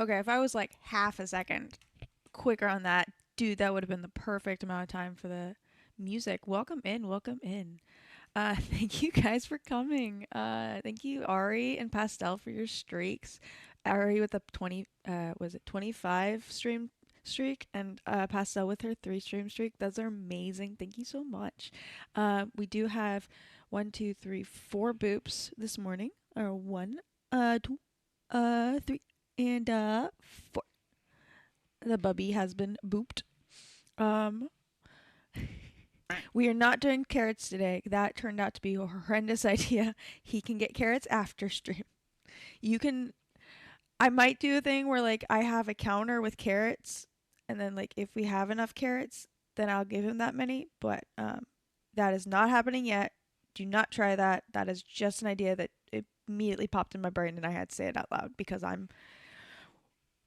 Okay, if I was like half a second quicker on that, dude, that would have been the perfect amount of time for the music. Welcome in, welcome in. Thank you guys for coming. Thank you, Ari and Pastel, for your streaks. Ari with a 20, was it 25 stream streak, and Pastel with her 3 stream streak. Those are amazing. Thank you so much. We do have one, two, three, 4 boops this morning. Or one, two, three, and 4. The bubby has been booped. Um, we are not doing carrots today. That turned out to be a horrendous idea. He can get carrots after stream. You can. I might do a thing where like I have a counter with carrots, and then like if we have enough carrots, then I'll give him that many. But that is not happening yet. Do not try that. That is just an idea that immediately popped in my brain, and I had to say it out loud because I'm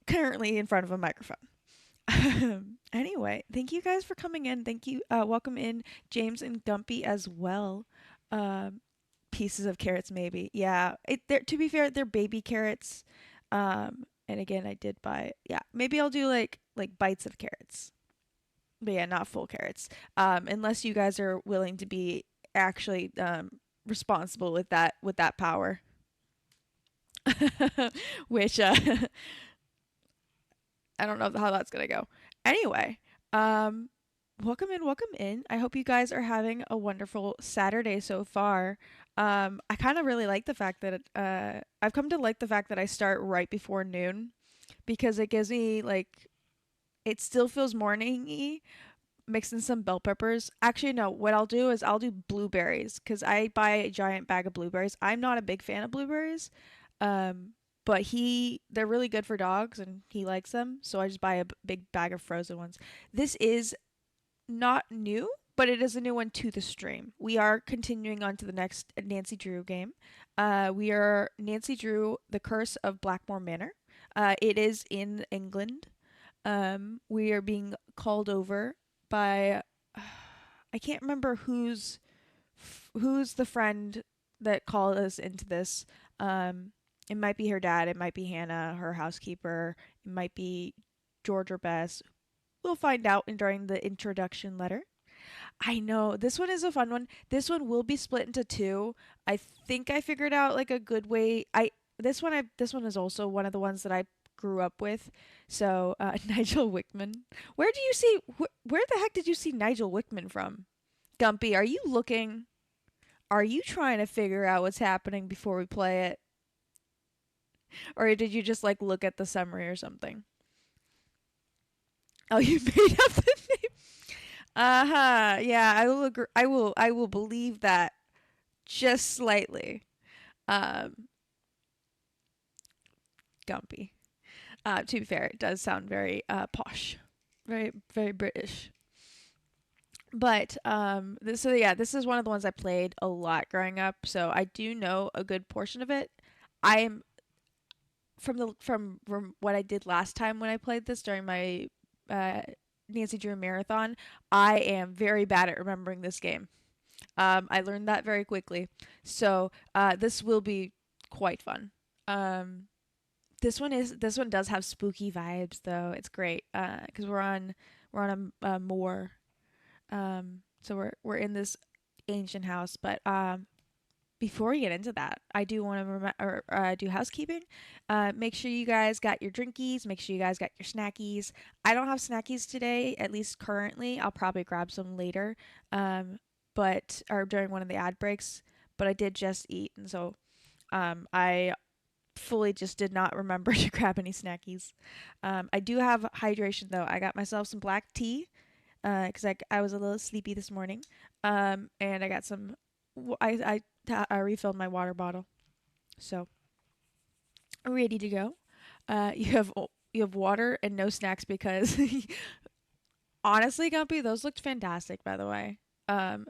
currently in front of a microphone. Anyway, thank you guys for coming in. Thank you. Welcome in James and Gumpy as well. Um, Pieces of carrots, maybe. Yeah. To be fair, they're baby carrots. And again, I did buy. Yeah, maybe I'll do like bites of carrots. But yeah, not full carrots. Unless you guys are willing to be actually responsible with that power, which I don't know how that's gonna go. Anyway, um, welcome in, welcome in. I hope you guys are having a wonderful Saturday so far. I kind of really like the fact that I've come to like the fact that I start right before noon because it gives me like it still feels morningy. Mixing some bell peppers. Actually, no. What I'll do is I'll do blueberries because I buy a giant bag of blueberries. I'm not a big fan of blueberries, um, but they're really good for dogs and he likes them. So I just buy a big bag of frozen ones. This is not new, but it is a new one to the stream. We are continuing on to the next Nancy Drew game. We are Nancy Drew, The Curse of Blackmoor Manor. It is in England. We are being called over by I can't remember who's the friend that called us into this. It might be her dad. It might be Hannah, her housekeeper. It might be George or Bess. We'll find out during the introduction letter. I know this one is a fun one. This one will be split into two. I think I figured out like a good way. This one is also one of the ones that I grew up with. So Nigel Wickman. Where the heck did you see Nigel Wickman from? Gumpy, are you looking? Are you trying to figure out what's happening before we play it, or did you just like look at the summary or something? Oh, you made up the name. Uh huh. Yeah, I will agree. I will believe that just slightly. Um, Gumpy. To be fair, it does sound very posh, very British. But this is one of the ones I played a lot growing up, so I do know a good portion of it. I am from what I did last time when I played this during my uh, Nancy Drew marathon. I am very bad at remembering this game. I learned that very quickly, so this will be quite fun. Um, this one does have spooky vibes though. It's great because we're on a moor. So we're in this ancient house, but before we get into that, I do want to do housekeeping. Make sure you guys got your drinkies. Make sure you guys got your snackies. I don't have snackies today, at least currently. I'll probably grab some later, but or during one of the ad breaks. But I did just eat, and so I fully just did not remember to grab any snackies. I do have hydration though. I got myself some black tea because I was a little sleepy this morning. And I got some. I refilled my water bottle, so ready to go. You have water and no snacks because honestly, Gumpy, those looked fantastic. By the way,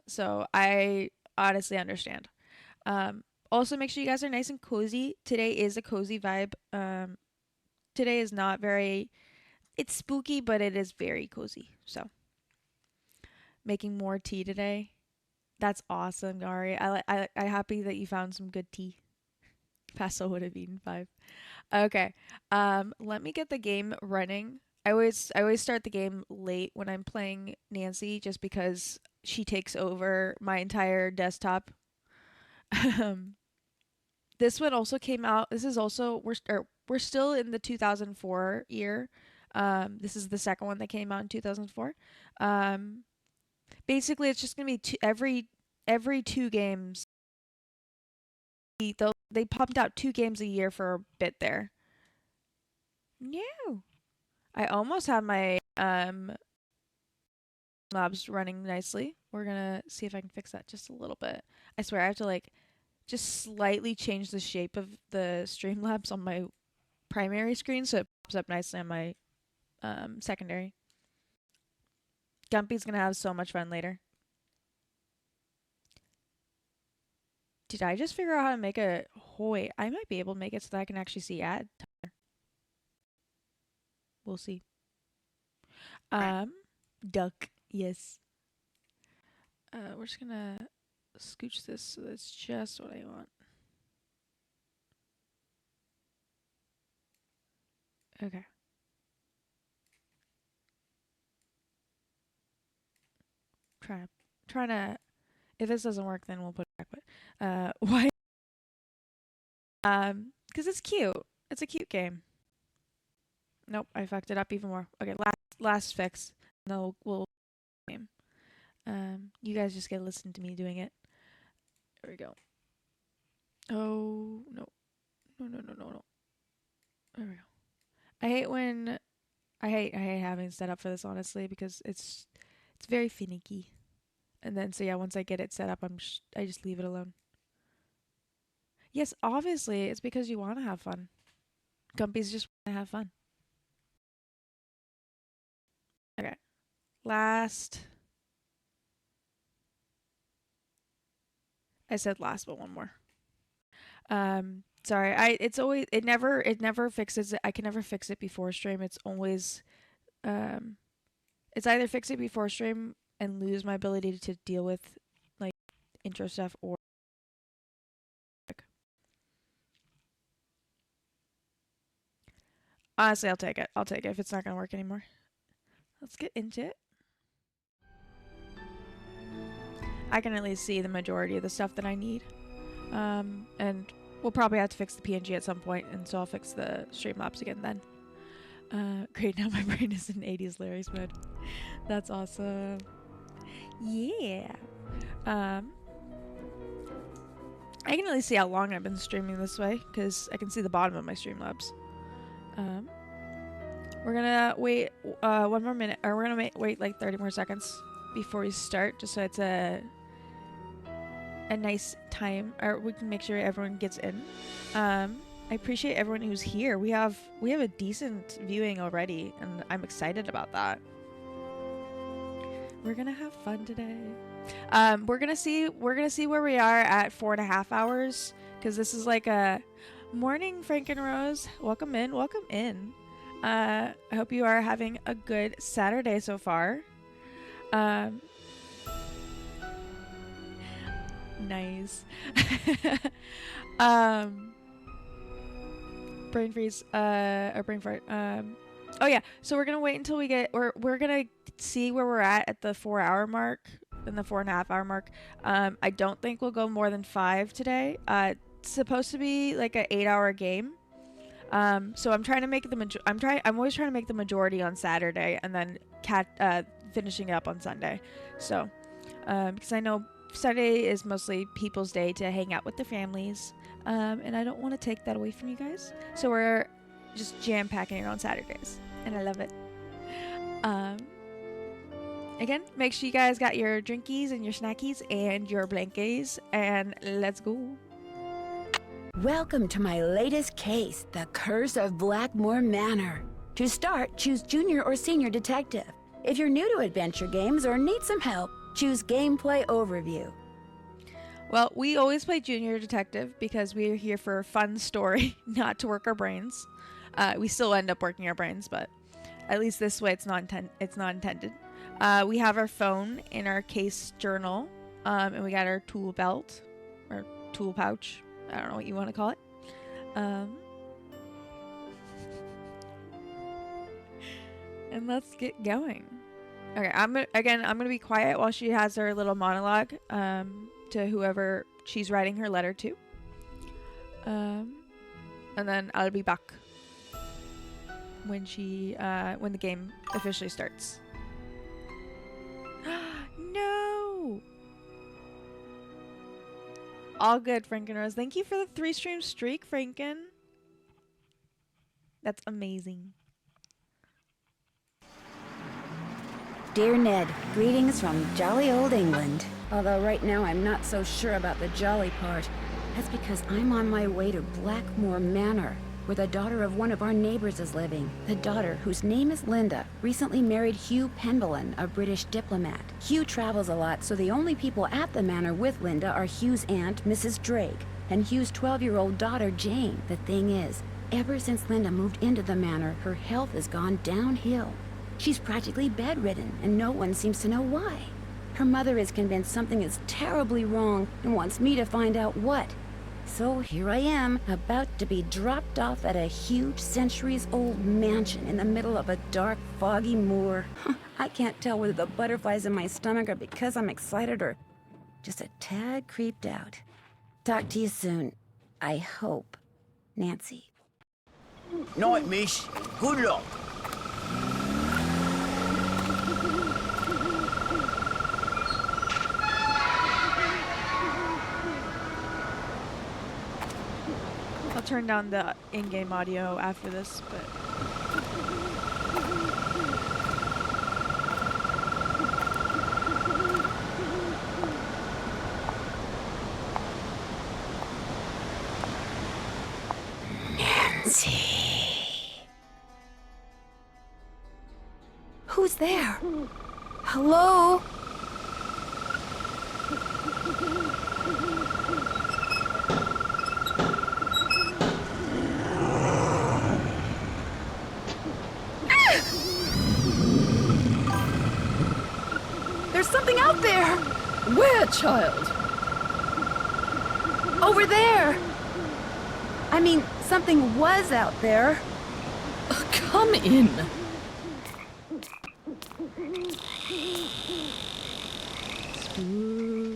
so I honestly understand. Also, make sure you guys are nice and cozy. Today is a cozy vibe. Today is not very. It's spooky, but it is very cozy. So, making more tea today. That's awesome, Gari. I happy that you found some good tea. Paso would have eaten 5. Okay. Let me get the game running. I always start the game late when I'm playing Nancy just because she takes over my entire desktop. Um, this one also came out. This is also we're still in the 2004 year. This is the second one that came out in 2004. Um, basically it's just going to be every 2 games. They pumped out 2 games a year for a bit there. No. I almost have my labs running nicely. We're gonna see if I can fix that just a little bit. I swear I have to like just slightly change the shape of the Streamlabs on my primary screen so it pops up nicely on my secondary. Gumpy's gonna have so much fun later. Did I just figure out how to make a... Oh, wait, I might be able to make it so that I can actually see ad. We'll see. Duck. Yes. We're just gonna scooch this so that's just what I want. Okay. Trying to... If this doesn't work, then we'll put it back. But why? Because it's cute. It's a cute game. Nope, I fucked it up even more. Okay, last fix. No, we'll game. You guys just get to listen to me doing it. There we go. Oh no, no. There we go. I hate having set up for this honestly because it's very finicky. And then so yeah, once I get it set up, I just leave it alone. Yes, obviously it's because you want to have fun. Gumpies just want to have fun. Okay. Last. I said last, but one more. Sorry. It never fixes it. I can never fix it before stream. It's always it's either fix it before stream and lose my ability to deal with like intro stuff or honestly, I'll take it. I'll take it if it's not going to work anymore. Let's get into it. I can at least see the majority of the stuff that I need. And we'll probably have to fix the PNG at some point, and so I'll fix the Streamlabs again then. Great, now my brain is in 80s Larry's mode. That's awesome. Yeah. I can at least see how long I've been streaming this way, because I can see the bottom of my Streamlabs. We're gonna wait 1 more minute, or we're gonna wait like 30 more seconds before we start, just so it's a nice time, or we can make sure everyone gets in. I appreciate everyone who's here. We have a decent viewing already, and I'm excited about that. We're gonna have fun today. We're gonna see where we are at 4.5 hours, because this is like a morning. Frank and Rose, welcome in. I hope you are having a good Saturday so far. Nice. Brain freeze, or brain fart. Oh yeah, so we're gonna wait until we're gonna see where we're at the 4-hour mark, and the 4.5 hour mark. I don't think we'll go more than 5 today. It's supposed to be like an 8-hour game. So I'm trying to make I'm always trying to make the majority on Saturday, and then finishing up on Sunday. So, because I know Sunday is mostly people's day to hang out with their families, and I don't want to take that away from you guys. So we're just jam-packing it on Saturdays, and I love it. Again, make sure you guys got your drinkies and your snackies and your blankies, and let's go. Welcome to my latest case, The Curse of Blackmoor Manor. To start, choose Junior or Senior Detective. If you're new to adventure games or need some help, choose Gameplay Overview. Well, we always play Junior Detective because we're here for a fun story, not to work our brains. We still end up working our brains, but at least this way it's not intended. We have our phone in our case journal, and we got our tool belt, or tool pouch. I don't know what you want to call it. Um, and let's get going. Okay, I'm gonna be quiet while she has her little monologue to whoever she's writing her letter to. And then I'll be back when the game officially starts. No. All good, Frankenrose. Thank you for the 3-stream streak, Franken. That's amazing. Dear Ned, greetings from jolly old England. Although right now I'm not so sure about the jolly part. That's because I'm on my way to Blackmoor Manor, where the daughter of one of our neighbors is living. The daughter, whose name is Linda, recently married Hugh Penbellan, a British diplomat. Hugh travels a lot, so the only people at the manor with Linda are Hugh's aunt, Mrs. Drake, and Hugh's 12-year-old daughter, Jane. The thing is, ever since Linda moved into the manor, her health has gone downhill. She's practically bedridden, and no one seems to know why. Her mother is convinced something is terribly wrong and wants me to find out what. So here I am, about to be dropped off at a huge centuries-old mansion in the middle of a dark, foggy moor. I can't tell whether the butterflies in my stomach are because I'm excited or just a tad creeped out. Talk to you soon. I hope. Nancy. Night, miss. Good luck. I'll turn down the in-game audio after this, but Nancy. Who's there? Hello? There's something out there! Where, child? Over there! I mean, something was out there. Come in.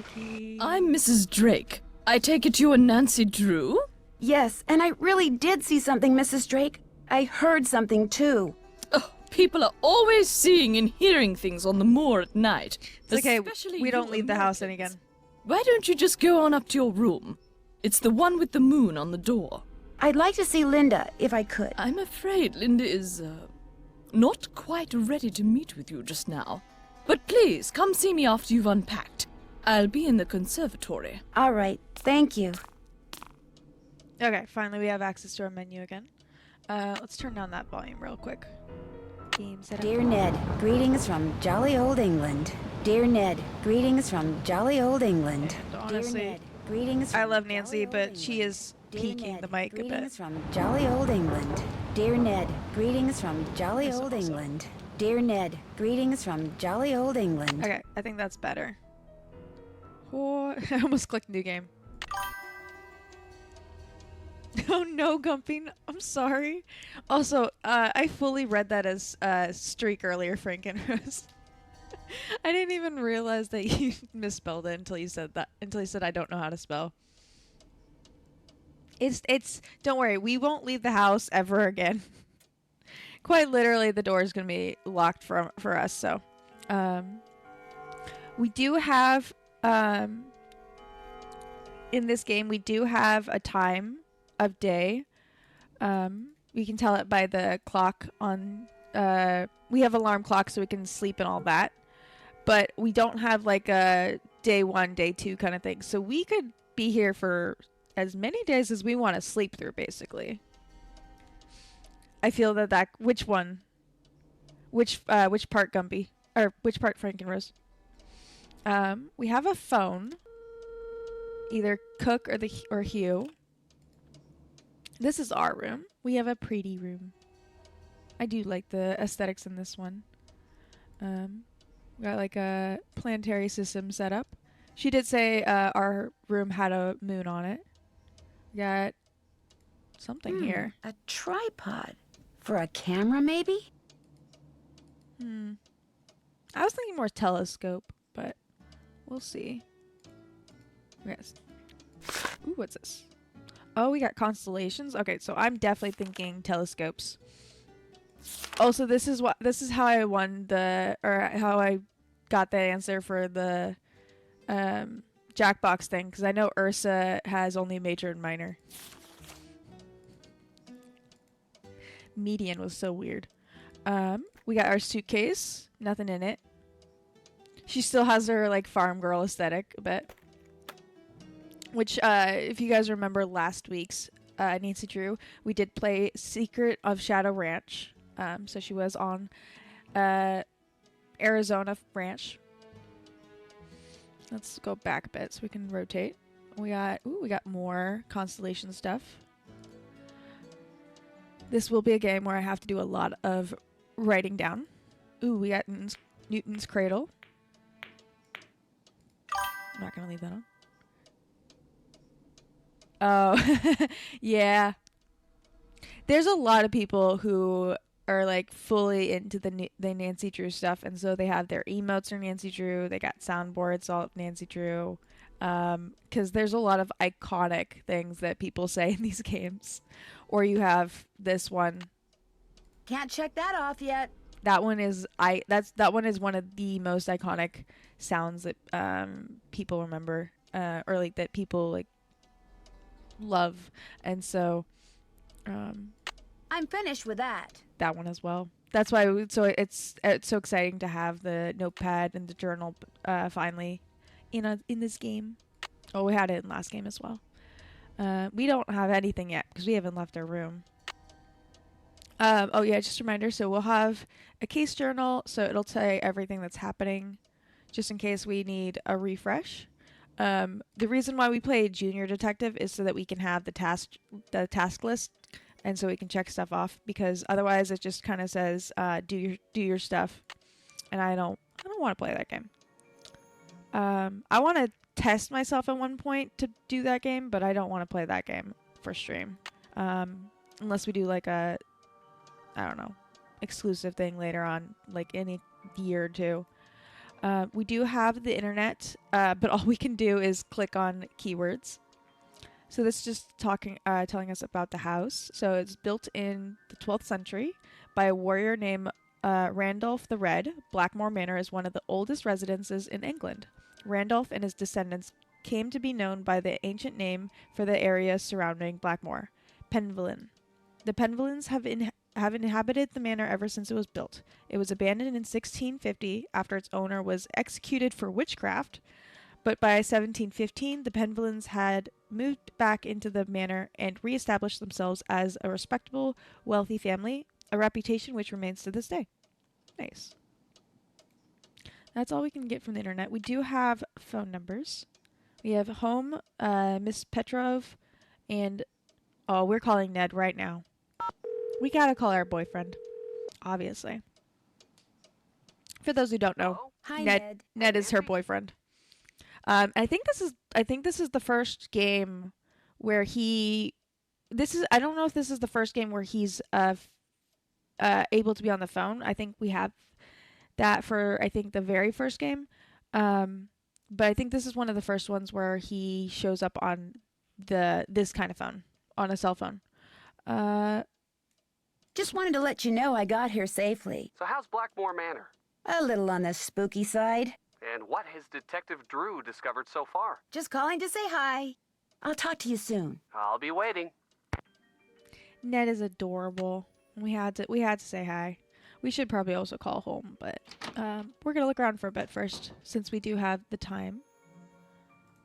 spooky. I'm Mrs. Drake. I take it you are Nancy Drew? Yes, and I really did see something, Mrs. Drake. I heard something, too. Oh, people are always seeing and hearing things on the moor at night. It's okay, especially we don't you leave the house Americans. again. Why don't you just go on up to your room? It's the one with the moon on the door. I'd like to see Linda, if I could. I'm afraid Linda is, not quite ready to meet with you just now. But please, come see me after you've unpacked. I'll be in the conservatory. All right, thank you. Okay, finally we have access to our menu again. Let's turn down that volume real quick. Game setup. Dear Ned, greetings from jolly old England. Dear Ned, greetings from jolly old England. And honestly, Dear Ned, greetings from I love jolly Nancy, old but she England. is Dear peaking Ned, the mic a bit. greetings from jolly old England. Dear Ned, greetings from jolly Yes, old also. England. Dear Ned, greetings from jolly old England. Okay, I think that's better. Oh, I almost clicked new game. Oh no, Gumping. I'm sorry. Also, I fully read that as streak earlier, Frankenrose. I didn't even realize that you misspelled it until you said that. Until you said I don't know how to spell. It's. Don't worry, we won't leave the house ever again. Quite literally, the door is gonna be locked for us. So, we do have in this game we do have a time of day. We can tell it by the clock on. We have alarm clock so we can sleep and all that, but we don't have like a day 1, day 2 kind of thing. So we could be here for as many days as we want to sleep through, basically. I feel that which one? Which part, Gumby? Or which part, Frankenrose? We have a phone. Either Cook or Hugh. This is our room. We have a pretty room. I do like the aesthetics in this one. We got like a planetary system set up. She did say our room had a moon on it. We got something here. A tripod. For a camera, maybe? I was thinking more telescope, but we'll see. Yes. Ooh, what's this? Oh, we got constellations. Okay, so I'm definitely thinking telescopes. Also, this is how I won how I got the answer for the Jackbox thing, because I know Ursa has only major and minor. Median was so weird. We got our suitcase. Nothing in it. She still has her like farm girl aesthetic a bit. Which, if you guys remember last week's Nancy Drew, we did play Secret of Shadow Ranch. So she was on Arizona Ranch. Let's go back a bit so we can rotate. We got more constellation stuff. This will be a game where I have to do a lot of writing down. Ooh, we got Newton's Cradle. I'm not gonna leave that on. Oh, yeah. There's a lot of people who are like fully into the Nancy Drew stuff, and so they have their emotes are Nancy Drew. They got soundboards all Nancy Drew, because there's a lot of iconic things that people say in these games. Or you have this one. Can't check that off yet. That one is that one is one of the most iconic sounds that people remember, or like that people like love, and so I'm finished with that. that one as well. That's why it's so exciting to have the notepad and the journal finally in this game. Oh, we had it in last game as well. We don't have anything yet because we haven't left our room. Oh yeah, just a reminder. So we'll have a case journal, so it'll say everything that's happening, just in case we need a refresh. The reason why we play Junior Detective is so that we can have the task list, and so we can check stuff off. Because otherwise, it just kind of says do your stuff, and I don't want to play that game. I want to test myself at one point to do that game, but I don't want to play that game for stream, unless we do like a exclusive thing later on, like in a year or two. We do have the internet, but all we can do is click on keywords. So this is just telling us about the house. So it's built in the 12th century by a warrior named Randolph the Red. Blackmoor Manor is one of the oldest residences in England. Randolph and his descendants came to be known by the ancient name for the area surrounding Blackmoor, Penvillin. The Penvillins have inhabited the manor ever since it was built. It was abandoned in 1650 after its owner was executed for witchcraft, but by 1715 the Penvillins had moved back into the manor and re-established themselves as a respectable, wealthy family, a reputation which remains to this day. Nice. That's all we can get from the internet. We do have phone numbers. We have home, Miss Petrov, and we're calling Ned right now. We gotta call our boyfriend, obviously. For those who don't know, Hi, Ned. Ned is her boyfriend. I think this is the first game where I don't know if this is the first game where he's able to be on the phone. I think we have that for the very first game. But I think this is one of the first ones where he shows up on this kind of phone, on a cell phone. Just wanted to let you know I got here safely. So how's Blackmoor Manor? A little on the spooky side. And what has Detective Drew discovered so far? Just calling to say hi. I'll talk to you soon. I'll be waiting. Ned is adorable. We had to say hi. We should probably also call home, but we're gonna look around for a bit first, since we do have the time.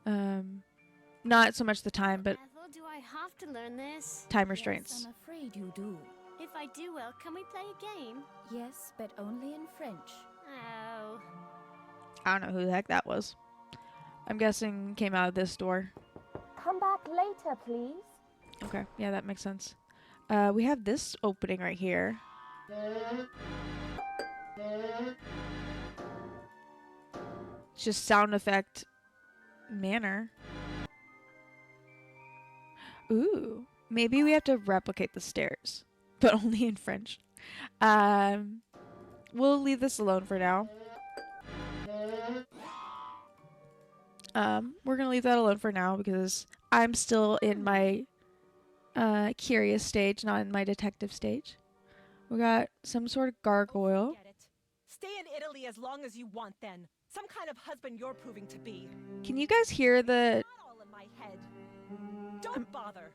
Not so much the time, but Ethel, do I have to learn this? time restraints. Yes, I'm afraid you do. If I do well, can we play a game? Yes, but only in French. Oh. I don't know who the heck that was. I'm guessing came out of this door. Come back later, please. Okay, yeah, that makes sense. We have this opening right here. It's just sound effect manor. Ooh, Maybe we have to replicate the stairs, but only in French. We'll leave this alone for now. We're gonna leave that alone for now because I'm still in my curious stage, not in my detective stage. We got some sort of gargoyle. Get it. Stay in Italy as long as you want then. Some kind of husband you're proving to be. Can you guys hear the... Not all in my head. Don't bother.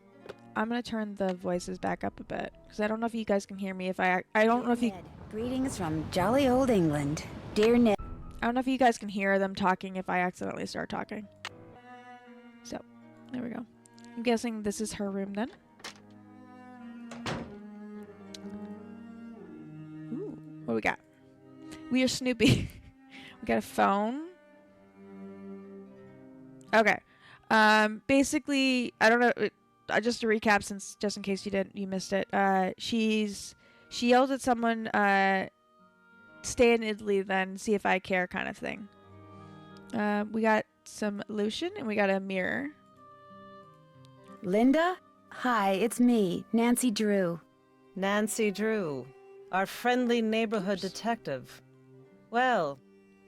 I'm gonna turn the voices back up a bit because I don't know if you guys can hear me. If I don't know if you... Ned, greetings from jolly old England. Dear Ned. I don't know if you guys can hear them talking if I accidentally start talking. So, there we go. I'm guessing this is her room then. Ooh, what do we got? We are Snoopy. We got a phone. Okay. Basically, I don't know. Just to recap, since just in case you missed it. She yelled at someone. Stay in Italy, then see if I care, kind of thing. We got some lotion and we got a mirror. Linda? Hi, it's me, Nancy Drew. Nancy Drew, our friendly neighborhood detective. Well,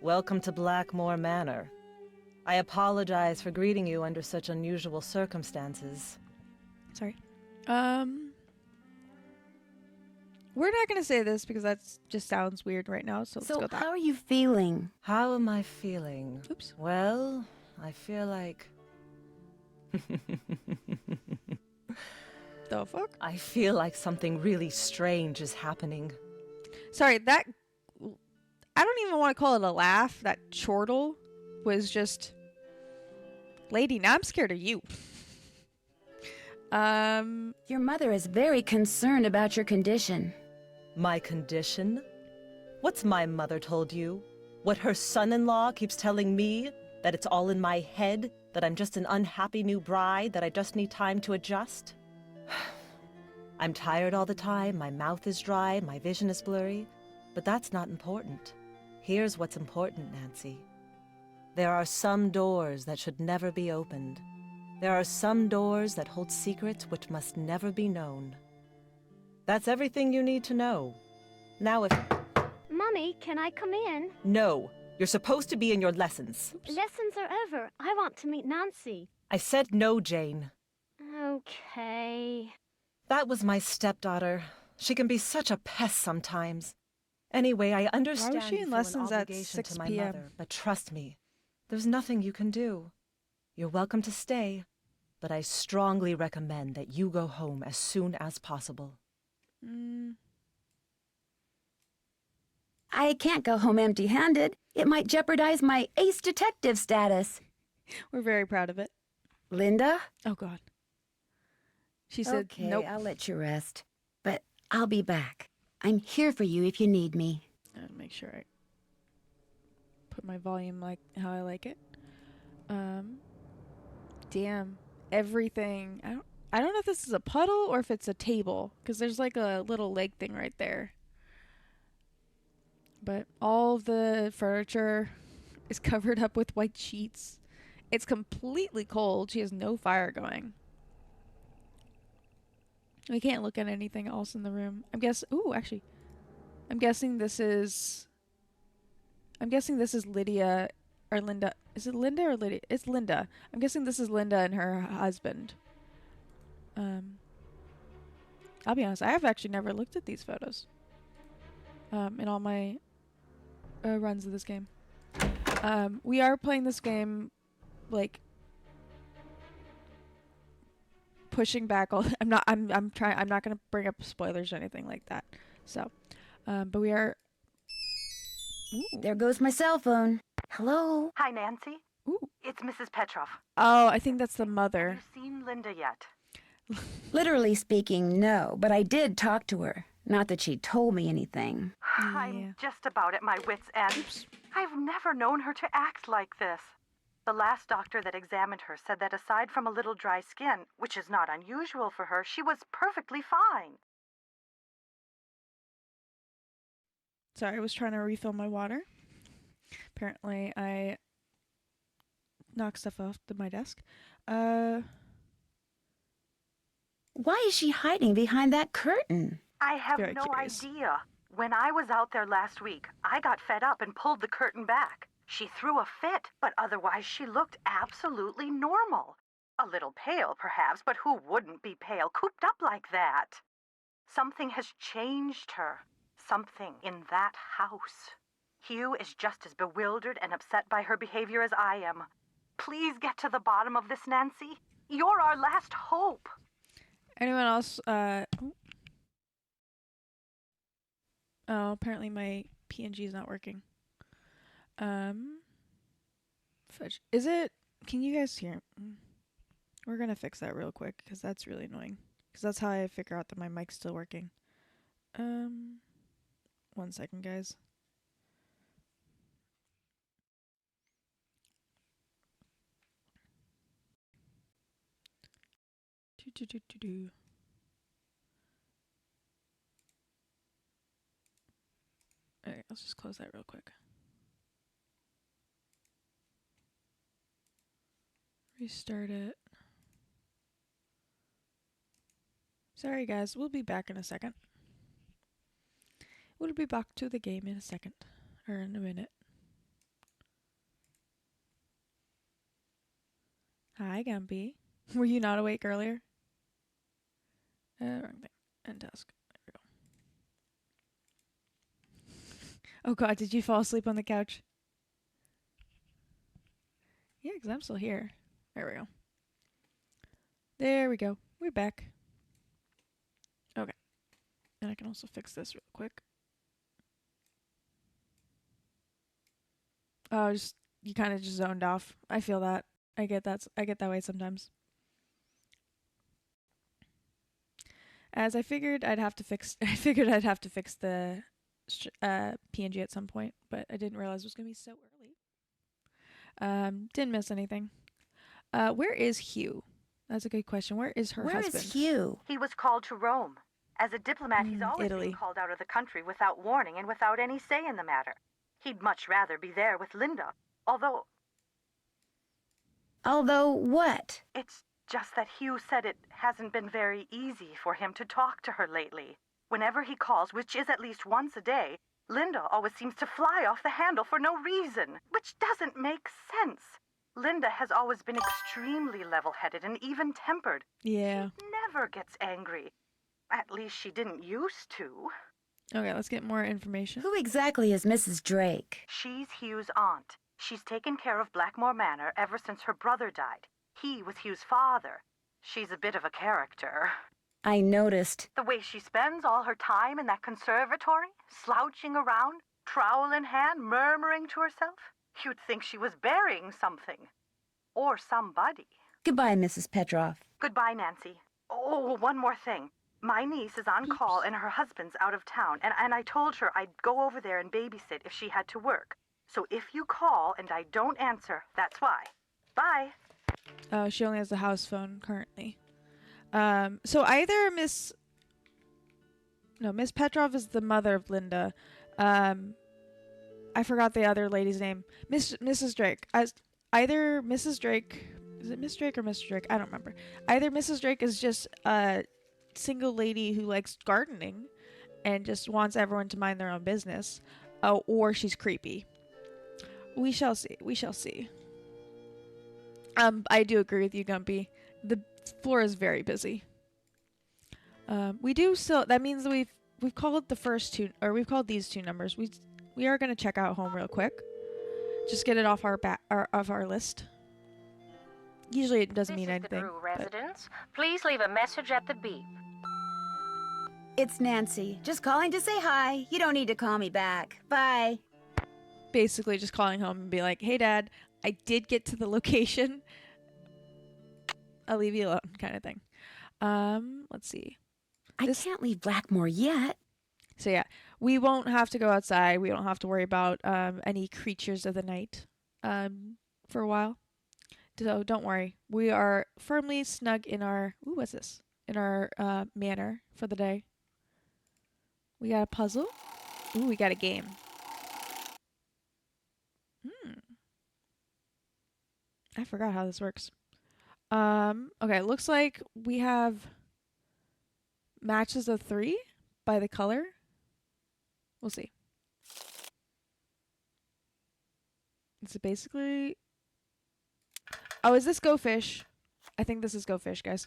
welcome to Blackmoor Manor. I apologize for greeting you under such unusual circumstances. Sorry. We're not gonna say this because that just sounds weird right now, so let's go with that. How are you feeling? How am I feeling? Oops. Well, I feel like... The fuck? I feel like something really strange is happening. Sorry, that... I don't even want to call it a laugh. That chortle was just... Lady, now I'm scared of you. Your mother is very concerned about your condition. My condition? What's my mother told you? What her son-in-law keeps telling me? That it's all in my head? That I'm just an unhappy new bride? That I just need time to adjust? I'm tired all the time, my mouth is dry, my vision is blurry. But that's not important. Here's what's important, Nancy. There are some doors that should never be opened. There are some doors that hold secrets which must never be known. That's everything you need to know. Now if... Mummy, can I come in? No, you're supposed to be in your lessons. Lessons are over. I want to meet Nancy. I said no, Jane. Okay. That was my stepdaughter. She can be such a pest sometimes. Anyway, I understand she you in feel lessons an at obligation 6 to my p.m.? mother, but trust me, there's nothing you can do. You're welcome to stay, but I strongly recommend that you go home as soon as possible. I can't go home empty-handed. It might jeopardize my ace detective status. We're very proud of it. Linda? Oh, God. She said, Okay, nope. I'll let you rest. But I'll be back. I'm here for you if you need me. Make sure I put my volume like how I like it. Damn. Everything. I don't know if this is a puddle or if it's a table, because there's like a little leg thing right there. But all of the furniture is covered up with white sheets. It's completely cold. She has no fire going. We can't look at anything else in the room. I'm guessing this is Lydia or Linda. Is it Linda or Lydia? It's Linda. I'm guessing this is Linda and her husband. I'll be honest, I have actually never looked at these photos. In all my runs of this game. We are playing this game like pushing back all I'm not going to bring up spoilers or anything like that. So, but we are... Ooh. There goes my cell phone. Hello? Hi, Nancy. Ooh. It's Mrs. Petrov. Oh, I think that's the mother. Have you seen Linda yet? Literally speaking, no, but I did talk to her. Not that she told me anything. Yeah. I'm just about at my wit's end. Oops. I've never known her to act like this. The last doctor that examined her said that aside from a little dry skin, which is not unusual for her, she was perfectly fine. Sorry, I was trying to refill my water. Apparently, I knocked stuff off my desk. Why is she hiding behind that curtain? I have Very no curious. idea. When I was out there last week, I got fed up and pulled the curtain back. She threw a fit, but otherwise she looked absolutely normal. A little pale, perhaps, but who wouldn't be pale, cooped up like that? Something has changed her. Something in that house. Hugh is just as bewildered and upset by her behavior as I am. Please get to the bottom of this, Nancy. You're our last hope. Anyone else? Oh, apparently my PNG is not working. Fudge. Is it? Can you guys hear? We're gonna fix that real quick because that's really annoying. Because that's how I figure out that my mic's still working. 1 second, guys. Do. Okay, let's just close that real quick. Restart it. Sorry, guys. We'll be back in a second. We'll be back to the game in a second. Or in a minute. Hi, Gumpy. Were you not awake earlier? Wrong thing. End task. There we go. Oh god, did you fall asleep on the couch? Yeah, because I'm still here. There we go. There we go. We're back. Okay. And I can also fix this real quick. Oh, you kind of just zoned off. I feel that. I get that way sometimes. As I figured I'd have to fix the PNG at some point, but I didn't realize it was going to be so early. Didn't miss anything. Where is Hugh? That's a good question. Where is her husband? Where is Hugh? He was called to Rome. As a diplomat, he's always Italy. been called out of the country without warning and without any say in the matter. He'd much rather be there with Linda, although Although what? it's just that Hugh said it hasn't been very easy for him to talk to her lately. Whenever he calls, which is at least once a day, Linda always seems to fly off the handle for no reason, which doesn't make sense. Linda has always been extremely level-headed and even-tempered. Yeah. She never gets angry. At least she didn't used to. Okay, let's get more information. Who exactly is Mrs. Drake? She's Hugh's aunt. She's taken care of Blackmoor Manor ever since her brother died. He was Hugh's father. She's a bit of a character. I noticed. The way she spends all her time in that conservatory, slouching around, trowel in hand, murmuring to herself. You'd think she was burying something. Or somebody. Goodbye, Mrs. Petroff. Goodbye, Nancy. Oh, one more thing. My niece is on call and her husband's out of town, and I told her I'd go over there and babysit if she had to work. So if you call and I don't answer, that's why. Bye. She only has the house phone currently. So either Miss Petrov is the mother of Linda. I forgot the other lady's name. Mrs. Drake. Either Mrs. Drake, is it Miss Drake or Mr. Drake? I don't remember. Either Mrs. Drake is just a single lady who likes gardening and just wants everyone to mind their own business, or she's creepy. We shall see. We shall see. I do agree with you, Gumpy. The floor is very busy. We do still. That means that we've called the first two, or we've called these two numbers. We are gonna check out home real quick. Just get it off our list. Usually it doesn't mean anything. This is the Drew residence. Please leave a message at the beep. It's Nancy. Just calling to say hi. You don't need to call me back. Bye. Basically just calling home and be like, hey Dad, I did get to the location. I'll leave you alone, kind of thing. Let's see. I can't leave Blackmoor yet. So yeah, we won't have to go outside. We don't have to worry about any creatures of the night for a while. So don't worry. We are firmly snug in our what's this? In our manor for the day. We got a puzzle. Ooh, we got a game. I forgot how this works. Okay, looks like we have matches a 3 by the color. We'll see. Is it basically... Oh, is this Go Fish? I think this is Go Fish, guys.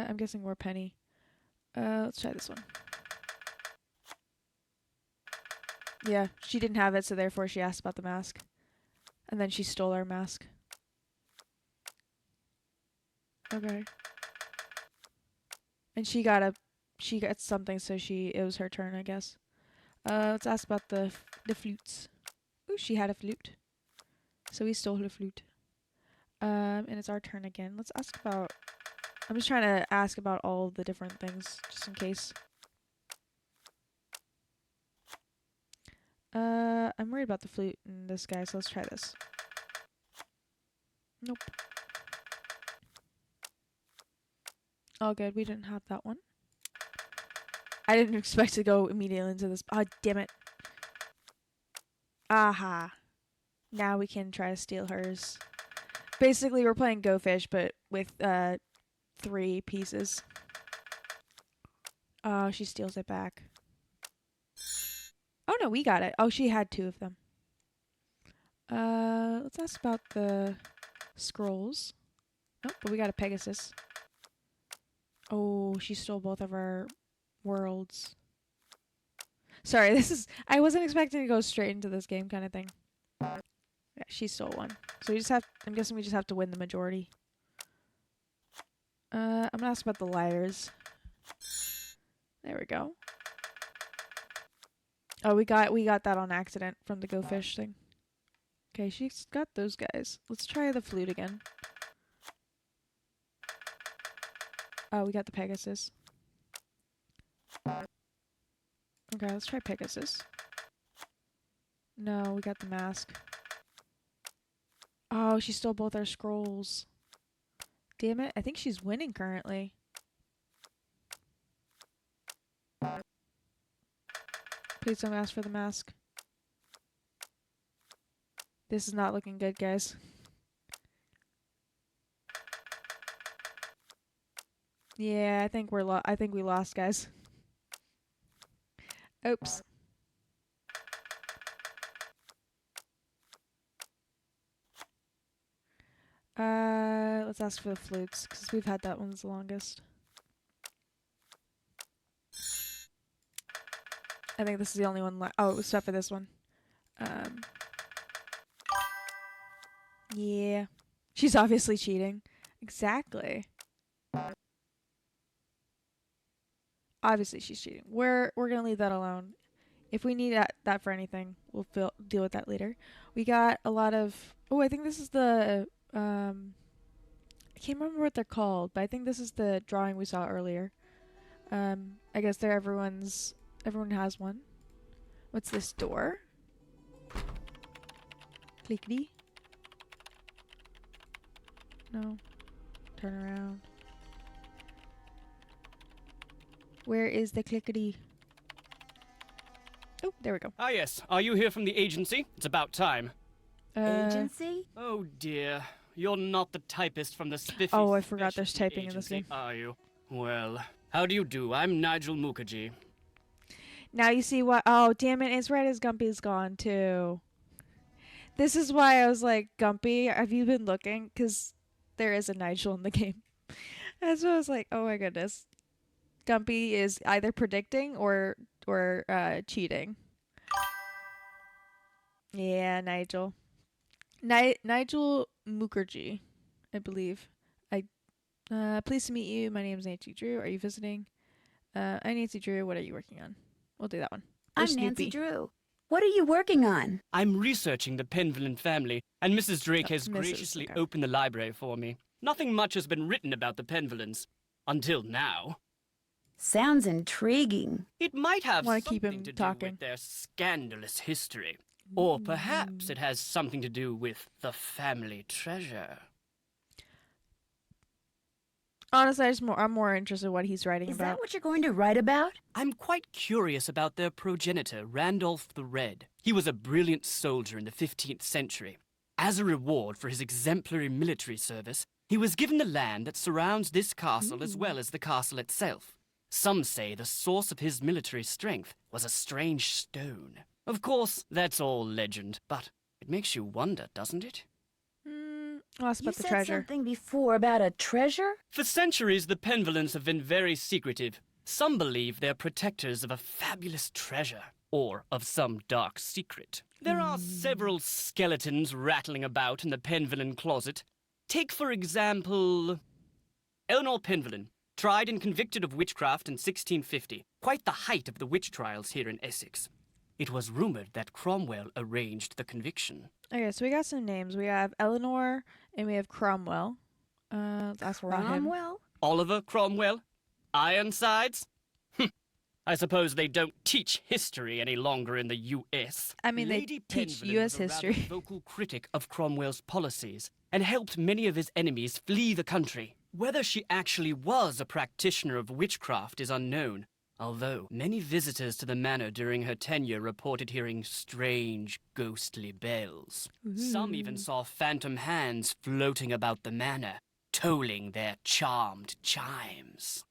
I'm guessing we're Penny. Let's try this one. Yeah, she didn't have it, so therefore she asked about the mask. And then she stole our mask. Okay. And she got something, so it was her turn, I guess. Let's ask about the flutes. Ooh, she had a flute. So we stole her flute. And it's our turn again. Let's ask about... I'm just trying to ask about all the different things, just in case. I'm worried about the flute and this guy, so let's try this. Nope. All good, we didn't have that one. I didn't expect to go immediately into this. Oh, damn it. Aha. Now we can try to steal hers. Basically, we're playing Go Fish, but with 3 pieces. Oh, she steals it back. Oh, no, we got it. Oh, she had 2 of them. Let's ask about the scrolls. Oh, but we got a Pegasus. Oh, she stole both of our worlds. Sorry, I wasn't expecting to go straight into this game kind of thing. Yeah, she stole one. So I'm guessing we just have to win the majority. I'm gonna ask about the liars. There we go. Oh, we got that on accident from the Go Fish thing. Okay, she's got those guys. Let's try the flute again. Oh, we got the Pegasus. Okay, let's try Pegasus. No, we got the mask. Oh, she stole both our scrolls. Damn it, I think she's winning currently. Please don't ask for the mask. This is not looking good, guys. Yeah, I think we lost, guys. Oops. Let's ask for the flutes, because we've had that one the longest. I think this is the only one left. Oh, except for this one. Yeah. She's obviously cheating. Exactly. Obviously she's cheating. We're gonna leave that alone. If we need that for anything, we'll deal with that later. We got a lot of... Oh, I think this is the... I can't remember what they're called, but I think this is the drawing we saw earlier. I guess everyone has one. What's this door? Clickety. No. Turn around. Where is the clickety? Oh, there we go. Ah, yes. Are you here from the agency? It's about time. Agency? Oh, dear. You're not the typist from the spiffy... Oh, I forgot there's typing in this game. Are you? Well, how do you do? I'm Nigel Mukherjee. Now you see what... Oh, damn it. It's right as Gumpy's gone, too. This is why I was like, Gumpy, have you been looking? Because there is a Nigel in the game. That's why I was like, oh my goodness. Gumpy is either predicting or cheating. Yeah, Nigel. Nigel Mukherjee, I believe. Pleased to meet you. My name is Nancy Drew. Are you visiting? I'm Nancy Drew. What are you working on? We'll do that one. I'm Nancy Drew. What are you working on? I'm researching the Penvillian family, and Mrs. Drake has graciously opened the library for me. Nothing much has been written about the Penvillians. Until now. Sounds intriguing. It might have Wanna keep something him to talking. do with their scandalous history. Or perhaps it has something to do with the family treasure. Honestly, I'm more interested in what he's writing Is about. that what you're going to write about? I'm quite curious about their progenitor, Randolph the Red. He was a brilliant soldier in the 15th century. As a reward for his exemplary military service, he was given the land that surrounds this castle as well as the castle itself. Some say the source of his military strength was a strange stone. Of course, that's all legend, but it makes you wonder, doesn't it? Oh, that's You about the said treasure. something before about a treasure? For centuries, the Penvillans have been very secretive. Some believe they're protectors of a fabulous treasure, or of some dark secret. There are several skeletons rattling about in the Penvillan closet. Take, for example, Eleanor Penvillan, tried and convicted of witchcraft in 1650, quite the height of the witch trials here in Essex. It was rumored that Cromwell arranged the conviction. Okay, so we got some names. We have Eleanor and we have Cromwell. Let's ask about him. Cromwell? Oliver Cromwell? Ironsides? I suppose they don't teach history any longer in the U.S. I mean, Lady they teach Penvillan U.S. was a rather history. vocal critic of Cromwell's policies and helped many of his enemies flee the country. Whether she actually was a practitioner of witchcraft is unknown, although many visitors to the manor during her tenure reported hearing strange, ghostly bells. Some even saw phantom hands floating about the manor, tolling their charmed chimes.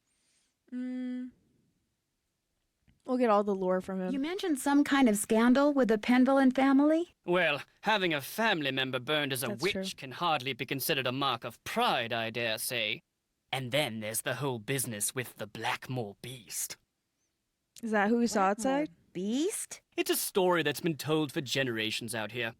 We'll get all the lore from him. You mentioned some kind of scandal with the Penvillan family? Well, having a family member burned as a That's witch true. can hardly be considered a mark of pride, I dare say. And then there's the whole business with the Blackmoor beast. Is that who we saw outside? Beast? It's a story that's been told for generations out here.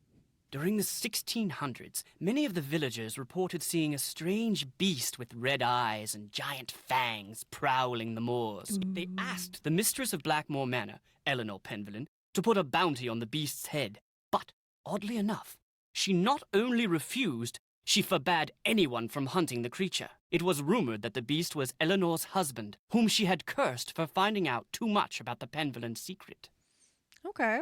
During the 1600s, many of the villagers reported seeing a strange beast with red eyes and giant fangs prowling the moors. They asked the mistress of Blackmoor Manor, Eleanor Penvillan, to put a bounty on the beast's head. But, oddly enough, she not only refused, she forbade anyone from hunting the creature. It was rumored that the beast was Eleanor's husband, whom she had cursed for finding out too much about the Penvillan secret. Okay.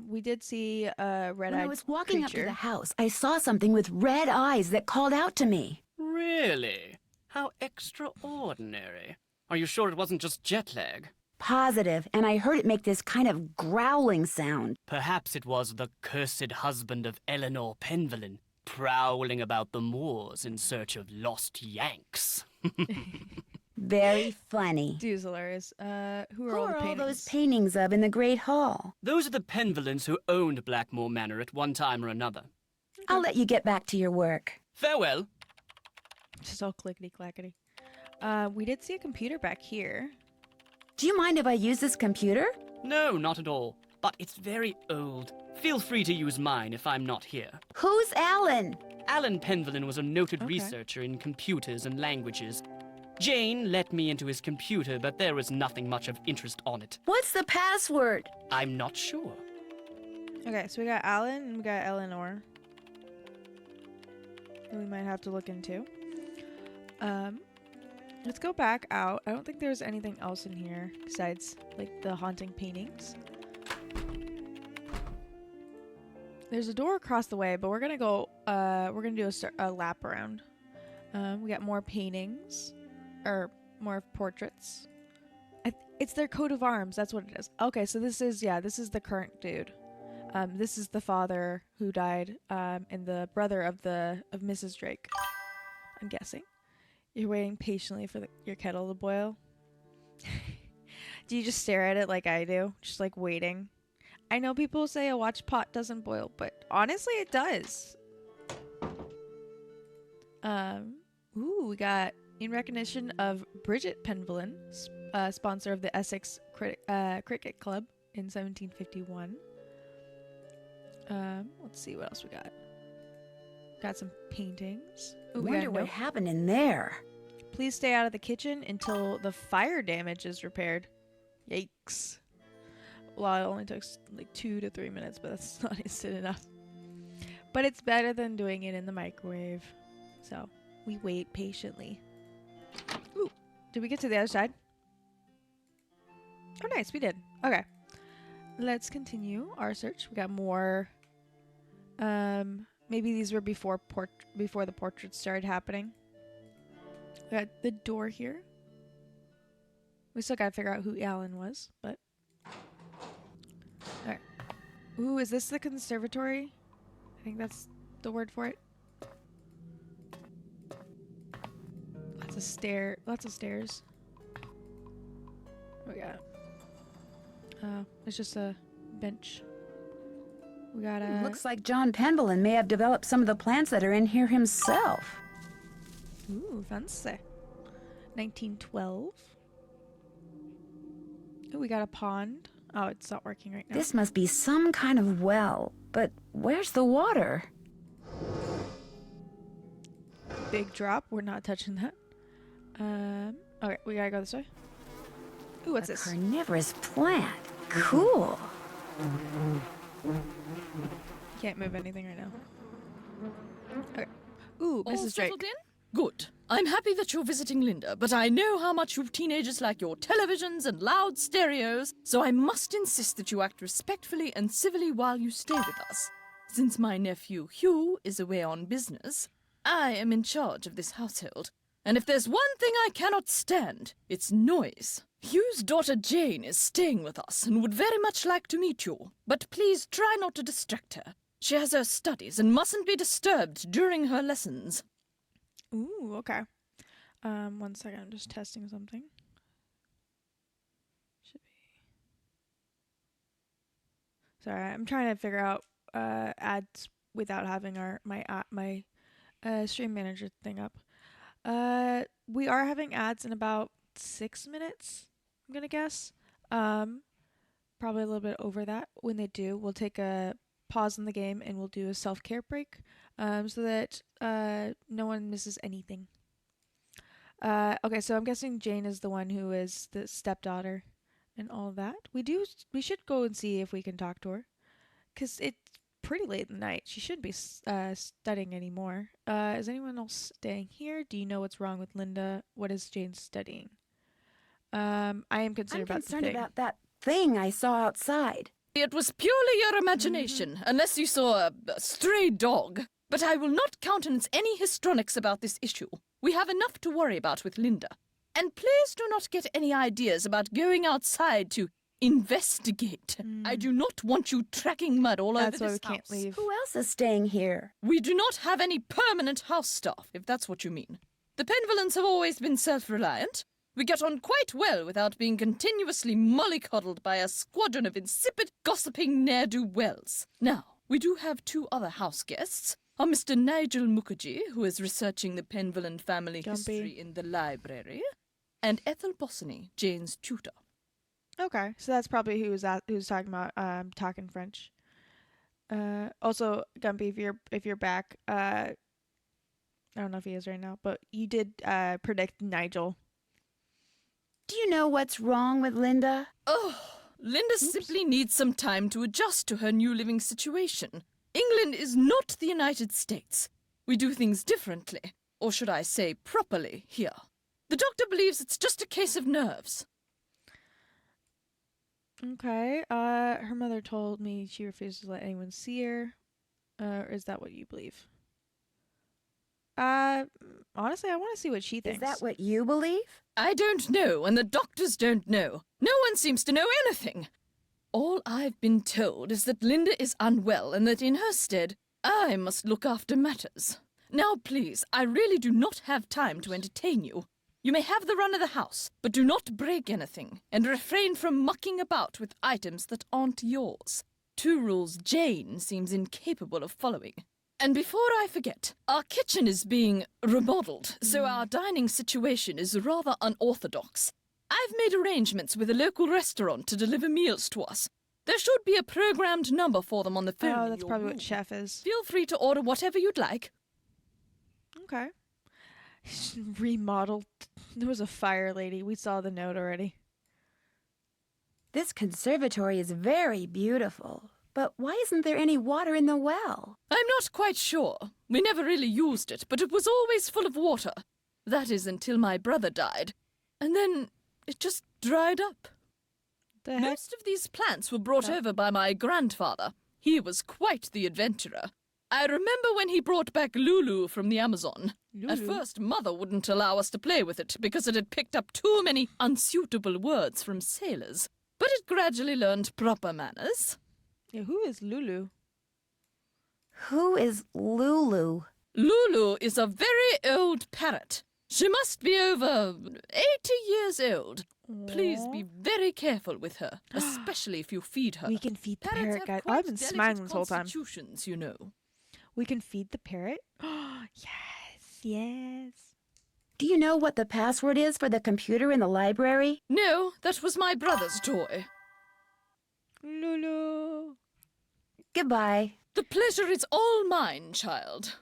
We did see a red-eyed When I was walking up to creature. the house, I saw something with red eyes that called out to me. Really? How extraordinary. Are you sure it wasn't just jet lag? Positive, and I heard it make this kind of growling sound. Perhaps it was the cursed husband of Eleanor Penvillan, prowling about the moors in search of lost Yanks. Very funny. Dude's hilarious. Who are Who all the are all paintings? those paintings of in the Great Hall? Those are the Penvillans who owned Blackmoor Manor at one time or another. I'll let you get back to your work. Farewell. Just all clickety-clackety. We did see a computer back here. Do you mind if I use this computer? No, not at all. But it's very old. Feel free to use mine if I'm not here. Who's Alan? Alan Penvillan was a noted Okay. researcher in computers and languages. Jane let me into his computer, but there was nothing much of interest on it. What's the password? I'm not sure. Okay, so we got Alan and we got Eleanor. Who we might have to look into. Let's go back out. I don't think there's anything else in here besides like the haunting paintings. There's a door across the way, but we're gonna go. We're gonna do a lap around. We got more paintings, or more portraits. It's their coat of arms. That's what it is. Okay, so this is the current dude. This is the father who died, and the brother of Mrs. Drake. I'm guessing. You're waiting patiently for your kettle to boil. Do you just stare at it like I do? Just like waiting? I know people say a watch pot doesn't boil, but honestly it does. We got in recognition of Bridget Penvillan, sponsor of the Essex Cricket Club in 1751. Let's see what else we got. Got some paintings. Ooh, we got a Wonder what note. happened in there. Please stay out of the kitchen until the fire damage is repaired. Yikes. Well, it only took like 2 to 3 minutes, but that's not instant enough. But it's better than doing it in the microwave. So, we wait patiently. Ooh, did we get to the other side? Oh, nice, we did. Okay. Let's continue our search. We got more. Maybe these were before the portraits started happening. We got the door here. We still gotta figure out who Alan was, but... Alright. Ooh, is this the conservatory? I think that's the word for it. Lots of stairs. What we got? It's just a bench. We got a... Looks like John Penvillin may have developed some of the plants that are in here himself. Ooh, fancy. 1912. Ooh, we got a pond. Oh, it's not working right now. This must be some kind of well, but where's the water? Big drop. We're not touching that. Okay, we gotta go this way. Ooh, what's this? Carnivorous plant. Cool. Can't move anything right now. Okay. Ooh, All Mrs. Drake. settled in? Good. I'm happy that you're visiting Linda, but I know how much you teenagers like your televisions and loud stereos, so I must insist that you act respectfully and civilly while you stay with us. Since my nephew Hugh is away on business, I am in charge of this household. And if there's one thing I cannot stand, it's noise. Hugh's daughter Jane is staying with us and would very much like to meet you, but please try not to distract her. She has her studies and mustn't be disturbed during her lessons. Ooh, okay. 1 second, I'm just testing something. Should be. Sorry, I'm trying to figure out ads without having my stream manager thing up. We are having ads in about 6 minutes, I'm gonna guess. Probably a little bit over that. When they do, we'll take a pause in the game and we'll do a self-care break, so that no one misses anything. Okay, so I'm guessing Jane is the one who is the stepdaughter and all of that. We should go and see if we can talk to her, because it's pretty late in the night. She shouldn't be studying anymore. Is anyone else staying here? Do you know what's wrong with Linda? What is Jane studying? I am concerned about that thing I saw outside. It was purely your imagination, unless you saw a stray dog. But I will not countenance any histrionics about this issue. We have enough to worry about with Linda. And please do not get any ideas about going outside to investigate. I do not want you tracking mud all over this house. That's why we can't leave. Who else is staying here? We do not have any permanent house staff, if that's what you mean. The Penvillins have always been self-reliant. We get on quite well without being continuously mollycoddled by a squadron of insipid, gossiping ne'er-do-wells. Now, we do have 2 other house guests. Are Mr. Nigel Mukherjee, who is researching the Penvillin family history in the library, and Ethel Bossany, Jane's tutor. Okay, so that's probably who's talking about talking French. Also, Gumpy, if you're back, I don't know if he is right now, but you did predict Nigel. Do you know what's wrong with Linda? Oh, Linda simply needs some time to adjust to her new living situation. England is not the United States. We do things differently, or should I say properly, here. The doctor believes it's just a case of nerves. Okay, her mother told me she refuses to let anyone see her. Or is that what you believe? Honestly, I want to see what she thinks. Is that what you believe? I don't know, and the doctors don't know. No one seems to know anything. All I've been told is that Linda is unwell and that in her stead, I must look after matters. Now, please, I really do not have time to entertain you. You may have the run of the house, but do not break anything, and refrain from mucking about with items that aren't yours. 2 rules Jane seems incapable of following. And before I forget, our kitchen is being remodeled, so our dining situation is rather unorthodox. I've made arrangements with a local restaurant to deliver meals to us. There should be a programmed number for them on the phone. Oh, that's probably what chef is. Feel free to order whatever you'd like. Okay. Remodeled. There was a fire lady. We saw the note already. This conservatory is very beautiful. But why isn't there any water in the well? I'm not quite sure. We never really used it, but it was always full of water. That is until my brother died. And then it just dried up. Most of these plants were brought over by my grandfather. He was quite the adventurer. I remember when he brought back Lulu from the Amazon. At first, Mother wouldn't allow us to play with it because it had picked up too many unsuitable words from sailors. But it gradually learned proper manners. Yeah, who is Lulu? Who is Lulu? Lulu is a very old parrot. She must be over 80 years old. Please be very careful with her, especially if you feed her. We can feed the Parrots parrot, have guys. Oh, quite I've been delicate smiling this whole time. constitutions, you know. We can feed the parrot? Yes, yes. Do you know what the password is for the computer in the library? No, that was my brother's toy. Lulu. Goodbye. The pleasure is all mine, child.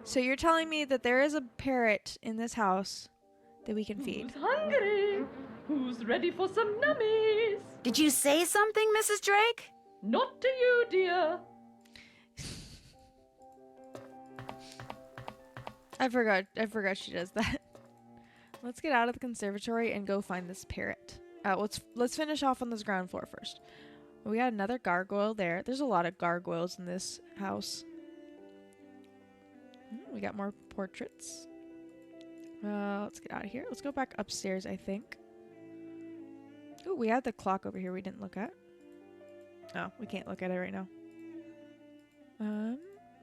So you're telling me that there is a parrot in this house that we can feed? Who's hungry? Who's ready for some nummies? Did you say something, Mrs. Drake? Not to you, dear. I forgot she does that. Let's get out of the conservatory and go find this parrot. Let's finish off on this ground floor first. We got another gargoyle there. There's a lot of gargoyles in this house. We got more portraits. Let's get out of here. Let's go back upstairs, I think. Ooh, we have the clock over here we didn't look at. Oh, we can't look at it right now.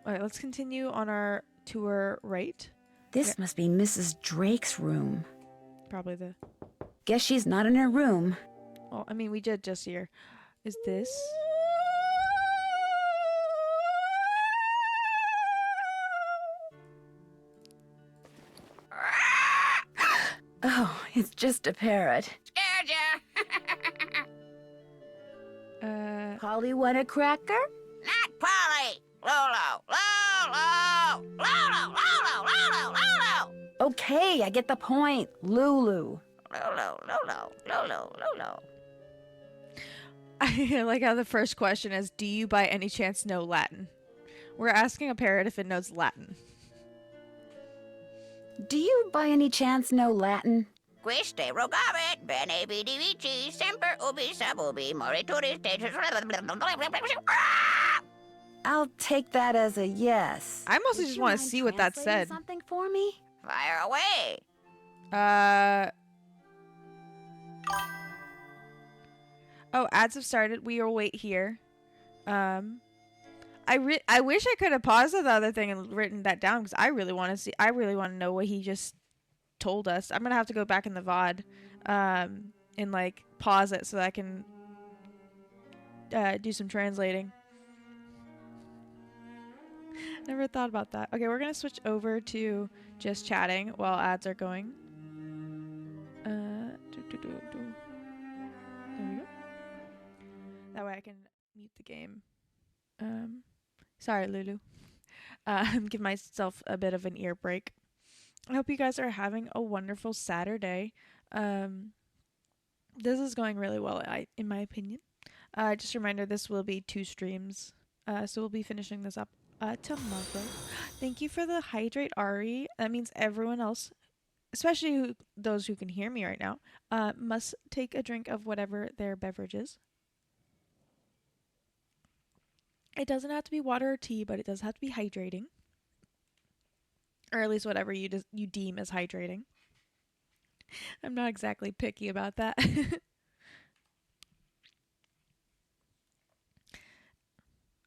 Alright, let's continue on our tour right. This must be Mrs. Drake's room. Probably the... Guess she's not in her room. Well, I mean, we did just see her. Is this... Oh, it's just a parrot. Scared ya? Polly want a cracker? Not Polly! Lolo! Lolo! Lolo! Lolo! Lolo! Lolo! Okay, I get the point. Lulu. Lolo! Lolo! Lolo! Lolo! I like how the first question is, do you by any chance know Latin? We're asking a parrot if it knows Latin. Do you by any chance know Latin? Quiste rogavit, bene vidi vici, semper ubi sub ubi, morituri status... I'll take that as a yes. I mostly Would just you want to mind see what that translating said. Something for me? Fire away! Oh, ads have started. We will wait here. I wish I could have paused the other thing and written that down because I really want to see. I really want to know what he just told us. I'm gonna have to go back in the VOD, and like pause it so that I can do some translating. Never thought about that. Okay, we're gonna switch over to just chatting while ads are going. There we go. That way I can mute the game. Sorry, Lulu. Give myself a bit of an ear break. I hope you guys are having a wonderful Saturday. This is going really well, in my opinion. Just a reminder, this will be 2 streams. So we'll be finishing this up tomorrow. Thank you for the hydrate, Ari. That means everyone else, especially those who can hear me right now, must take a drink of whatever their beverage is. It doesn't have to be water or tea, but it does have to be hydrating. Or at least whatever you deem as hydrating. I'm not exactly picky about that.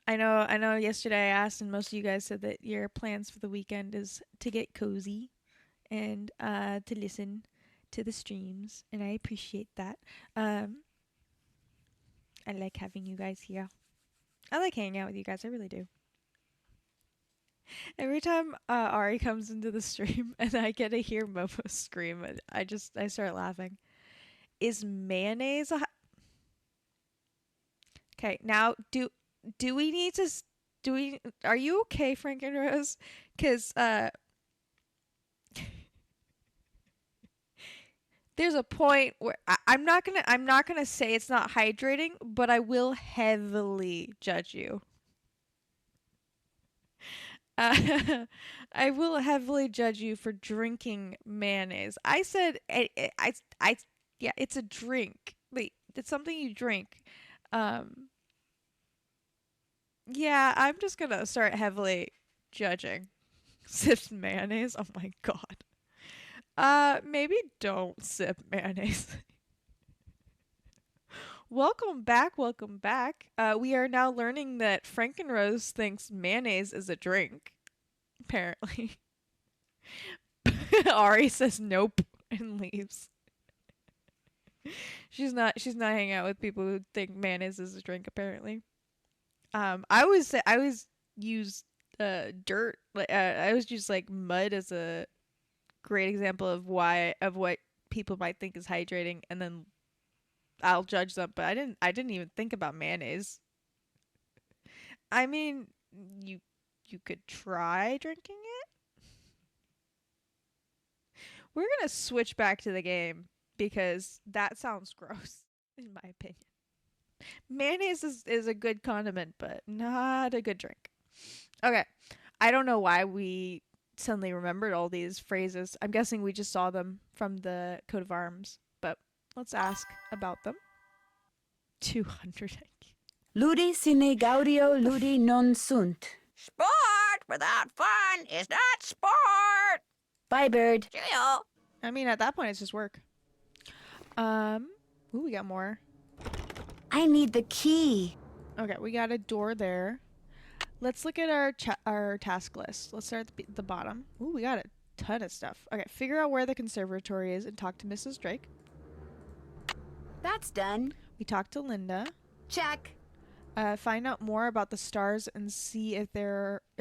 I know yesterday I asked and most of you guys said that your plans for the weekend is to get cozy and to listen to the streams, and I appreciate that. I like having you guys here. I like hanging out with you guys, I really do. Every time Ari comes into the stream and I get to hear Momo scream, I start laughing. Is mayonnaise a... Okay, now do we need to... Are you okay, Frank and Rose? Because there's a point where I'm not gonna say it's not hydrating, but I will heavily judge you. I will heavily judge you for drinking mayonnaise. I said yeah, it's a drink. Wait, it's something you drink. Yeah, I'm just gonna start heavily judging. Sipped mayonnaise? Oh my god. Maybe don't sip mayonnaise. Welcome back, welcome back. We are now learning that Frankenrose thinks mayonnaise is a drink, apparently. Ari says nope and leaves. She's not hanging out with people who think mayonnaise is a drink, apparently. I always use dirt, I always use like mud as a great example of what people might think is hydrating, and then I'll judge them, but I didn't even think about mayonnaise. I mean, you could try drinking it. We're gonna switch back to the game because that sounds gross, in my opinion. Mayonnaise is a good condiment, but not a good drink. Okay. I don't know why we suddenly remembered all these phrases. I'm guessing we just saw them from the coat of arms, but let's ask about them. 200. Ludi sine gaudio ludi non sunt. Sport without fun is not sport. Bye, bird. Cheerio. I mean, at that point, it's just work. Ooh, we got more. I need the key. Okay, we got a door there. Let's look at our task list. Let's start at the bottom. Ooh, we got a ton of stuff. Okay, figure out where the conservatory is and talk to Mrs. Drake. That's done. We talked to Linda. Check. Find out more about the stars and see if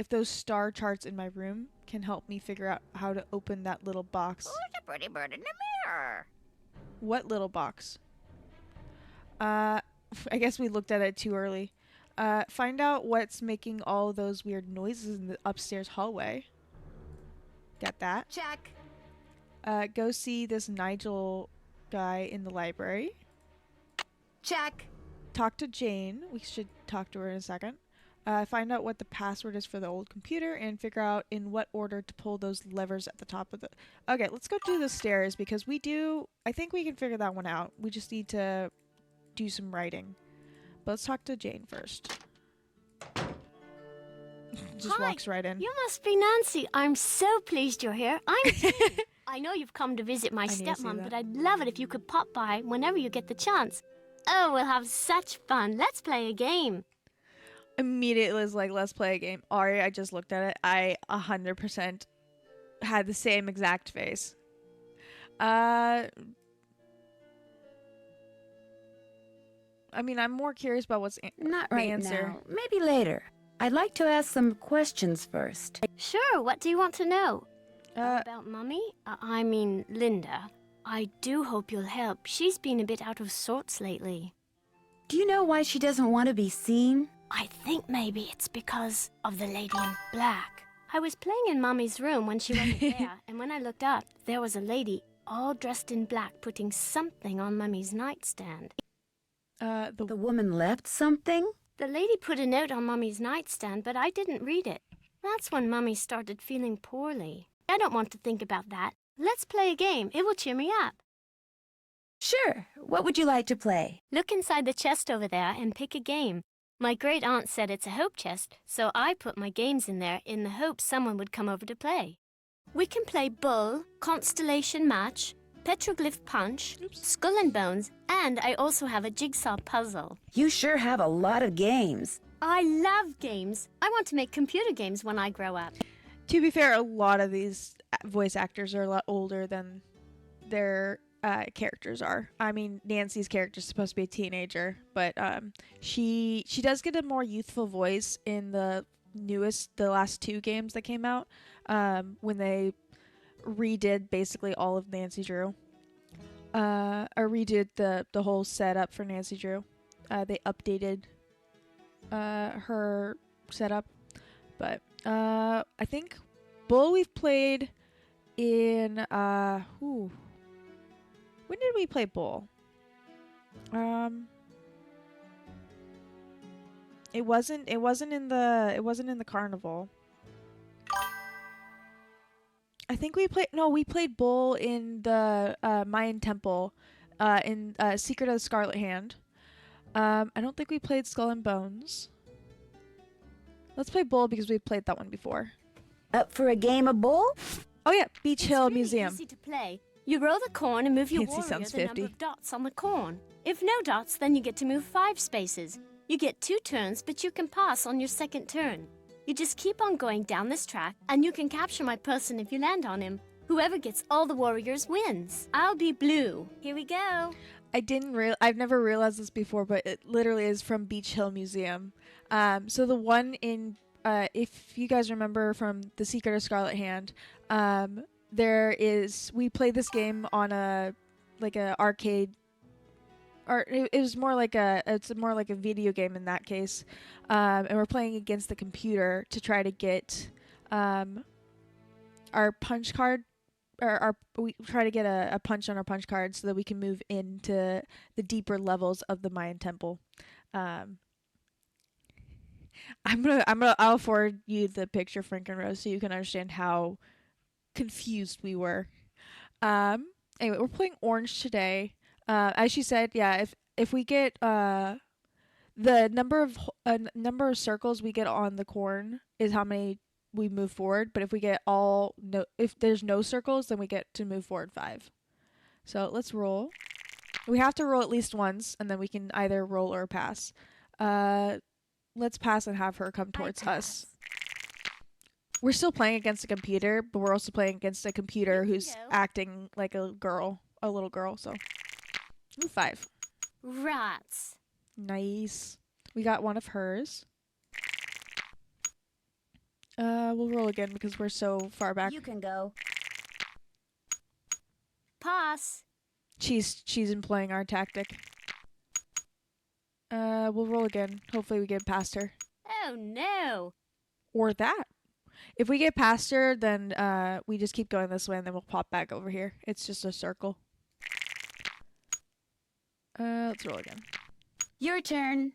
those star charts in my room can help me figure out how to open that little box. Who's a pretty bird in the mirror? What little box? I guess we looked at it too early. Find out what's making all those weird noises in the upstairs hallway. Got that. Check. Go see this Nigel guy in the library. Check. Talk to Jane. We should talk to her in a second. Find out what the password is for the old computer and figure out in what order to pull those levers at the top of the... Okay, let's go do the stairs because I think we can figure that one out. We just need to do some writing. But let's talk to Jane first. Just Hi, walks right in. You must be Nancy. I'm so pleased you're here. I'm Jane. I know you've come to visit my I need to see stepmom, that. but I'd love it if you could pop by whenever you get the chance. Oh, we'll have such fun. Let's play a game. Immediately was like, let's play a game. Ari, I just looked at it. I 100% had the same exact face. I mean, I'm more curious about what's Not the right answer. now. Maybe later. I'd like to ask some questions first. Sure, what do you want to know? Uh, About Mummy? I mean, Linda. I do hope you'll help. She's been a bit out of sorts lately. Do you know why she doesn't want to be seen? I think maybe it's because of the lady in black. I was playing in Mummy's room when she wasn't there, and when I looked up, there was a lady all dressed in black putting something on Mummy's nightstand. The woman left something? The lady put a note on Mummy's nightstand, but I didn't read it. That's when Mummy started feeling poorly. I don't want to think about that. Let's play a game. It will cheer me up. Sure. What would you like to play? Look inside the chest over there and pick a game. My great aunt said it's a hope chest, so I put my games in there in the hope someone would come over to play. We can play Bull, Constellation Match, Petroglyph Punch, Skull and Bones, and I also have a jigsaw puzzle. You sure have a lot of games. I love games. I want to make computer games when I grow up. To be fair, a lot of these voice actors are a lot older than their characters are. I mean, Nancy's character is supposed to be a teenager, but she does get a more youthful voice in the last two games that came out, when they redid basically all of Nancy Drew, or redid the whole setup for Nancy Drew. They updated her setup, but I think Bull we've played in when did we play Bull? It wasn't in the carnival. I think we played Bull in the Mayan temple in Secret of the Scarlet Hand. I don't think we played Skull and Bones. Let's play Bull because we've played that one before. Up for a game of bull? Oh yeah, Beach Hill It's really Museum. easy to play. You roll the corn and move your Nancy warrior sounds the number 50. of dots on the corn. If no dots, then you get to move 5 spaces. You get 2 turns, but you can pass on your second turn. You just keep on going down this track, and you can capture my person if you land on him. Whoever gets all the warriors wins. I'll be blue. Here we go. I've never realized this before, but it literally is from Beach Hill Museum. So the one in, if you guys remember from The Secret of Scarlet Hand, we played this game on a arcade, or it was more like it's more like a video game in that case, and we're playing against the computer to try to get our punch card, or we try to get a punch on our punch card so that we can move into the deeper levels of the Mayan temple. I'll forward you the picture, Frank and Rose, so you can understand how confused we were. Anyway, we're playing orange today. As she said, yeah, if we get the number of circles we get on the corn is how many we move forward, but if we get if there's no circles, then we get to move forward 5. So let's roll. We have to roll at least once, and then we can either roll or pass. Let's pass and have her come towards us. We're still playing against a computer, but we're also playing against a computer who's acting like a little girl, so. Ooh, 5. Rats. Nice. We got one of hers. We'll roll again because we're so far back. You can go. Pass. She's employing our tactic. We'll roll again. Hopefully we get past her. Oh no. Or that. If we get past her, then we just keep going this way and then we'll pop back over here. It's just a circle. Let's roll again. Your turn.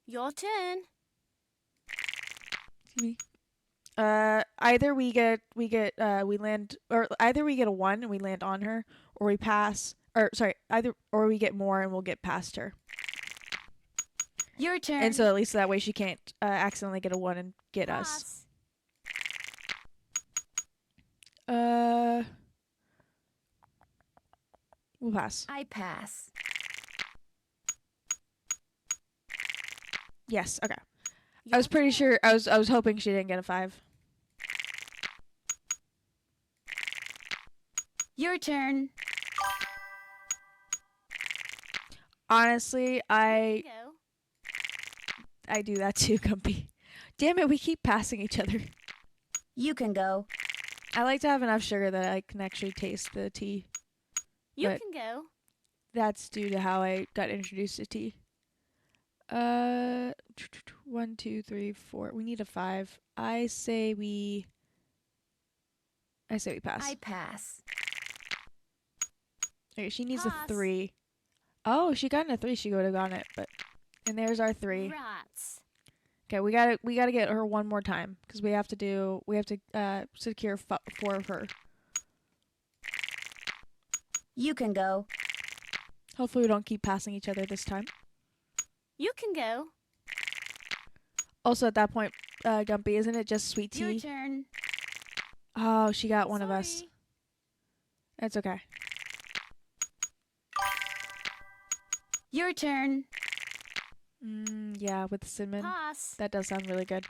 Your turn. Excuse me. Either we get we land, or either we get a 1 and we land on her, or we pass, or we get more and we'll get past her. Your turn. And so at least that way she can't accidentally get a 1 and get us. We'll pass. I pass. Yes. Okay. I was pretty sure. I was hoping she didn't get a 5. Your turn. Honestly, I do that too, Gumpy. Damn it, we keep passing each other. You can go. I like to have enough sugar that I can actually taste the tea. You can go. That's due to how I got introduced to tea. 1, 2, 3, 4. We need a 5. I say we pass. I pass. Okay, she needs Pass. a 3. Oh, she got a 3. She would have gotten it, and there's our 3. Rats. Okay, we gotta get her one more time because we have to secure 4 of her. You can go. Hopefully we don't keep passing each other this time. You can go. Also at that point, Gumpy, isn't it just sweet tea? Your turn. Oh, she got one of us. Sorry. It's okay. Your turn. Yeah, with the cinnamon. Pass. That does sound really good.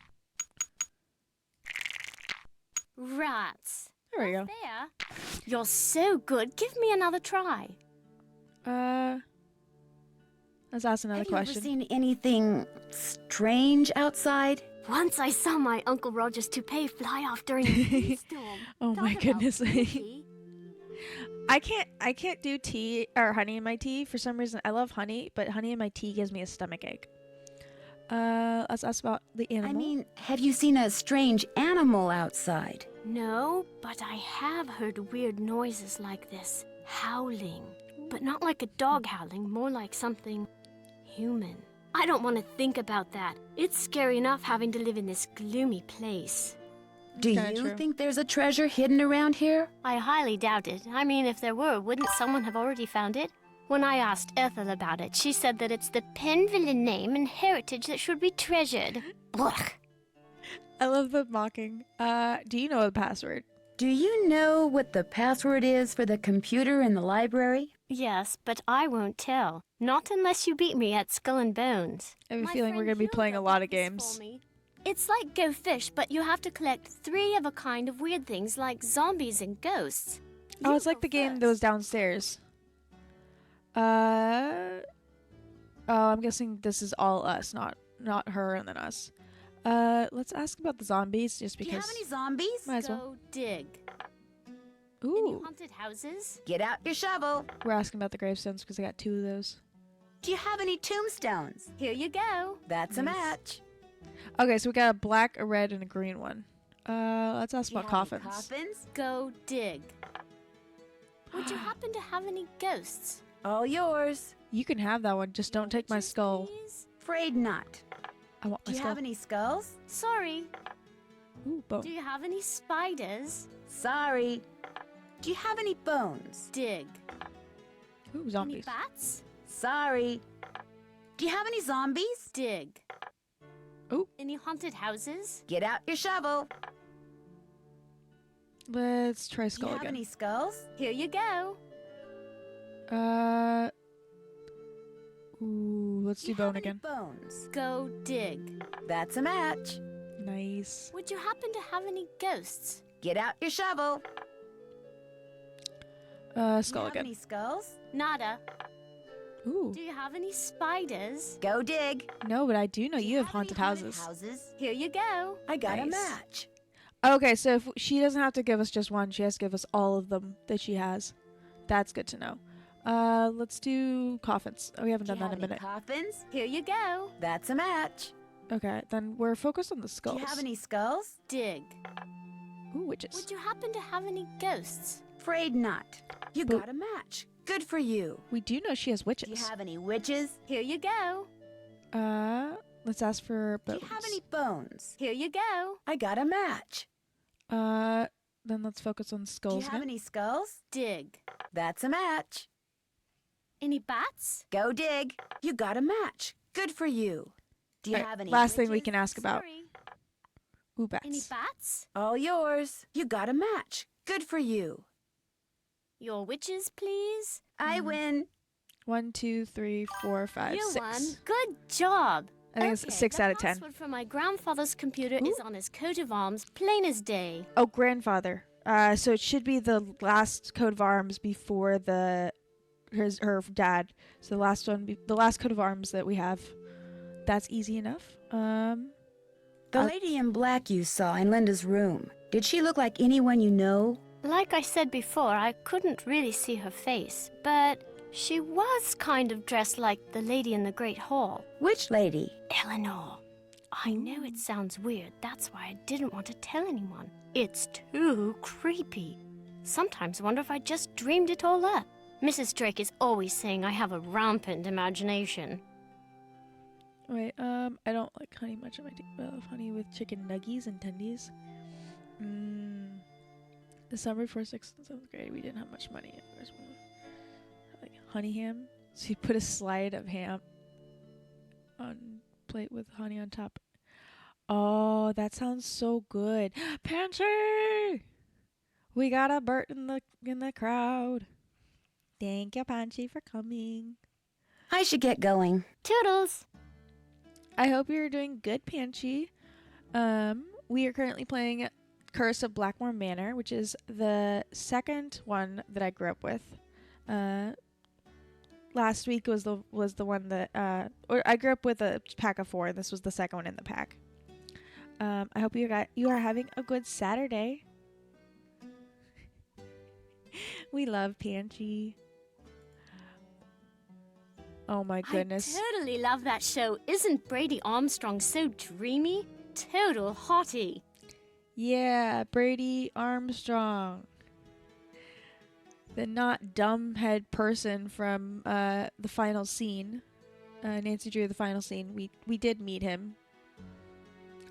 Rats. There we go. There. You're so good. Give me another try. Let's ask another Have question. you ever seen anything strange outside? Once I saw my Uncle Roger's toupee fly off during a storm. Oh my Talk about goodness. spooky. I can't do tea or honey in my tea for some reason. I love honey, but honey in my tea gives me a stomach ache. Let's ask about the animal. I mean, have you seen a strange animal outside? No, but I have heard weird noises like this. Howling. But not like a dog howling, more like something human. I don't want to think about that. It's scary enough having to live in this gloomy place. Do Kinda you true. think there's a treasure hidden around here? I highly doubt it. I mean, if there were, wouldn't someone have already found it? When I asked Ethel about it, she said that it's the Penville name and heritage that should be treasured. Blech. I love the mocking. Do you know the password? Do you know what the password is for the computer in the library? Yes, but I won't tell. Not unless you beat me at Skull and Bones. I have a My feeling we're friend going to be playing a Hilda lot of got this games. for me. It's like Go Fish, but you have to collect 3 of a kind of weird things like zombies and ghosts. Oh, You it's like go the game that was first. downstairs. Oh, I'm guessing this is all us, not her and then us. Let's ask about the zombies just Do because. you have any zombies? Might as well. Go dig. Any Ooh, haunted houses? Get out your shovel. we're asking about the gravestones because I got 2 of those. Do you have any tombstones? Here you go. That's a Nice. match. Okay, so we got a black, a red, and a green one. Let's ask Do you about have any coffins. coffins? Go dig. Would you happen to have any ghosts? All yours. You can have that one, just don't take my Witches, skull. please? Afraid not. I want Do my you skull. have any skulls? Sorry. Ooh, bone. Do you have any spiders? Sorry. Do you have any bones? Dig. Ooh, Any zombies. bats? Sorry. Do you have any zombies? Dig. Ooh. Any haunted houses? Get out your shovel. Let's try Do you skull have again. any skulls? Here you go. Ooh, let's Do do you bone have any again. bones? Go dig. That's a match. Nice. Would you happen to have any ghosts? Get out your shovel. Skull Do you have again. any skulls? Nada. Ooh. Do you have any spiders? Go dig. No, but I do know Do you have any haunted houses. Here you go. I got a Nice. match. Okay, so if she doesn't have to give us just one, she has to give us all of them that she has. That's good to know. Let's do coffins. Oh, we haven't Do done you that have in a any minute. coffins? Here you go. That's a match. Okay, then we're focused on the Do skulls. you have any skulls? Dig. Ooh, witches. Would you happen to have any ghosts? Afraid not. You But- got a match. Good for you. We do know she has Do you witches. have any witches? Here you go. Let's ask for Do bones. you have any bones? Here you go. I got a match. Then let's focus on Do skulls you have again. any skulls? Dig. That's a match. Any bats? Go dig. You got a match. Good for you. Do you Alright, have any last thing we witches? can ask about. Sorry. Ooh, bats. Any bats? All yours. You got a match. Good for you. Your witches, please. I win. 1, 2, 3, 4, 5, You 6. won. Good job. I think it's 6 out of 10. The password for my grandfather's computer is on his coat of arms, plain as day. Oh, grandfather. So it should be the last coat of arms before her dad. So the last one, the last coat of arms that we have. That's easy enough. The lady in black you saw in Linda's room. Did she look like anyone you know? Like I said before, I couldn't really see her face, but she was kind of dressed like the lady in the Great Hall. Which lady? Eleanor. I know it sounds weird, that's why I didn't want to tell anyone. It's too creepy. Sometimes I wonder if I just dreamed it all up. Mrs. Drake is always saying I have a rampant imagination. Wait, I don't like honey much of my tea. I love honey with chicken nuggies and tendies. The summer before 6th and 7th grade, we didn't have much money. Like honey ham. So you put a slide of ham on plate with honey on top. Oh, that sounds so good. Pansy! We got a Bert in the crowd. Thank you, Pansy, for coming. I should get going. Toodles! I hope you're doing good, Pansy. We are currently playing Curse of Blackmoor Manor, which is the second one that I grew up with. Last week was the one that or I grew up with a pack of 4, and this was the second one in the pack. I hope you are having a good Saturday. We love Pansy. Oh my goodness. I totally love that show. Isn't Brady Armstrong so dreamy? Total hottie. Yeah, Brady Armstrong. The not dumbhead person from the final scene. Nancy Drew, the final scene. We did meet him.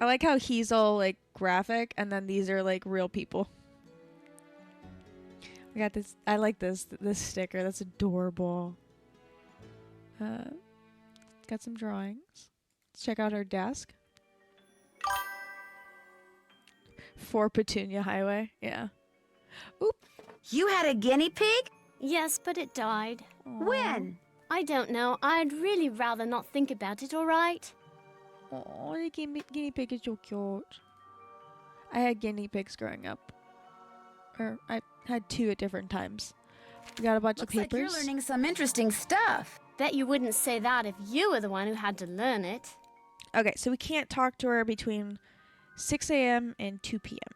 I like how he's all like graphic and then these are like real people. I got this. I like this sticker. That's adorable. Got some drawings. Let's check out our desk. 4 Petunia Highway. Yeah. Oop. You had a guinea pig? Yes, but it died. When? I don't know. I'd really rather not think about it, all right? Oh, the guinea pig is so cute. I had guinea pigs growing up. Or I had 2 at different times. We got a bunch Looks of like papers. you're learning some interesting stuff. Bet you wouldn't say that if you were the one who had to learn it. Okay, so we can't talk to her between 6 a.m. and 2 p.m.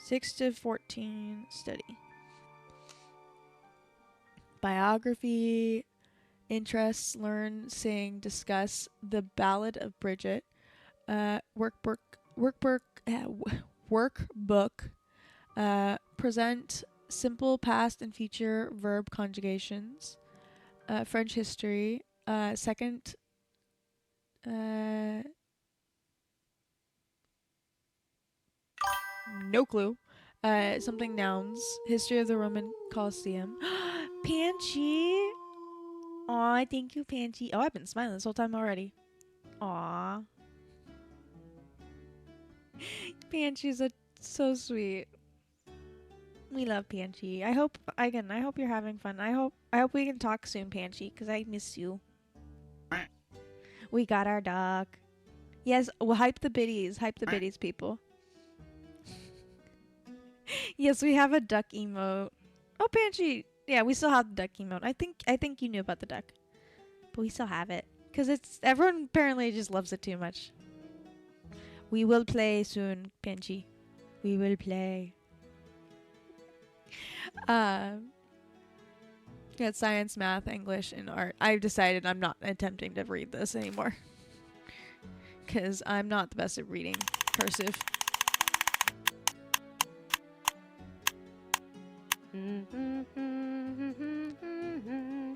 6 to 14 study. Biography, interests, learn, sing, discuss, the Ballad of Bridget, workbook, present simple past and future verb conjugations, French history, second, no clue, something nouns, history of the Roman Colosseum. Panchy! Aw, thank you, Panchy. Oh, I've been smiling this whole time already. Aw. Panchy's so sweet. We love Panchy. I hope you're having fun. I hope we can talk soon, Panchy, because I miss you. We got our dog. Yes, well, hype the biddies. Hype the biddies, people. Yes, we have a duck emote. Oh, Panchy. Yeah, we still have the duck emote. I think you knew about the duck. But we still have it. Because everyone apparently just loves it too much. We will play soon, Panchy. We will play. Got science, math, English, and art. I've decided I'm not attempting to read this anymore. Because I'm not the best at reading cursive.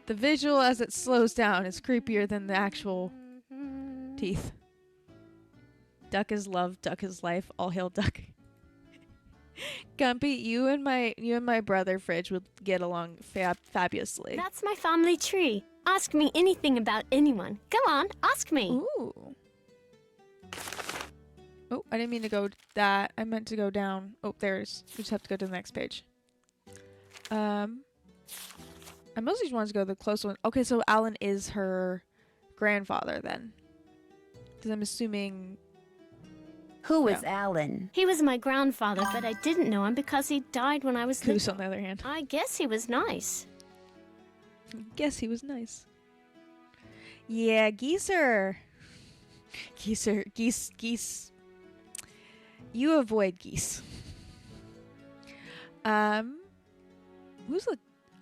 The visual as it slows down is creepier than the actual teeth. Duck is love, duck is life, all hail duck. Gumpy, you and my brother Fridge would get along fabulously. That's my family tree. Ask me anything about anyone. Go on, ask me. Ooh. Oh, I didn't mean to go that. I meant to go down. Oh, there's. We just have to go to the next page. I mostly just wanted to go to the close one. Okay, so Alan is her grandfather then. Because I'm assuming... Who was Alan? He was my grandfather, but I didn't know him because he died when I was little. Goose, on the other hand. I guess he was nice. Guess he was nice. Yeah, Geezer. Geese. You avoid geese. Who's the...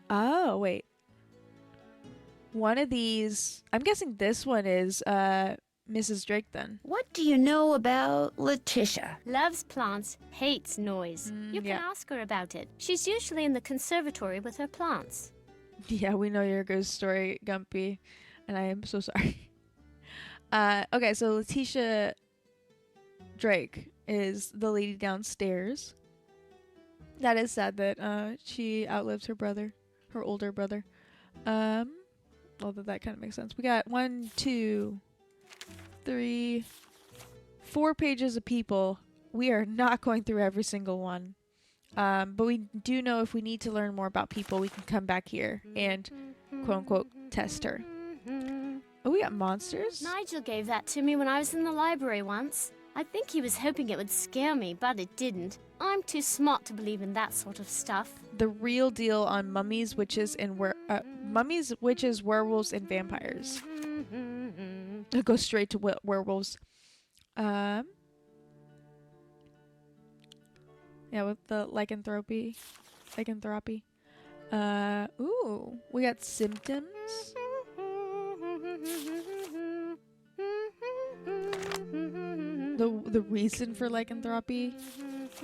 Oh, wait. One of these... I'm guessing this one is, Mrs. Drake then. What do you know about Letitia? Loves plants, hates noise. You can ask her about it. She's usually in the conservatory with her plants. Yeah, we know your ghost story, Gumpy. And I am so sorry. Okay, so Letitia Drake is the lady downstairs. That is sad that she outlives her brother, her older brother. Although that kind of makes sense. We got 1, 2, 3, 4 pages of people. We are not going through every single one. But we do know if we need to learn more about people, we can come back here and quote unquote test her. Oh, we got monsters? Nigel gave that to me when I was in the library once. I think he was hoping it would scare me, but it didn't. I'm too smart to believe in that sort of stuff. The real deal on mummies, witches, and werewolves, and vampires. I'll go straight to werewolves. Yeah, with the lycanthropy. Ooh, we got symptoms. The reason for lycanthropy.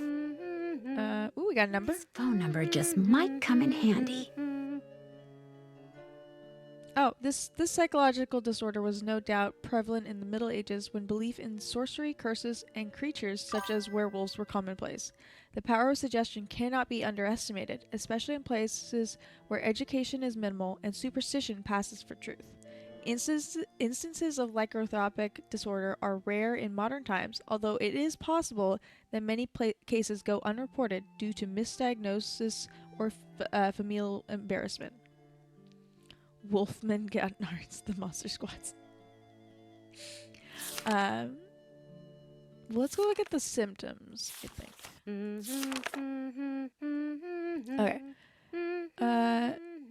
Ooh, we got a number. This phone number just might come in handy. Oh, this psychological disorder was no doubt prevalent in the Middle Ages when belief in sorcery, curses, and creatures such as werewolves were commonplace. The power of suggestion cannot be underestimated, especially in places where education is minimal and superstition passes for truth. Instances of lycanthropic disorder are rare in modern times, although it is possible that many cases go unreported due to misdiagnosis or familial embarrassment. Wolfman Gatnards, the Monster Squads. Let's go look at the symptoms, I think. Okay.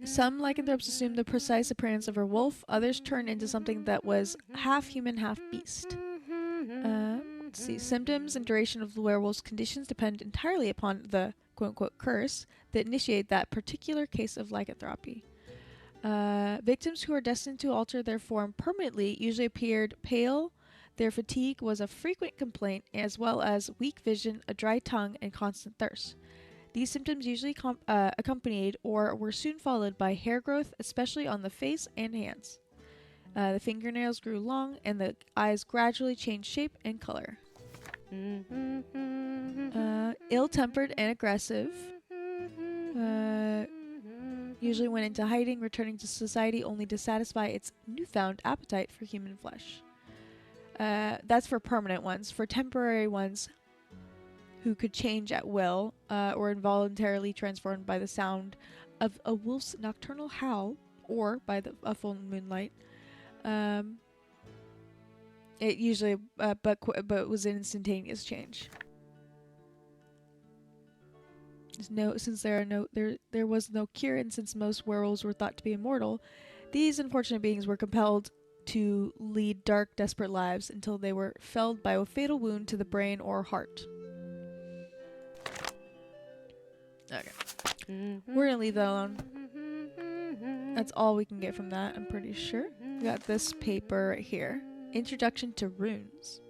Some lycanthropes assume the precise appearance of a wolf. Others turn into something that was half human, half beast. Let's see. Symptoms and duration of the werewolf's conditions depend entirely upon the quote-unquote curse that initiated that particular case of lycanthropy. Victims who are destined to alter their form permanently usually appeared pale. Their fatigue was a frequent complaint, as well as weak vision, a dry tongue, and constant thirst. These symptoms usually accompanied or were soon followed by hair growth, especially on the face and hands. The fingernails grew long, and the eyes gradually changed shape and color. Ill-tempered and aggressive. Usually went into hiding, returning to society only to satisfy its newfound appetite for human flesh. That's for permanent ones. For temporary ones, who could change at will, or involuntarily transformed by the sound of a wolf's nocturnal howl, or by a full moonlight. It usually, but it was an instantaneous change. There was no cure, and since most werewolves were thought to be immortal, these unfortunate beings were compelled to lead dark, desperate lives until they were felled by a fatal wound to the brain or heart. Okay. We're gonna leave that alone. That's all we can get from that, I'm pretty sure. We got this paper right here. Introduction to Runes.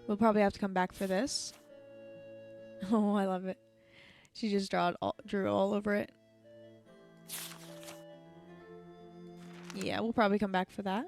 We'll probably have to come back for this. Oh, I love it. She just drew all over it. Yeah, we'll probably come back for that.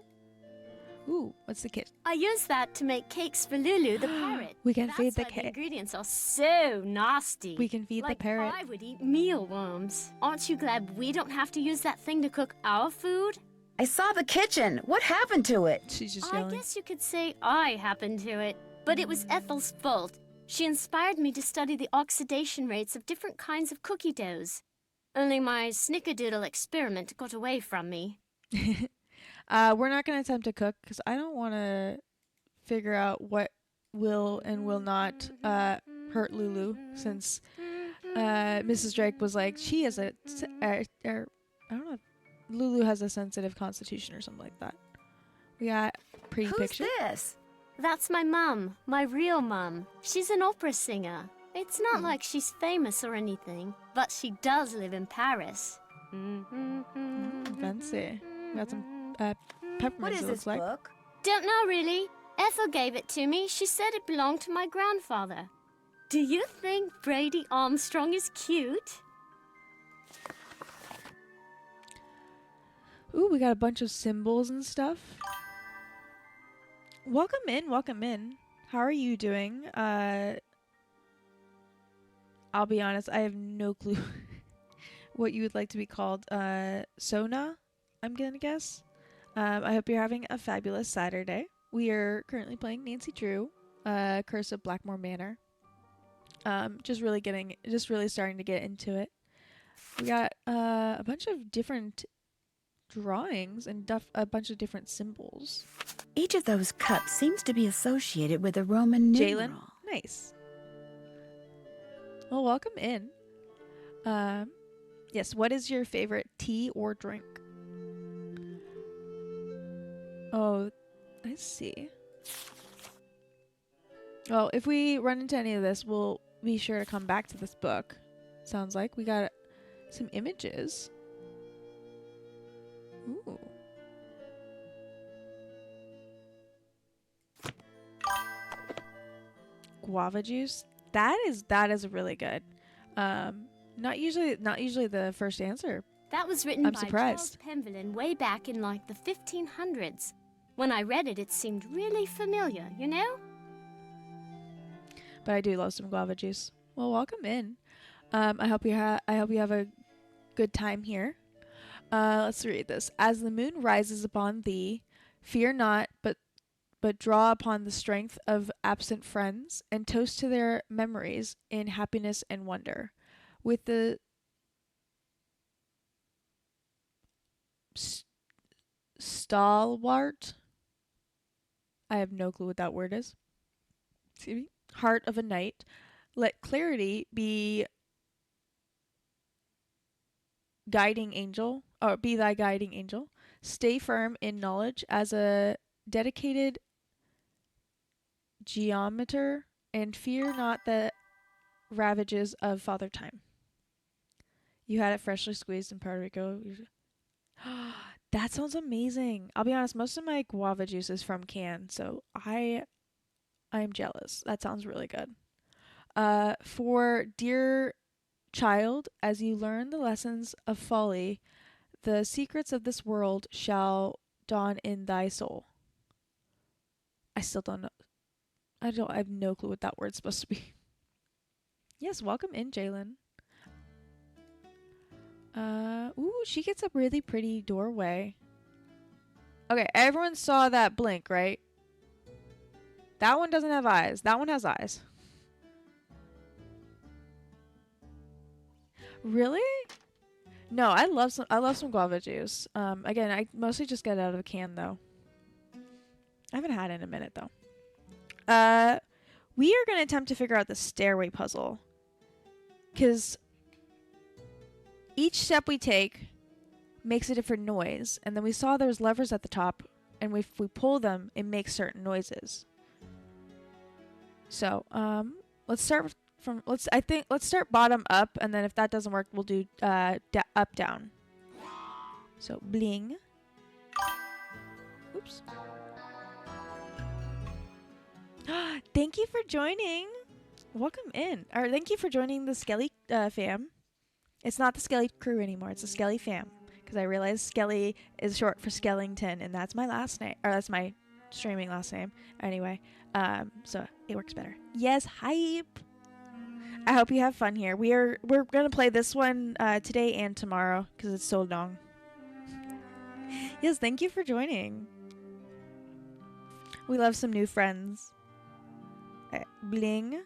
Ooh, what's the kit? I use that to make cakes for Lulu the parrot. We can feed the The cat. ingredients are so nasty. We can feed the parrot. I would eat mealworms. Aren't you glad we don't have to use that thing to cook our food? I saw the kitchen. What happened to it? She's just I yelling. guess you could say I happened to it, but it was Ethel's fault. She inspired me to study the oxidation rates of different kinds of cookie doughs. Only my snickerdoodle experiment got away from me. We're not going to attempt to cook because I don't want to figure out what will and will not hurt Lulu, since Mrs. Drake was like, she has I don't know, Lulu has a sensitive constitution or something like that. We got pretty Who's picture. this? That's my mum, my real mum. She's an opera singer. It's not like she's famous or anything, but she does live in Paris. Fancy. We got some peppermints, What is it this looks like. book? Don't know really. Ethel gave it to me. She said it belonged to my grandfather. Do you think Brady Armstrong is cute? Ooh, we got a bunch of symbols and stuff. Welcome in, welcome in. How are you doing? I'll be honest, I have no clue what you would like to be called. Sona, I'm gonna guess. I hope you're having a fabulous Saturday. We are currently playing Nancy Drew, Curse of Blackmoor Manor. Just really starting to get into it. We got a bunch of different drawings and a bunch of different symbols. Each of those cups seems to be associated with a Roman numeral. Jalen, nice. Well, welcome in. Yes, what is your favorite tea or drink? Oh, I see. Well, if we run into any of this, we'll be sure to come back to this book. Sounds like we got some images. Ooh. Guava juice. That is really good. Not usually the first answer. That was written I'm by surprised. Charles Penvillin way back in like the 1500s. When I read it, it seemed really familiar, you know? But I do love some guava juice. Well, welcome in. I hope you have a good time here. Let's read this. As the moon rises upon thee, Fear not, but draw upon the strength of absent friends, and toast to their memories in happiness and wonder. With the stalwart, I have no clue what that word is. Excuse me. Heart of a knight, let clarity be guiding angel, or be thy guiding angel. Stay firm in knowledge as a dedicated geometer, and fear not the ravages of Father Time. You had it freshly squeezed in Puerto Rico. That sounds amazing. I'll be honest, most of my guava juice is from can, so I'm jealous. That sounds really good. For dear child, as you learn the lessons of folly, the secrets of this world shall dawn in thy soul. I still don't know. I have no clue what that word's supposed to be. Yes, welcome in, Jalen. Ooh, she gets a really pretty doorway. Okay, everyone saw that blink, right? That one doesn't have eyes. That one has eyes. Really? No, I love some guava juice. Again, I mostly just get it out of a can though. I haven't had it in a minute though. We are gonna attempt to figure out the stairway puzzle, because each step we take makes a different noise, and then we saw there's levers at the top, and if we pull them, it makes certain noises. So, let's start from let's start bottom up, and then if that doesn't work, we'll do up down. So bling. Oops. Thank you for joining. Welcome in. Or thank you for joining the Skelly fam. It's not the Skelly crew anymore. It's the Skelly fam, because I realized Skelly is short for Skellington, and that's my last name, or that's my streaming last name. Anyway, so it works better. Yes, hype. I hope you have fun here. We're gonna play this one today and tomorrow because it's so long. Yes, thank you for joining. We love some new friends. Bling.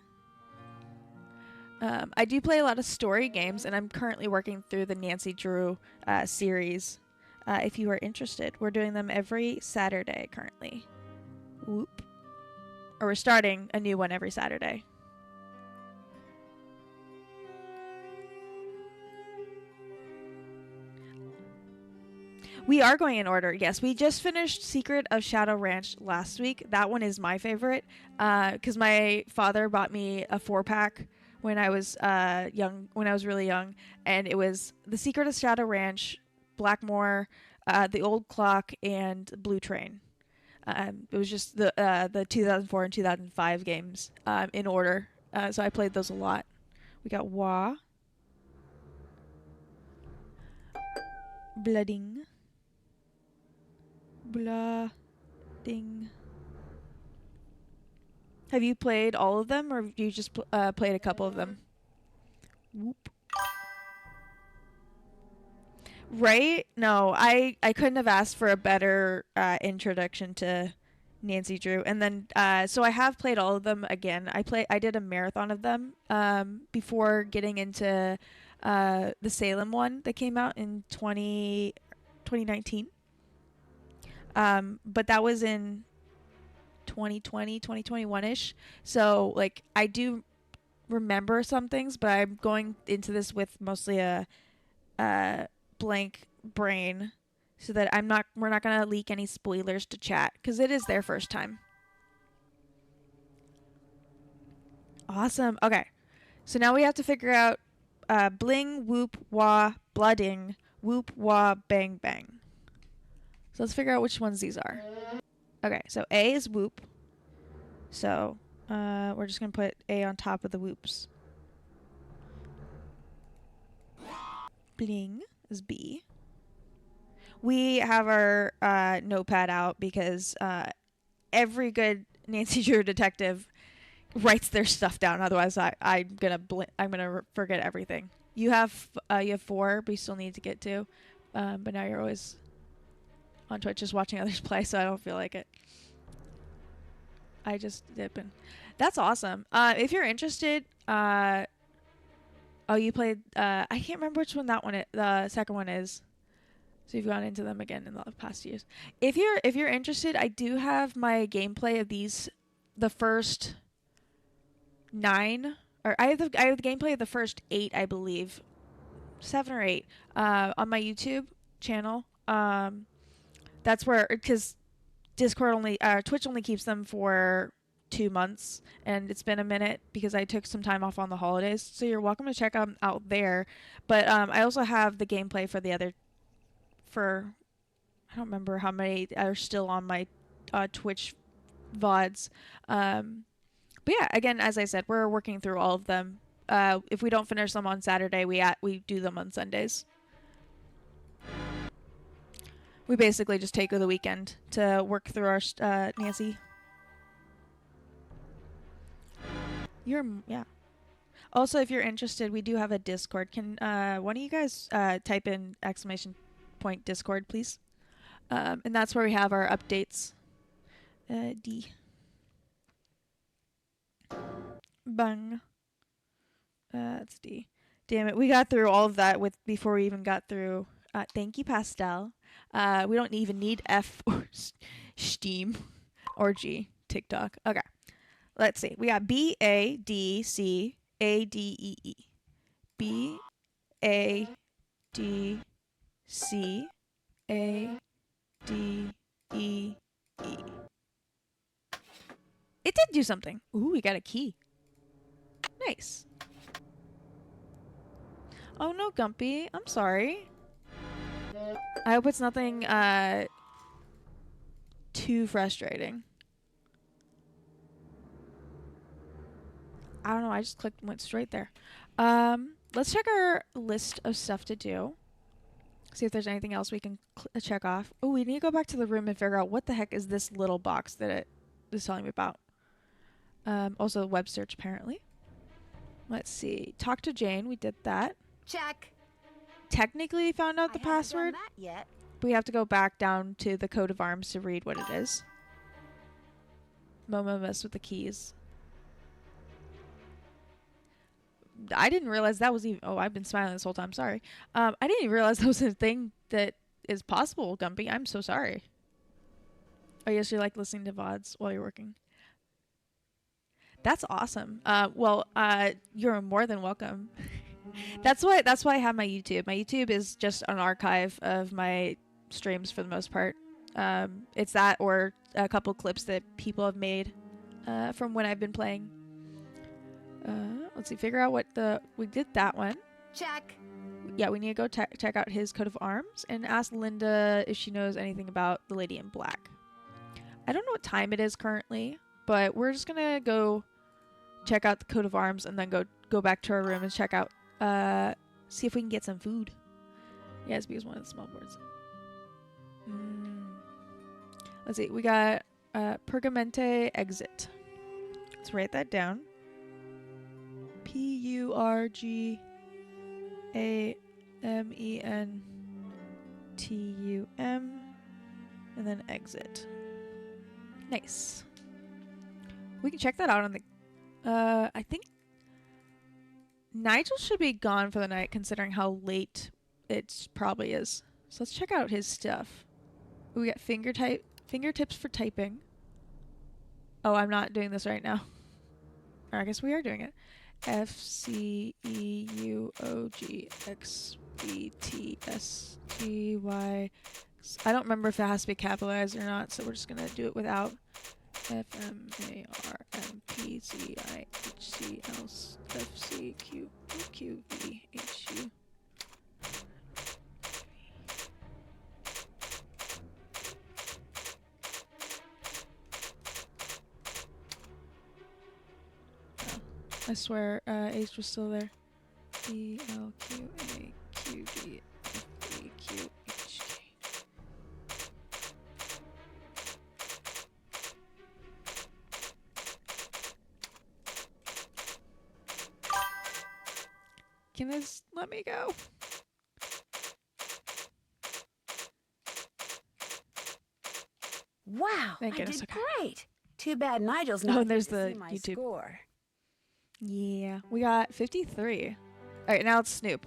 I do play a lot of story games, and I'm currently working through the Nancy Drew series. If you are interested, we're doing them every Saturday currently. Whoop. Or we're starting a new one every Saturday. We are going in order. Yes, we just finished Secret of Shadow Ranch last week. That one is my favorite because my father bought me a 4-pack when I was really young, and it was The Secret of Shadow Ranch, Blackmoor, The Old Clock, and Blue Train. It was just the 2004 and 2005 games in order, so I played those a lot. We got Wah, Blooding, Blooding. Have you played all of them, or have you just played a couple of them? Whoop. Right? No, I couldn't have asked for a better introduction to Nancy Drew. And then so I have played all of them again. I did a marathon of them before getting into the Salem one that came out in 2019. But that was in 2020, 2021-ish. So like I do remember some things, but I'm going into this with mostly a blank brain, so that we're not gonna leak any spoilers to chat, because it is their first time. Awesome. Okay, so now we have to figure out bling, whoop, wah, blooding, whoop, wah, bang, bang. So let's figure out which ones these are. Okay, so A is whoop, so we're just gonna put A on top of the whoops. Bling is B. We have our notepad out because every good Nancy Drew detective writes their stuff down. Otherwise, I'm gonna forget everything. You have 4, but you still need to get 2. But now you're always on Twitch just watching others play, so I don't feel like it. I just dip in. That's awesome. If you're interested, oh, you played, I can't remember which one the second one is. So you've gone into them again in the past years. If you're interested, I do have my gameplay of the first 9, or I have the gameplay of the first 8, I believe, 7 or 8, on my YouTube channel. That's where, because Twitch only keeps them for 2 months, and it's been a minute because I took some time off on the holidays. So you're welcome to check them out there. But I also have the gameplay for the other, I don't remember how many are still on my Twitch VODs. But yeah, again, as I said, we're working through all of them. If we don't finish them on Saturday, we do them on Sundays. We basically just take the weekend to work through our Nancy. Yeah. Also, if you're interested, we do have a Discord. Can one of you guys type in !point Discord, please? And that's where we have our updates. D. Bang. That's D. Damn it, we got through all of that before we even got through. Thank you, Pastel. We don't even need F or Steam or G. TikTok. Okay. Let's see. We got B A D C A D E E. B A D C A D E E. It did do something. Ooh, we got a key. Nice. Oh no, Gumpy. I'm sorry. I hope it's nothing too frustrating. I don't know, I just went straight there. Let's check our list of stuff to do. See if there's anything else we can check off. Oh, we need to go back to the room and figure out what the heck is this little box that it is telling me about. Also web search apparently. Let's see. Talk to Jane, we did that. Check. Technically found out the password. Not yet. But we have to go back down to the coat of arms to read what it is. Momo mess with the keys. I didn't realize that was even... Oh, I've been smiling this whole time. Sorry. I didn't even realize that was a thing that is possible, Gumpy. I'm so sorry. Oh, yes, you like listening to VODs while you're working. That's awesome. Well, you're more than welcome. That's why I have my YouTube. My YouTube is just an archive of my streams for the most part. It's that or a couple clips that people have made from when I've been playing. Let's see, figure out what we did that one. Check. Yeah, we need to go check out his coat of arms and ask Linda if she knows anything about the Lady in Black. I don't know what time it is currently, but we're just gonna go check out the coat of arms and then go back to our room and check out, see if we can get some food. Yes, because one of the small boards. Let's see, we got Pergamente exit. Let's write that down. Purgamentum, and then exit. Nice. We can check that out on the... I think Nigel should be gone for the night considering how late it probably is. So let's check out his stuff. We got fingertips for typing. Oh, I'm not doing this right now. Or I guess we are doing it. FCEUOGXBTSGY. I don't remember if it has to be capitalized or not, so we're just gonna do it without. FMARMPZIHCLFCQQVHU. I swear, H was still there. BLQAQBFEQH. Can this let me go? Wow, Thank I goodness. did Okay. great. Too bad Nigel's Oh, not and here there's to the see my YouTube. score. Yeah, we got 53. All right, now it's Snoop.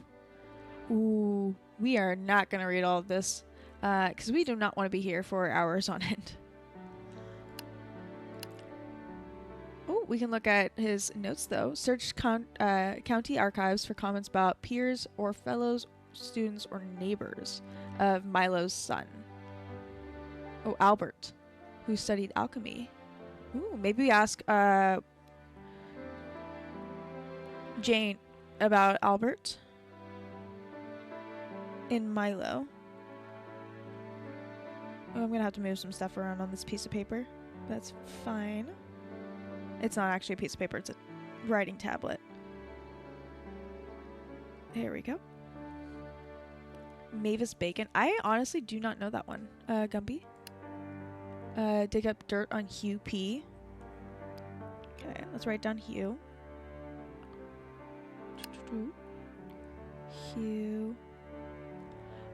Ooh, we are not going to read all of this because we do not want to be here for hours on end. Oh, we can look at his notes, though. Search county archives for comments about peers or fellows, students, or neighbors of Milo's son. Oh, Albert, who studied alchemy. Ooh, maybe we ask Jane about Albert in Milo. Oh, I'm gonna have to move some stuff around on this piece of paper. That's fine. It's not actually a piece of paper, it's a writing tablet. There we go. Mavis Bacon. I honestly do not know that one. Gumby. Dig up dirt on Hugh P. Okay, let's write down Hugh. Hugh.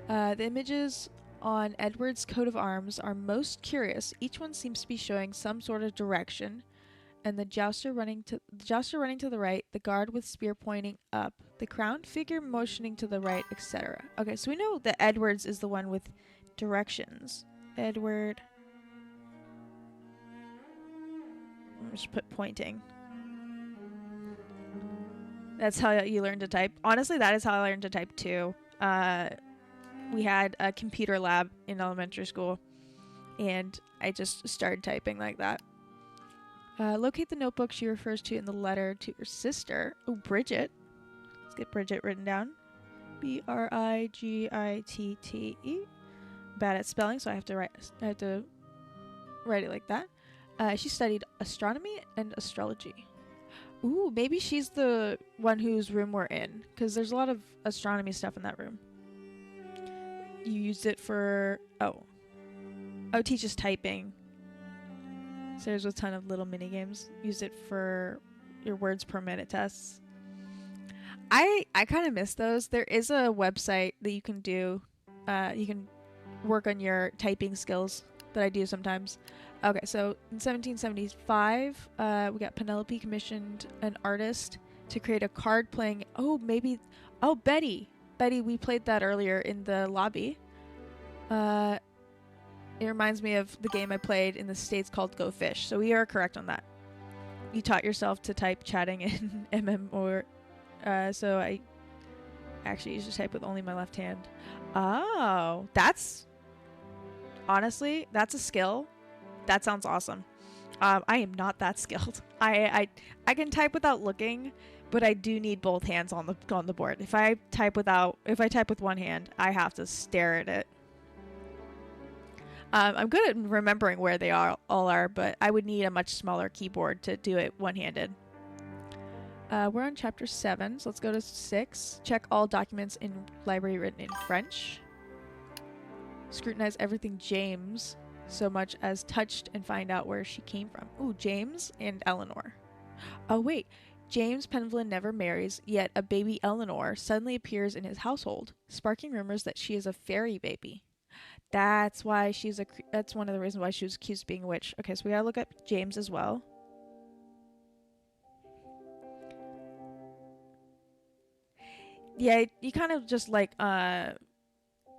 The images on Edward's coat of arms are most curious. Each one seems to be showing some sort of direction. And the jouster running to the right, the guard with spear pointing up, the crowned figure motioning to the right, etc. Okay, so we know that Edward's is the one with directions. Edward. I'll just put pointing. That's how you learn to type. Honestly, that is how I learned to type too. We had a computer lab in elementary school, and I just started typing like that. Locate the notebook she refers to in the letter to her sister. Oh, Bridget. Let's get Bridget written down. Brigitte. Bad at spelling, so I have to write it like that. She studied astronomy and astrology. Ooh, maybe she's the one whose room we're in, because there's a lot of astronomy stuff in that room. You used it for teaches typing. So there's a ton of little mini games. Use it for your words per minute tests. I kind of miss those. There is a website that you can do. You can work on your typing skills that I do sometimes. Okay, so in 1775, we got Penelope commissioned an artist to create a card playing. Betty. Betty, we played that earlier in the lobby. It reminds me of the game I played in the States called Go Fish. So we are correct on that. You taught yourself to type chatting in MM or... so I actually used to type with only my left hand. Oh, that's... Honestly, that's a skill. That sounds awesome. I am not that skilled. I can type without looking, but I do need both hands on the board. If I type with one hand, I have to stare at it. I'm good at remembering where they all are, but I would need a much smaller keyboard to do it one-handed. We're on chapter 7, so let's go to 6. Check all documents in library written in French. Scrutinize everything James so much as touched and find out where she came from. Ooh, James and Eleanor. Oh, wait. James Penvlin never marries, yet a baby Eleanor suddenly appears in his household, sparking rumors that she is a fairy baby. That's why that's one of the reasons why she was accused of being a witch. Okay, so we gotta look up James as well. Yeah, you kind of just like, the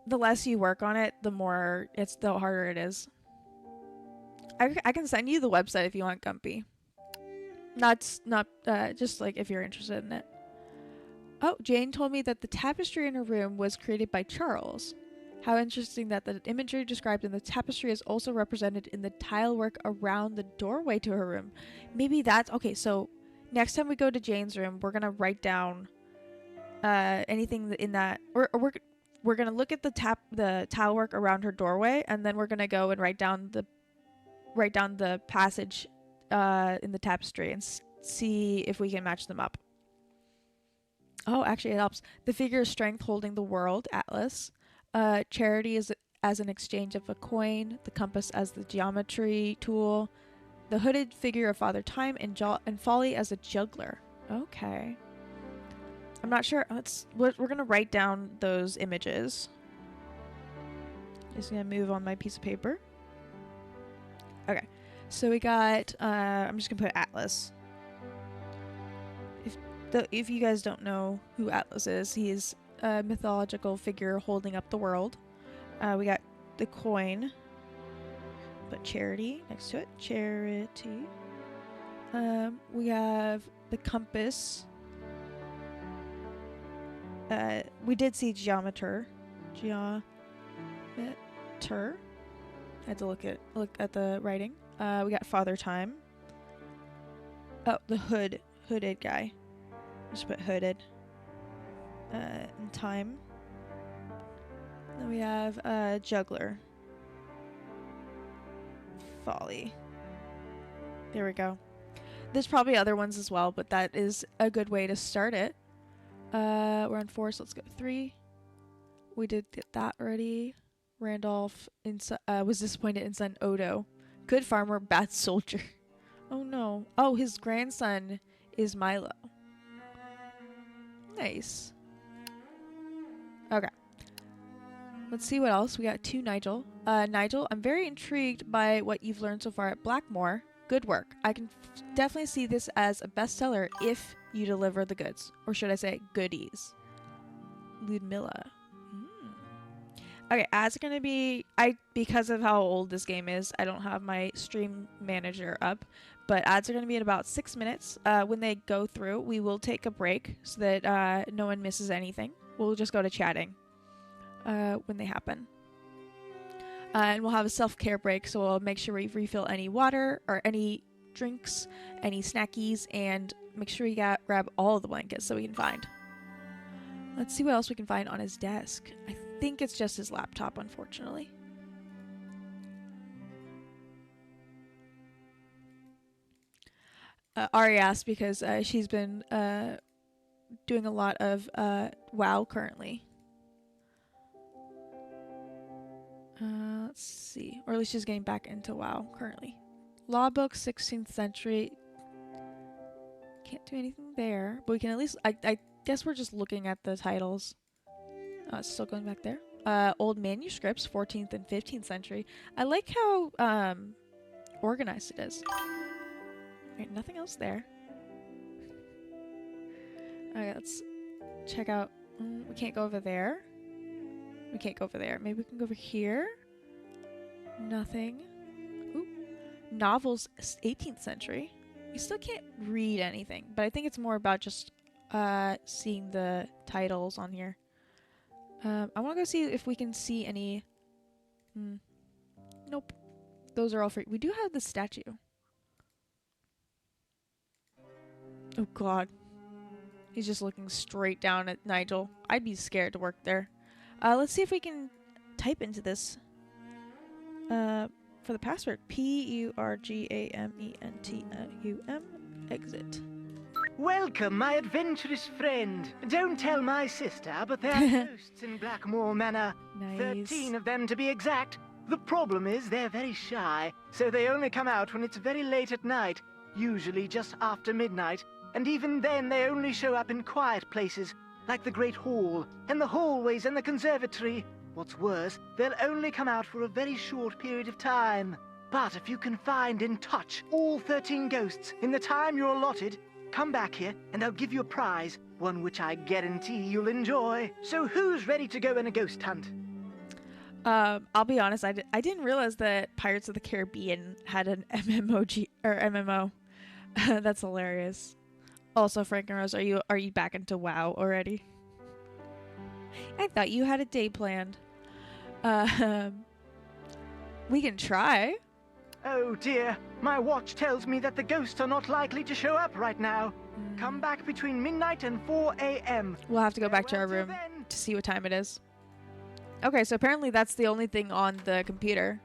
less you work on it, the harder it is. I can send you the website if you want, Gumpy. Just like if you're interested in it. Oh, Jane told me that the tapestry in her room was created by Charles. How interesting that the imagery described in the tapestry is also represented in the tile work around the doorway to her room. Maybe that's... Okay, so next time we go to Jane's room, we're going to write down anything in that... We're going to look at the tile work around her doorway, and then we're going to go and write down the passage in the tapestry and see if we can match them up. Oh, actually, it helps. The figure is strength holding the world, Atlas. Charity is as an exchange of a coin, the compass as the geometry tool, the hooded figure of Father Time, and Folly as a juggler. Okay. I'm not sure. We're going to write down those images. Just going to move on my piece of paper. Okay. So we got, I'm just going to put Atlas. If you guys don't know who Atlas is, he is a mythological figure holding up the world. We got the coin. Put charity next to it. Charity. We have the compass. We did see geometer. Geometer. I had to look at the writing. We got Father Time. Oh, the hooded guy. Just put hooded. And time. Then we have juggler. Folly. There we go. There's probably other ones as well, but that is a good way to start it. We're on 4, so let's go 3. We did get that already. Randolph was disappointed in son Odo. Good farmer, bad soldier. Oh no. Oh, his grandson is Milo. Nice. Okay. Let's see what else. We got 2 Nigel. Nigel, I'm very intrigued by what you've learned so far at Blackmoor. Good work. I can definitely see this as a bestseller if you deliver the goods. Or should I say goodies? Ludmilla. Okay, ads are going to be... because of how old this game is, I don't have my stream manager up. But ads are going to be in about 6 minutes. When they go through, we will take a break so that no one misses anything. We'll just go to chatting when they happen. And we'll have a self-care break, so we'll make sure we refill any water or any drinks, any snackies, and make sure you grab all of the blankets that we can find. Let's see what else we can find on his desk. I think it's just his laptop, unfortunately. Ari asked because she's been doing a lot of WoW currently. Let's see. Or at least she's getting back into WoW currently. Law book, 16th century. Can't do anything there. But we can at least... I guess we're just looking at the titles. It's still going back there. Old manuscripts, 14th and 15th century. I like how organized it is. Right, nothing else there. Okay, let's check out... we can't go over there. We can't go over there. Maybe we can go over here. Nothing. Ooh. Novels, 18th century. You still can't read anything, but I think it's more about just seeing the titles on here. I want to go see if we can see any... Nope. Those are all free. We do have the statue. Oh god. He's just looking straight down at Nigel. I'd be scared to work there. Let's see if we can type into this. For the password. PURGAMENTUM. Exit. Welcome, my adventurous friend. Don't tell my sister, but there are ghosts in Blackmoor Manor. Nice. 13 of them to be exact. The problem is they're very shy, so they only come out when it's very late at night, usually just after midnight. And even then they only show up in quiet places, like the Great Hall, and the hallways and the conservatory. What's worse, they'll only come out for a very short period of time. But if you can find and touch all 13 ghosts in the time you're allotted, come back here and I'll give you a prize, one which I guarantee you'll enjoy. So who's ready to go on a ghost hunt? I'll be honest, I didn't realize that Pirates of the Caribbean had an MMO. That's hilarious. Also, Frank and Rose, are you back into WoW already? I thought you had a day planned. We can try. Oh dear, my watch tells me that the ghosts are not likely to show up right now. Come back between midnight and 4 a.m. We'll have to go back to our room to see what time it is. Okay, so apparently that's the only thing on the computer.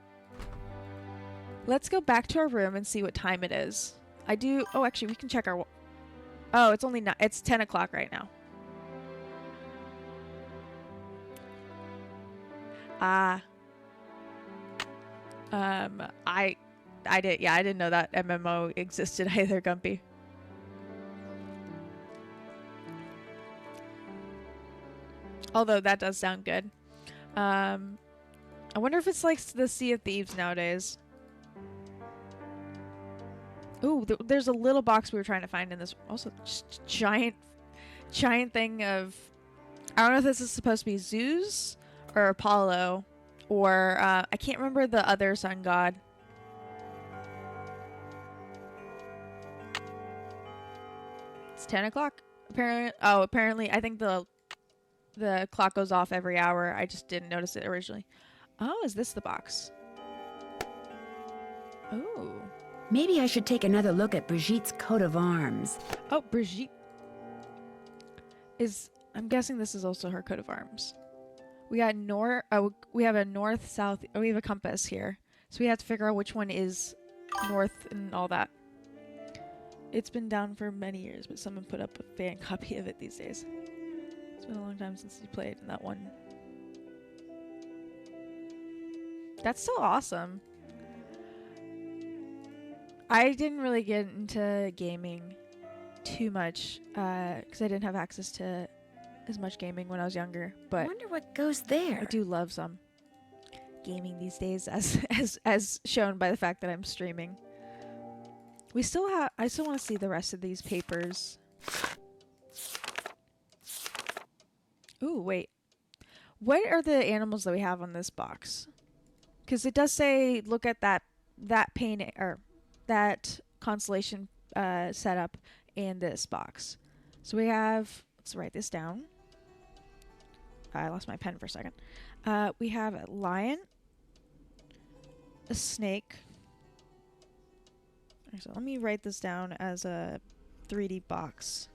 Let's go back to our room and see what time it is. Oh, actually, we can check our... Oh, it's only it's 10 o'clock right now. I didn't know that MMO existed either, Gumpy. Although that does sound good. I wonder if it's like the Sea of Thieves nowadays. Ooh, there's a little box we were trying to find in this. Also, just giant thing of. I don't know if this is supposed to be Zeus or Apollo, or I can't remember the other sun god. It's 10 o'clock. Apparently, I think the clock goes off every hour. I just didn't notice it originally. Oh, is this the box? Oh. Maybe I should take another look at Brigitte's coat of arms. Oh, Brigitte. I'm guessing this is also her coat of arms. We got we have a north, south, we have a compass here. So we have to figure out which one is north and all that. It's been down for many years, but someone put up a fan copy of it these days. It's been a long time since you played in that one. That's so awesome. I didn't really get into gaming too much because I didn't have access to as much gaming when I was younger. But I wonder what goes there. I do love some gaming these days, as shown by the fact that I'm streaming. I still want to see the rest of these papers. Ooh, wait. What are the animals that we have on this box? Because it does say look at that painting or that constellation setup in this box. So we have, let's write this down. I lost my pen for a second. We have a lion, a snake. So let me write this down as a 3D box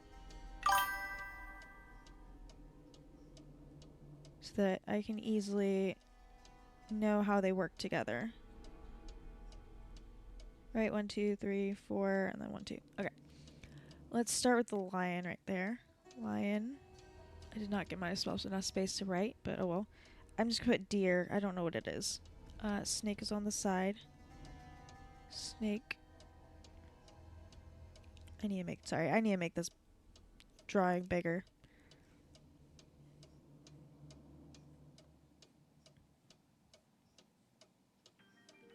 so that I can easily know how they work together. Right, 1, 2, 3, 4, and then 1, 2. Okay. Let's start with the lion right there. Lion. I did not give myself enough space to write, but oh well. I'm just gonna put deer. I don't know what it is. Snake is on the side. Snake. I need to make this drawing bigger.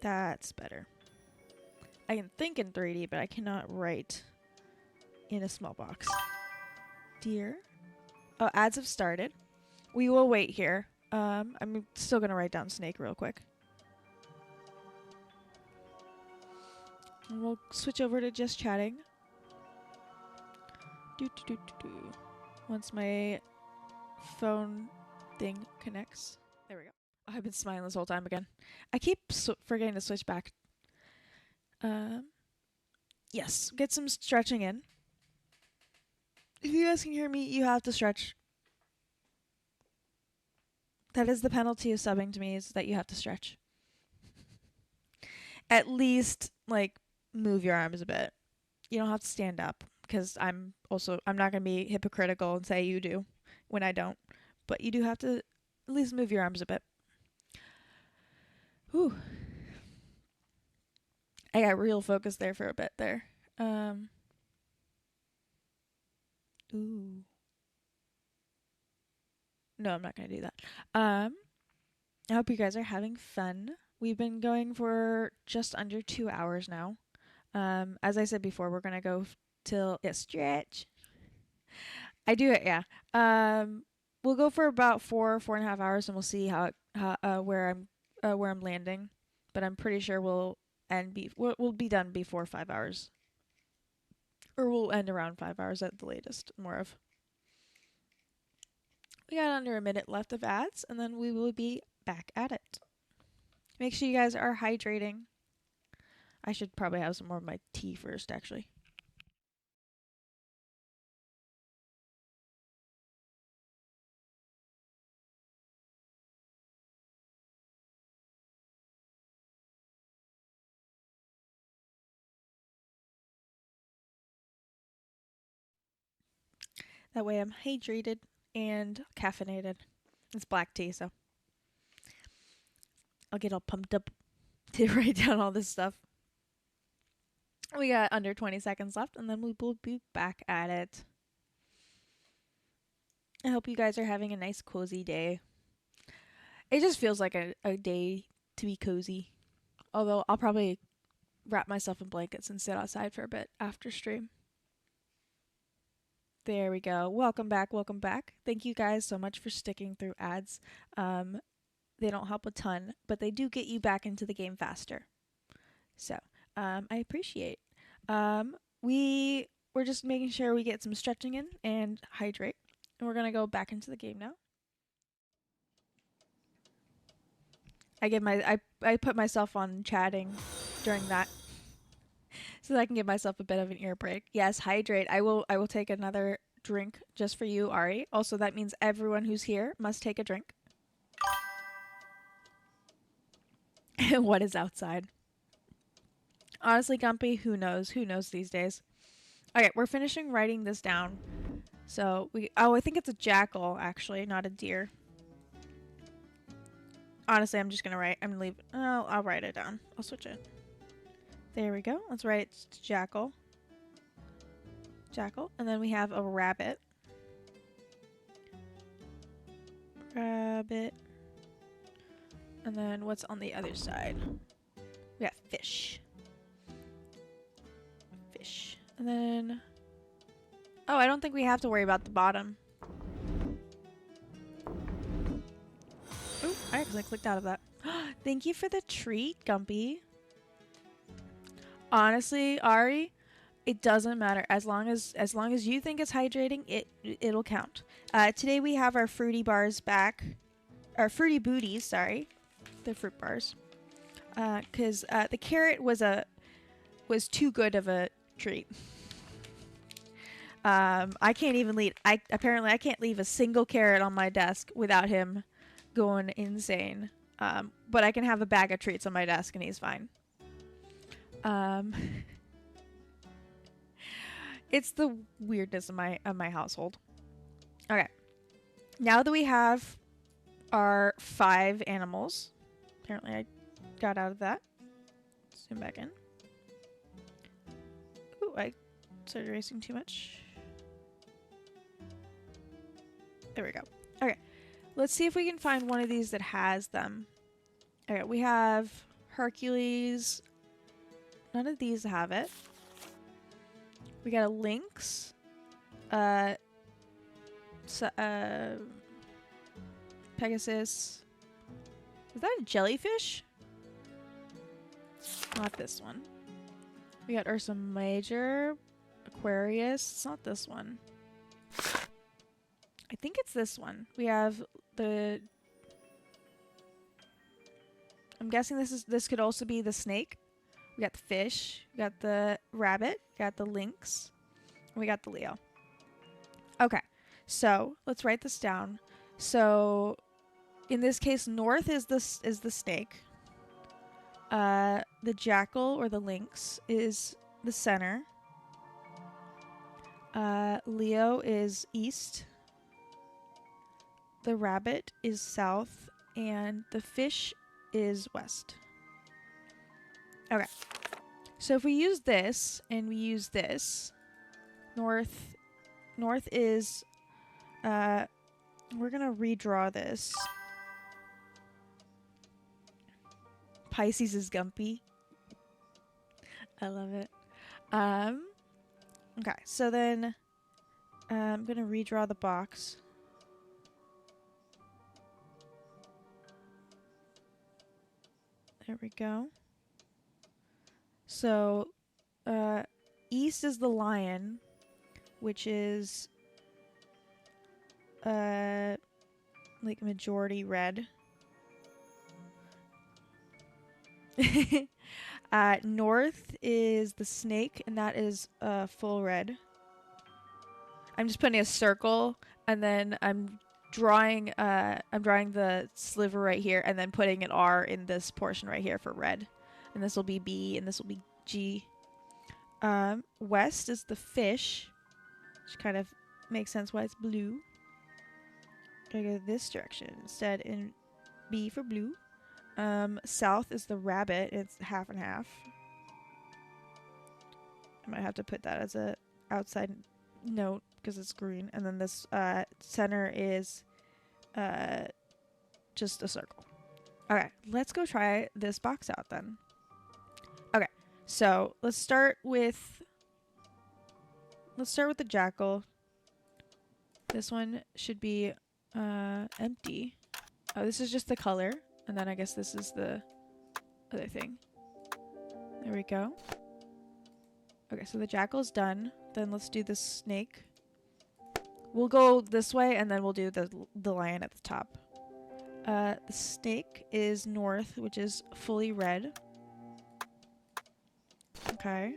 That's better. I can think in 3D, but I cannot write in a small box. Deer. Oh, ads have started. We will wait here. I'm still gonna write down snake real quick. And we'll switch over to just chatting. Once my phone thing connects. There we go. Oh, I've been smiling this whole time again. I keep forgetting to switch back. Yes, get some stretching in. If you guys can hear me, you have to stretch. That is the penalty of subbing to me, is that you have to stretch. At least, like, move your arms a bit. You don't have to stand up, because I'm not going to be hypocritical and say you do when I don't. But you do have to at least move your arms a bit. Whew. I got real focused there for a bit there. Ooh. No, I'm not going to do that. I hope you guys are having fun. We've been going for just under 2 hours now. As I said before, we're going to go till stretch. I do it, yeah. We'll go for about 4.5 hours, and we'll see where I'm landing. But I'm pretty sure we'll be done before 5 hours. Or we'll end around 5 hours at the latest, more of. We got under a minute left of ads, and then we will be back at it. Make sure you guys are hydrating. I should probably have some more of my tea first, actually. That way I'm hydrated and caffeinated. It's black tea, so I'll get all pumped up to write down all this stuff. We got under 20 seconds left, and then we will be back at it. I hope you guys are having a nice, cozy day. It just feels like a day to be cozy. Although I'll probably wrap myself in blankets and sit outside for a bit after stream. There we go. Welcome back. Welcome back. Thank you guys so much for sticking through ads. They don't help a ton, but they do get you back into the game faster. So, I appreciate. We're just making sure we get some stretching in and hydrate. And we're gonna go back into the game now. I put myself on chatting during that so that I can give myself a bit of an ear break. Yes, hydrate. I will take another drink just for you, Ari. Also, that means everyone who's here must take a drink. What is outside? Honestly, Gumpy, who knows? Who knows these days? Okay, we're finishing writing this down. So I think it's a jackal, actually, not a deer. Honestly, I'm just gonna leave. Oh, I'll write it down. I'll switch it. There we go. Let's write it to jackal. Jackal. And then we have a rabbit. Rabbit. And then what's on the other side? We got fish. Fish. And then... Oh, I don't think we have to worry about the bottom. Oh, I actually clicked out of that. Thank you for the treat, Gumpy. Honestly, Ari, it doesn't matter. As long as you think it's hydrating, it'll count. Today we have our fruity bars back. Our fruity booties, sorry. The fruit bars. Cause the carrot was too good of a treat. I can't even apparently I can't leave a single carrot on my desk without him going insane. But I can have a bag of treats on my desk and he's fine. It's the weirdness of my household. Okay. Now that we have our 5 animals, apparently I got out of that. Zoom back in. Ooh, I started erasing too much. There we go. Okay. Let's see if we can find one of these that has them. Okay, we have Hercules. None of these have it. We got a lynx. Pegasus. Is that a jellyfish? Not this one. We got Ursa Major. Aquarius. It's not this one. I think it's this one. We have the... I'm guessing this could also be the snake. We got the fish. We got the rabbit. We got the lynx. And we got the Leo. Okay. So, let's write this down. So, in this case, north is the snake. The jackal or the lynx is the center. Leo is east. The rabbit is south. And the fish is west. Okay. So if we use this and we use this, north is, we're gonna redraw this. Pisces is Gumpy. I love it. Okay, so then I'm gonna redraw the box. There we go. So, east is the lion, which is, like majority red. North is the snake, and that is, full red. I'm just putting a circle, and then I'm drawing the sliver right here, and then putting an R in this portion right here for red. And this will be B, and this will be G. West is the fish, which kind of makes sense why it's blue. Gotta go this direction instead, in B for blue. South is the rabbit. It's half and half. I might have to put that as a outside note because it's green. And then this center is just a circle. Okay, let's go try this box out then. Okay, So let's start with the jackal. This one should be empty. Oh, this is just the color, and then I guess this is the other thing. There we go. Okay, so the jackal's done. Then let's do the snake. We'll go this way, and then we'll do the lion at the top. The snake is north, which is fully red. Okay.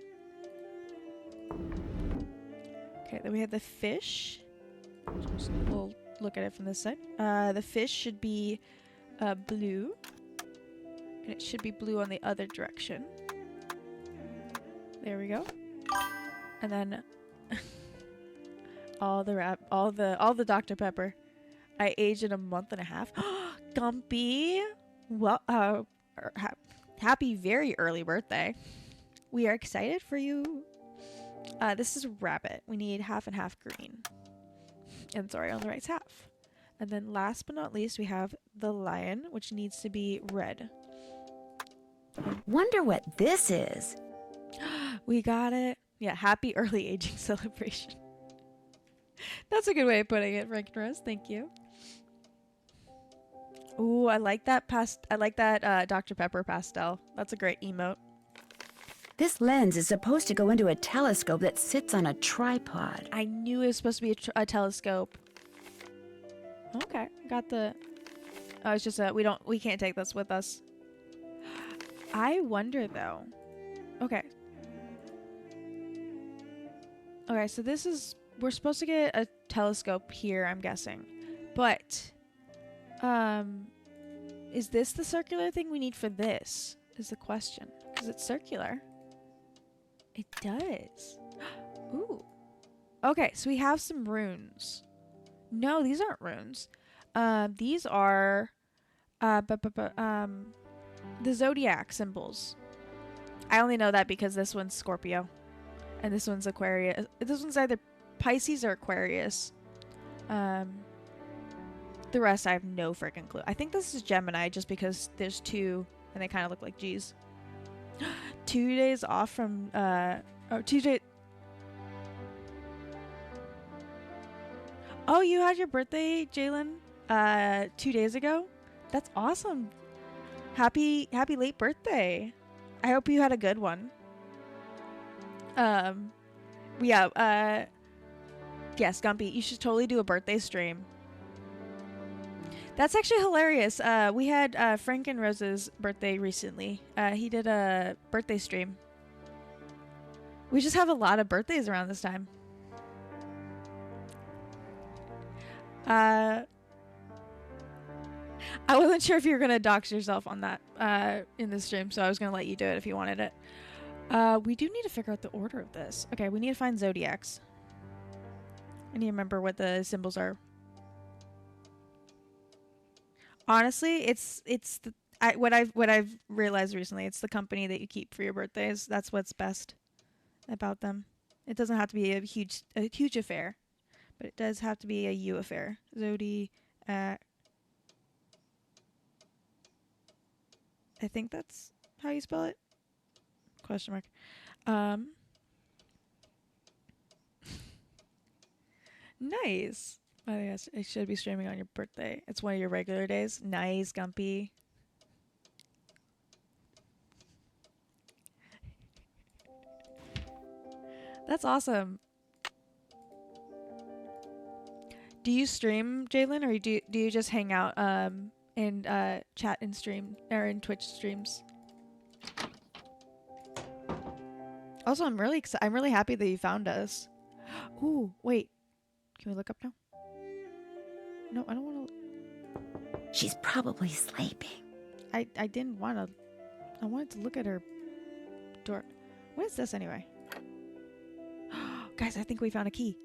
Okay, then we have the fish. We'll look at it from this side. The fish should be blue. And it should be blue on the other direction. There we go. And then all the Dr. Pepper. I aged in a month and a half. Gumpy! Well, happy very early birthday. We are excited for you. This is a rabbit. We need half and half green. And sorry, on the right's half. And then last but not least, we have the lion, which needs to be red. Wonder what this is. We got it. Yeah, happy early aging celebration. That's a good way of putting it, Frank Rose. Thank you. Ooh, I like that Dr. Pepper pastel. That's a great emote. This lens is supposed to go into a telescope that sits on a tripod. I knew it was supposed to be a telescope. Okay, got the. Oh, it's just we can't take this with us. I wonder though. Okay. Okay, so we're supposed to get a telescope here, I'm guessing. But is this the circular thing we need for this? Is the question. Because it's circular. It does. Ooh. Okay, so we have some runes. No, these aren't runes. These are the zodiac symbols. I only know that because this one's Scorpio. And this one's Aquarius. This one's either Pisces or Aquarius. The rest I have no freaking clue. I think this is Gemini just because there's two and they kind of look like G's. 2 days off from 2 days. Oh, you had your birthday, Jalen, 2 days ago? That's awesome. Happy late birthday. I hope you had a good one. Yeah, yes, Gumpy, you should totally do a birthday stream. That's actually hilarious. We had Frank and Rose's birthday recently. He did a birthday stream. We just have a lot of birthdays around this time. I wasn't sure if you were going to dox yourself on that in the stream, so I was going to let you do it if you wanted it. We do need to figure out the order of this. Okay, we need to find zodiacs. I need to remember what the symbols are. Honestly, what I've realized recently, it's the company that you keep for your birthdays. That's what's best about them. It doesn't have to be a huge affair, but it does have to be a you affair. Zodiac. I think that's how you spell it. Question mark. Nice. I think it should be streaming on your birthday. It's one of your regular days. Nice, Gumpy. That's awesome. Do you stream, Jalen, or do you just hang out and chat and stream or in Twitch streams? Also, I'm really happy that you found us. Ooh, wait. Can we look up now? No, I don't want to. She's probably sleeping. I didn't want to. I wanted to look at her door. What is this anyway? Guys, I think we found a key.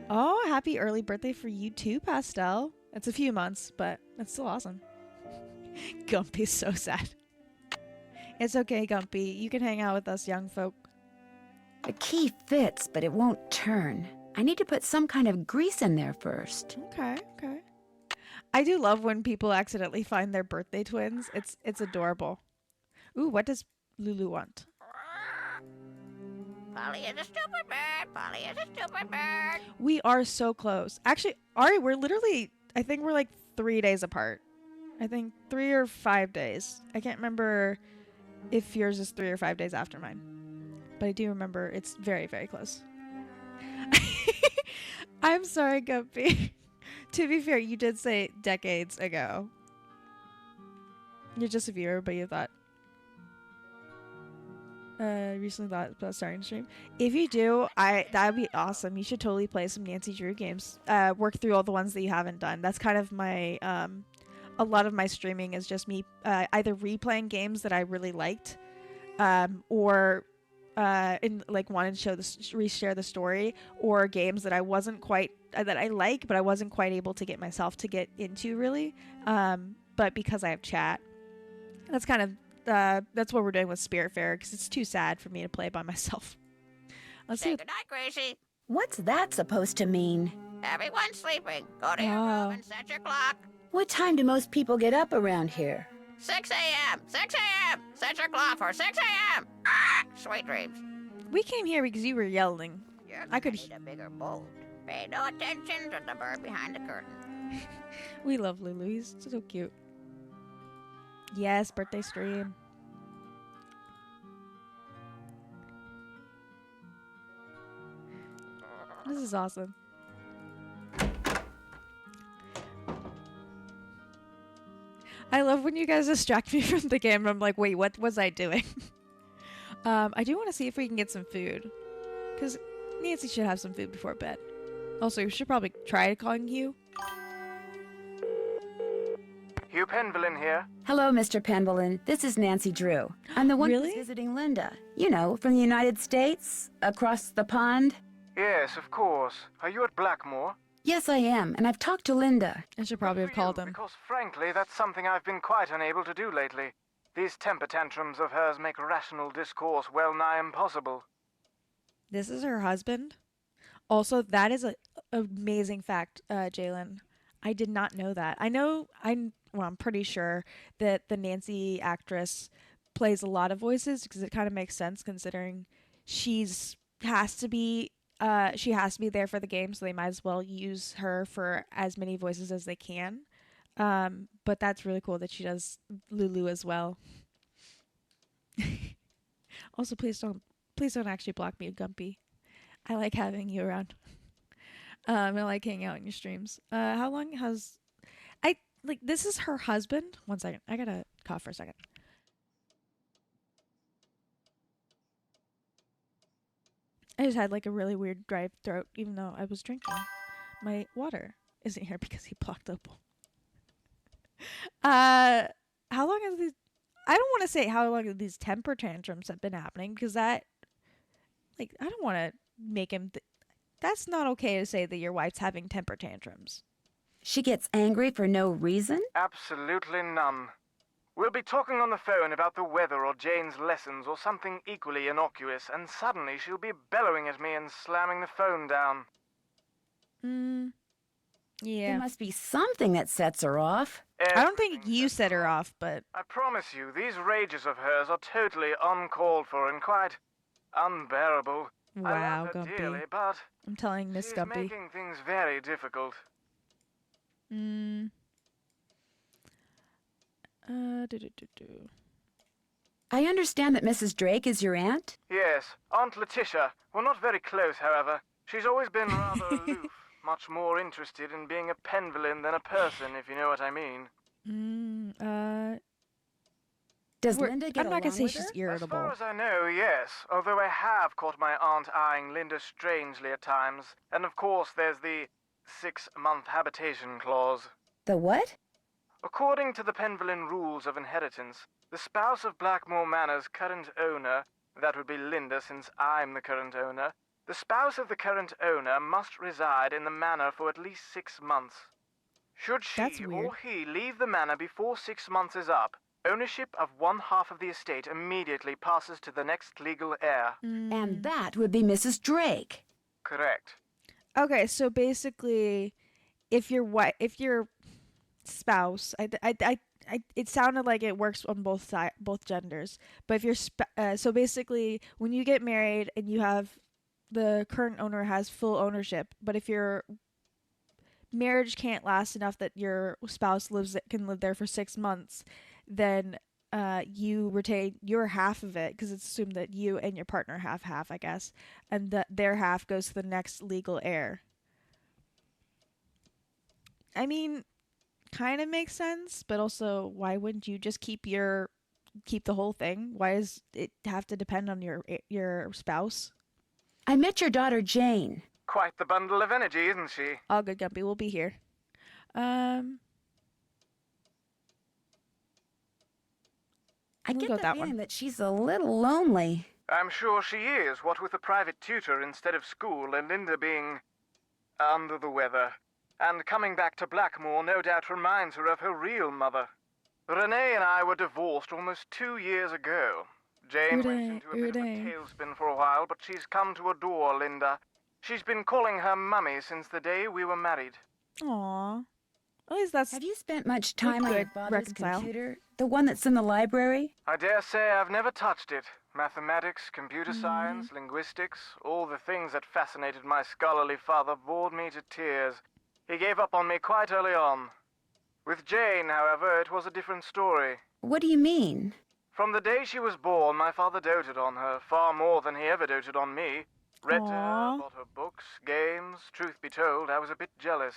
Oh, happy early birthday for you too, Pastel. It's a few months, but that's still awesome. Gumpy's so sad. It's okay, Gumpy. You can hang out with us young folk. The key fits, but it won't turn. I need to put some kind of grease in there first. Okay. I do love when people accidentally find their birthday twins. It's adorable. Ooh, what does Lulu want? Polly is a stupid bird. Polly is a stupid bird. We are so close. Actually, Ari, we're literally, I think we're like 3 days apart. I think 3 or 5 days. I can't remember if yours is 3 or 5 days after mine. But I do remember it's very, very close. I'm sorry, Guppy. To be fair, you did say decades ago. You're just a viewer, but you thought. Recently thought about starting to stream. If you do, that would be awesome. You should totally play some Nancy Drew games. Work through all the ones that you haven't done. That's kind of my a lot of my streaming is just me either replaying games that I really liked, or in like wanted to reshare the story, or games that I wasn't quite that I like, but I wasn't quite able to get myself to get into really. But because I have chat, that's kind of that's what we're doing with Spiritfarer, because it's too sad for me to play by myself. Let's Say see. goodnight, Gracie. What's that supposed to mean? Everyone's sleeping. Go to your room and set your clock. What time do most people get up around here? 6 a.m. 6 a.m. Set your clock for 6 a.m. Ah, sweet dreams. We came here because you were yelling. You're I could. need a bigger bolt. Pay no attention to the bird behind the curtain. We love Lulu. He's so cute. Yes, birthday stream. This is awesome. I love when you guys distract me from the game and I'm like, wait, what was I doing? I do want to see if we can get some food. Because Nancy should have some food before bed. Also, we should probably try calling Hugh. Hugh Penvillin here. Hello, Mr. Penvillin. This is Nancy Drew. I'm the one Really? who's visiting Linda. You know, from the United States, across the pond. Yes, of course. Are you at Blackmoor? Yes, I am, and I've talked to Linda. I should probably have called him. Because frankly, that's something I've been quite unable to do lately. These temper tantrums of hers make rational discourse well nigh impossible. This is her husband. Also, that is an amazing fact, Jalen. I did not know that. I'm pretty sure that the Nancy actress plays a lot of voices, because it kind of makes sense considering she has to be there for the game, so they might as well use her for as many voices as they can. But that's really cool that she does Lulu as well. Also, please don't actually block me, Gumpy. I like having you around. I like hanging out in your streams. How long has this is her husband? 1 second. I gotta cough for a second. I just had like a really weird dry throat, even though I was drinking. My water isn't here because he blocked up. How long has these? I don't want to say how long these temper tantrums have been happening, because that, I don't want to make him. That's not okay to say that your wife's having temper tantrums. She gets angry for no reason? Absolutely none. We'll be talking on the phone about the weather or Jane's lessons or something equally innocuous, and suddenly she'll be bellowing at me and slamming the phone down. Yeah. There must be something that sets her off. I don't think you set her off, but... I promise you, these rages of hers are totally uncalled for and quite unbearable. Wow, I love her Gumpy. dearly, but I'm telling Miss she's Gumpy. making things very difficult. I understand that Mrs. Drake is your aunt? Yes, Aunt Letitia. We're not very close, however. She's always been rather aloof, much more interested in being a Penvillin than a person, if you know what I mean. Does Linda get I'm not gonna along say with she's her? irritable. As far as I know, yes. Although I have caught my aunt eyeing Linda strangely at times. And of course, there's the 6-month habitation clause. The what? According to the Penvillin rules of inheritance, the spouse of Blackmoor Manor's current owner, that would be Linda since I'm the current owner, the spouse of the current owner must reside in the manor for at least 6 months. Should she or he leave the manor before 6 months is up, ownership of 1/2 of the estate immediately passes to the next legal heir. And that would be Mrs. Drake. Correct. Okay, so basically, if your spouse, it sounded like it works on both genders. But if you're so basically, when you get married and you have the current owner has full ownership, but if your marriage can't last enough that your spouse can live there for 6 months, then you retain your half of it because it's assumed that you and your partner have half, I guess, and that their half goes to the next legal heir. I mean, kind of makes sense, but also why wouldn't you just keep the whole thing? Why does it have to depend on your spouse? I met your daughter Jane. Quite the bundle of energy, isn't she? All good, Gumpy. We'll be here. I We'll get go the with that feeling one. that she's a little lonely. I'm sure she is, what with a private tutor instead of school and Linda being under the weather. And coming back to Blackmoor no doubt reminds her of her real mother. Renee and I were divorced almost 2 years ago. Jane went into a bit of a tailspin for a while, but she's come to adore Linda. She's been calling her mummy since the day we were married. Aww. At least that's... Have you spent much time on your father's reconcile. computer? The one that's in the library? I dare say I've never touched it. Mathematics, computer science, linguistics, all the things that fascinated my scholarly father bored me to tears. He gave up on me quite early on. With Jane, however, it was a different story. What do you mean? From the day she was born, my father doted on her, far more than he ever doted on me. Read to her, bought her books, games. Truth be told, I was a bit jealous.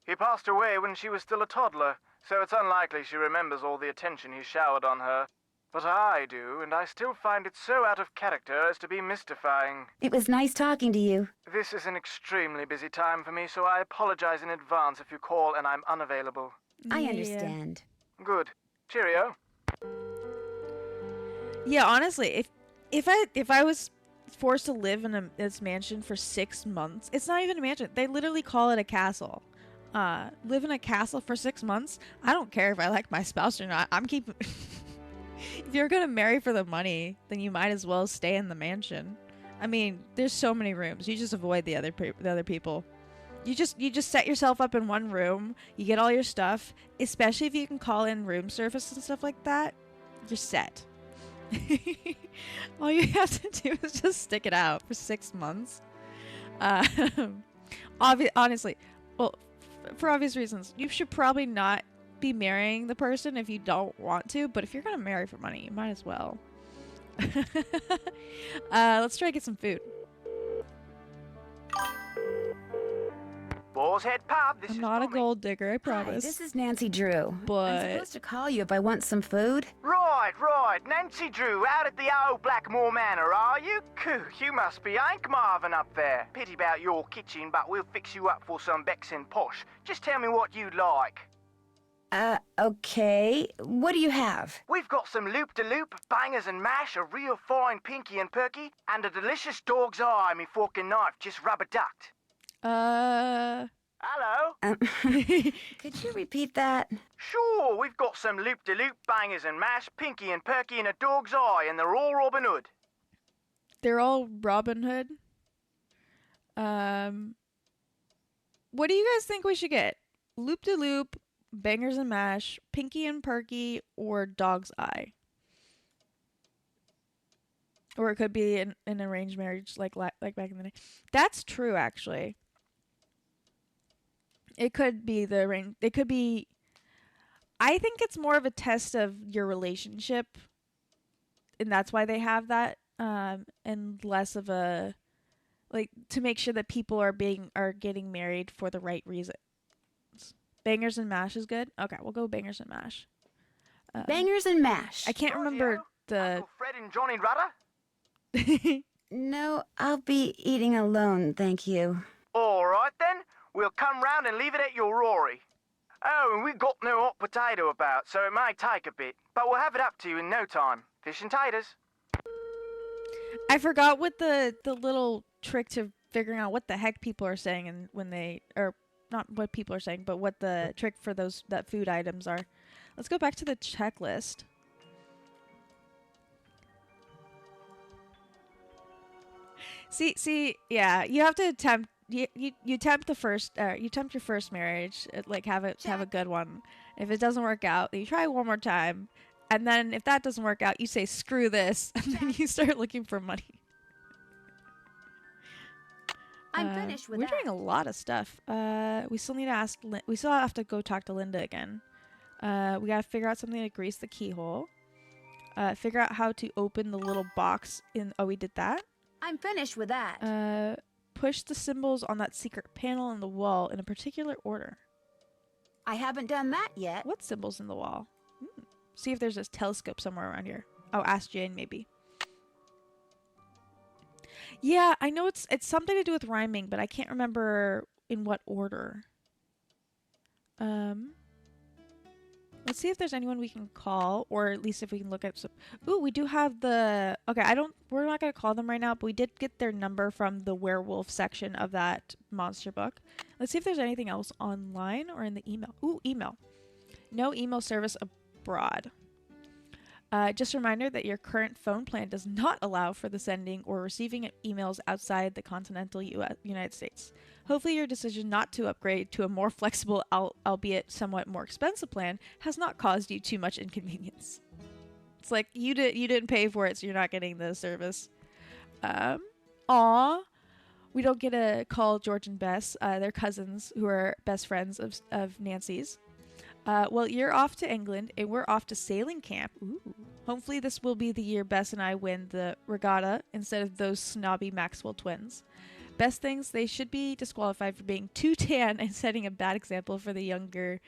He passed away when she was still a toddler, so it's unlikely she remembers all the attention he showered on her. But I do, and I still find it so out of character as to be mystifying. It was nice talking to you. This is an extremely busy time for me, so I apologize in advance if you call and I'm unavailable. I understand. Good. Cheerio. Yeah, honestly, if I was forced to live in this mansion for 6 months, it's not even a mansion. They literally call it a castle. Live in a castle for 6 months. I don't care if I like my spouse or not. I'm keeping. If you're gonna marry for the money, then you might as well stay in the mansion. I mean, there's so many rooms. You just avoid the other people. You just set yourself up in one room. You get all your stuff, especially if you can call in room service and stuff like that. You're set. All you have to do is just stick it out for 6 months. Honestly, well, for obvious reasons, you should probably not be marrying the person if you don't want to, but if you're gonna marry for money, you might as well. Let's try to get some food. Boar's Head Pub, this I'm is not a Tommy. gold digger, I Hi, promise. this is Nancy Drew. I'm But supposed to call you if I want some food. Right. Nancy Drew, out at the old Blackmoor Manor, are you? Coo, you must be Hank Marvin up there. Pity about your kitchen, but we'll fix you up for some Becks and Posh. Just tell me what you'd like. Okay. What do you have? We've got some loop-de-loop, bangers and mash, a real fine pinky and perky, and a delicious dog's eye, me fork and knife just rubber-ducked. Hello? Could you repeat that? Sure, we've got some loop-de-loop, bangers and mash, pinky and perky, and a dog's eye, and they're all Robin Hood. they're all Robin Hood. What do you guys think we should get? Loop de loop, bangers and mash, pinky and perky, or dog's eye? Or it could be an arranged marriage like back in the day. That's true, actually. It could be the arrange. It could be. I think it's more of a test of your relationship, and that's why they have that. And less of a, like, to make sure that people are getting married for the right reasons. Bangers and mash is good. Okay, we'll go bangers and mash. Bangers and mash. I can't remember the. Uncle Fred and Johnny Rudder? No, I'll be eating alone, thank you. All right then, we'll come round and leave it at your Rory. Oh, and we've got no hot potato about, so it might take a bit, but we'll have it up to you in no time. Fish and taters. I forgot what the little trick to figuring out what the heck people are saying and when they, or not what people are saying, but what the trick for that food items are. Let's go back to the checklist. See, yeah, you have to attempt. You tempt the first. You tempt your first marriage. Like have a good one, If it doesn't work out, then you try one more time. And then if that doesn't work out, you say, screw this. And then you start looking for money. I'm finished with we're that. doing a lot of stuff. We still need to ask. We still have to go talk to Linda again. We gotta figure out something to grease the keyhole. Figure out how to open the little box in. Oh, we did that. I'm finished with that. Push the symbols on that secret panel on the wall in a particular order. I haven't done that yet. What symbols in the wall? See if there's a telescope somewhere around here. Oh, ask Jane maybe. Yeah, I know it's something to do with rhyming, but I can't remember in what order. Let's see if there's anyone we can call, or at least if we can look at some. Ooh, we do have the. Okay, we're not gonna call them right now, but we did get their number from the werewolf section of that monster book. Let's see if there's anything else online or in the email. Ooh, email. No email service abroad. Just a reminder that your current phone plan does not allow for the sending or receiving of emails outside the continental United States. Hopefully your decision not to upgrade to a more flexible, albeit somewhat more expensive plan has not caused you too much inconvenience. It's like you didn't pay for it, so you're not getting the service. We don't get to call George and Bess. They're cousins who are best friends of Nancy's. Well, you're off to England, and we're off to sailing camp. Ooh. Hopefully this will be the year Bess and I win the regatta instead of those snobby Maxwell twins. Bess thinks they should be disqualified for being too tan and setting a bad example for the younger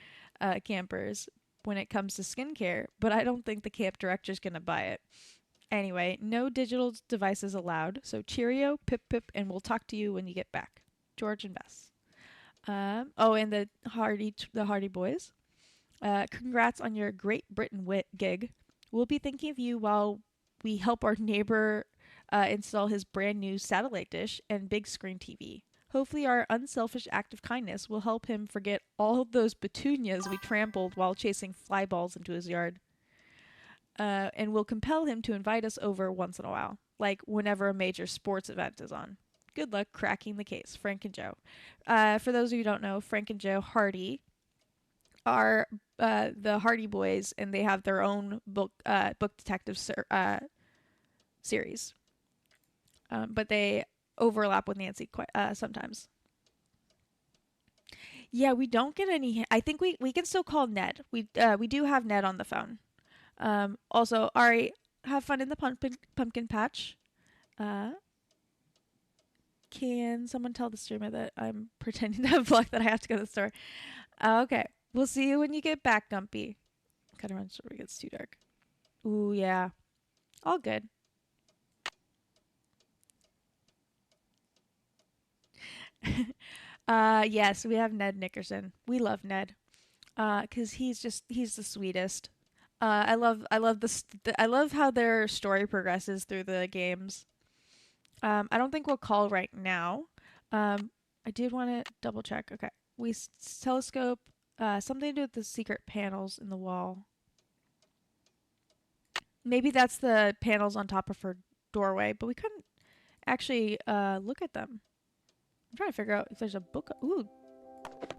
campers when it comes to skincare, but I don't think the camp director's going to buy it. Anyway, no digital devices allowed, so cheerio, pip pip, and we'll talk to you when you get back. George and Bess. And the Hardy boys. Congrats on your Great Britain gig. We'll be thinking of you while we help our neighbor install his brand new satellite dish and big screen TV. Hopefully our unselfish act of kindness will help him forget all of those petunias we trampled while chasing fly balls into his yard. And will compel him to invite us over once in a while, like whenever a major sports event is on. Good luck cracking the case, Frank and Joe. For those of you who don't know, Frank and Joe Hardy are the Hardy Boys, and they have their own book detective series. But they overlap with Nancy quite sometimes. Yeah, we don't get any. I think we can still call Ned. We do have Ned on the phone. Also, Ari, have fun in the pumpkin patch. Can someone tell the streamer that I'm pretending to have luck that I have to go to the store? Okay. We'll see you when you get back, Gumpy. Kind of runs before it gets too dark. Ooh, yeah. All good. Yes, we have Ned Nickerson. We love Ned. 'Cause he's the sweetest. I love how their story progresses through the games. I don't think we'll call right now. I did want to double check. Okay. We telescope. Something to do with the secret panels in the wall. Maybe that's the panels on top of her doorway, but we couldn't actually look at them. I'm trying to figure out if there's a book. Ooh.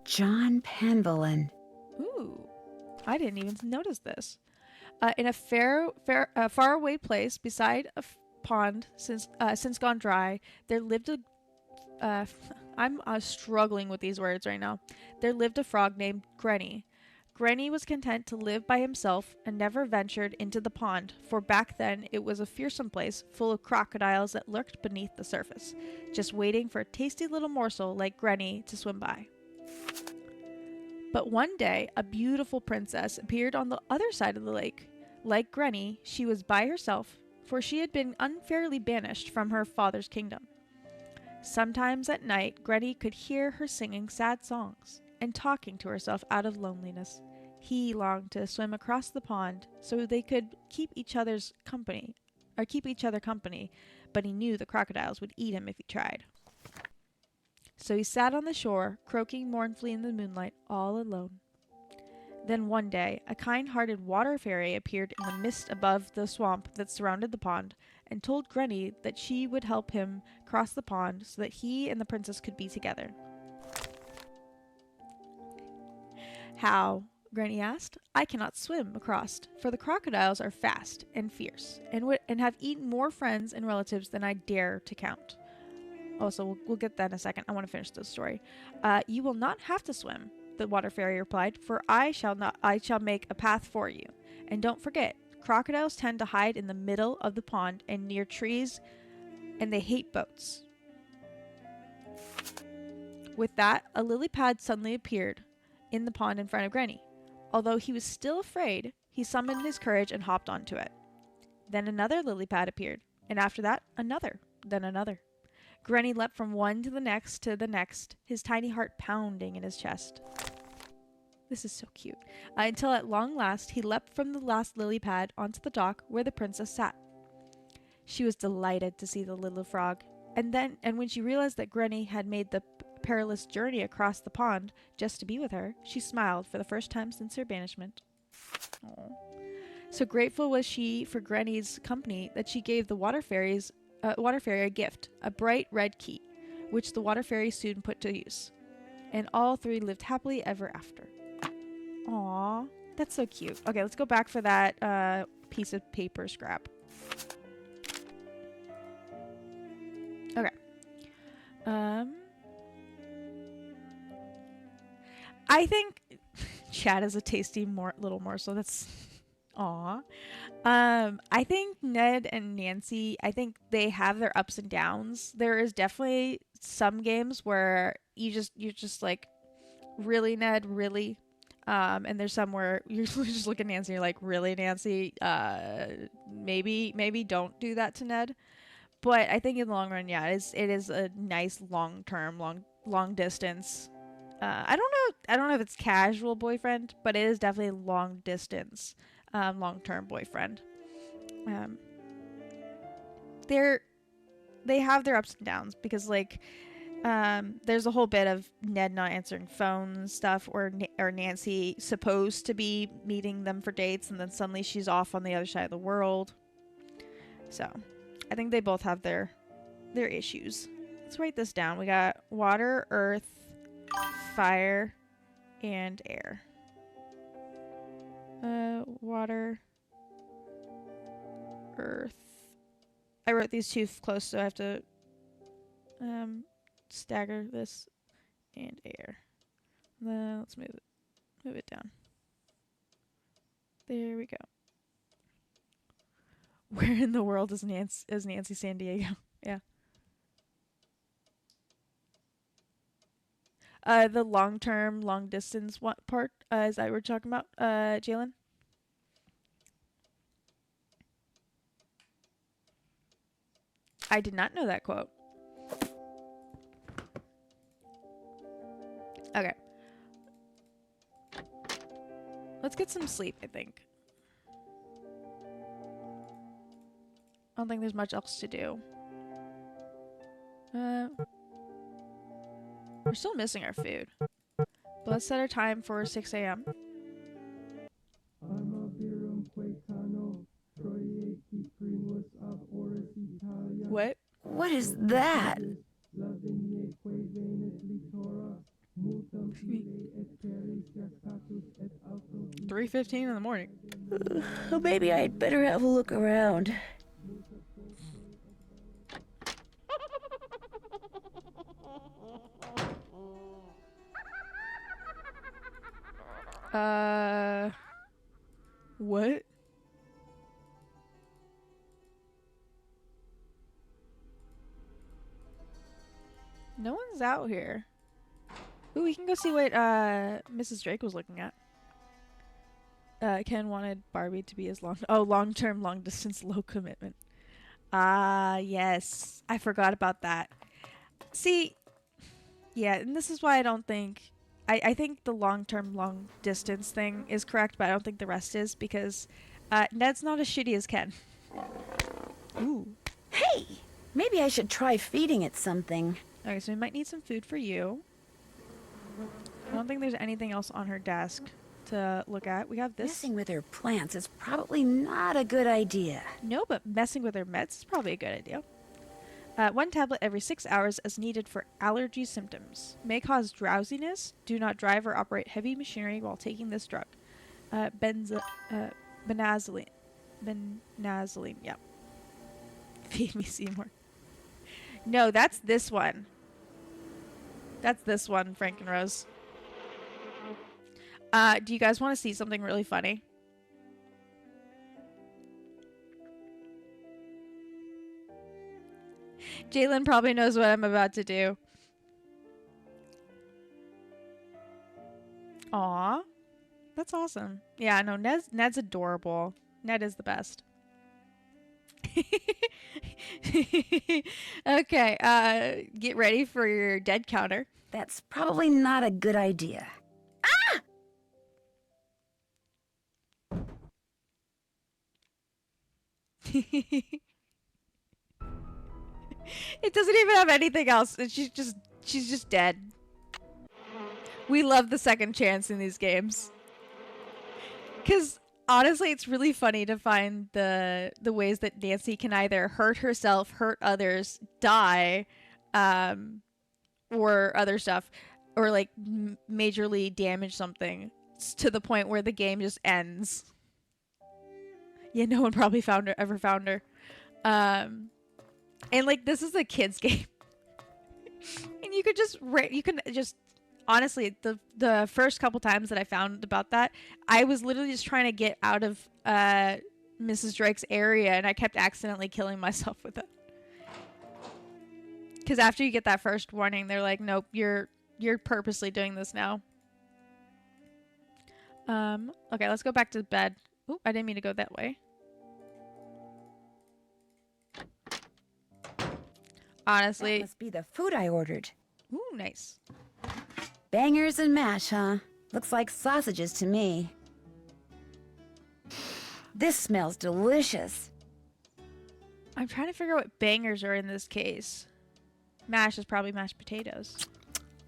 John Penvillin. Ooh. I didn't even notice this. In a faraway place beside a pond since gone dry, there lived a I'm struggling with these words right now. There lived a frog named Granny. Granny was content to live by himself and never ventured into the pond, for back then it was a fearsome place full of crocodiles that lurked beneath the surface, just waiting for a tasty little morsel like Granny to swim by. But one day, a beautiful princess appeared on the other side of the lake. Like Granny, she was by herself, for she had been unfairly banished from her father's kingdom. Sometimes at night, Granny could hear her singing sad songs and talking to herself out of loneliness. He longed to swim across the pond so they could keep each other company, but he knew the crocodiles would eat him if he tried. So he sat on the shore, croaking mournfully in the moonlight, all alone. Then one day, a kind-hearted water fairy appeared in the mist above the swamp that surrounded the pond, and told Granny that she would help him cross the pond so that he and the princess could be together. How? Granny asked. I cannot swim across, for the crocodiles are fast and fierce, and have eaten more friends and relatives than I dare to count. Oh, so we'll get that in a second. I want to finish the story. You will not have to swim, the water fairy replied, for I shall make a path for you. And don't forget, crocodiles tend to hide in the middle of the pond and near trees, and they hate boats. With that, a lily pad suddenly appeared in the pond in front of Granny. Although he was still afraid, he summoned his courage and hopped onto it. Then another lily pad appeared, and after that, another, then another. Granny leapt from one to the next, his tiny heart pounding in his chest. This is so cute. Until at long last, he leapt from the last lily pad onto the dock where the princess sat. She was delighted to see the little frog, and when she realized that Granny had made the perilous journey across the pond just to be with her, she smiled for the first time since her banishment. Aww. So grateful was she for Granny's company that she gave the water fairy a gift, a bright red key, which the water fairy soon put to use. And all three lived happily ever after. Aww, that's so cute. Okay, let's go back for that piece of paper scrap. Okay. I think Chad is a tasty little morsel. That's aw. I think Ned and Nancy, I think they have their ups and downs. There is definitely some games where you're just like, really, Ned, really. And there's some where you just look at Nancy and you're like, really, Nancy? Maybe don't do that to Ned. But I think in the long run, yeah, it is a nice long distance. I don't know if it's casual boyfriend, but it is definitely long distance, long-term boyfriend. They have their ups and downs because there's a whole bit of Ned not answering phone stuff, or Nancy supposed to be meeting them for dates, and then suddenly she's off on the other side of the world. So, I think they both have their issues. Let's write this down. We got water, earth, fire, and air. Water, earth. I wrote these two close, so I have to stagger this, and air. Let's move it down. There we go. Where in the world is Nancy San Diego? Yeah. The long-term, long-distance part, is that what we're talking about, Jalen? I did not know that quote. Okay. Let's get some sleep, I think. I don't think there's much else to do. We're still missing our food. But let's set our time for 6 a.m. What? What is that? 3:15 in the morning. Maybe I'd better have a look around. What? No one's out here. Ooh, we can go see what Mrs. Drake was looking at. Ken wanted Barbie to be his long-term, long-distance, low commitment. Ah, yes. I forgot about that. See, yeah, and this is why I don't think... I think the long-term, long-distance thing is correct, but I don't think the rest is, because Ned's not as shitty as Ken. Ooh. Hey! Maybe I should try feeding it something. Okay, so we might need some food for you. I don't think there's anything else on her desk to look at. We have this. Messing with her plants is probably not a good idea. No, but messing with her meds is probably a good idea. 1 tablet every 6 hours as needed for allergy symptoms. May cause drowsiness. Do not drive or operate heavy machinery while taking this drug. Benazoline. Benazoline, yeah. Feed me, Seymour. No, that's this one. That's this one, Frank and Rose. Do you guys want to see something really funny? Jalen probably knows what I'm about to do. Aw. That's awesome. Yeah, no, Ned's adorable. Ned is the best. Okay, get ready for your dead counter. That's probably not a good idea. Ah! It doesn't even have anything else. She's just dead. We love the second chance in these games. Cause honestly, it's really funny to find the ways that Nancy can either hurt herself, hurt others, die, or other stuff, or like majorly damage something to the point where the game just ends. Yeah, no one probably ever found her. And like this is a kid's game, and you can just honestly the first couple times that I found about that, I was literally just trying to get out of Mrs. Drake's area, and I kept accidentally killing myself with it. Because after you get that first warning, they're like, nope, you're purposely doing this now. Okay, let's go back to bed. Ooh, I didn't mean to go that way. Honestly, That must be the food I ordered. Ooh, nice. Bangers and mash, huh? Looks like sausages to me. This smells delicious. I'm trying to figure out what bangers are in this case. Mash is probably mashed potatoes.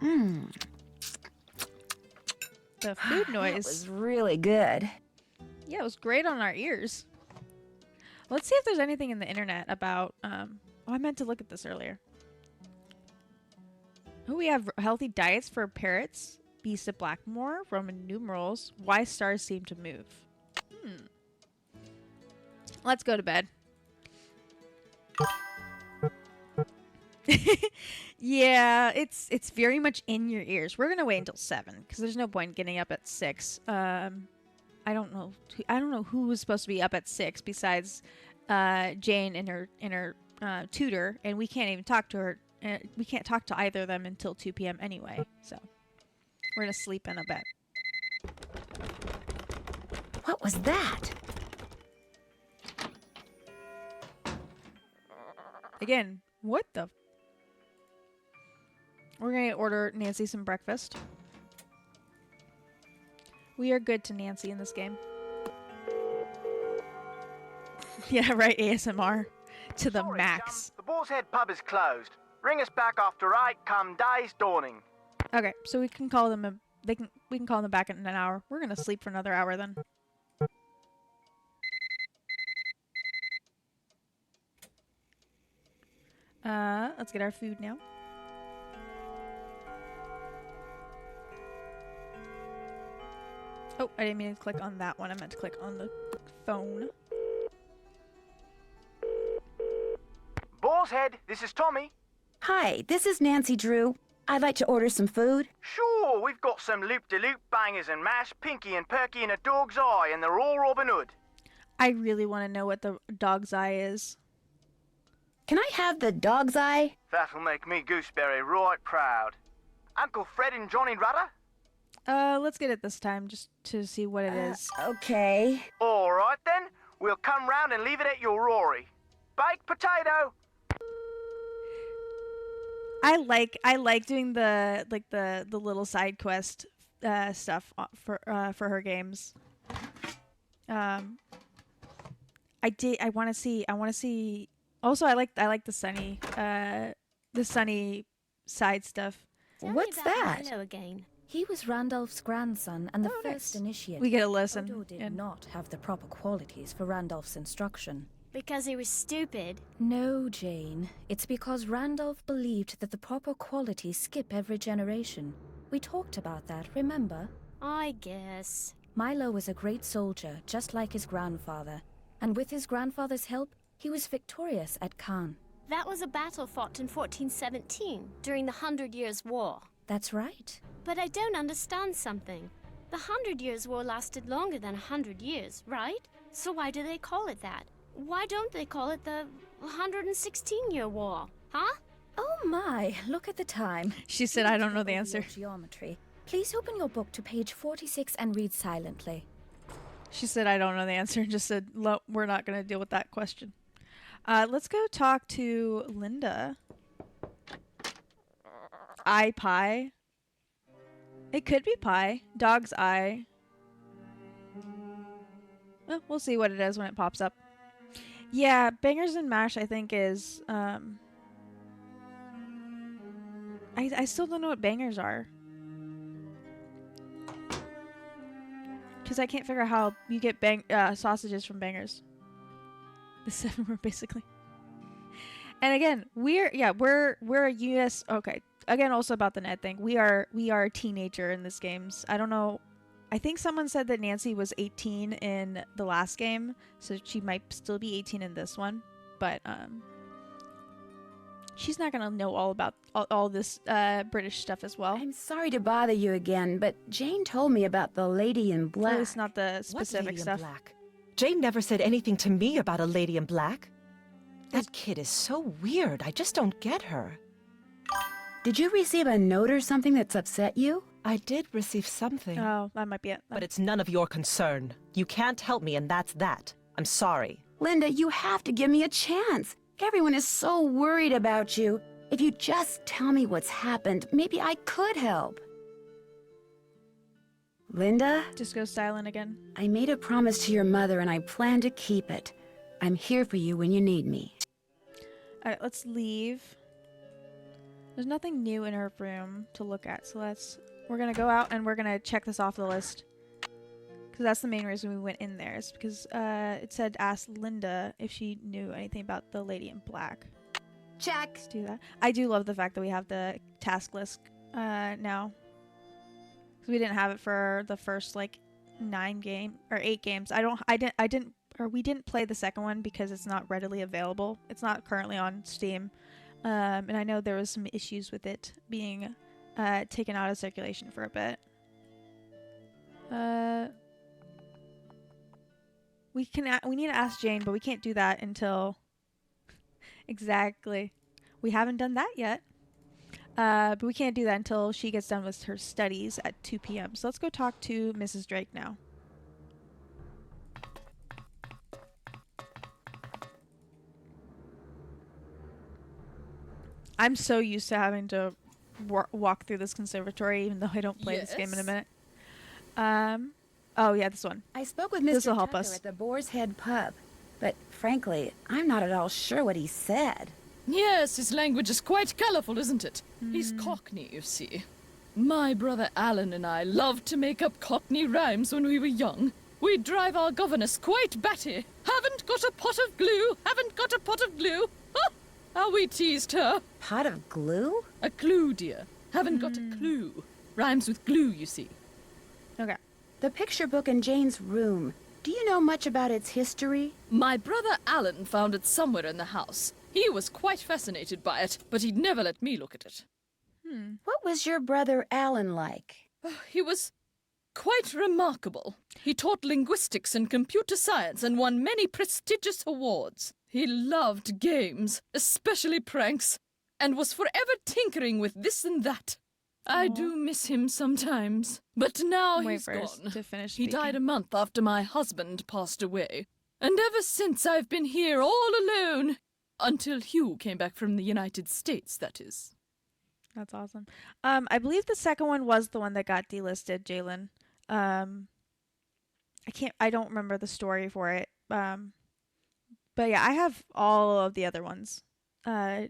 Mmm. The food noise. That was really good. Yeah, it was great on our ears. Let's see if there's anything in the internet about, oh, I meant to look at this earlier. Oh, we have healthy diets for parrots, beasts of Blackmoor, Roman numerals, why stars seem to move. Let's go to bed. Yeah, it's very much in your ears. We're gonna wait until 7 because there's no point getting up at 6. I don't know who was supposed to be up at 6 besides Jane and her tutor, and we can't even talk to her. We can't talk to either of them until 2 p.m. anyway, so we're gonna sleep in a bed. What was that? Again, what the? We're gonna order Nancy some breakfast. We are good to Nancy in this game. Yeah, right, ASMR to the Sorry, max. chum. The Boar's Head pub is closed. Ring us back after 8 come day's dawning. Okay, so we can call them. We can call them back in an hour. We're gonna sleep for another hour then. Let's get our food now. Oh, I didn't mean to click on that one. I meant to click on the phone. Boar's Head, this is Tommy. Hi, this is Nancy Drew. I'd like to order some food. Sure, we've got some loop-de-loop bangers and mash, pinky and perky and a dog's eye, and they're all Robin Hood. I really want to know what the dog's eye is. Can I have the dog's eye? That'll make me Gooseberry right proud. Uncle Fred and Johnny Rudder? Let's get it this time just to see what it is. Okay. All right then, we'll come round and leave it at your Rory. Baked potato. I like doing the little side quest stuff for her games. I want to see. Also, I like the sunny side stuff. What's that? Hello again. He was Randolph's grandson and the Oh, first nice. initiate. We get a lesson. Odo did and- not have the proper qualities for Randolph's instruction. Because he was stupid. No, Jane. It's because Randolph believed that the proper qualities skip every generation. We talked about that, remember? I guess. Milo was a great soldier, just like his grandfather. And with his grandfather's help, he was victorious at Khan. That was a battle fought in 1417, during the 100 Years' War. That's right. But I don't understand something. The 100 Years' War lasted longer than 100 years, right? So why do they call it that? Why don't they call it the 116-year war, huh? Oh my, look at the time. She said, I don't know the answer. Geometry. Please open your book to page 46 and read silently. She said, I don't know the answer, and just said, we're not going to deal with that question. Let's go talk to Linda. Eye pie. It could be pie. Dog's eye. Well, we'll see what it is when it pops up. Yeah, bangers and mash, I think, is... I still don't know what bangers are. Because I can't figure out how you get sausages from bangers. The 7 were basically. And again, we're a US. Okay, again, also about the net thing. We are a teenager in this games. I don't know. I think someone said that Nancy was 18 in the last game, so she might still be 18 in this one. But she's not gonna know all about all this British stuff as well. I'm sorry to bother you again, but Jane told me about the lady in black. At least not the specific lady stuff. in black? Jane never said anything to me about a lady in black. That kid is so weird. I just don't get her. Did you receive a note or something that's upset you? I did receive something. Oh, that might be it. But it's none of your concern. You can't help me, and that's that. I'm sorry. Linda, you have to give me a chance. Everyone is so worried about you. If you just tell me what's happened, maybe I could help. Linda? Just go silent again. I made a promise to your mother and I plan to keep it. I'm here for you when you need me. Alright, let's leave. There's nothing new in her room to look at, so we're gonna go out and we're gonna check this off the list. Because that's the main reason we went in there, is because it said ask Linda if she knew anything about the lady in black. Check. Let's do that. I do love the fact that we have the task list now. We didn't have it for the first like 8 games. We didn't play the second one because it's not readily available. It's not currently on Steam. And I know there was some issues with it being taken out of circulation for a bit. We need to ask Jane, but we can't do that until exactly. We haven't done that yet. But we can't do that until she gets done with her studies at 2 p.m. So let's go talk to Mrs. Drake now. I'm so used to having to walk through this conservatory, even though I don't play this game in a minute. Oh yeah, this one. I spoke with Mr. This will help Tucker us. at the Boar's Head pub, but frankly, I'm not at all sure what he said. Yes, his language is quite colourful, isn't it? He's Cockney, you see. My brother Alan and I loved to make up Cockney rhymes when we were young. We'd drive our governess quite batty. Haven't got a pot of glue, haven't got a pot of glue. Ha! How we teased her. Pot of glue? A clue, dear. Haven't got a clue. Rhymes with glue, you see. Okay. The picture book in Jane's room. Do you know much about its history? My brother Alan found it somewhere in the house. He was quite fascinated by it, but he'd never let me look at it. What was your brother Alan like? He was quite remarkable. He taught linguistics and computer science and won many prestigious awards. He loved games, especially pranks, and was forever tinkering with this and that. I do miss him sometimes, but now he's gone. To finish He speaking. died a month after my husband passed away, and ever since I've been here all alone. Until Hugh came back from the United States, that is. That's awesome. I believe the second one was the one that got delisted, Jalen. I don't remember the story for it. But yeah, I have all of the other ones. I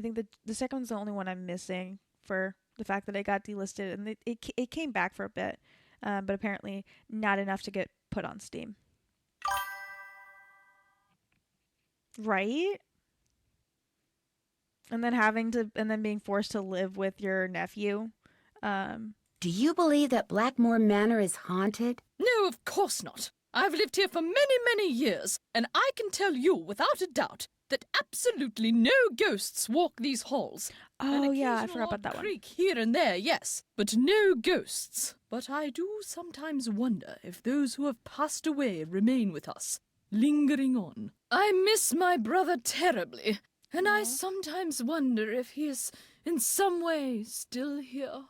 think the second one's the only one I'm missing for the fact that it got delisted, and it came back for a bit, but apparently not enough to get put on Steam. Right? And then being forced to live with your nephew. Do you believe that Blackmoor Manor is haunted? No, No, of course not. I've lived here for many, many years, and I can tell you without a doubt that absolutely no ghosts walk these halls. Oh, An yeah, I occasional forgot about odd that one. creak here and there, yes, but no ghosts. But I do sometimes wonder if those who have passed away remain with us, lingering on. I miss my brother terribly, and I sometimes wonder if he is in some way still here.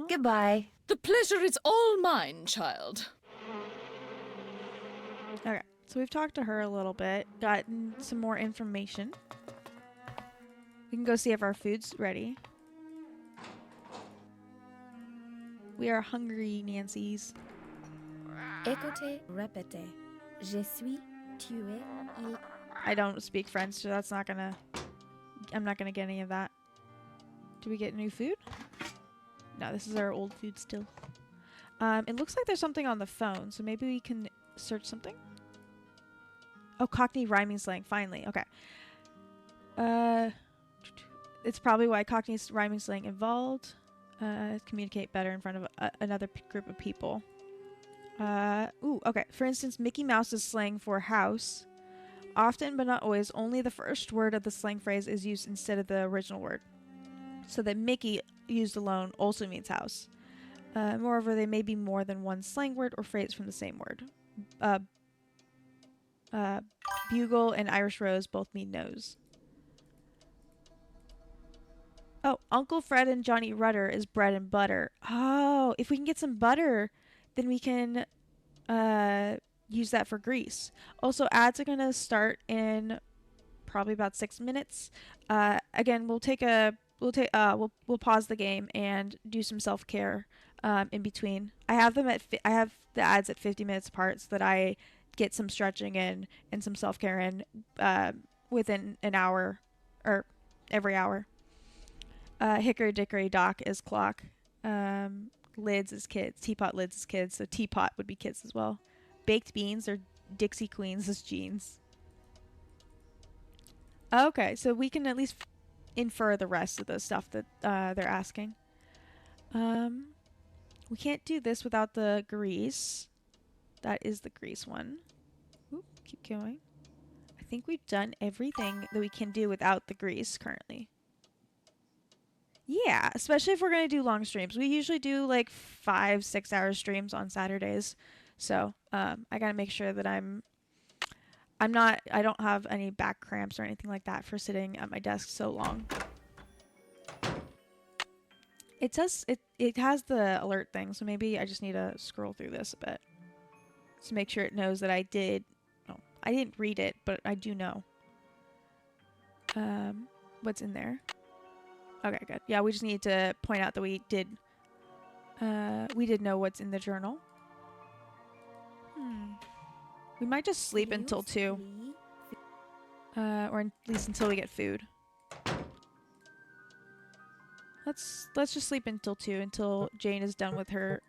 Goodbye. The pleasure is all mine, child. Okay, so we've talked to her a little bit, gotten some more information. We can go see if our food's ready. We are hungry, Nancy's. Écoutez, répétez. Je suis tué, il... I don't speak French, so that's not gonna... I'm not gonna get any of that. Do we get new food? No, this is our old food still. It looks like there's something on the phone, so maybe we can search something? Oh, Cockney rhyming slang, finally. Okay. It's probably why Cockney's rhyming slang evolved. Communicate better in front of another group of people. Ooh, okay. For instance, Mickey Mouse's slang for house. Often, but not always, only the first word of the slang phrase is used instead of the original word. So that Mickey, used alone, also means house. Moreover, there may be more than one slang word or phrase from the same word. Bugle and Irish rose both mean nose. Oh, Uncle Fred and Johnny Rudder is bread and butter. Oh, if we can get some butter, then we can use that for grease. Also, ads are gonna start in probably about 6 minutes. Again, we'll pause the game and do some self-care in between. I have the ads at 50 minutes apart so that I get some stretching in and some self-care in within an hour or every hour. Hickory Dickory Dock is clock. Lids is kids. Teapot lids is kids. So teapot would be kids as well. Baked beans or Dixie Queens is jeans. Okay, so we can at least infer the rest of the stuff that they're asking. We can't do this without the grease. That is the grease one. Oop, keep going. I think we've done everything that we can do without the grease currently. Yeah, especially if we're going to do long streams. We usually do like 5-6 hour streams on Saturdays. So I got to make sure that I don't have any back cramps or anything like that for sitting at my desk so long. It has the alert thing, so maybe I just need to scroll through this a bit to make sure it knows that I didn't read it, but I do know what's in there. Okay, good. Yeah, we just need to point out that we did know what's in the journal. We might just sleep until 2. Or at least until we get food. Let's just sleep until 2, until Jane is done with her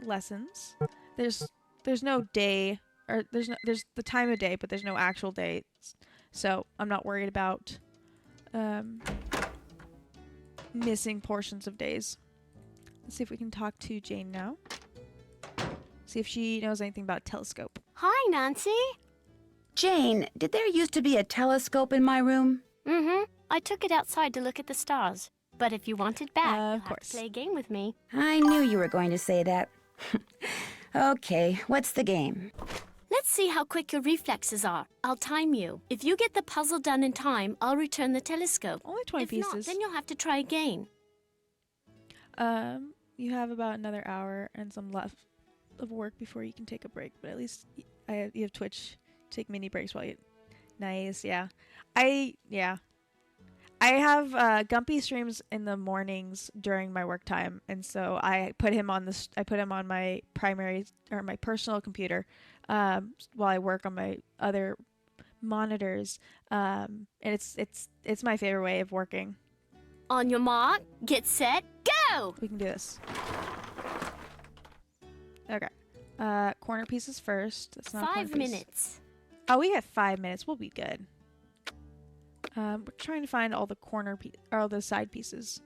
lessons. There's no day, or there's the time of day, but there's no actual day. So I'm not worried about missing portions of days. Let's see if we can talk to Jane now. See if she knows anything about a telescope. Hi, Nancy. Jane, did there used to be a telescope in my room? Mm-hmm. I took it outside to look at the stars. But if you want it back, you'll of have course. to play a game with me. I knew you were going to say that. Okay, what's the game? Let's see how quick your reflexes are. I'll time you. If you get the puzzle done in time, I'll return the telescope. Only 20 if pieces. Not, then you'll have to try again. You have about another hour and some left of work before you can take a break. But at least you have Twitch. Take mini breaks while you... Nice, yeah. I have Gumpy streams in the mornings during my work time, and so I put him on my primary or my personal computer while I work on my other monitors. And it's my favorite way of working. On your mark, get set, go! We can do this. Okay. Corner pieces first. That's not 5 minutes. Oh, we got 5 minutes. We'll be good. We're trying to find all the all the side pieces.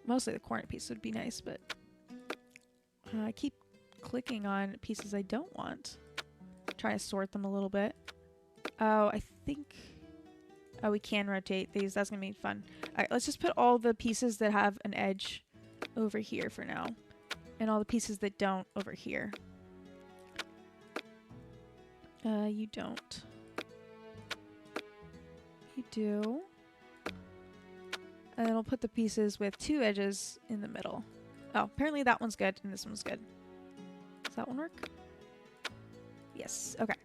Mostly the corner piece would be nice, but I keep clicking on pieces I don't want. Try to sort them a little bit. Oh, I think... Oh, we can rotate these. That's going to be fun. Alright, let's just put all the pieces that have an edge over here for now. And all the pieces that don't over here. You don't. You do. And then we'll put the pieces with 2 edges in the middle. Oh, apparently that one's good and this one's good. Does that one work? Yes. Okay.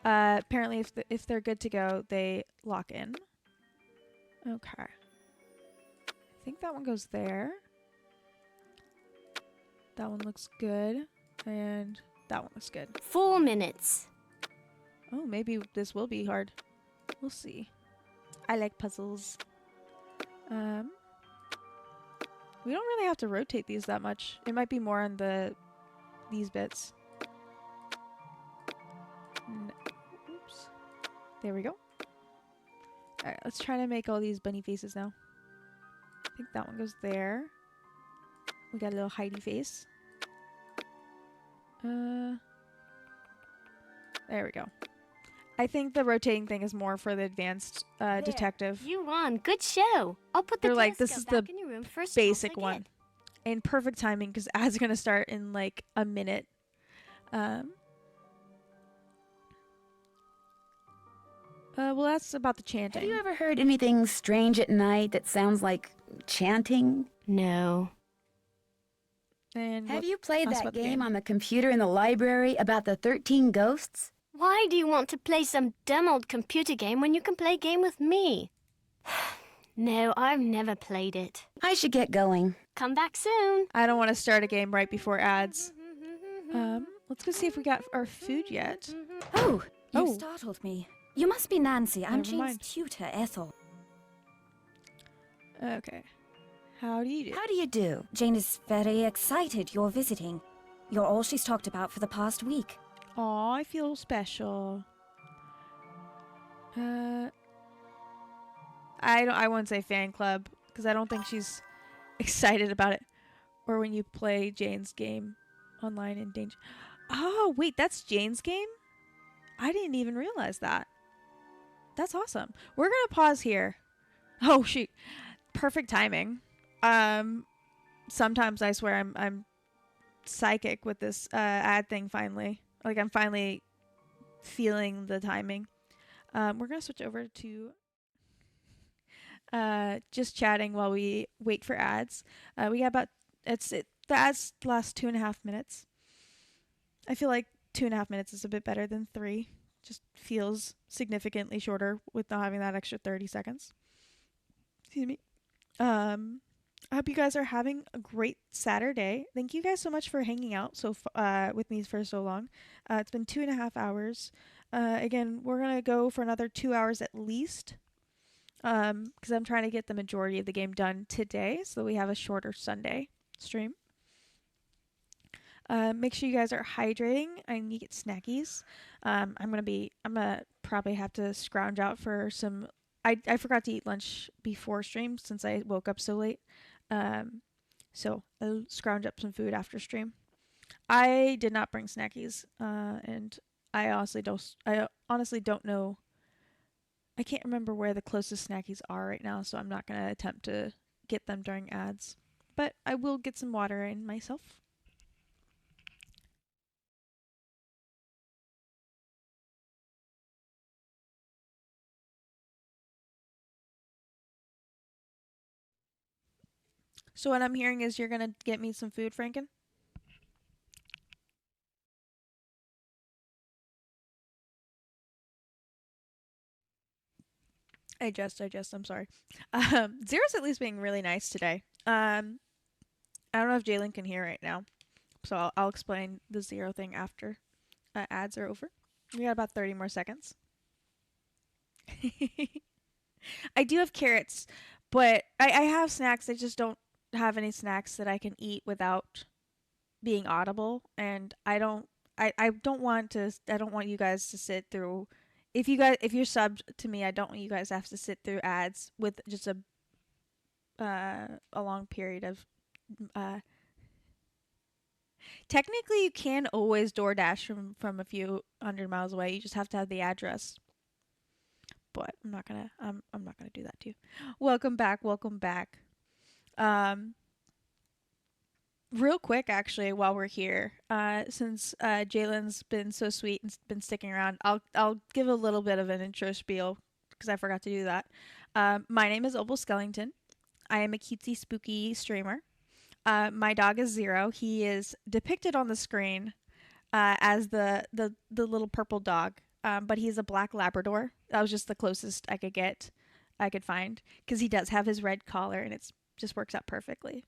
Apparently if they're good to go, they lock in. Okay. I think that one goes there. That one looks good. And that one looks good. 4 minutes. Oh, maybe this will be hard. We'll see. I like puzzles. We don't really have to rotate these that much. It might be more on these bits. Oops. There we go. Alright, let's try to make all these bunny faces now. I think that one goes there. We got a little Heidi face. There we go. I think the rotating thing is more for the advanced detective. You won. Good show. I'll put the They're like, this telescope is the back in your room first basic chance I one. get. And perfect timing because ads are going to start in like a minute. Well, that's about the chanting. Have you ever heard anything strange at night that sounds like chanting? No. And Have you played that's that about the game on the computer in the library about the 13 ghosts? Why do you want to play some dumb old computer game when you can play a game with me? No, I've never played it. I should get going. Come back soon. I don't want to start a game right before ads. Let's go see if we got our food yet. Oh, you Oh. startled me. You must be Nancy. I'm Never Jane's mind. tutor, Ethel. Okay. How do you do? How do you do? Jane is very excited you're visiting. You're all she's talked about for the past week. Aw, I feel special. I won't say fan club because I don't think she's excited about it. Or when you play Jane's game online in danger. Oh, wait, that's Jane's game? I didn't even realize that. That's awesome. We're gonna pause here. Oh shoot. Perfect timing. Sometimes I swear I'm psychic with this ad thing finally. Like I'm finally feeling the timing. We're gonna switch over to just chatting while we wait for ads. We got about the ads last 2.5 minutes. I feel like 2.5 minutes is a bit better than 3. Just feels significantly shorter with not having that extra 30 seconds. Excuse me. I hope you guys are having a great Saturday. Thank you guys so much for hanging out with me for so long. It's been 2.5 hours. Again, we're going to go for another 2 hours at least. Because I'm trying to get the majority of the game done today so that we have a shorter Sunday stream. Make sure you guys are hydrating and you get snackies. I'm gonna probably have to scrounge out for some. I forgot to eat lunch before stream since I woke up so late. So I'll scrounge up some food after stream. I did not bring snackies, and I honestly don't know. I can't remember where the closest snackies are right now, so I'm not gonna attempt to get them during ads. But I will get some water in myself. So what I'm hearing is you're gonna get me some food, Franken? I jest, I'm sorry. Zero's at least being really nice today. I don't know if Jalen can hear right now, so I'll explain the Zero thing after ads are over. We got about 30 more seconds. I do have carrots, but I have snacks. I just don't have any snacks that I can eat without being audible, and I don't want you guys to sit through. If you're subbed to me, I don't want you guys to have to sit through ads with just a long period of Technically, you can always DoorDash from a few hundred miles away. You just have to have the address. But I'm not gonna do that to you. Welcome back. Welcome back. Um, Real quick, actually, while we're here, since Jalen's been so sweet and been sticking around, I'll give a little bit of an intro spiel because I forgot to do that. My name is Opal Skellington. I am a cutesy spooky streamer. My dog is Zero. He is depicted on the screen as the little purple dog, but he's a black Labrador. That was just the closest I could find, because he does have his red collar and it's just works out perfectly.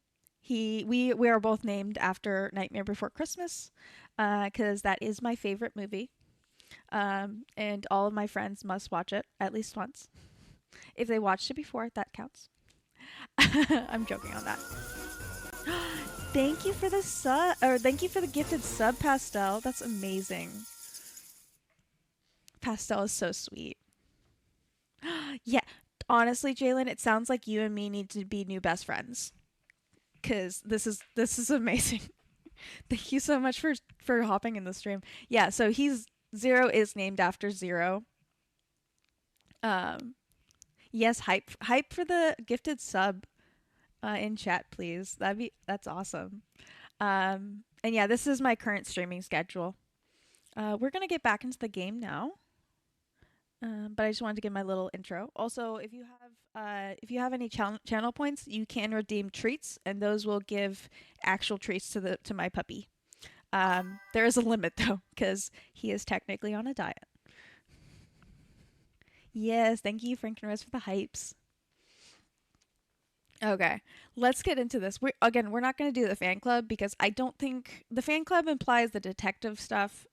We are both named after Nightmare Before Christmas, because that is my favorite movie, and all of my friends must watch it at least once. If they watched it before, that counts. I'm joking on that. Thank you for the sub, or thank you for the gifted sub, Pastel. That's amazing. Pastel is so sweet. Yeah, honestly, Jalen, it sounds like you and me need to be new best friends. Cause this is amazing. Thank you so much for hopping in the stream. Yeah, so Zero is named after Zero. Yes, hype for the gifted sub in chat, please. That's awesome. And yeah, this is my current streaming schedule. We're gonna get back into the game now. But I just wanted to give my little intro. Also, if you have any channel points, you can redeem treats, and those will give actual treats to my puppy. There is a limit though, because he is technically on a diet. Yes, thank you, Frankenrose, for the hypes. Okay, let's get into this. We're not going to do the fan club because I don't think the fan club implies the detective stuff,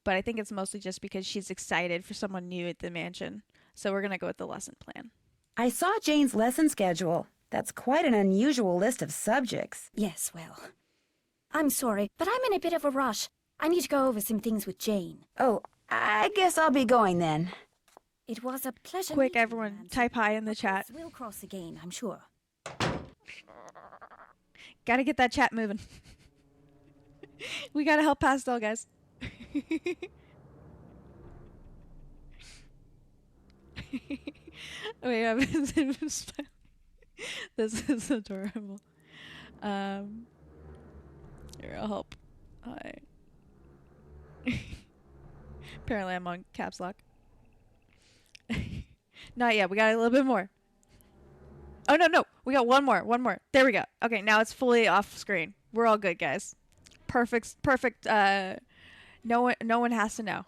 but I think it's mostly just because she's excited for someone new at the mansion. So we're going to go with the lesson plan. I saw Jane's lesson schedule. That's quite an unusual list of subjects. Yes, well, I'm sorry, but I'm in a bit of a rush. I need to go over some things with Jane. Oh, I guess I'll be going then. It was a pleasure. Quick, everyone, type hi in the chat. We'll cross again, I'm sure. Gotta get that chat moving. We gotta help Pastel, guys. Oh my god, this is adorable. Here, I'll help. Hi. Apparently I'm on caps lock. Not yet, we got a little bit more. Oh no, we got one more. There we go. Okay, now it's fully off screen. We're all good, guys. Perfect. No one has to know.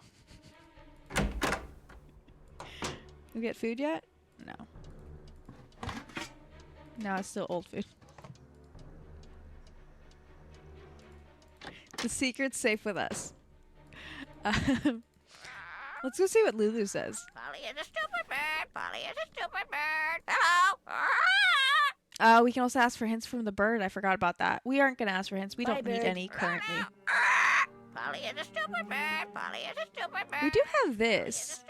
We get food yet? No. No, it's still old food. The secret's safe with us. Let's go see what Lulu says. Polly is a stupid bird. Polly is a stupid bird. Hello. We can also ask for hints from the bird. I forgot about that. We aren't gonna ask for hints. We don't need any currently. Polly is a stupid bird. Polly is a stupid bird. We do have this.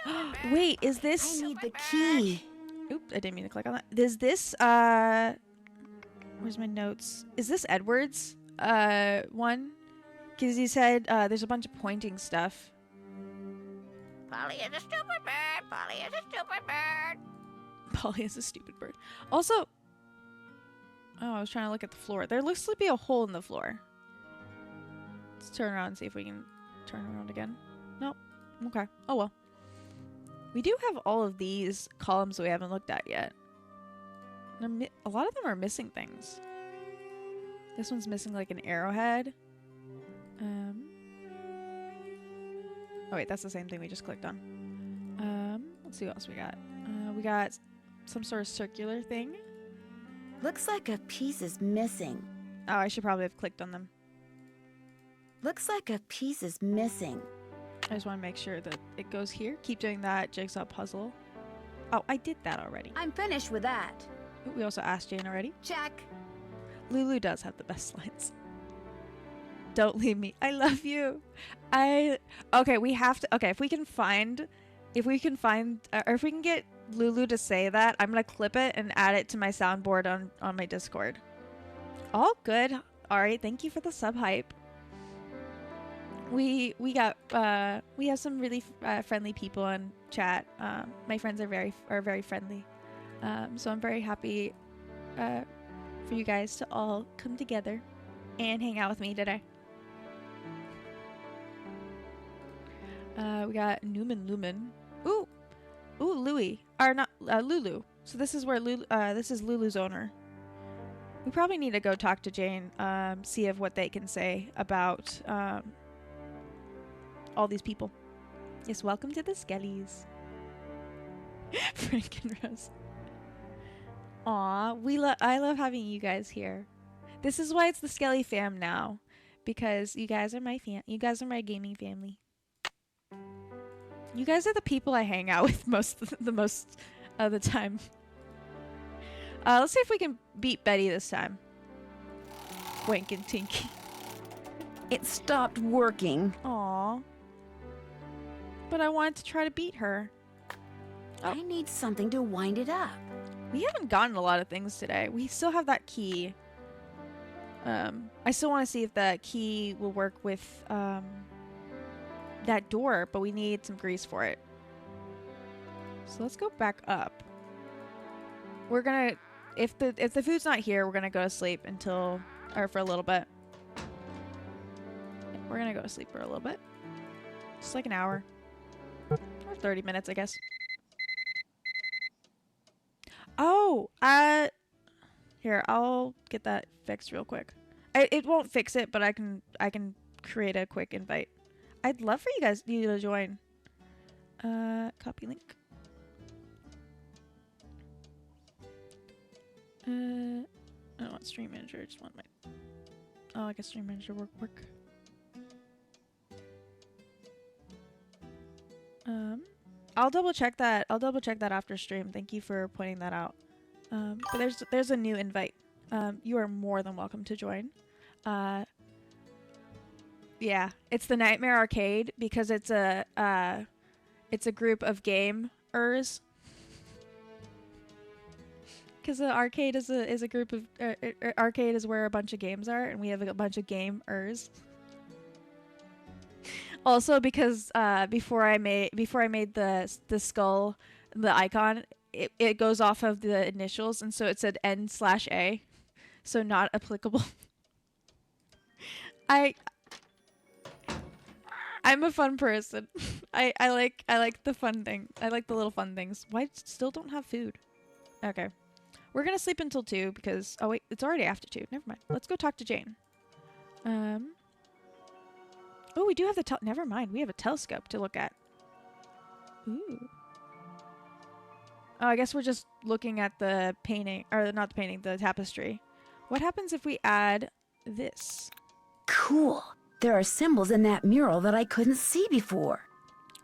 Wait, is this? I need the key. Oops, I didn't mean to click on that. Is this where's my notes? Is this Edward's one? Because he said there's a bunch of pointing stuff. Polly is a stupid bird. Polly is a stupid bird. Polly is a stupid bird. Also, oh, I was trying to look at the floor. There looks to be a hole in the floor. Let's turn around and see if we can turn around again. Nope. Okay. Oh well. We do have all of these columns that we haven't looked at yet. A lot of them are missing things. This one's missing like an arrowhead. Oh wait, that's the same thing we just clicked on. Let's see what else we got. We got some sort of circular thing. Looks like a piece is missing. Oh, I should probably have clicked on them. Looks like a piece is missing. I just want to make sure that it goes here. Keep doing that jigsaw puzzle. Oh, I did that already. I'm finished with that. Ooh, we also asked Jane already. Check. Lulu does have the best lines. Don't leave me. I love you. Okay, we have to. Okay, if we can get Lulu to say that, I'm gonna clip it and add it to my soundboard on my Discord. All good. All right. Thank you for the sub hype. we have some really friendly people in chat. My friends are very friendly. So I'm very happy for you guys to all come together and hang out with me today. We got Newman Lumen. Ooh, Louie. Or not Lulu. So this is where this is Lulu's owner. We probably need to go talk to Jane, see if what they can say about all these people. Yes, welcome to the Skellies. Frank and Rose. Aw, I love having you guys here. This is why it's the Skelly fam now, because you guys are my you guys are my gaming family. You guys are the people I hang out with most of the time. Let's see if we can beat Betty this time. Wink and Tinky. It stopped working. Aw. But I wanted to try to beat her. I need something to wind it up. We haven't gotten a lot of things today. We still have that key. I still want to see if that key will work with that door, but we need some grease for it. So let's go back up. We're gonna, if the food's not here, we're gonna go to sleep for a little bit. We're gonna go to sleep for a little bit. Just like an hour. Or 30 minutes, I guess. Oh, here, I'll get that fixed real quick. It won't fix it, but I can create a quick invite. I'd love for you to join. Copy link. I don't want Stream Manager, I just want my... Oh, I guess Stream Manager work. I'll double check that after stream. Thank you for pointing that out. But there's a new invite. You are more than welcome to join. Yeah, it's the Nightmare Arcade because it's a group of gamers. Because the arcade is a group of arcade is where a bunch of games are, and we have a bunch of gamers. Also, because before I made the skull, the icon, it goes off of the initials, and so it said N/A, so not applicable. I'm a fun person. I like the fun thing. I like the little fun things. Why still don't have food? Okay. We're gonna sleep until 2 because... Oh wait, it's already after 2. Never mind. Let's go talk to Jane. Oh, we do have the never mind. We have a telescope to look at. Ooh. Oh, I guess we're just looking at the painting, or not the painting, the tapestry. What happens if we add this? Cool. There are symbols in that mural that I couldn't see before.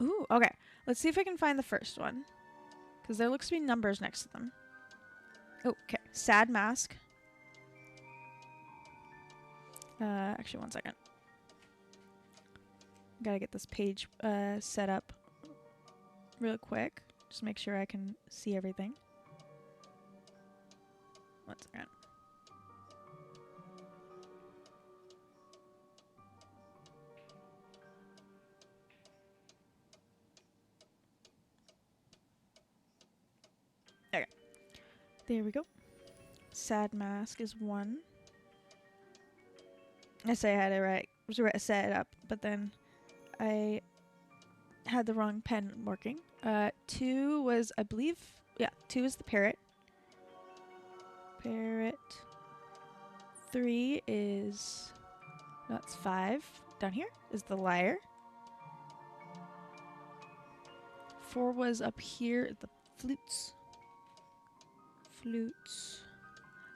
Ooh, okay. Let's see if I can find the first one. Because there looks to be numbers next to them. Oh, okay. Sad mask. Actually, one second. Gotta get this page set up real quick. Just make sure I can see everything. One second. Okay. There we go. Sad mask is 1. I say I had it set it up, but then I had the wrong pen working. 2 was, I believe, yeah, 2 is the parrot. Parrot. 3 is, that's 5. Down here is the lyre. 4 was up here, the flutes.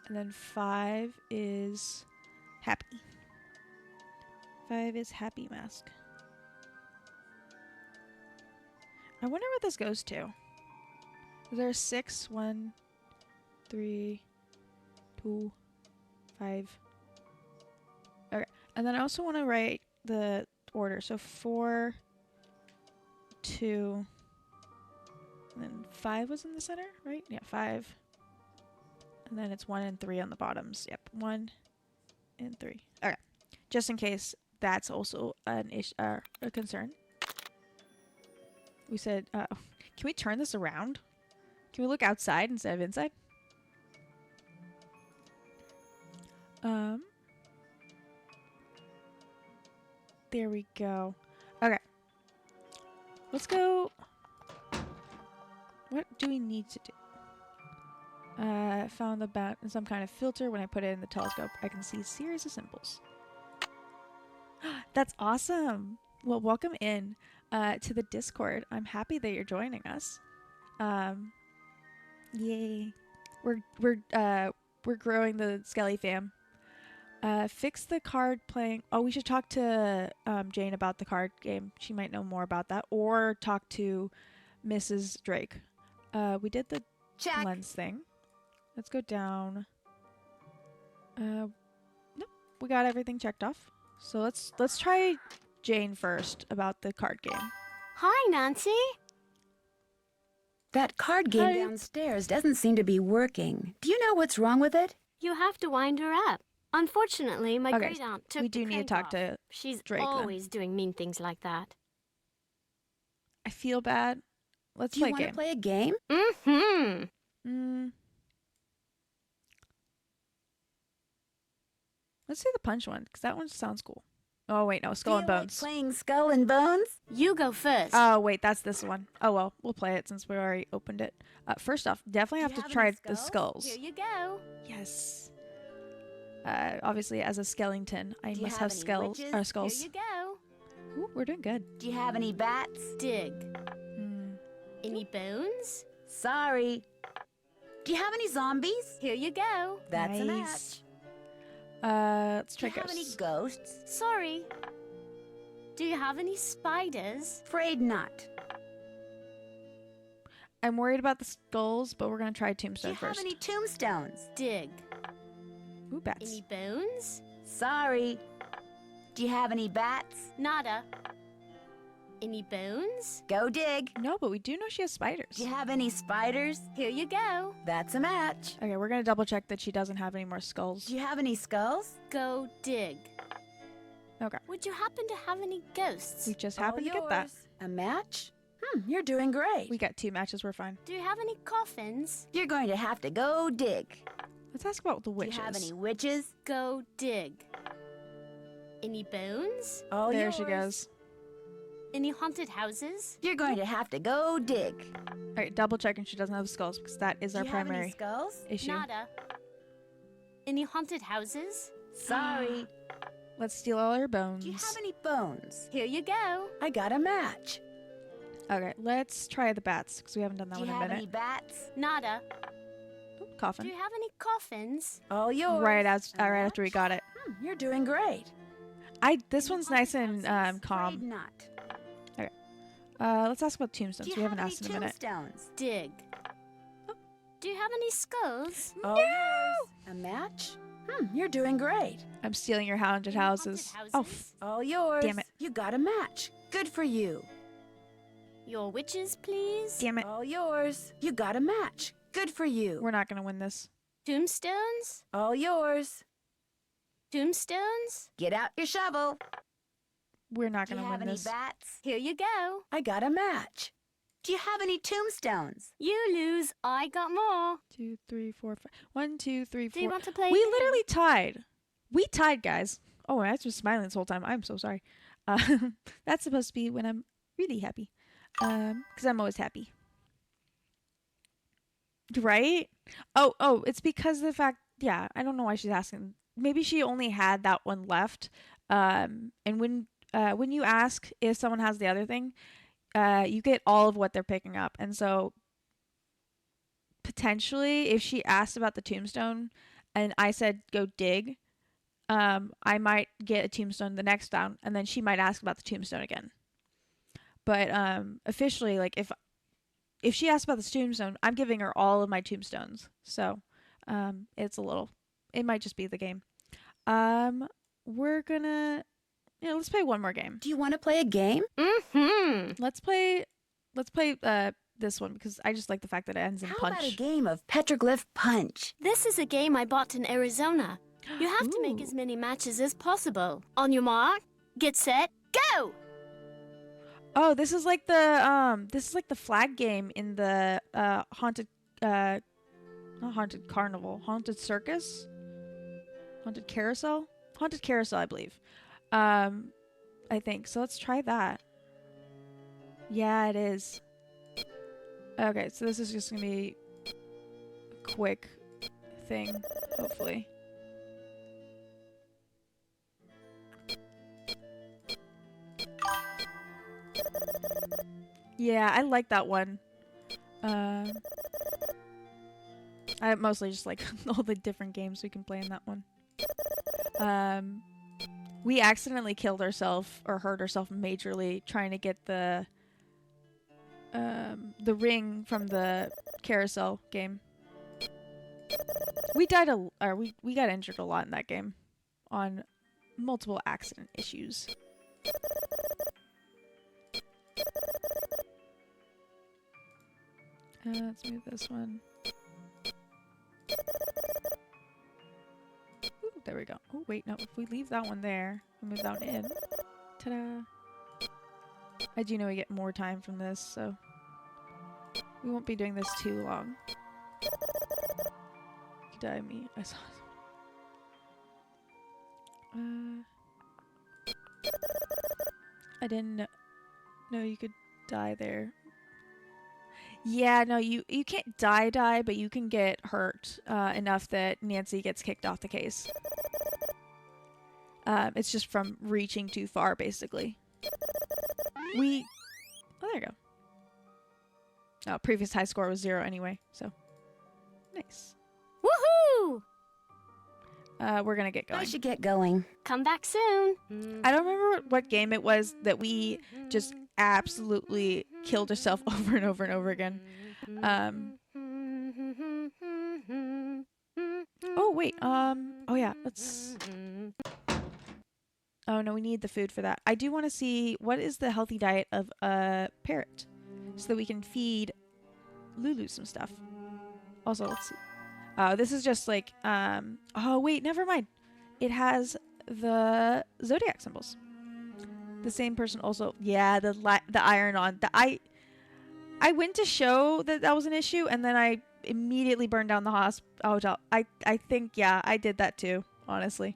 And then 5 is happy. 5 is happy mask. I wonder what this goes to. Is there 6? 1, 3, 2, 5. Okay. And then I also want to write the order. So 4, 2, and then 5 was in the center, right? Yeah, 5. And then it's 1 and 3 on the bottoms. Yep, 1 and 3. Okay. Just in case that's also a concern. We said, can we turn this around? Can we look outside instead of inside? There we go. Okay. Let's go. What do we need to do? Found some kind of filter. When I put it in the telescope, I can see a series of symbols. That's awesome. Well, welcome in to the Discord. I'm happy that you're joining us. Yay. We're growing the Skelly fam. Fix the card playing. Oh, we should talk to Jane about the card game. She might know more about that. Or talk to Mrs. Drake. We did the lens thing. Let's go down. Nope, we got everything checked off. So let's try Jane first about the card game. Hi, Nancy. That card game downstairs doesn't seem to be working. Do you know what's wrong with it? You have to wind her up. Unfortunately, my great aunt took we do need to talk to She's Drake, always doing mean things like that. I feel bad. Let's Do play you a want game. to play a game? Mm-hmm. Let's do the punch one, because that one sounds cool. Oh, wait, no. Skull and Bones. Playing Skull and Bones? You go first. Oh, wait, that's this one. Oh, well, we'll play it since we already opened it. First off, definitely have to try the skulls. Here you go. Yes. Obviously, as a skeleton, I must have skulls. Here Skulls. you go. Ooh, we're doing good. Do you have any bats? Dig. Any bones? Sorry. Do you have any zombies? Here you go. That's a match. Nice. Let's try Do you have any ghosts. ghosts? Sorry. Do you have any spiders? Afraid not. I'm worried about the skulls, but we're going to try Do tombstone you have first. any tombstones? Dig. Ooh, bats. Any bones? Sorry. Do you have any bats? Nada. Any bones? Go dig. No, but we do know she has spiders. Do you have any spiders? Here you go. That's a match. Okay, we're going to double check that she doesn't have any more skulls. Do you have any skulls? Go dig. Okay. Would you happen to have any ghosts? We just happened to get that. A match? You're doing great. We got 2 matches. We're fine. Do you have any coffins? You're going to have to go dig. Let's ask about the witches. Do you have any witches? Go dig. Any bones? All there yours. she goes. Any haunted houses? You're going to have to go dig. All right, double checking she doesn't have skulls because that is our Do you have any primary skulls? issue. Nada. Any haunted houses? Sorry. Let's steal all her bones. Do you have any bones? Here you go. I got a match. Okay, let's try the bats because we haven't done that Do you one in a have any minute. bats? Nada. Ooh, coffin. Do you have any coffins? All yours. Right, A right after we match? got it. You're doing great. This one's nice and Afraid calm. not. Let's ask about tombstones. Do you We have haven't any asked in a minute. tombstones? Dig. Do you have any skulls? All yours. A match? You're doing great. I'm stealing your haunted Any houses. haunted Oh, houses? All yours. Damn it. You got a match. Good for you. Your witches, please. damn it. All yours. You got a match. Good for you. We're not going to win this. Tombstones? All yours. Tombstones? Get out your shovel. We're not Do going you to have win any this. bats? Here you go. I got a match. Do you have any tombstones? You lose. I got more. 2, 3, 4, 5. 1, 2, 3, 4. Do you want to play? We a game? literally tied. We tied, guys. Oh, I was just smiling this whole time. I'm so sorry. That's supposed to be when I'm really happy. Because I'm always happy. Right? Oh, it's because of the fact, yeah, I don't know why she's asking. Maybe she only had that one left. And when you ask if someone has the other thing, you get all of what they're picking up. And so potentially if she asked about the tombstone and I said go dig, I might get a tombstone the next round and then she might ask about the tombstone again. But officially, like if she asks about the tombstone, I'm giving her all of my tombstones. So it might just be the game. We're gonna let's play one more game. Do you want to play a game? Mm-hmm. Let's play this one because I just like the fact that it ends in How punch. about a game of petroglyph punch? This is a game I bought in Arizona. You have to make Ooh. as many matches as possible. On your mark, get set, Go! Oh, this is like the flag game in the haunted not haunted carnival, haunted circus, haunted carousel, I believe. I think so. Let's try that. Yeah, it is. Okay, so this is just gonna be a quick thing, hopefully. Yeah, I like that one. I mostly just like all the different games we can play in that one. We accidentally killed ourselves or hurt ourselves majorly trying to get the ring from the carousel game. We died we got injured a lot in that game on multiple accident issues. Let's move this one. Ooh, there we go. Oh, wait, no. If we leave that one there and move that one in. Ta-da. I do know we get more time from this, so we won't be doing this too long. Die me. I saw it. I didn't know you could die there. Yeah, no, you can't die, but you can get hurt enough that Nancy gets kicked off the case. It's just from reaching too far, basically. Oh, there you go. Oh, previous high score was 0 anyway, so nice. Woohoo! We're gonna get going. I should get going. Come back soon. I don't remember what game it was that we just absolutely killed ourselves over and over and over again. Oh wait, oh yeah, let's... Oh no, we need the food for that. I do want to see what is the healthy diet of a parrot so that we can feed Lulu some stuff. Also, let's see. This is just like, oh wait, never mind. It has the zodiac symbols. The same person also, yeah, the iron on. I went to show that was an issue, and then I immediately burned down the hotel. I think, yeah, I did that too, honestly.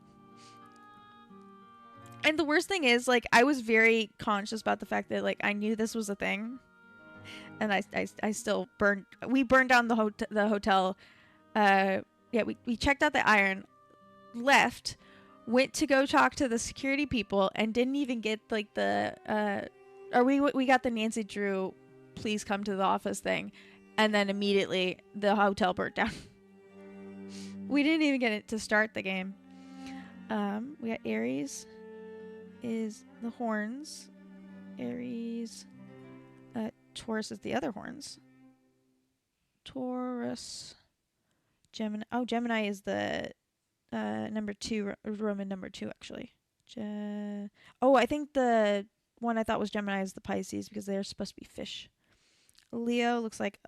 And the worst thing is, like, I was very conscious about the fact that, like, I knew this was a thing, and I still we burned down the hotel. Yeah, we checked out the iron, left, went to go talk to the security people, and didn't even get like we got the Nancy Drew, please come to the office thing, and then immediately the hotel burnt down. We didn't even get it to start the game. We got Aries is the horns, Aries, Taurus is the other horns. Taurus. Gemini. Oh, Gemini is the number 2, Roman number 2, actually. Oh, I think the one I thought was Gemini is the Pisces because they're supposed to be fish. Leo looks like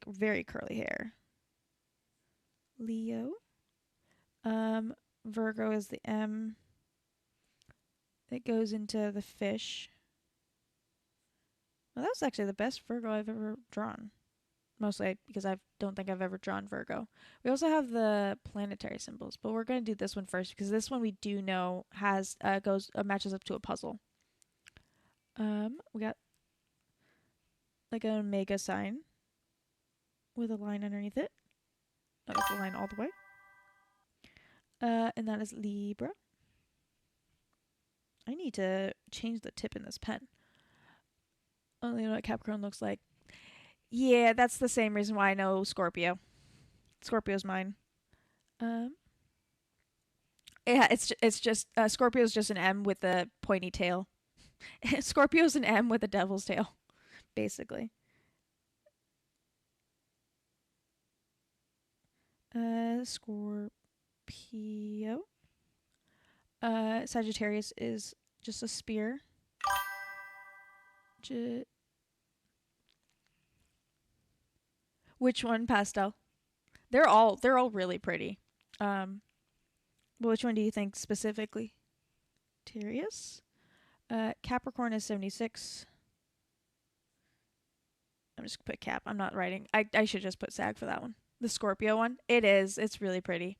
very curly hair. Leo. Virgo is the M. It goes into the fish. Well, that was actually the best Virgo I've ever drawn. Mostly because I don't think I've ever drawn Virgo. We also have the planetary symbols, but we're going to do this one first because this one we do know has matches up to a puzzle. We got like an omega sign with a line underneath it. Oh, that's a line all the way. And that is Libra. I need to change the tip in this pen. Oh, you know what Capricorn looks like. Yeah, that's the same reason why I know Scorpio. Scorpio's mine. Yeah, it's just Scorpio's just an M with a pointy tail. Scorpio's an M with a devil's tail, basically. Scorpio. Sagittarius is just a spear. Which one, Pastel? They're all really pretty. But which one do you think specifically? Sagittarius. Capricorn is 76. I'm just gonna put Cap. I'm not writing. I should just put Sag for that one. The Scorpio one. It is. It's really pretty.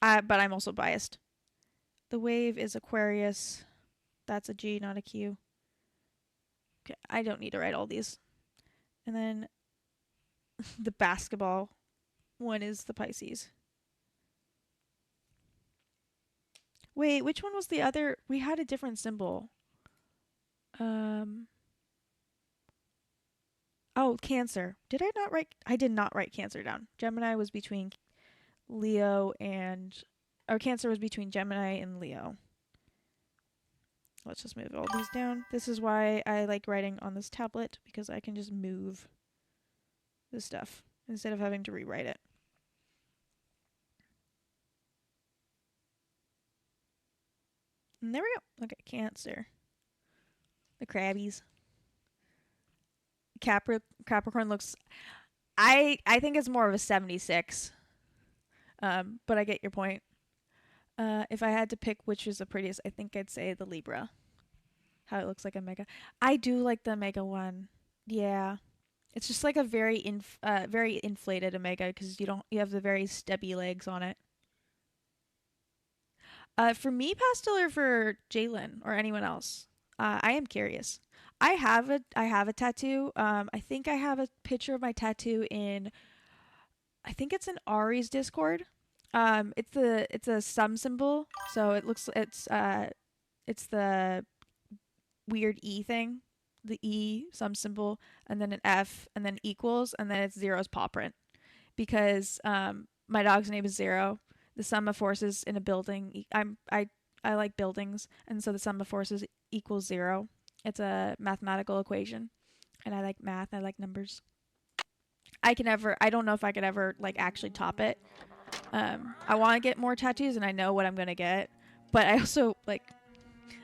But I'm also biased. The Wave is Aquarius. That's a G, not a Q. Okay, I don't need to write all these. And then the basketball one is the Pisces. Wait, which one was the other? We had a different symbol. Oh, Cancer. Did I not write? I did not write Cancer down. Gemini was between Leo and... Or Cancer was between Gemini and Leo. Let's just move all these down. This is why I like writing on this tablet, because I can just move this stuff instead of having to rewrite it. And there we go. Okay, Cancer. The crabbies. Capricorn looks... I think it's more of a 76. But I get your point. If I had to pick which is the prettiest, I think I'd say the Libra. How it looks like a mega. I do like the Omega one. Yeah. It's just like a very inflated Omega, because you have the very stubby legs on it. For me, Pastel, or for Jalen or anyone else? I am curious. I have a tattoo. I think I have a picture of my tattoo in... I think it's in Ari's Discord. It's a sum symbol, so it's the weird E thing, the E sum symbol, and then an F, and then equals, and then it's Zero's paw print, because my dog's name is Zero. The sum of forces in a building, I like buildings, and so the sum of forces equals 0. It's a mathematical equation, and I like math. I like numbers. I don't know if I could ever like actually top it. I want to get more tattoos, and I know what I'm gonna get, but I also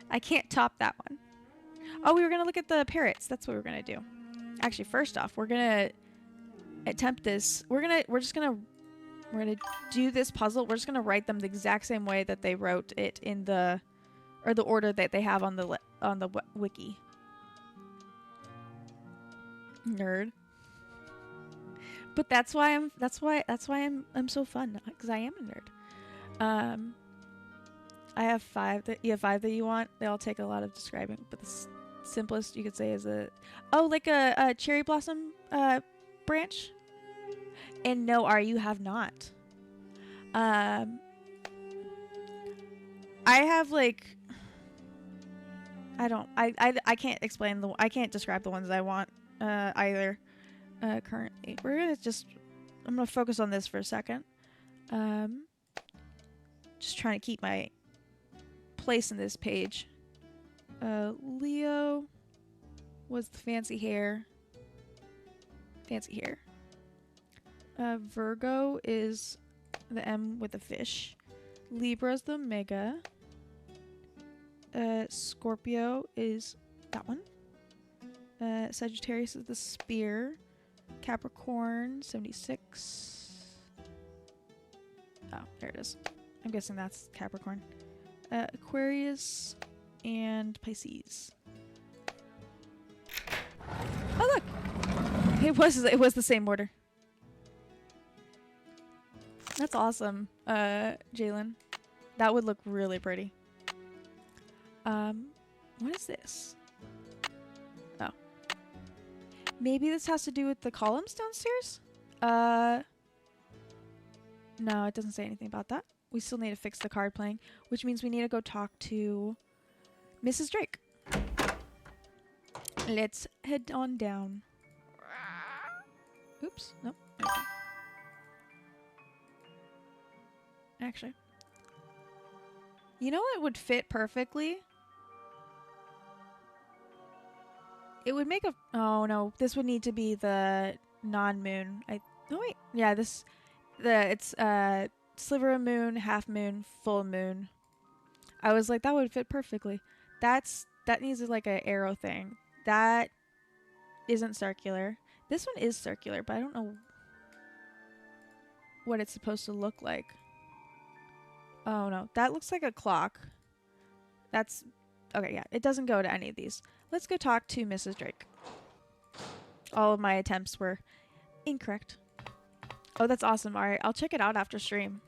I can't top that one. Oh, we were gonna look at the parrots. That's what we're gonna do. Actually, first off, we're gonna attempt this. We're gonna do this puzzle. We're just gonna write them the exact same way that they wrote it in the order that they have on the wiki. Nerd. But that's why I'm so fun, because I am a nerd. I have 5 you have 5 that you want. They all take a lot of describing, but the simplest you could say is like a cherry blossom branch. And no, you have not. I have I can't explain I can't describe the ones I want either. Currently, I'm gonna focus on this for a second. Just trying to keep my place in this page. Leo was the fancy hair. Virgo is the M with the fish. Libra's the mega. Scorpio is that one. Sagittarius is the spear. Capricorn, 76. Oh, there it is. I'm guessing that's Capricorn. Aquarius and Pisces. Oh, look! It was the same order. That's awesome, Jalen. That would look really pretty. What is this? Oh. Maybe this has to do with the columns downstairs? No, it doesn't say anything about that. We still need to fix the card playing, which means we need to go talk to Mrs. Drake. Let's head on down. Oops. Nope. Okay. Actually. You know what would fit perfectly? It would make a... Oh, no. This would need to be the non-moon. Oh, wait. Yeah, it's sliver of moon, half moon, full moon. I was like, that would fit perfectly. That needs like an arrow thing. That isn't circular. This one is circular, but I don't know what it's supposed to look like. Oh, no. That looks like a clock. That's Okay, yeah, it doesn't go to any of these. Let's go talk to Mrs. Drake. All of my attempts were incorrect. Oh, that's awesome. All right, I'll check it out after stream.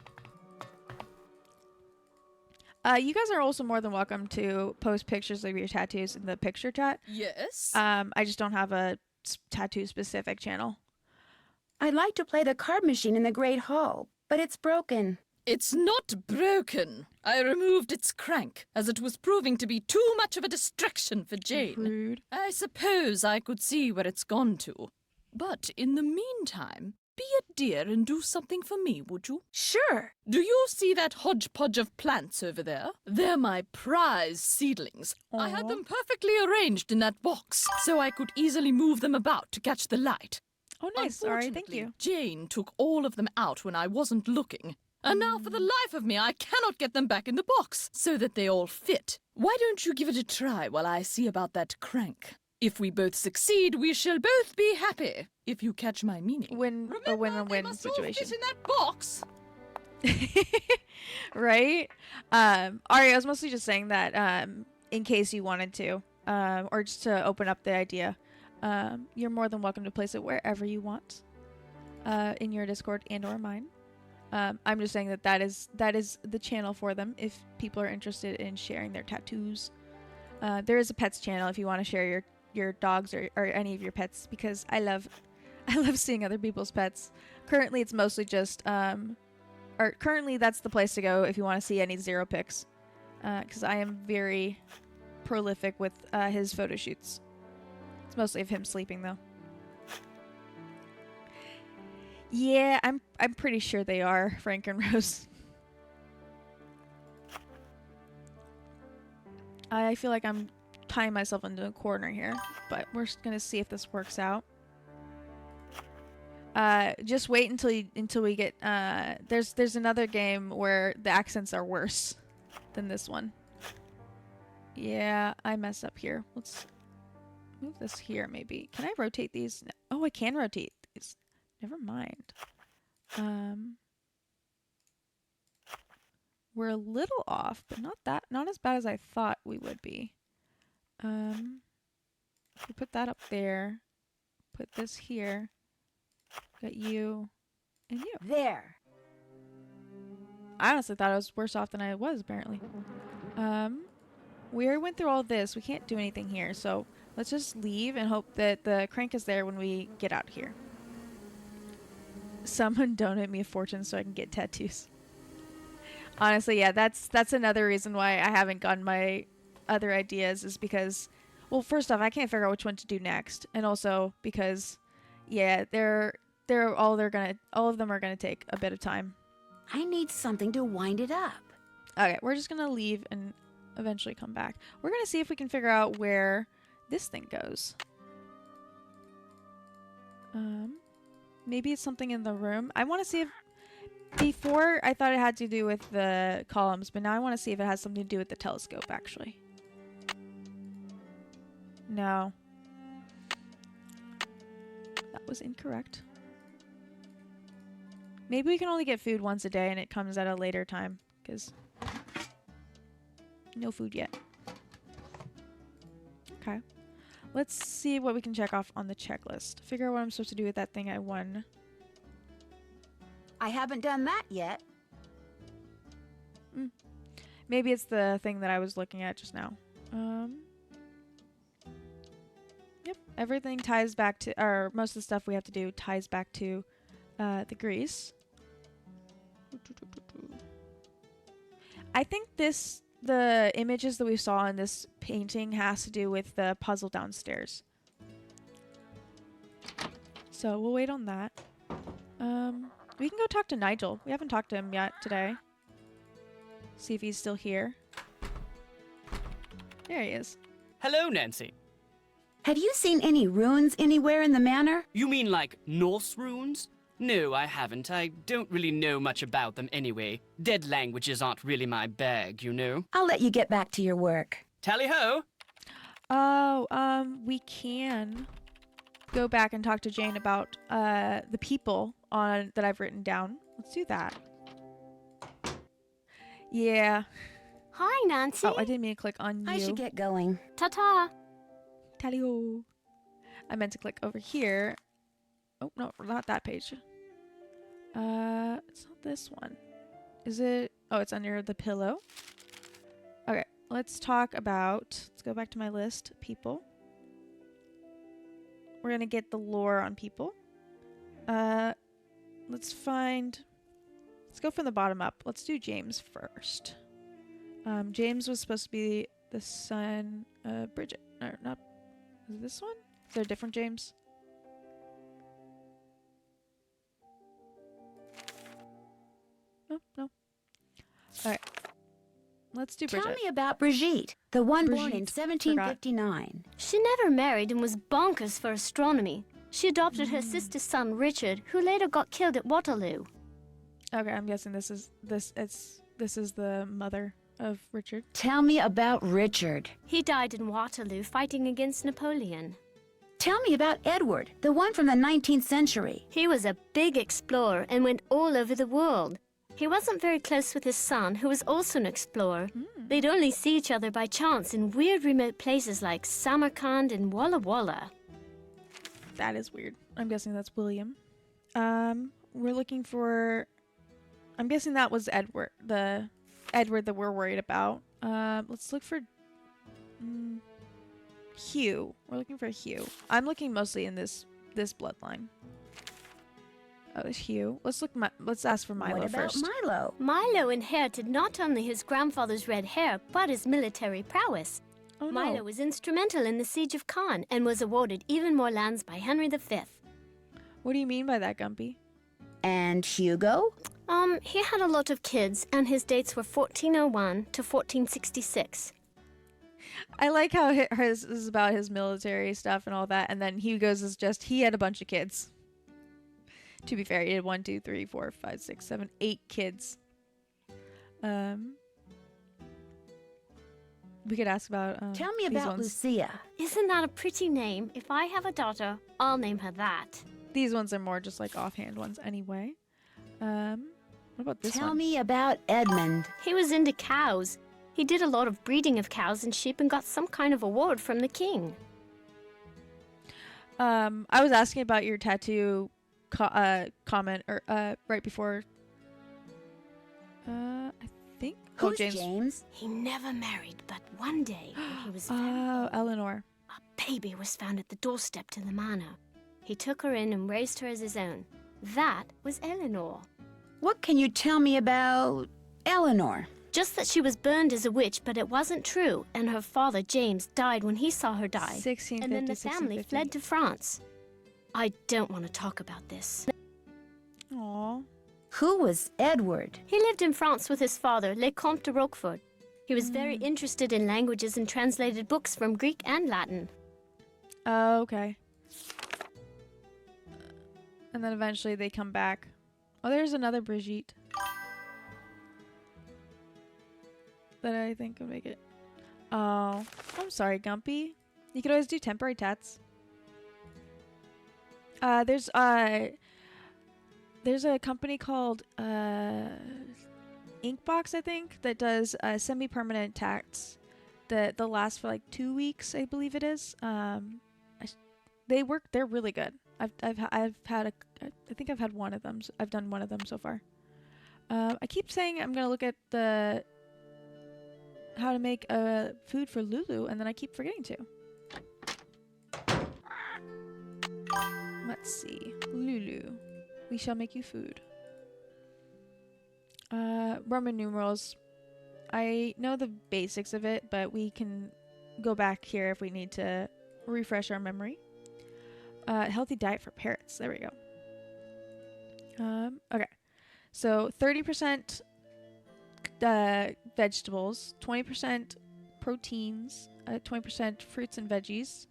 You guys are also more than welcome to post pictures of your tattoos in the picture chat. Yes? I just don't have a tattoo specific channel. I'd like to play the card machine in the Great Hall, but it's broken. It's not broken. I removed its crank, as it was proving to be too much of a distraction for Jane. Rude. I suppose I could see where it's gone to. But in the meantime, be a dear and do something for me, would you? Sure. Do you see that hodgepodge of plants over there? They're my prize seedlings. I had them perfectly arranged in that box, so I could easily move them about to catch the light. Oh, nice. All right, thank you. Jane took all of them out when I wasn't looking. And now, for the life of me, I cannot get them back in the box, so that they all fit. Why don't you give it a try while I see about that crank? If we both succeed, we shall both be happy, if you catch my meaning. A win-win situation. Fit in that box. Right? Ari, I was mostly just saying that in case you wanted to, or just to open up the idea. You're more than welcome to place it wherever you want, in your Discord and or mine. I'm just saying that is the channel for them if people are interested in sharing their tattoos. There is a pets channel if you want to share your dogs or any of your pets, because I love seeing other people's pets. Currently it's mostly just currently that's the place to go if you want to see any zero pics, because I am very prolific with his photo shoots. It's mostly of him sleeping though. Yeah, I'm pretty sure they are, Frank and Rose. I feel like I'm tying myself into a corner here, but we're just gonna see if this works out. Just wait until we get there's another game where the accents are worse than this one. Yeah, I messed up here. Let's move this here maybe. Can I rotate these? Oh, I can rotate these. Never mind. We're a little off, but not as bad as I thought we would be. If we put that up there, put this here, got you and you. There. I honestly thought I was worse off than I was, apparently. We already went through all this. We can't do anything here, so let's just leave and hope that the crank is there when we get out here. Someone donate me a fortune so I can get tattoos. Honestly, yeah, that's another reason why I haven't gotten my other ideas, is because, well, first off, I can't figure out which one to do next, and also because, yeah, all of them are gonna take a bit of time. I need something to wind it up. Okay, we're just gonna leave and eventually come back. We're gonna see if we can figure out where this thing goes. Maybe it's something in the room. I want to see if... Before, I thought it had to do with the columns, but now I want to see if it has something to do with the telescope, actually. No. That was incorrect. Maybe we can only get food once a day and it comes at a later time, because... No food yet. Okay. Let's see what we can check off on the checklist. Figure out what I'm supposed to do with that thing I won. I haven't done that yet. Maybe it's the thing that I was looking at just now. Yep. Everything ties back to, or most of the stuff we have to do ties back to the grease. I think the images that we saw in this painting has to do with the puzzle downstairs. So we'll wait on that. We can go talk to Nigel. We haven't talked to him yet today. See if he's still here. There he is. Hello, Nancy. Have you seen any ruins anywhere in the manor? You mean like Norse runes? No, I haven't. I don't really know much about them anyway. Dead languages aren't really my bag, you know. I'll let you get back to your work. Tally-ho! Oh, we can go back and talk to Jane about the people that I've written down. Let's do that. Yeah. Hi, Nancy. Oh, I didn't mean to click on you. I should get going. Ta-ta. Tally-ho. I meant to click over here. Oh, no, not that page. It's not this one. Is it? Oh, it's under the pillow. Okay, let's talk about, let's go back to my list. People. We're gonna get the lore on people. Let's go from the bottom up. Let's do James first. James was supposed to be the son of Bridget. Or not, is it this one? Is there a different James? No. Alright. Let's do Bridget. Tell me about Brigitte, the one born in Brigitte, 1759. She never married and was bonkers for astronomy. She adopted her sister's son, Richard, who later got killed at Waterloo. Okay, I'm guessing this is the mother of Richard. Tell me about Richard. He died in Waterloo fighting against Napoleon. Tell me about Edward, the one from the 19th century. He was a big explorer and went all over the world. He wasn't very close with his son, who was also an explorer. They'd only see each other by chance in weird remote places like Samarkand and Walla Walla. That is weird. I'm guessing that's William. We're looking for... I'm guessing that was Edward. The Edward that we're worried about. Let's look for... Hugh. We're looking for Hugh. I'm looking mostly in this bloodline. Oh, there's Hugh. Let's ask for Milo first. What about Milo? Milo inherited not only his grandfather's red hair, but his military prowess. Oh, no. Milo was instrumental in the siege of Caen and was awarded even more lands by Henry V. What do you mean by that, Gumpy? And Hugo? He had a lot of kids, and his dates were 1401 to 1466. I like how his is about his military stuff and all that, and then Hugo's is just, he had a bunch of kids. To be fair, he had 1, 2, 3, 4, 5, 6, 7, 8 kids. We could ask about Tell me these about ones. Lucia. Isn't that a pretty name? If I have a daughter, I'll name her that. These ones are more just like offhand ones anyway. What about this one? Tell me about Edmund. He was into cows. He did a lot of breeding of cows and sheep and got some kind of award from the king. I was asking about your tattoo comment or right before. I think. Who's James? He never married, but one day when he was Oh, Eleanor. a baby was found at the doorstep to the manor. He took her in and raised her as his own. That was Eleanor. What can you tell me about Eleanor? Just that she was burned as a witch, but it wasn't true, and her father, James, died when he saw her die. 1650, and then the family 1650. fled to France. I don't want to talk about this. Aww. Who was Edward? He lived in France with his father, Le Comte de Roquefort. He was very interested in languages and translated books from Greek and Latin. Oh, okay. And then eventually they come back. Oh, there's another Brigitte. That I think will make it. Oh, I'm sorry, Gumpy. You could always do temporary tats. There's a company called Inkbox, I think, that does semi-permanent tats that they'll last for like 2 weeks, I believe it is. They work. They're really good. I think I've had one of them. I've done one of them so far. I keep saying I'm gonna look at the how to make food for Lulu, and then I keep forgetting to. Let's see. Lulu, we shall make you food. Roman numerals. I know the basics of it, but we can go back here if we need to refresh our memory. Healthy diet for parrots. There we go. Okay. So 30% vegetables, 20% proteins, 20% fruits and veggies,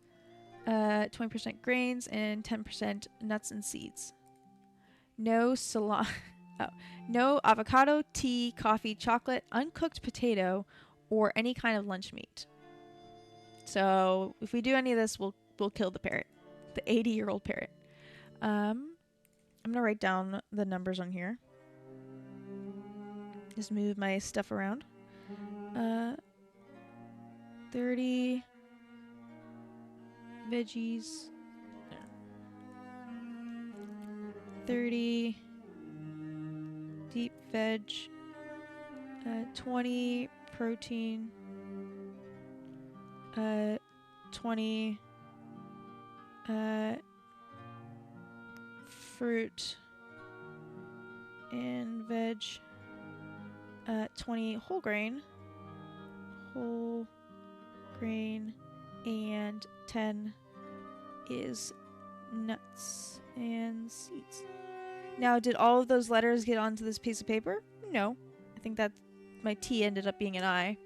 20% grains, and 10% nuts and seeds. No no avocado, tea, coffee, chocolate, uncooked potato, or any kind of lunch meat. So if we do any of this, we'll kill the parrot, the 80-year-old parrot. I'm gonna write down the numbers on here. Just move my stuff around. 30 veggies. 30 deep veg. 20 protein. 20 fruit and veg. 20 whole grain, and 10 is nuts and seeds. Now, did all of those letters get onto this piece of paper? No. I think that my T ended up being an I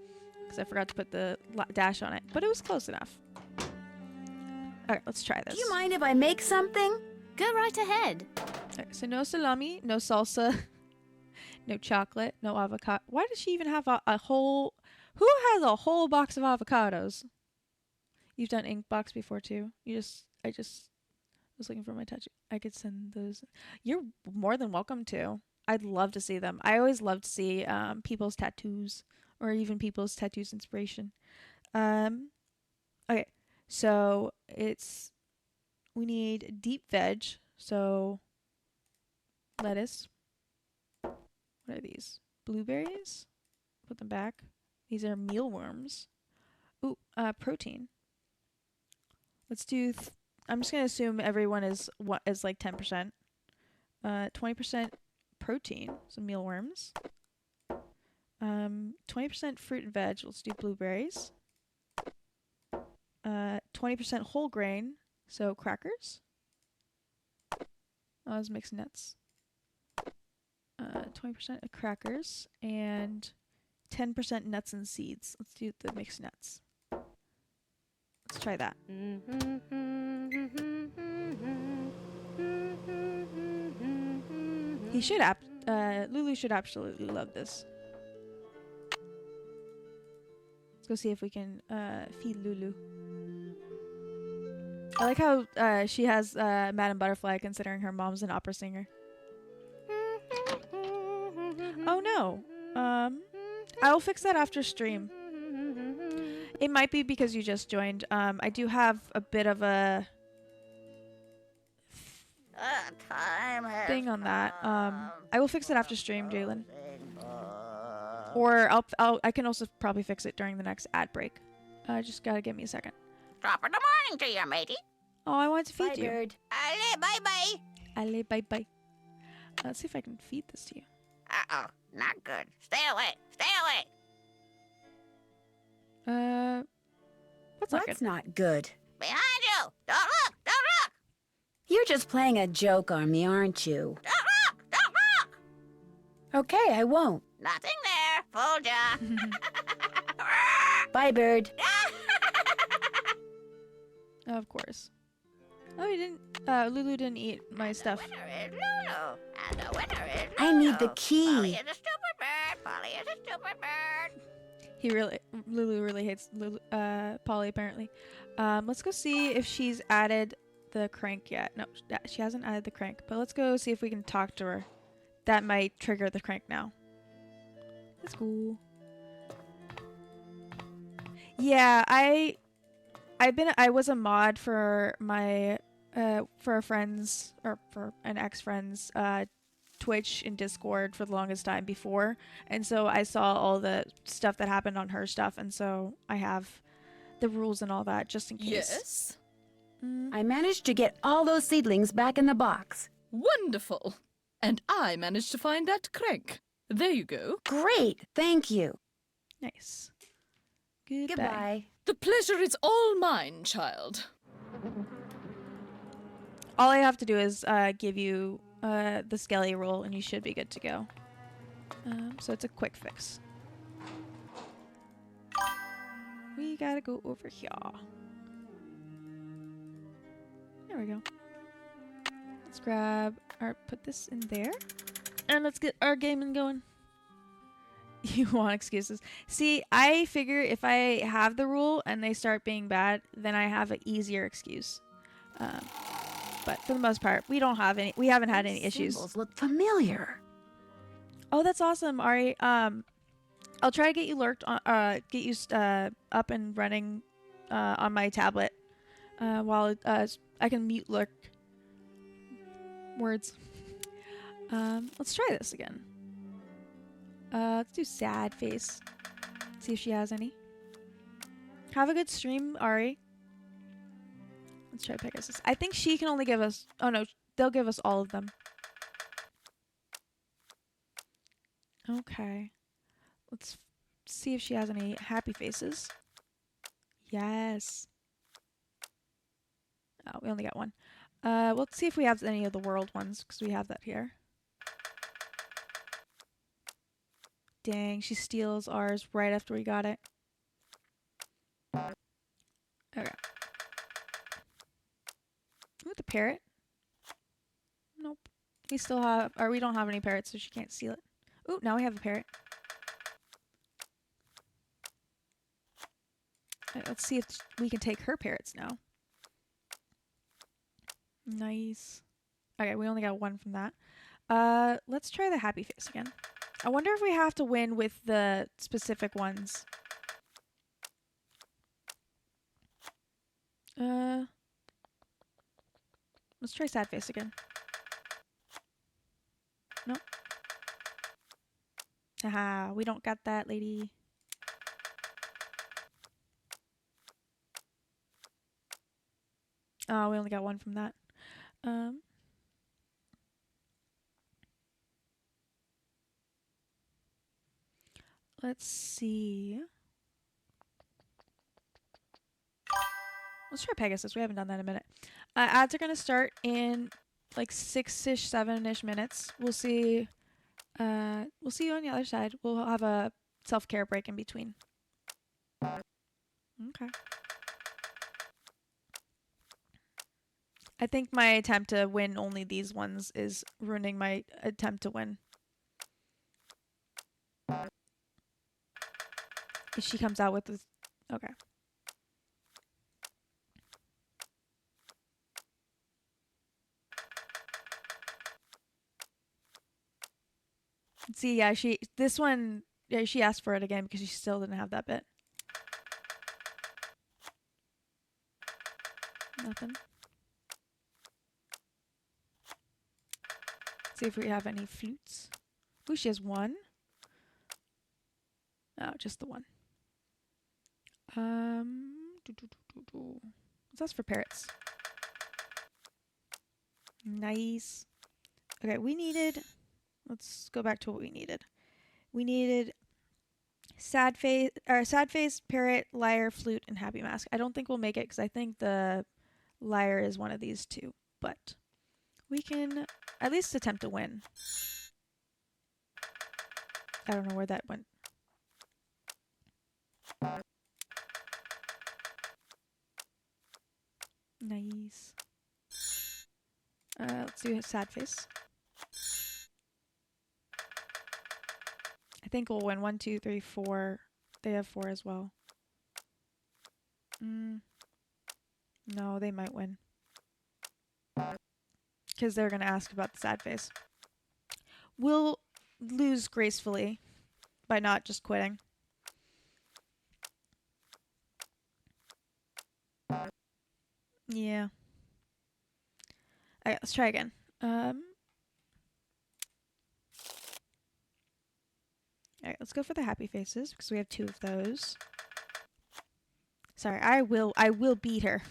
because I forgot to put the dash on it, but it was close enough. Alright, let's try this. Do you mind if I make something? Go right ahead. Alright, so no salami, no salsa, no chocolate, no avocado. Why does she even have a whole... Who has a whole box of avocados? You've done ink box before too. I just was looking for my touch. I could send those. You're more than welcome to. I'd love to see them. I always love to see people's tattoos or even people's tattoos inspiration. Okay, so we need deep veg. So lettuce. What are these? Blueberries? Put them back. These are mealworms. Ooh, protein. Let's do. I'm just gonna assume everyone is like 10%. 20% protein, so mealworms. 20% fruit and veg. Let's do blueberries. 20% whole grain, so crackers. Let's mix nuts. 20% of crackers and 10% nuts and seeds. Let's do the mixed nuts. Let's try that. Lulu should absolutely love this. Let's go see if we can feed Lulu. I like how she has Madame Butterfly considering her mom's an opera singer. Oh no. I will fix that after stream. It might be because you just joined. I do have a bit of a thing on that. I will fix it after stream, Jalen. Or I can also probably fix it during the next ad break. Just gotta give me a second. Top of the morning to you, matey. Oh, I want to feed Bye, you. bird. Allez, bye-bye. Allez, bye-bye. Let's see if I can feed this to you. Uh-oh, not good. Stay away. Stay away. What's not What's good? not good? Behind you. Don't look. Don't look. You're just playing a joke on me, aren't you? Don't look. Don't look. Okay, I won't. Nothing there. Fooled ya. Bye, bird. Of course. Oh, you didn't. Lulu didn't eat my stuff. The winner is Lulu. And the winner is Lulu. I need the key. Polly is a stupid bird. Polly is a stupid bird. Lulu really hates Polly apparently. Let's go see if she's added the crank yet. No, she hasn't added the crank. But let's go see if we can talk to her. That might trigger the crank now. Let's go. Yeah, I was a mod for my for a friend's or for an ex-friend's Twitch and Discord for the longest time before, and so I saw all the stuff that happened on her stuff, and so I have the rules and all that just in case. Yes? I managed to get all those seedlings back in the box. Wonderful. And I managed to find that crank. There you go. Great, thank you. Nice. Goodbye. Goodbye. The pleasure is all mine, child. All I have to do is give you the Skelly roll, and you should be good to go. So it's a quick fix. We gotta go over here. There we go. Let's grab or put this in there, and let's get our gaming going. You want excuses? See, I figure if I have the rule and they start being bad, then I have an easier excuse. But for the most part, we haven't had any issues. Symbols look familiar. Oh, that's awesome, Ari. I'll try to get you lurked on, get you up and running on my tablet while I can mute lurk words. Let's try this again. Let's do sad face. See if she has any. Have a good stream, Ari. Let's try Pegasus. I think she can only give us... Oh no, they'll give us all of them. Okay. Let's see if she has any happy faces. Yes. Oh, we only got one. Let's see if we have any of the world ones, because we have that here. Dang, she steals ours right after we got it. Okay. Ooh, the parrot. Nope. We still have... Or we don't have any parrots, so she can't steal it. Ooh, now we have a parrot. Right, let's see if we can take her parrots now. Nice. Okay, we only got one from that. Let's try the happy face again. I wonder if we have to win with the specific ones. Let's try sad face again. Nope. Haha, we don't got that, lady. Oh, we only got one from that. Let's see. Let's try Pegasus. We haven't done that in a minute. Ads are going to start in like 6-ish, 7-ish minutes. We'll see you on the other side. We'll have a self-care break in between. Okay. I think my attempt to win only these ones is ruining my attempt to win. If she comes out with this... Okay. See, yeah, this one, yeah, she asked for it again because she still didn't have that bit. Nothing. See if we have any flutes. Ooh, she has one. Oh, just the one. That's for parrots. Nice. Okay, we needed... Let's go back to what we needed. We needed sad face, parrot, lyre, flute, and happy mask. I don't think we'll make it because I think the lyre is one of these two, but we can at least attempt to win. I don't know where that went. Nice. Let's do a sad face. I think we'll win 1, 2, 3, 4. They have 4 as well. No, they might win. Because they're going to ask about the sad face. We'll lose gracefully by not just quitting. Yeah. Alright, let's try again. Alright, let's go for the happy faces because we have 2 of those. Sorry, I will beat her.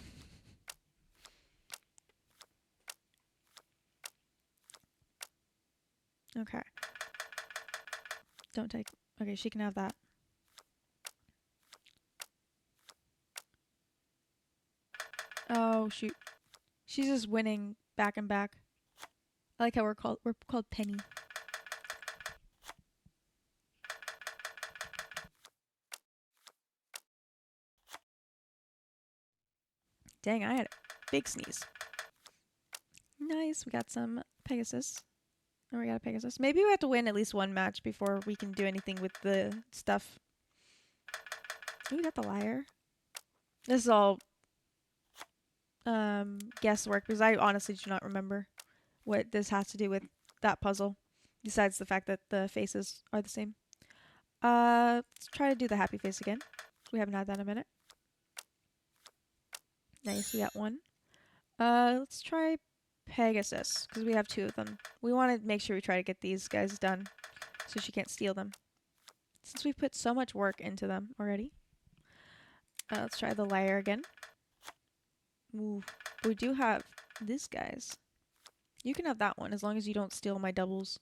Okay. Don't take... Okay, she can have that. Oh, shoot. She's just winning back and back. I like how we're called Penny. Dang, I had a big sneeze. Nice, we got some Pegasus. Oh, we got a Pegasus. Maybe we have to win at least one match before we can do anything with the stuff. Ooh, we got the lyre. This is all guesswork because I honestly do not remember what this has to do with that puzzle, besides the fact that the faces are the same. Let's try to do the happy face again. We haven't had that in a minute. Nice, we got one. Let's try Pegasus, because we have 2 of them. We want to make sure we try to get these guys done, so she can't steal them. Since we put so much work into them already. Let's try the liar again. Ooh, we do have this guy's. You can have that one, as long as you don't steal my doubles.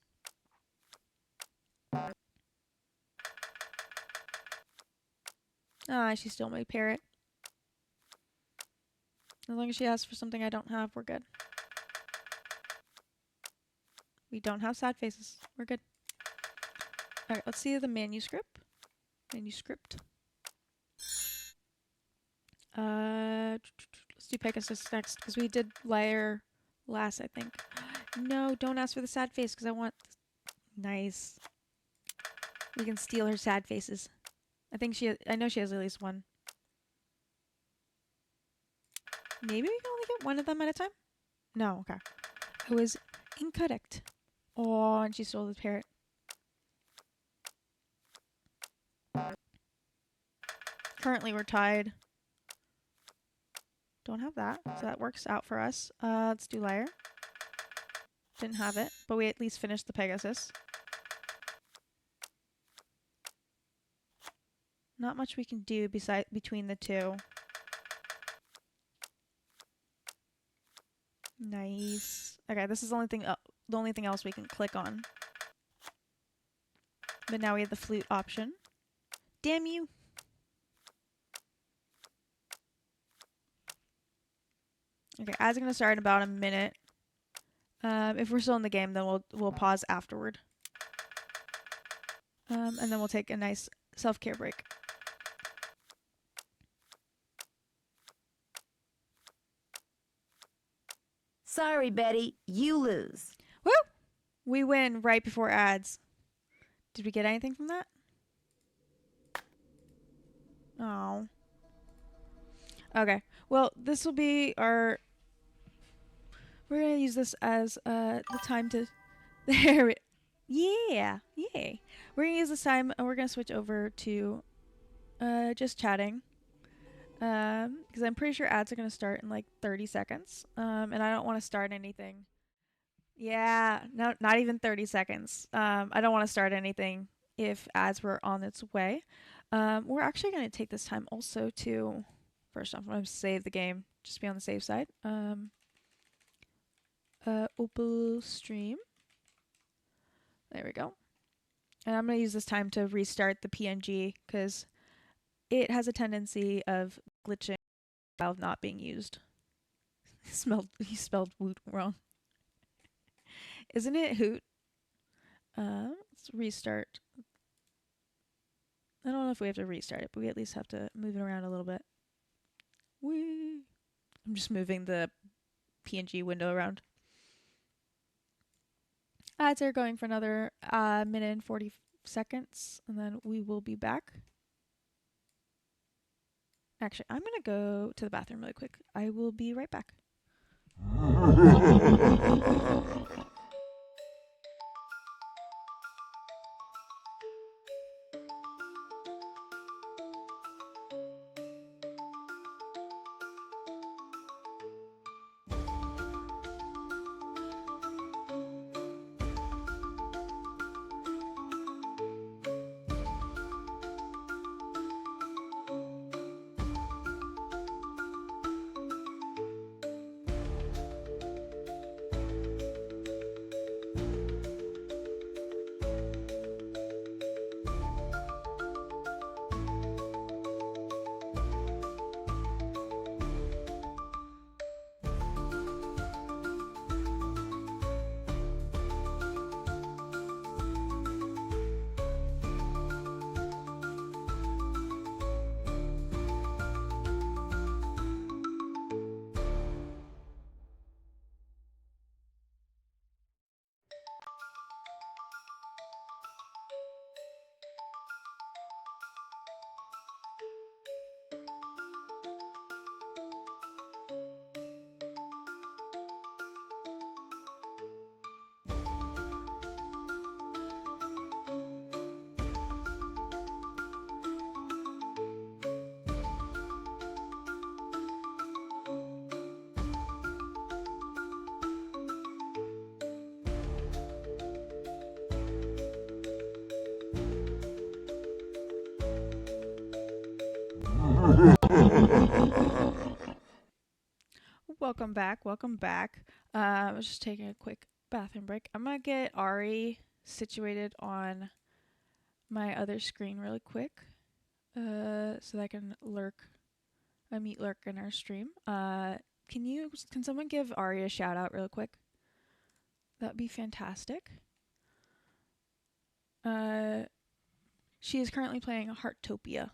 Ah, she stole my parrot. As long as she asks for something I don't have, we're good. We don't have sad faces. We're good. Alright, let's see the manuscript. Let's do Pegasus next, because we did liar last, I think. No, don't ask for the sad face, because I want... Nice. We can steal her sad faces. I know she has at least one. Maybe we can only get one of them at a time? No, okay. I was incorrect. Oh, and she stole the parrot. Currently, we're tied. Don't have that, so that works out for us. Let's do liar. Didn't have it, but we at least finished the Pegasus. Not much we can do between the 2. Nice. Okay, this is the only thing else we can click on. But now we have the flute option. Damn you! Okay, ads are gonna start in about a minute. If we're still in the game, then we'll pause afterward. And then we'll take a nice self-care break. Sorry, Betty, you lose. Woo! We win right before ads. Did we get anything from that? Oh. Okay. Well, this will be our... We're going to use this as the time to... There Yeah! Yay! We're going to use this time and we're going to switch over to just chatting. Because I'm pretty sure ads are going to start in like 30 seconds. And I don't want to start anything. Yeah, no, not even 30 seconds. I don't want to start anything if ads were on its way. We're actually going to take this time also to... First off, I'm going to save the game. Just be on the safe side. Opal stream. There we go. And I'm going to use this time to restart the PNG because it has a tendency of glitching while not being used. He spelled woot wrong. Isn't it hoot? Let's restart. I don't know if we have to restart it, but we at least have to move it around a little bit. Whee! I'm just moving the PNG window around. Ads are going for another minute and 40 seconds, and then we will be back. Actually, I'm going to go to the bathroom really quick. I will be right back. welcome back. Welcome back. I was just taking a quick bathroom break. I'm gonna get Ari situated on my other screen really quick, so that I can meet lurk in our stream. Can someone give Ari a shout out real quick? That'd be fantastic. She is currently playing Heartopia.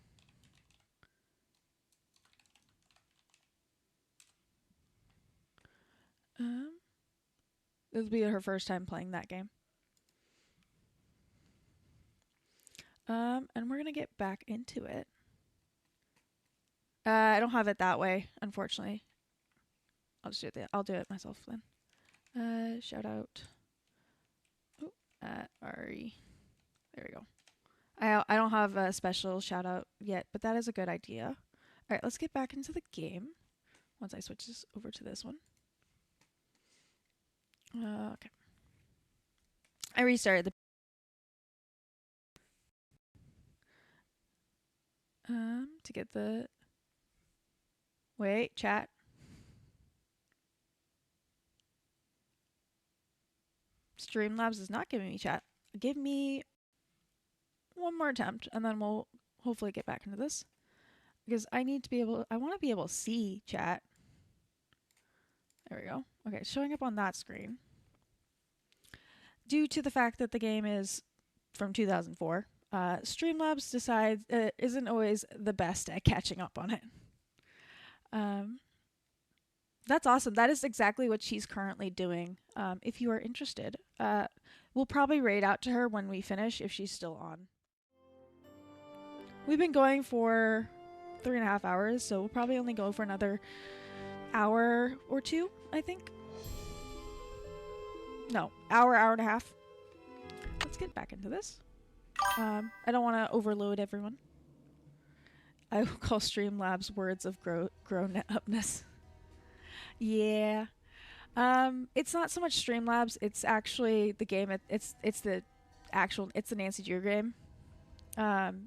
This will be her first time playing that game. And we're gonna get back into it. I don't have it that way, unfortunately. I'll do it myself then. Shout out. Ari. There we go. I don't have a special shout out yet, but that is a good idea. All right, let's get back into the game. Once I switch this over to this one. Okay. I restarted the to get the wait, chat. Streamlabs is not giving me chat. Give me one more attempt and then we'll hopefully get back into this. Because I want to be able to see chat. There we go. Okay, showing up on that screen. Due to the fact that the game is from 2004, Streamlabs decides isn't always the best at catching up on it. That's awesome. That is exactly what she's currently doing. If you are interested, we'll probably raid out to her when we finish if she's still on. We've been going for 3.5 hours, so we'll probably only go for another hour or two, I think. No, hour and a half. Let's get back into this. I don't want to overload everyone. I will call Streamlabs words of grown-upness. Yeah. It's not so much Streamlabs, it's actually the game. It's the Nancy Drew game.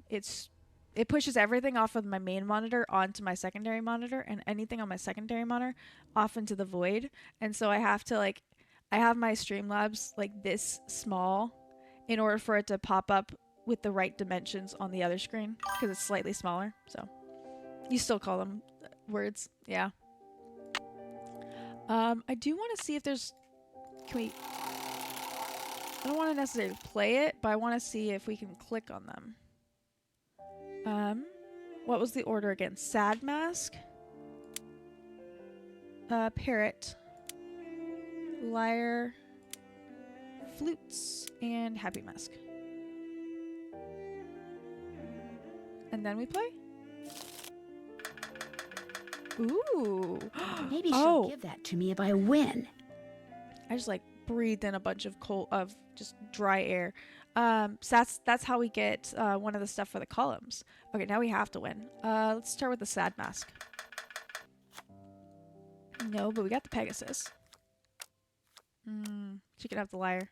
It pushes everything off of my main monitor onto my secondary monitor, and anything on my secondary monitor off into the void. And so I have to I have my Streamlabs this small in order for it to pop up with the right dimensions on the other screen because it's slightly smaller. So you still call them words, yeah. I do want to see if there's. I don't want to necessarily play it, but I want to see if we can click on them. What was the order again? Sad Mask, Parrot, Lyre, Flutes, and Happy Mask. And then we play? Ooh. Maybe she'll give that to me if I win. I just breathed in a bunch of just dry air. So that's how we get one of the stuff for the columns. Okay, now we have to win. Let's start with the Sad Mask. No, but we got the Pegasus. She can have the Lyre.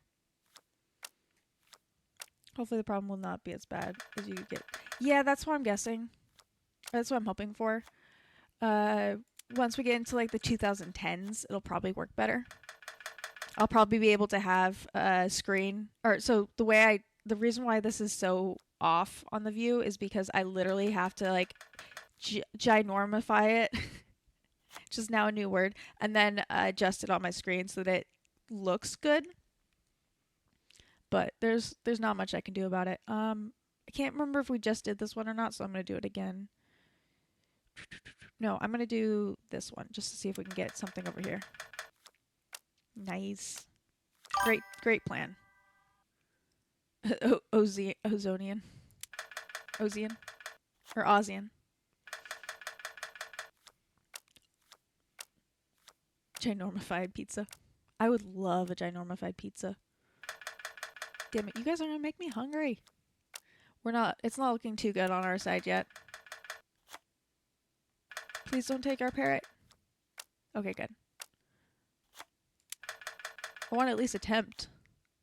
Hopefully the problem will not be as bad as you get. Yeah, that's what I'm guessing. That's what I'm hoping for. Once we get into the 2010s, it'll probably work better. I'll probably be able to have a screen, the reason why this is so off on the view is because I literally have to ginormify it, which is now a new word, and then adjust it on my screen so that it looks good. But there's not much I can do about it. I can't remember if we just did this one or not, so I'm gonna do it again. No, I'm gonna do this one just to see if we can get something over here. Nice. Great plan. Ozonian. Ozian. Or Ozian. Ginormified pizza. I would love a ginormified pizza. Damn it, you guys are gonna make me hungry. It's not looking too good on our side yet. Please don't take our parrot. Okay, good. I want to at least attempt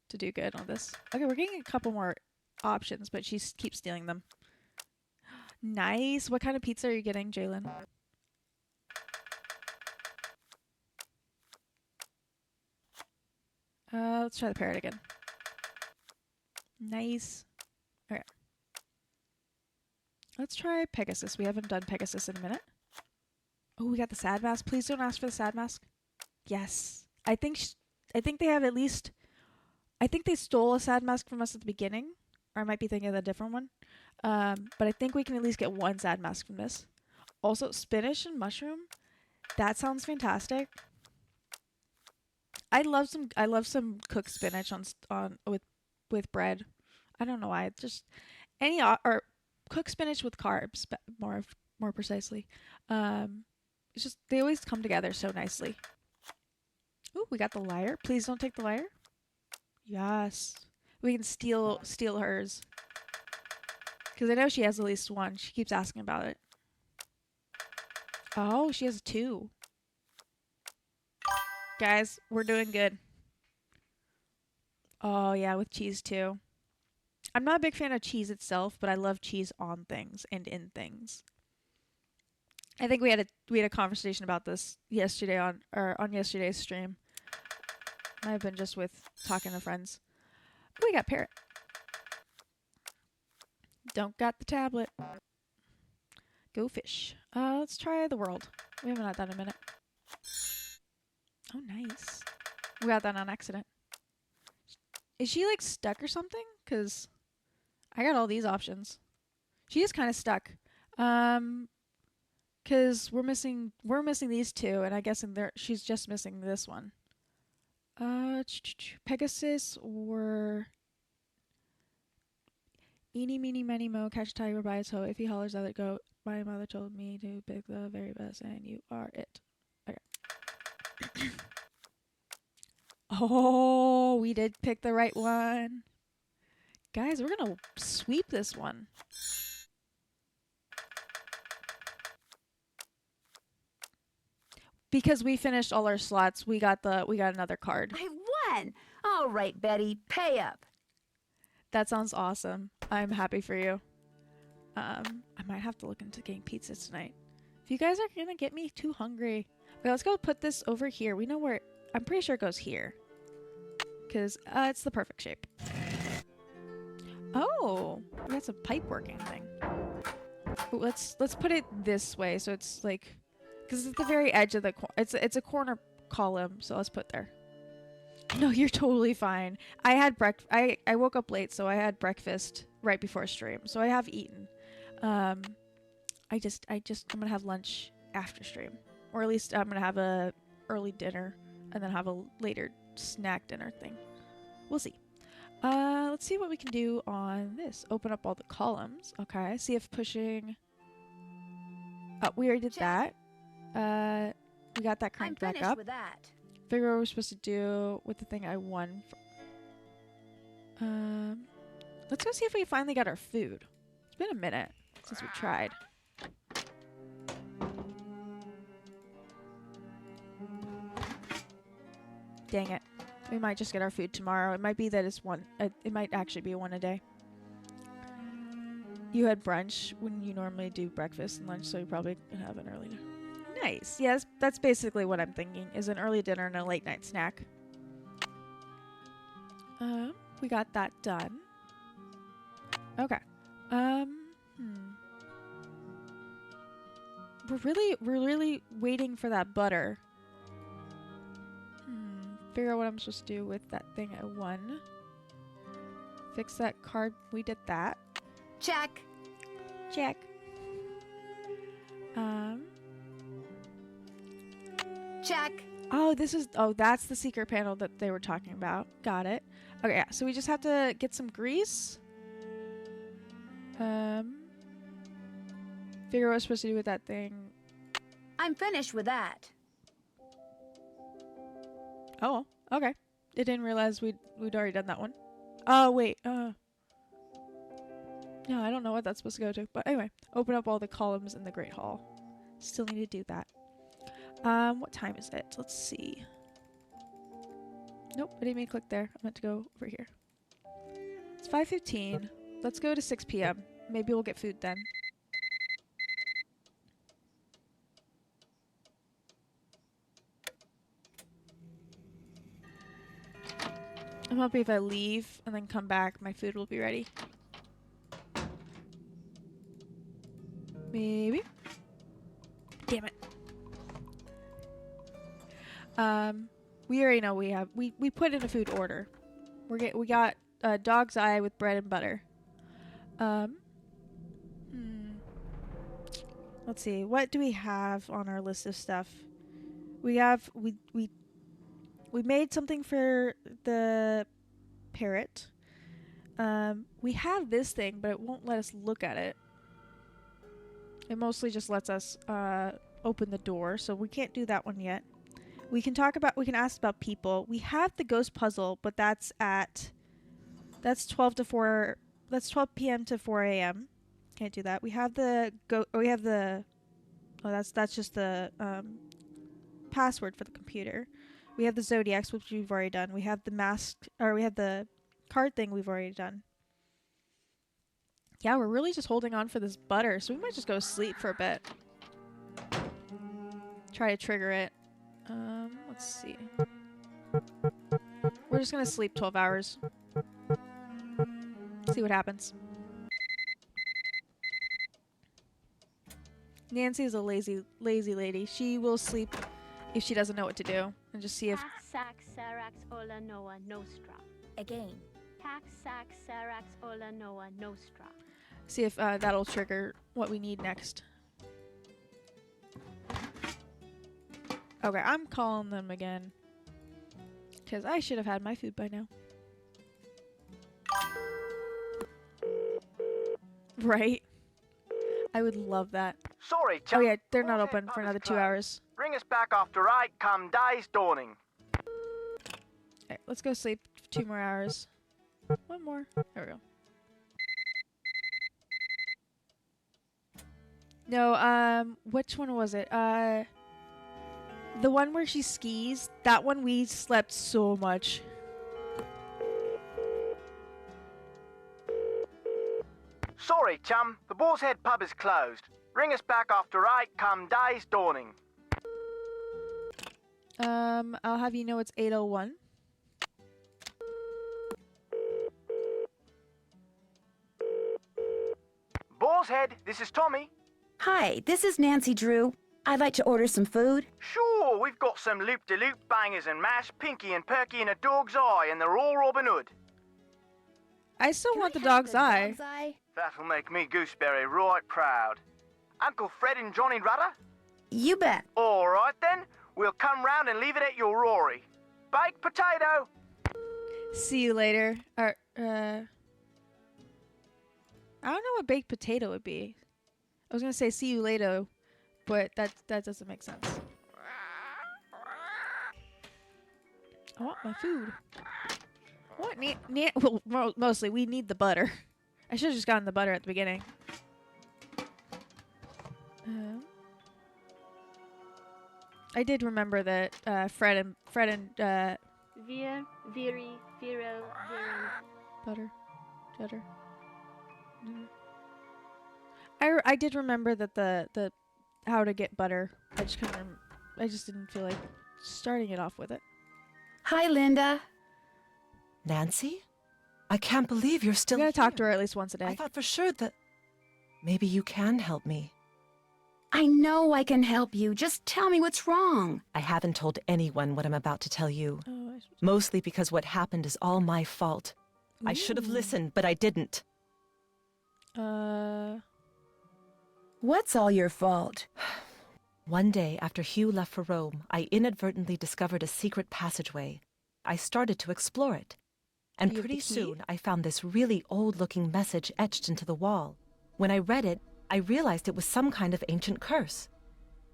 to do good on this. Okay, we're getting a couple more options, but she keeps stealing them. Nice. What kind of pizza are you getting, Jalen? Let's try the parrot again. Nice. Okay. Let's try Pegasus. We haven't done Pegasus in a minute. Oh, we got the sad mask. Please don't ask for the sad mask. Yes. I think they have at least... I think they stole a sad mask from us at the beginning. Or I might be thinking of a different one. But I think we can at least get one sad mask from this. Also, spinach and mushroom. That sounds fantastic. I love some cooked spinach on with bread. I don't know why. Just any or cooked spinach with carbs, but more precisely. It's just they always come together so nicely. Ooh, we got the lyre. Please don't take the lyre. Yes, we can steal hers because I know she has at least one. She keeps asking about it. Oh, she has two. Guys, we're doing good. Oh, yeah, with cheese too. I'm not a big fan of cheese itself, but I love cheese on things and in things. I think we had a conversation about this yesterday on yesterday's stream. Might have been just with talking to friends. We got parrot. Don't got the tablet. Go fish. Let's try the world. We haven't had that in a minute. Oh, nice. We got that on accident. Is she like stuck or something? Because I got all these options. She is kind of stuck. Because we're missing these two, and I guess she's just missing this one. Pegasus or eeny, meeny, miny, mo, catch a tiger by its toe. If he hollers, I let go. My mother told me to pick the very best, and you are it. Okay. Oh, we did pick the right one. Guys, we're gonna sweep this one. Because we finished all our slots, we got another card. I won! All right, Betty, pay up. That sounds awesome. I'm happy for you. I might have to look into getting pizza tonight. If you guys are gonna get me too hungry. Okay, let's go put this over here. We know where... I'm pretty sure it goes here. Because it's the perfect shape. Oh! We got some pipe working thing. Ooh, let's put it this way so it's like... Because it's at the very edge of the... It's a corner column, so let's put there. No, you're totally fine. I had I woke up late, so I had breakfast right before stream. So I have eaten. I'm gonna have lunch after stream. Or at least I'm gonna have a early dinner and then have a later snack dinner thing. We'll see. Let's see what we can do on this. Open up all the columns. Okay, see if pushing... Oh, we already did that. We got that cranked back up. With that. Figure out what we're supposed to do with the thing I won. Let's go see if we finally got our food. It's been a minute since we tried. Dang it. We might just get our food tomorrow. It might be that it's one. It might actually be one a day. You had brunch when you normally do breakfast and lunch, so you probably have an early dinner. Nice. Yes, that's basically what I'm thinking, is an early dinner and a late night snack. We got that done. Okay. We're really waiting for that butter. Figure out what I'm supposed to do with that thing I won. Fix that card. We did that. Check. Check. Check. Oh, that's the secret panel that they were talking about. Got it. Okay, yeah, so we just have to get some grease. Figure out what we're supposed to do with that thing. I'm finished with that. Oh, okay. I didn't realize we'd already done that one. Oh, wait. No, I don't know what that's supposed to go to. But anyway, open up all the columns in the Great Hall. Still need to do that. What time is it? Let's see. Nope, I didn't mean to click there. I meant to go over here. It's 5:15. Let's go to 6 p.m. Maybe we'll get food then. I'm hoping if I leave and then come back, my food will be ready. Maybe. Damn it. We already know we put in a food order. We got dog's eye with bread and butter. Let's see. What do we have on our list of stuff? We made something for the parrot. We have this thing, but it won't let us look at it. It mostly just lets us open the door, so we can't do that one yet. We can ask about people. We have the ghost puzzle, but that's 12 to 4. That's 12 p.m. to 4 a.m. Can't do that. We have that's just the password for the computer. We have the zodiacs, which we've already done. We have the card thing we've already done. Yeah, we're really just holding on for this butter, so we might just go sleep for a bit. Try to trigger it. Let's see. We're just gonna sleep 12 hours. See what happens. Nancy is a lazy lady. She will sleep if she doesn't know what to do, and just see if. Sac Sarax Ola Noa Nostra. Again. Tac Sac Sarax Ola Noa Nostra. See if that'll trigger what we need next. Okay, I'm calling them again. Because I should have had my food by now. Right? I would love that. Sorry, chum. Oh yeah, they're not open for another 2 hours. Ring us back after 8 come day's dawning. Alright, let's go sleep 2 more hours. One more. There we go. No, which one was it? The one where she skis. That one we slept so much. Sorry, chum. The Boar's Head pub is closed. Ring us back after 8 come day's dawning. I'll have you know it's 8:01. Boar's Head, this is Tommy. Hi, this is Nancy Drew. I'd like to order some food. Sure, we've got some loop-de-loop bangers and mash, pinky and perky and a dog's eye, and they're all Robin Hood. I still want the dog's eye. That'll make me Gooseberry right proud. Uncle Fred and Johnny Rudder? You bet. All right then, we'll come round and leave it at your Rory. Baked potato. See you later. I don't know what baked potato would be. I was gonna say see you later, but that doesn't make sense. I want my food. What? Well, mostly we need the butter. I should have just gotten the butter at the beginning. I did remember that Fred and Vir, Viri, Viro, Virin. butter. I did remember that the how to get butter. I just didn't feel like starting it off with it. Hi, Linda. Nancy? I can't believe you're still You here. gotta talk to her at least once a day. I thought for sure that maybe you can help me. I know I can help you. Just tell me what's wrong. I haven't told anyone what I'm about to tell you. Oh, Mostly because what happened is all my fault. I should have listened, but I didn't. What's all your fault? One day after Hugh left for Rome, I inadvertently discovered a secret passageway. I started to explore it. And You have the pretty key? soon, I found this really old-looking message etched into the wall. When I read it, I realized it was some kind of ancient curse.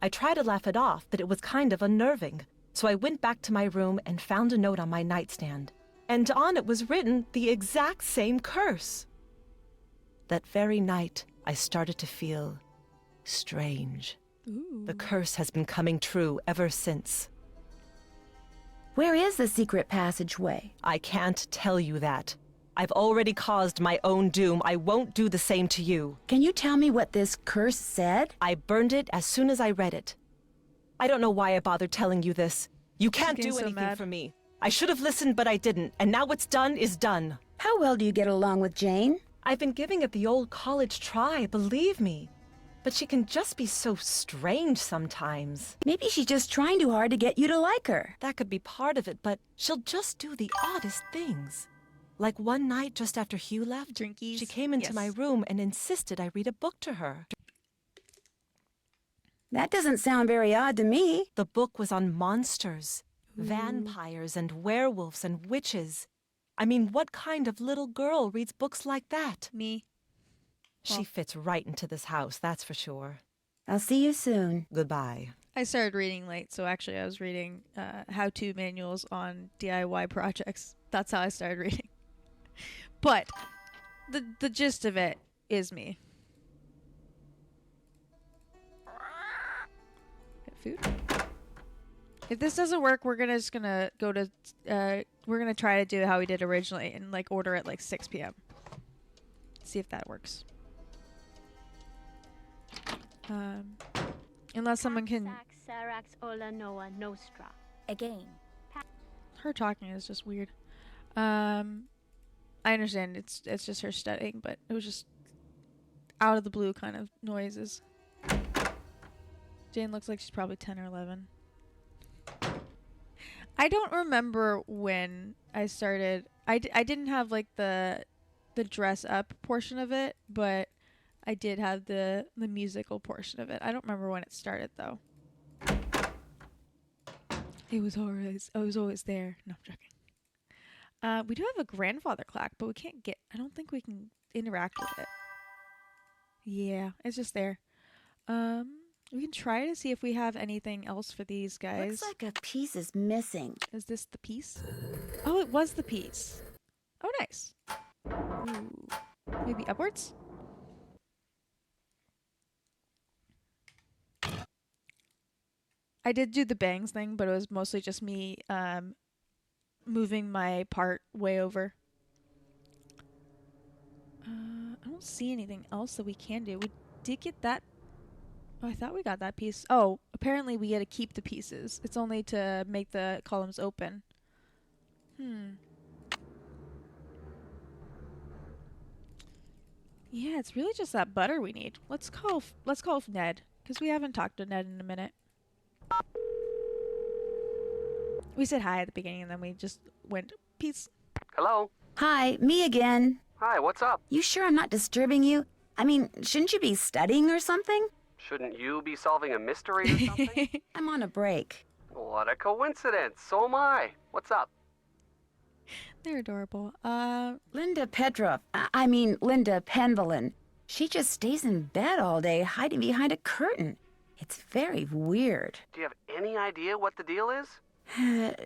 I tried to laugh it off, but it was kind of unnerving. So I went back to my room and found a note on my nightstand. And on it was written the exact same curse. That very night, I started to feel strange. Ooh. The curse has been coming true ever since. Where is the secret passageway? I can't tell you that. I've already caused my own doom. I won't do the same to you. Can you tell me what this curse said? I burned it as soon as I read it. I don't know why I bothered telling you this. You can't getting do so anything mad. for me. I should have listened, but I didn't, and now what's done is done. How well do you get along with Jane? I've been giving it the old college try, believe me. But she can just be so strange sometimes. Maybe she's just trying too hard to get you to like her. That could be part of it, but she'll just do the oddest things. Like one night just after Hugh left, Drinkies. she came into my room and insisted I read a book to her. That doesn't sound very odd to me. The book was on monsters, vampires and werewolves and witches. I mean, what kind of little girl reads books like that? Me. She fits right into this house, that's for sure. I'll see you soon. Goodbye. I started reading late, so actually I was reading how-to manuals on DIY projects. That's how I started reading. But the gist of it is me. Get food. If this doesn't work, we're just gonna go to we're gonna try to do it how we did originally and like order at like 6 p.m. See if that works. Unless someone can. Again. Her talking is just weird. I understand it's just her studying, but it was just out of the blue kind of noises. Jane looks like she's probably 10 or 11. I don't remember when I started. I didn't have like the dress up portion of it, but I did have the musical portion of it. I don't remember when it started though. I was always there. No, I'm joking. We do have a grandfather clock, but we can't get. I don't think we can interact with it. Yeah, it's just there. We can try to see if we have anything else for these guys. Looks like a piece is missing. Is this the piece? Oh, it was the piece. Oh, nice. Ooh. Maybe upwards? I did do the bangs thing, but it was mostly just me moving my part way over. I don't see anything else that we can do. We did get that. Oh, I thought we got that piece. Oh, apparently we get to keep the pieces. It's only to make the columns open. Yeah, it's really just that butter we need. Let's call Ned, because we haven't talked to Ned in a minute. We said hi at the beginning and then we just went peace. Hello? Hi, me again. Hi, what's up? You sure I'm not disturbing you? I mean, shouldn't you be studying or something? Shouldn't you be solving a mystery or something? I'm on a break. What a coincidence. So am I. What's up? They're adorable. Linda Linda Penvelin. She just stays in bed all day, hiding behind a curtain. It's very weird. Do you have any idea what the deal is?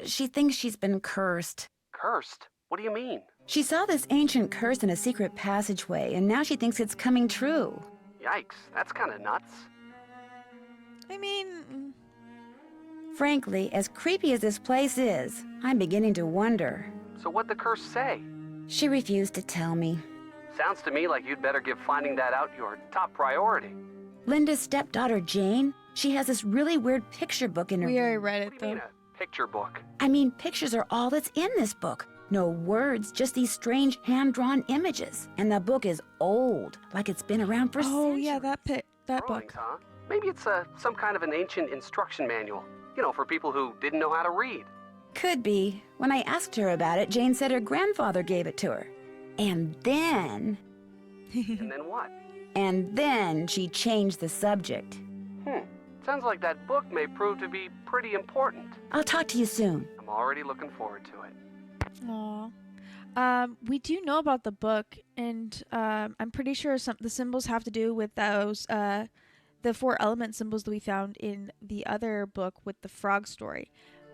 She thinks she's been cursed. Cursed? What do you mean? She saw this ancient curse in a secret passageway, and now she thinks it's coming true. Yikes, that's kind of nuts. I mean... Frankly, as creepy as this place is, I'm beginning to wonder. So what'd the curse say? She refused to tell me. Sounds to me like you'd better give finding that out your top priority. Linda's stepdaughter, Jane, she has this really weird picture book in her... We already read it, What do you mean a picture book? I mean, pictures are all that's in this book. No words, just these strange hand-drawn images. And the book is old, like it's been around for centuries. Oh, yeah, that Drawings, book. huh? Maybe it's some kind of an ancient instruction manual. You know, for people who didn't know how to read. Could be. When I asked her about it, Jane said her grandfather gave it to her. And then... And then what? And then she changed the subject. Sounds like that book may prove to be pretty important. I'll talk to you soon. I'm already looking forward to it. Aw. We do know about the book, and I'm pretty sure the symbols have to do with those, the 4 element symbols that we found in the other book with the frog story.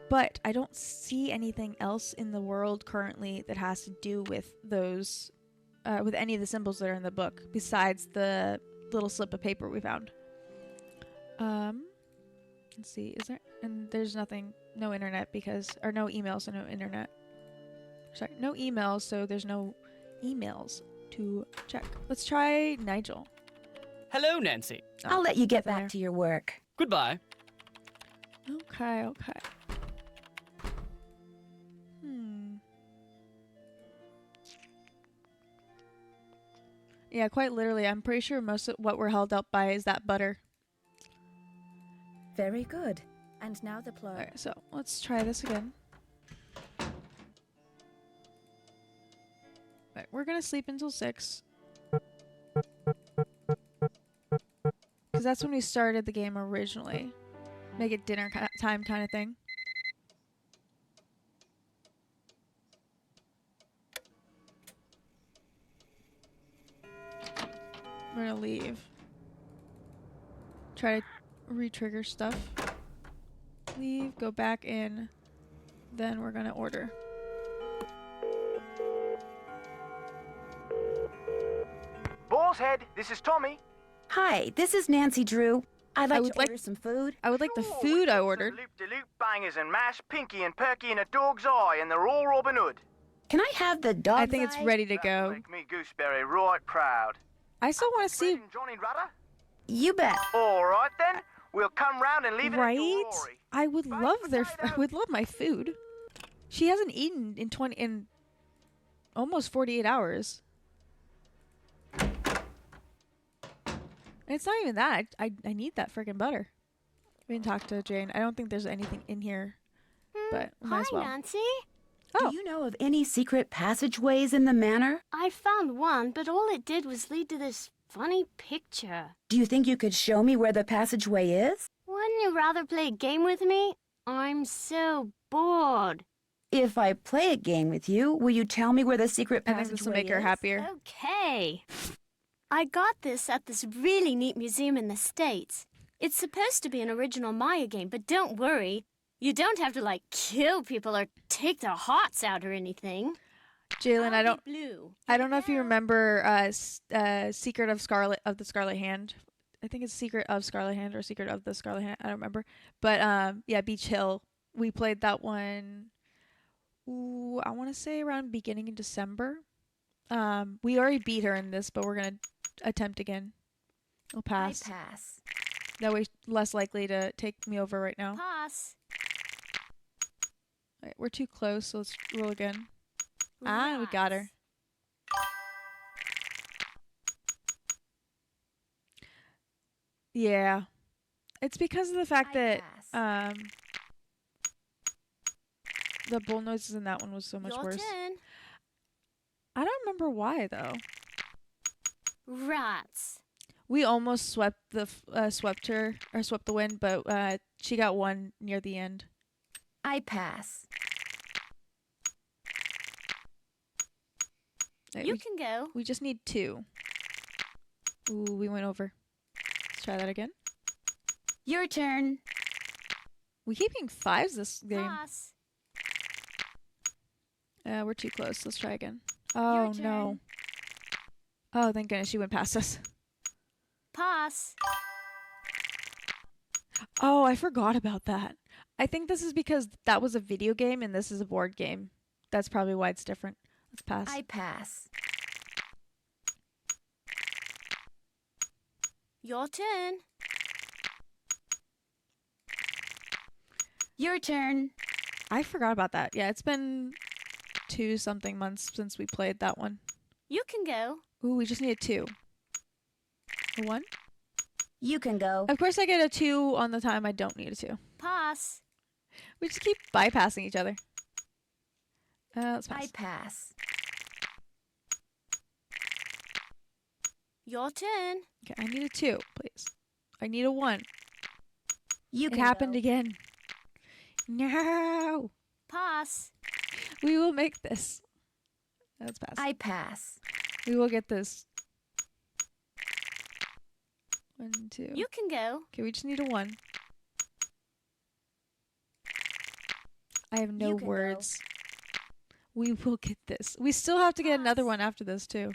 But I don't see anything else in the world currently that has to do with those, with any of the symbols that are in the book, besides the little slip of paper we found. Let's see, is there, and there's nothing, no internet or no emails, so no internet. Sorry, no emails, so there's no emails to check. Let's try Nigel. Hello, Nancy. I'll let you get back to your work. Goodbye. Okay. Yeah, quite literally. I'm pretty sure most of what we're held up by is that butter. Very good. And now the plot. Alright, so let's try this again. Alright, we're gonna sleep until 6. Because that's when we started the game originally. Make it dinner time kind of thing. We're gonna leave. Try to re-trigger stuff. Leave, go back in. Then we're gonna order. Boar's Head, this is Tommy. Hi, this is Nancy Drew. I'd like would to order some food. I would like the food I ordered. Loop-de-loop bangers and mash, Pinky and Perky and a dog's eye, and they're all Robin Hood. Can I have the dog? I think it's ready to go. Make me Gooseberry right proud. I still want to see. Johnny Rudder? You bet. All right then, we'll come round and leave it at your glory. I would love I would love my food. She hasn't eaten in almost 48 hours. And it's not even that. I need that freaking butter. We can talk to Jane. I don't think there's anything in here, but we might as well. Hi, Nancy. Oh. Do you know of any secret passageways in the manor? I found one, but all it did was lead to this funny picture. Do you think you could show me where the passageway is? Wouldn't you rather play a game with me? I'm so bored. If I play a game with you, will you tell me where the secret I passageway is? think this will make her happier. Okay. I got this at this really neat museum in the States. It's supposed to be an original Maya game, but don't worry. You don't have to, like, kill people or take their hearts out or anything. Jalen, I don't know if you Yeah. remember Secret of the Scarlet Hand. I think it's Secret of Scarlet Hand or Secret of the Scarlet Hand. I don't remember. But yeah, Beach Hill. We played that one. Ooh, I want to say around beginning in December. We already beat her in this, but we're gonna attempt again. I'll pass. I pass. That way, less likely to take me over right now. Pass. Alright, we're too close, so let's roll again. Ah, we got her. Yeah. It's because of the fact that the bull noises in that one was so much Your worse. turn. I don't remember why though. Rats. We almost swept the swept the win, but she got one near the end. I pass. Right, You can go. We just need 2. Ooh, we went over. Let's try that again. Your turn. We keep getting 5s this game. Pass. We're too close. Let's try again. Oh no. Oh, thank goodness she went past us. Pass. Oh, I forgot about that. I think this is because that was a video game and this is a board game. That's probably why it's different. Let's pass. I pass. Your turn. Your turn. I forgot about that. Yeah, it's been 2-something months since we played that one. You can go. Ooh, we just need a 2. A 1? You can go. Of course I get a 2 on the time I don't need a 2. Pass. We just keep bypassing each other. Let's pass. I pass. Your turn. Okay, I need a 2, please. I need a 1. You It can happened go. again. No! Pass. We will make this. Let's pass. I pass. We will get this. 1, 2. You can go. Okay, we just need a 1. I have no You can go. words. We will get this. We still have to get another one after this, too.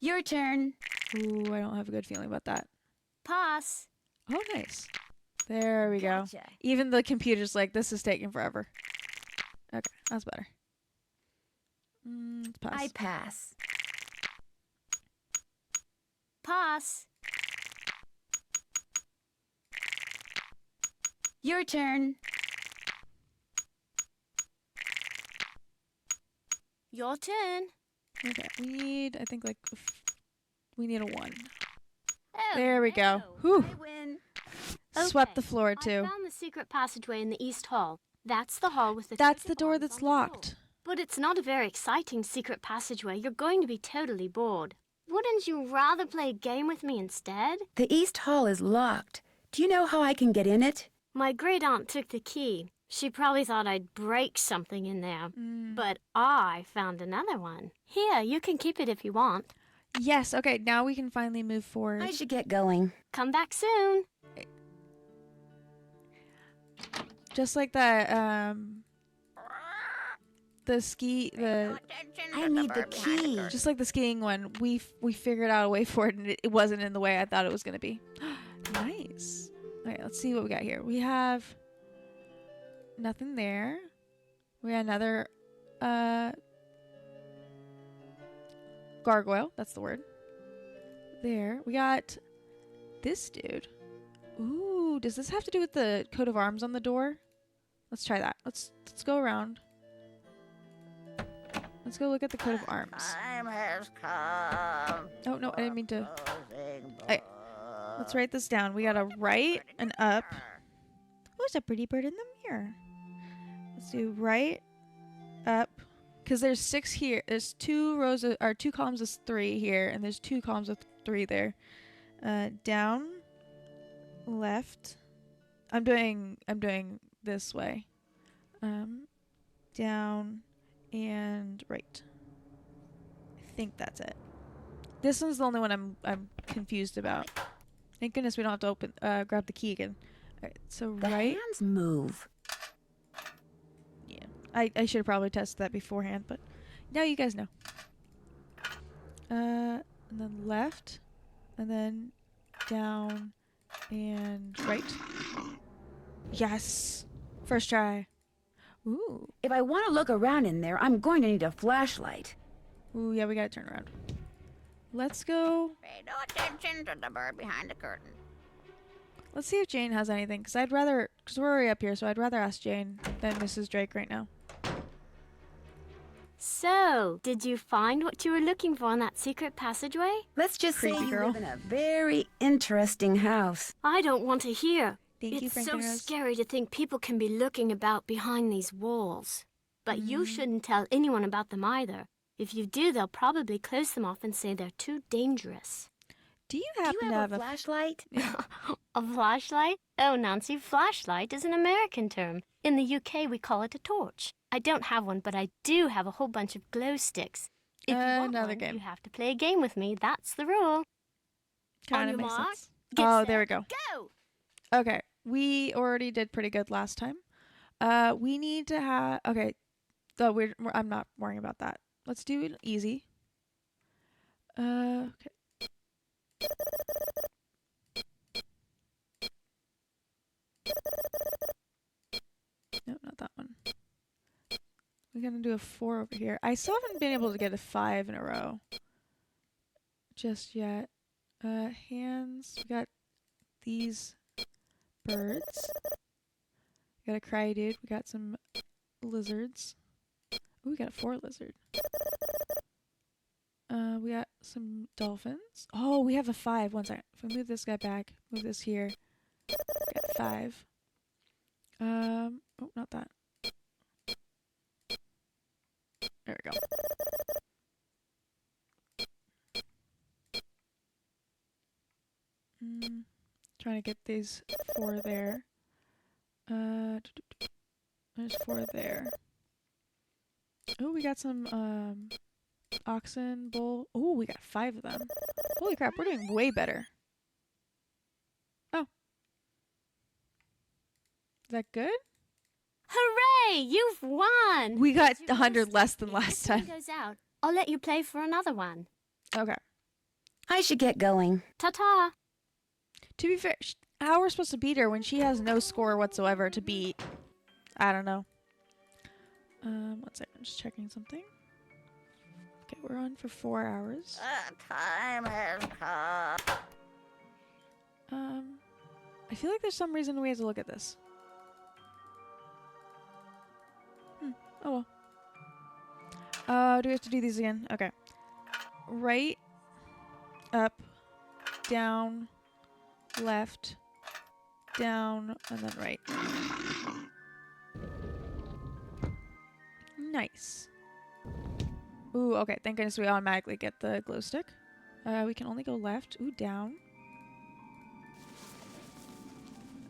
Your turn. Ooh, I don't have a good feeling about that. Pass. Oh, nice. There we go. Gotcha. Even the computer's like, this is taking forever. Okay, that's better. Let's pass. I pass. Pass. Your turn. Your turn. Okay, we need, I think, like, we need a 1. Oh, There we go. no. Whew. I win. Swept the Okay, floor, I too. found the secret passageway in the East Hall. That's the hall with the That's coat the of door arms that's on the wall. locked. But it's not a very exciting secret passageway. You're going to be totally bored. Wouldn't you rather play a game with me instead? The East Hall is locked. Do you know how I can get in it? My great aunt took the key. She probably thought I'd break something in there. Mm. But I found another one. Here, you can keep it if you want. Yes, okay, now we can finally move forward. I should get going. Come back soon. Just like that, I need the key. just like the skiing one, we figured out a way for it, and it wasn't in the way I thought it was gonna be. Nice. Okay, let's see what we got here. We have nothing there. We got another gargoyle. That's the word. There. We got this dude. Ooh, does this have to do with the coat of arms on the door? Let's try that. Let's go around. Let's go look at the coat of arms. Time has come. Oh, no, I didn't mean to. Okay, let's write this down. We got a right and up. Who's a pretty bird in the mirror? Let's do right, up. Because there's 6 here. There's 2 rows of, or 2 columns of 3 here, and there's 2 columns of 3 there. Down, left. I'm doing this way. Down and right. I think that's it. This one's the only one I'm confused about. Thank goodness we don't have to open grab the key again. Alright, so The right. hands move. Yeah. I should have probably tested that beforehand, but now you guys know. And then left, and then down and right. Yes. First try. Ooh. If I want to look around in there, I'm going to need a flashlight. Ooh, yeah, we gotta turn around. Let's go. Pay no attention to the bird behind the curtain. Let's see if Jane has anything, because we're already up here, so I'd rather ask Jane than Mrs. Drake right now. So, did you find what you were looking for in that secret passageway? Let's just say Creepy you girl. live in a very interesting house. I don't want to hear. Thank you, It's so Frankenrose. scary to think people can be looking about behind these walls. But you shouldn't tell anyone about them either. If you do, they'll probably close them off and say they're too dangerous. Do you Do happen you to have have a flashlight? A flashlight? Oh, Nancy, flashlight is an American term. In the UK, we call it a torch. I don't have one, but I do have a whole bunch of glow sticks. If you want Another one, game. you have to play a game with me. That's the rule. Kind On of your makes mark, sense. get Oh, set, there we go. Go! Okay, we already did pretty good last time. We need to have. Okay, though I'm not worrying about that. Let's do it easy. Okay. No, not that one. We're gonna do a 4 over here. I still haven't been able to get a 5 in a row just yet. Hands. We got these birds. We got a cry dude. We got some lizards. Ooh, we got a 4 lizard. We got some dolphins. Oh, we have a 5. One second. If we move this guy back, move this here. We got 5. Oh, not that. There we go. Trying to get these 4 there. There's 4 there. Oh, we got some oxen, bull. Oh, we got 5 of them. Holy crap, we're doing way better. Oh. Is that good? Hooray! You've won! We got Here's your 100 glow less stick. than If last this one time. goes out, I'll let you play for another one. Okay. I should get going. Ta-ta! To be fair, how we're supposed to beat her when she has no score whatsoever to beat? I don't know. One second, I'm just checking something. Okay, we're on for 4 hours. The time has come. I feel like there's some reason we have to look at this. Oh well. Oh, do we have to do these again? Okay. Right, up, down, left, down, and then right. Nice. Ooh, okay. Thank goodness we automatically get the glow stick. We can only go left. Ooh, down.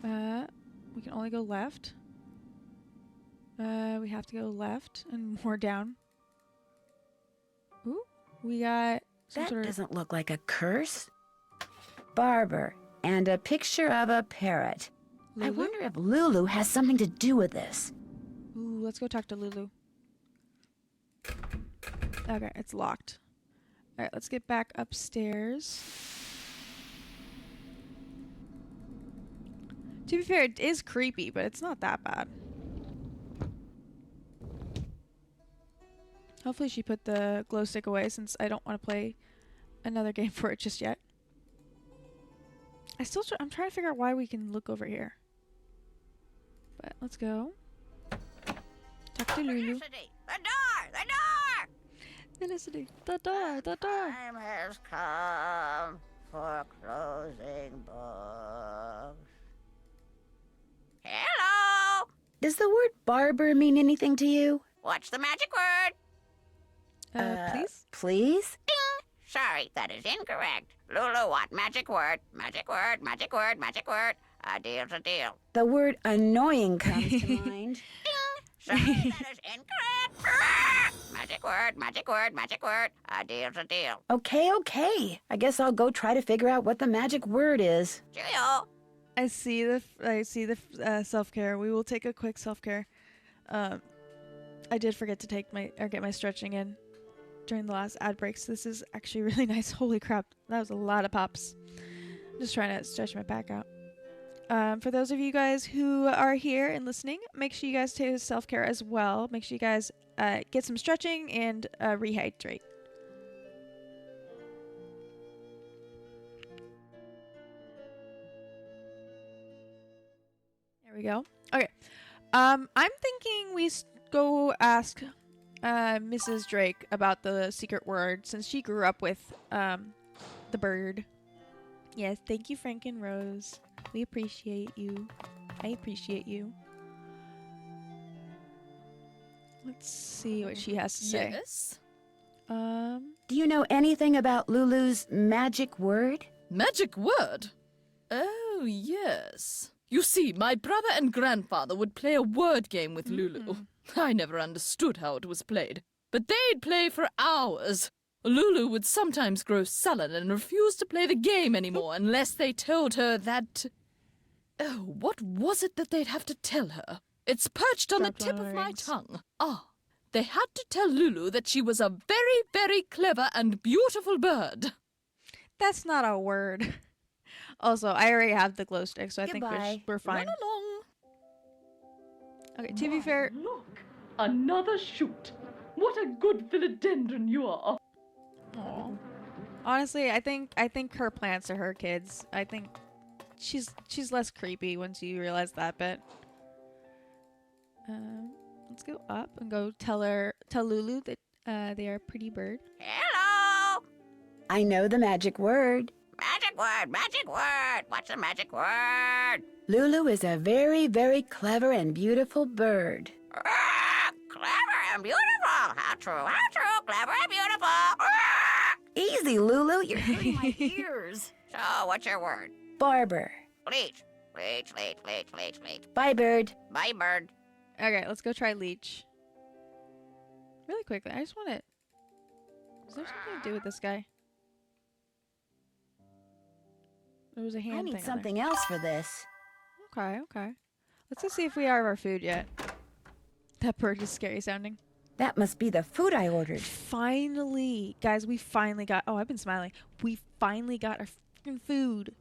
We can only go left. We have to go left and more down. Ooh, we got some That sort of... doesn't look like a curse. Barber, and a picture of a parrot. I Lulu? wonder if Lulu has something to do with this. Ooh, let's go talk to Lulu. Okay, it's locked. Alright, let's get back upstairs. To be fair, it is creepy, but it's not that bad. Hopefully she put the glow stick away since I don't want to play another game for it just yet. I'm trying to figure out why we can look over here. But let's go. Talk to Lulu. Felicity, the door! The door! Felicity, the door, the door. Time has come for closing books. Hello! Does the word barber mean anything to you? What's the magic word? Please? Please? Ding! Sorry, that is incorrect. Lulu, what magic word? Magic word, magic word, magic word. A deal's a deal. The word annoying comes to mind. Ding! Sorry, that is incorrect. Ah! Magic word, magic word, magic word. A deal's a deal. Okay. I guess I'll go try to figure out what the magic word is. Cheerio! I see the self-care. We will take a quick self-care. I did forget to get my stretching in during the last ad breaks. This is actually really nice. Holy crap, that was a lot of pops. I'm just trying to stretch my back out. For those of you guys who are here and listening, make sure you guys take self-care as well. Make sure you guys get some stretching and rehydrate. There we go. Okay. I'm thinking we go ask Mrs. Drake about the secret word since she grew up with the bird. Yes, thank you, Frank and Rose. We appreciate you. I appreciate you. Let's see what she has to say. Yes? Do you know anything about Lulu's magic word? Magic word? Oh, yes. You see, my brother and grandfather would play a word game with Lulu. I never understood how it was played, but they'd play for hours. Lulu would sometimes grow sullen and refuse to play the game anymore unless they told her that... Oh, what was it that they'd have to tell her? It's perched on the tip of my tongue. They had to tell Lulu that she was a very, very clever and beautiful bird. That's not a word. Also, I already have the glow stick, so I think we're fine. Run along. Okay, to be fair... Look, another shoot. What a good philodendron you are. Aww. Honestly, I think her plants are her kids. I think she's less creepy once you realize that bit. Let's go up and go tell Lulu that they are a pretty bird. Hello! I know the magic word. Magic word, magic word. What's the magic word? Lulu is a very, very clever and beautiful bird. Clever and beautiful. How true, clever and beautiful. Easy, Lulu. You're hurting my ears. So, what's your word? Barber. Leech. Leech. Bye, bird. Bye, bird. Okay, let's go try leech. Really quickly, I just want to... Is there something to do with this guy? There was a hand I thing need on something there. else for this. Okay. Let's just see if we have our food yet. That bird is scary sounding. That must be the food I ordered. Finally! Guys, we finally got... Oh, I've been smiling. We finally got our freaking food.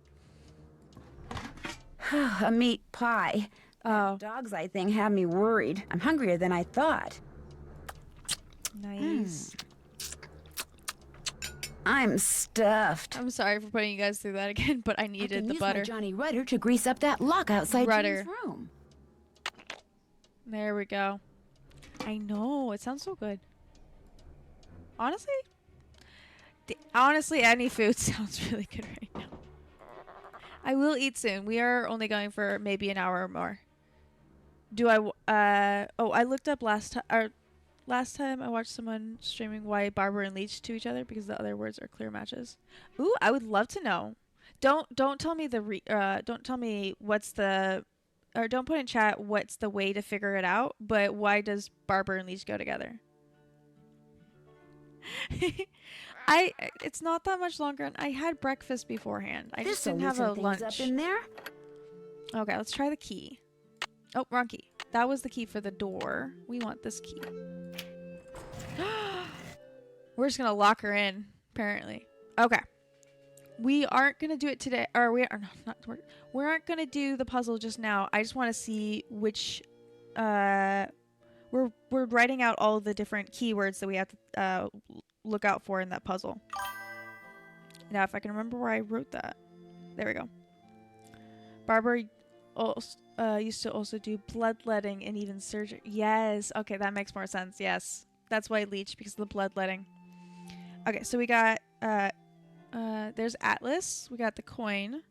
A meat pie. Oh. Dogs, I think, have me worried. I'm hungrier than I thought. Nice. I'm stuffed. I'm sorry for putting you guys through that again, but I needed the butter. My Johnny Rudder to grease up that lock outside Jane's room. There we go. I know. It sounds so good. Honestly, honestly, any food sounds really good right now. I will eat soon. We are only going for maybe an hour or more. Oh, I looked up last time I watched someone streaming why Barber and Leech to each other because the other words are clear matches. Ooh, I would love to know. Don't tell me don't tell me what's the or don't put in chat what's the way to figure it out, but why does Barber and Leech go together? It's not that much longer and I had breakfast beforehand. I just didn't have a lunch. Up in there. Okay, let's try the key. Oh, wrong key. That was the key for the door. We want this key. We're just gonna lock her in, apparently. Okay. We aren't gonna do it today, or we aren't gonna do the puzzle just now. I just want to see which. We're writing out all the different keywords that we have to look out for in that puzzle. Now, if I can remember where I wrote that, there we go. Barbara used to also do bloodletting and even surgery. Yes. Okay, that makes more sense. Yes. That's why Leech, because of the bloodletting. Okay, so we got, there's Atlas. We got the coin.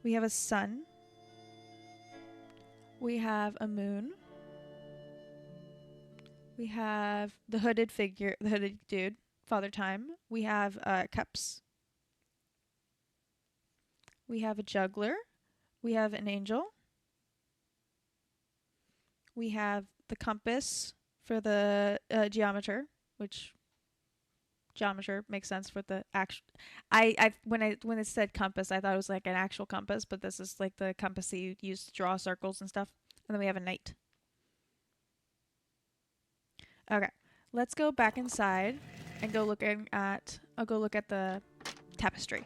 We have a sun. We have a moon. We have the hooded figure, the hooded dude, Father Time. We have, cups. We have a juggler. We have an angel. We have the compass for the geometer, which geometer makes sense for the actual. When it said compass, I thought it was like an actual compass, but this is like the compass that you use to draw circles and stuff. And then we have a knight. Okay, let's go back inside and go look at. I'll go look at the tapestry.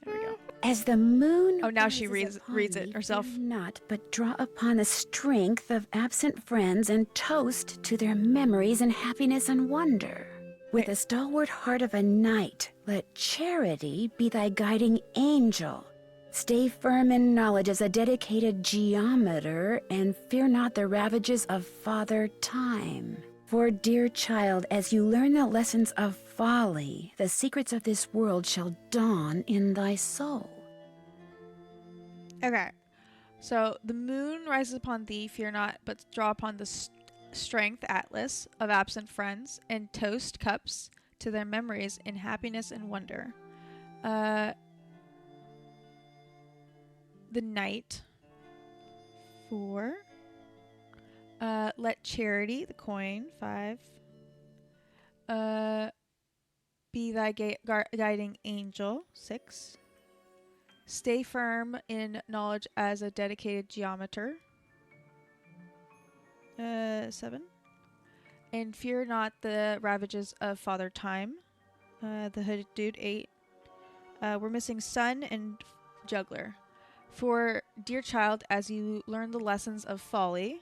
There we go. As the moon. Oh, now she reads it herself. Fear not, but draw upon the strength of absent friends and toast to their memories and happiness and wonder. With the stalwart heart of a knight, let charity be thy guiding angel. Stay firm in knowledge as a dedicated geometer, and fear not the ravages of Father Time. For, dear child, as you learn the lessons of folly, the secrets of this world shall dawn in thy soul. Okay, so the moon rises upon thee, fear not, but draw upon the strength, Atlas, of absent friends, and toast cups to their memories in happiness and wonder. The night, 4. Let charity, the coin, 5. Be thy guiding angel, 6. Stay firm in knowledge as a dedicated geometer, 7. And fear not the ravages of Father Time, the hooded dude, 8. We're missing sun and juggler. For, dear child, as you learn the lessons of folly,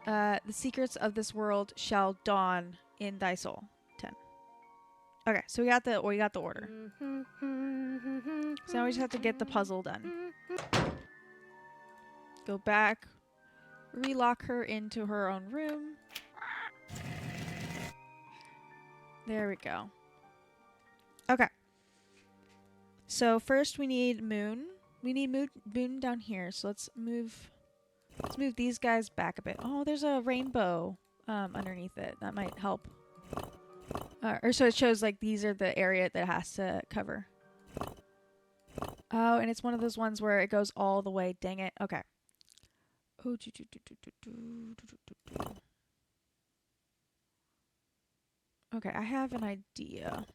the secrets of this world shall dawn in thy soul. 10. Okay, so we got the order. So now we just have to get the puzzle done. Go back, relock her into her own room. There we go. Okay. So first we need moon. We need moon down here. So let's move these guys back a bit. Oh, there's a rainbow underneath it. That might help. Or so it shows like these are the area that it has to cover. Oh, and it's one of those ones where it goes all the way. Dang it. Okay. Okay, I have an idea.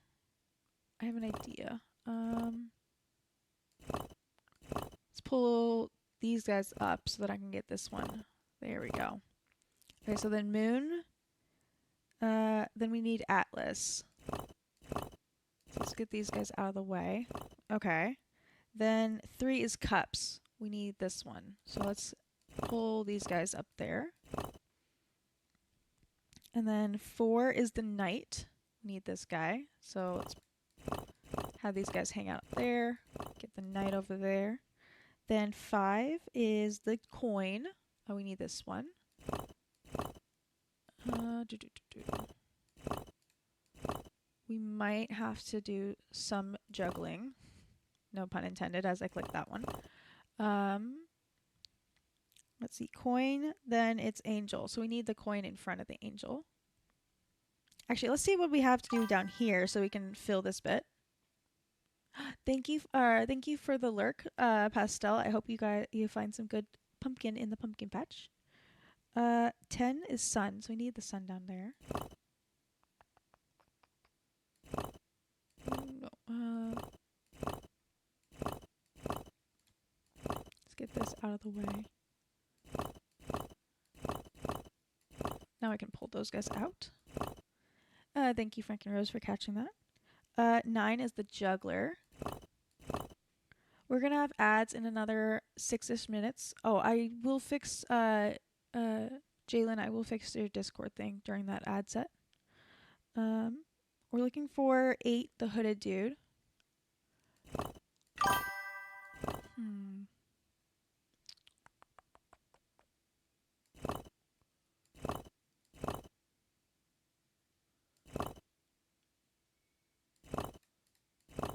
Let's pull these guys up so that I can get this one. There we go. Okay, so then moon. Then we need Atlas. So let's get these guys out of the way. Okay. Then 3 is cups. We need this one. So let's pull these guys up there. And then 4 is the knight. We need this guy. So let's have these guys hang out there. Get the knight over there. Then 5 is the coin. Oh, we need this one. We might have to do some juggling. No pun intended as I click that one. Let's see. Coin, then it's angel. So we need the coin in front of the angel. Actually, let's see what we have to do down here so we can fill this bit. Thank you for the lurk, Pastel. I hope you find some good pumpkin in the pumpkin patch. 10 is sun, so we need the sun down there. No, let's get this out of the way. Now I can pull those guys out. Thank you, Frank and Rose, for catching that. 9 is the juggler. We're gonna have ads in another 6-ish minutes. Oh, I will fix Jalen, I will fix your Discord thing during that ad set. We're looking for 8, the hooded dude.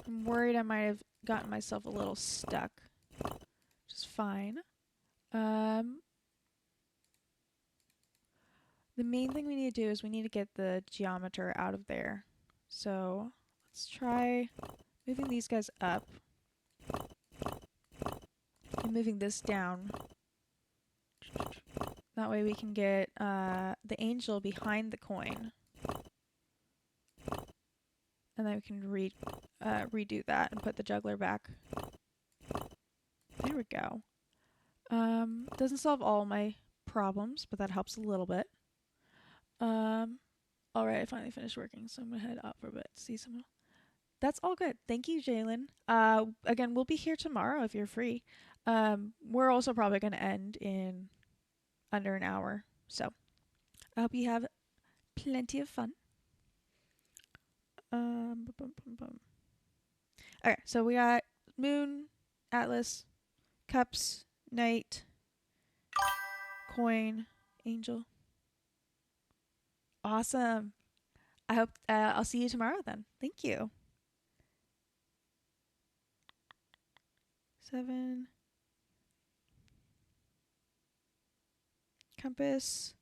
I'm worried I might have gotten myself a little stuck. Which is fine. The main thing we need to do is we need to get the geometer out of there. So let's try moving these guys up and moving this down. That way we can get the angel behind the coin. And then we can redo that and put the juggler back. There we go. Doesn't solve all my problems, but that helps a little bit. Alright, I finally finished working, so I'm gonna head up for a bit to see someone. That's all good. Thank you, Jalen. Again, we'll be here tomorrow if you're free. We're also probably gonna end in under an hour, so I hope you have plenty of fun. Okay, so we got moon, atlas, cups, knight, coin, angel. Awesome. I hope I'll see you tomorrow then. Thank you. 7. Compass.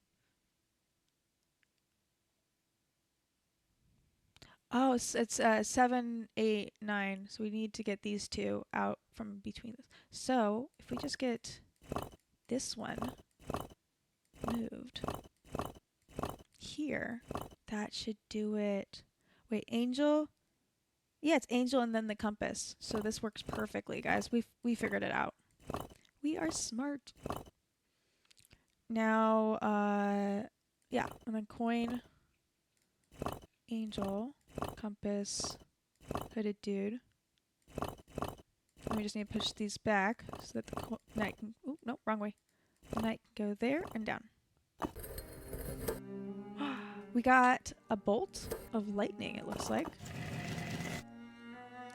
Oh, it's 7, 8, 9. So we need to get these two out from between this. So if we just get this one moved here, that should do it. Wait, angel? Yeah, it's angel and then the compass. So this works perfectly, guys. We figured it out. We are smart. Now, yeah, and then coin, angel, compass, hooded dude. And we just need to push these back so that the knight can... Oop, nope, wrong way. The knight can go there and down. We got a bolt of lightning, it looks like.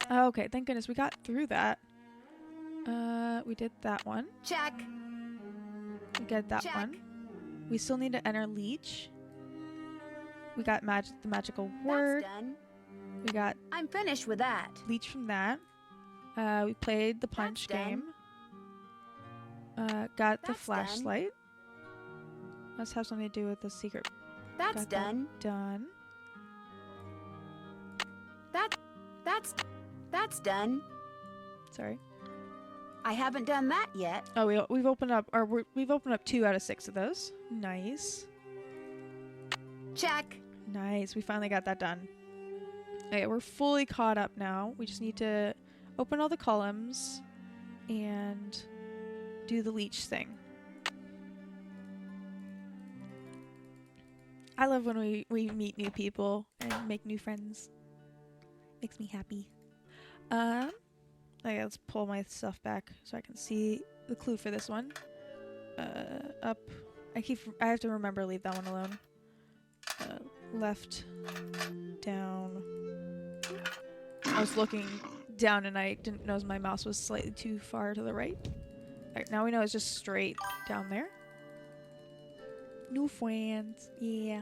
Oh, okay, thank goodness we got through that. We did that one. Check. We got that one. We still need to enter leech. We got the magical word. That's done. We got... I'm finished with that. Leech from that. We played the punch game. Got the flashlight. Done. Must have something to do with the secret. That's done. Done. That's done. Sorry. I haven't done that yet. Oh, we've opened up, we've opened up 2 out of 6 of those. Nice. Check. Nice. We finally got that done. Okay, we're fully caught up now. We just need to open all the columns and do the leech thing. I love when we meet new people and make new friends. Makes me happy. Okay, let's pull my stuff back so I can see the clue for this one. Up. I have to remember to leave that one alone. Left, down. I was looking down and I didn't know my mouse was slightly too far to the right. Alright, now we know it's just straight down there. New friends. Yeah.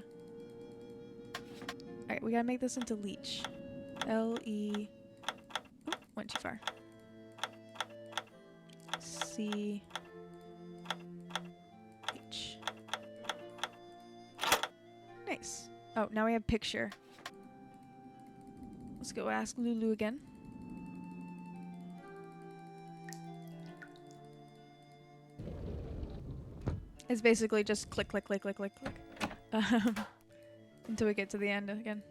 Alright, we gotta make this into leech. L-E... Oh, went too far. C... H. Nice. Oh, now we have picture. Let's go ask Lulu again. It's basically just click, click, click, click, click, click. Until we get to the end again.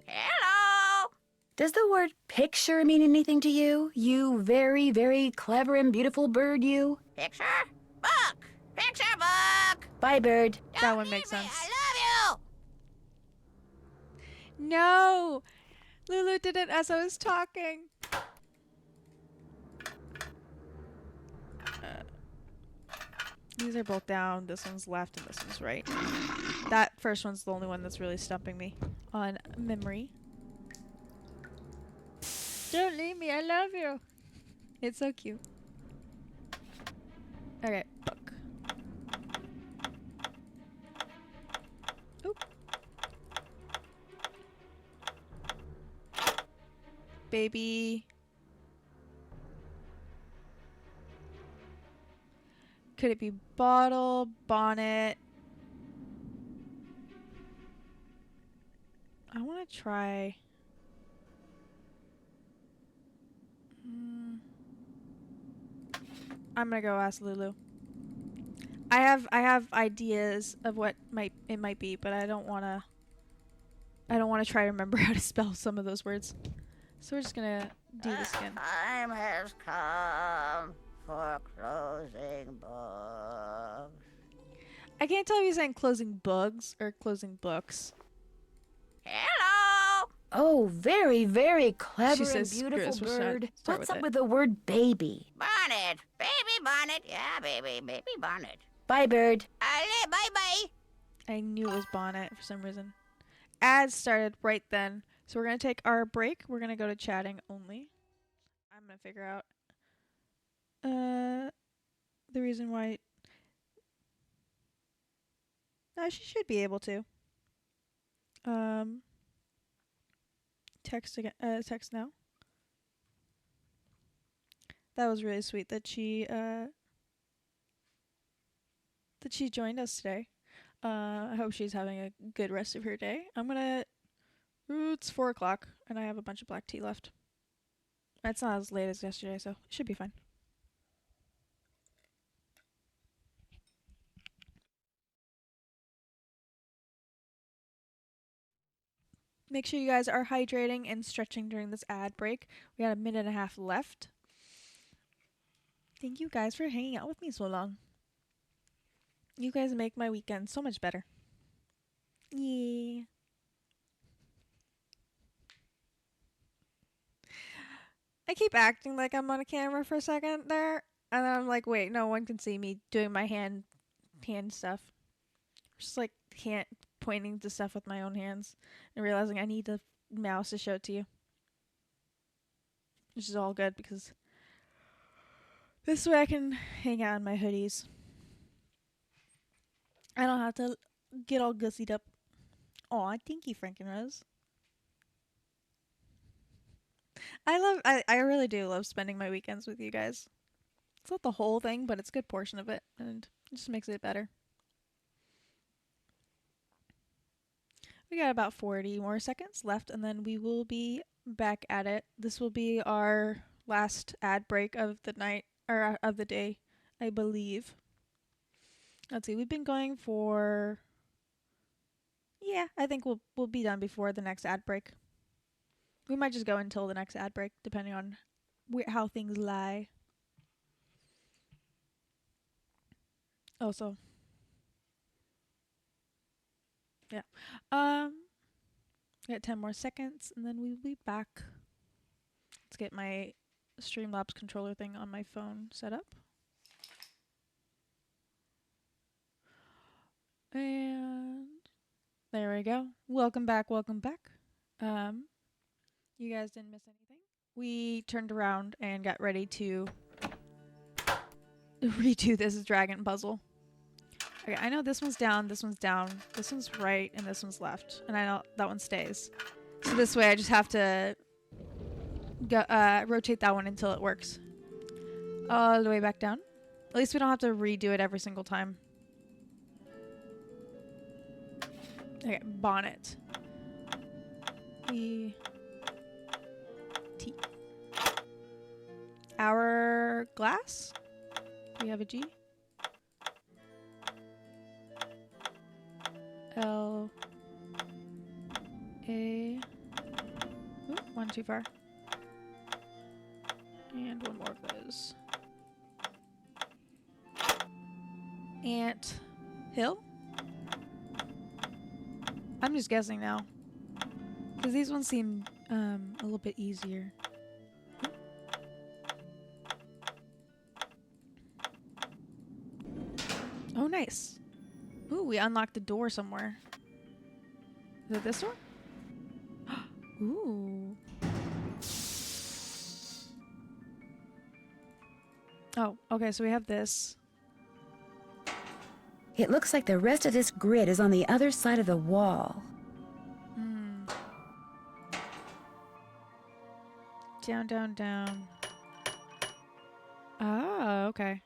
Hello! Does the word picture mean anything to you? You very, very clever and beautiful bird, you? Picture? Book! Picture book! Bye, bird. That one makes sense. I love you! No! Lulu did it as I was talking. These are both down. This one's left and this one's right. That first one's the only one that's really stumping me on memory. Don't leave me. I love you. It's so cute. Okay, book. Oop. Baby. Could it be bottle, bonnet? I want to try... I'm gonna go ask Lulu. I have ideas of what it might be, but I don't wanna try to remember how to spell some of those words. So we're just gonna do this again. Time has come for closing books. I can't tell if he's saying closing bugs or closing books. Hello! Oh, very, very clever She and says, beautiful "Screw it, bird. start What's with up it." with the word baby? Bonnet. Baby bonnet. Yeah, baby bonnet. Bye, bird. Ale, bye-bye. I knew it was bonnet for some reason. Ads started right then. So we're going to take our break. We're going to go to chatting only. I'm going to figure out the reason why. No, she should be able to. Text again. Text now. That was really sweet that she joined us today. I hope she's having a good rest of her day. It's 4 o'clock and I have a bunch of black tea left. It's not as late as yesterday, so it should be fine. Make sure you guys are hydrating and stretching during this ad break. We got a minute and a half left. Thank you guys for hanging out with me so long. You guys make my weekend so much better. Yeah. I keep acting like I'm on a camera for a second there, and then I'm like, wait, no one can see me doing my hand stuff. Just like pointing to stuff with my own hands and realizing I need the mouse to show it to you. Which is all good because this way I can hang out in my hoodies. I don't have to get all gussied up. Aw, thank you, Frankenrose. I really do love spending my weekends with you guys. It's not the whole thing, but it's a good portion of it, and it just makes it better. We got about 40 more seconds left, and then we will be back at it. This will be our last ad break of the night, or of the day, I believe. Let's see, we've been going for... Yeah, I think we'll be done before the next ad break. We might just go until the next ad break, depending on how things lie. Oh, so... Yeah. We got 10 more seconds, and then we'll be back. Let's get my Streamlabs controller thing on my phone set up. And there we go. Welcome back, welcome back. You guys didn't miss anything. We turned around and got ready to redo this dragon puzzle. Okay, I know this one's down, this one's down, this one's right, and this one's left. And I know that one stays. So this way I just have to go, rotate that one until it works. All the way back down. At least we don't have to redo it every single time. Okay, bonnet. E. T. Hourglass? Do we have a G? L. A. Ooh, one too far. And one more of those. Ant hill? I'm just guessing now. Because these ones seem a little bit easier. Oh, nice. Ooh, we unlocked a door somewhere. Is it this door? Ooh. Oh, okay, so we have this. It looks like the rest of this grid is on the other side of the wall. Down, down, down. Oh, okay.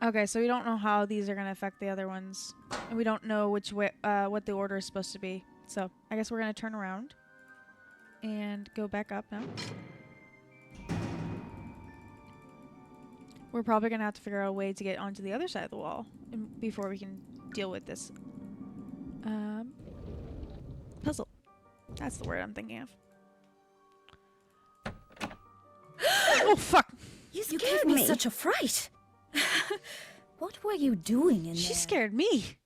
Okay, so we don't know how these are going to affect the other ones. And we don't know which way, what the order is supposed to be. So, I guess we're going to turn around. And go back up now. We're probably going to have to figure out a way to get onto the other side of the wall before we can deal with this puzzle. That's the word I'm thinking of. Oh, fuck! You gave me such a fright. What were you doing in there? She scared me.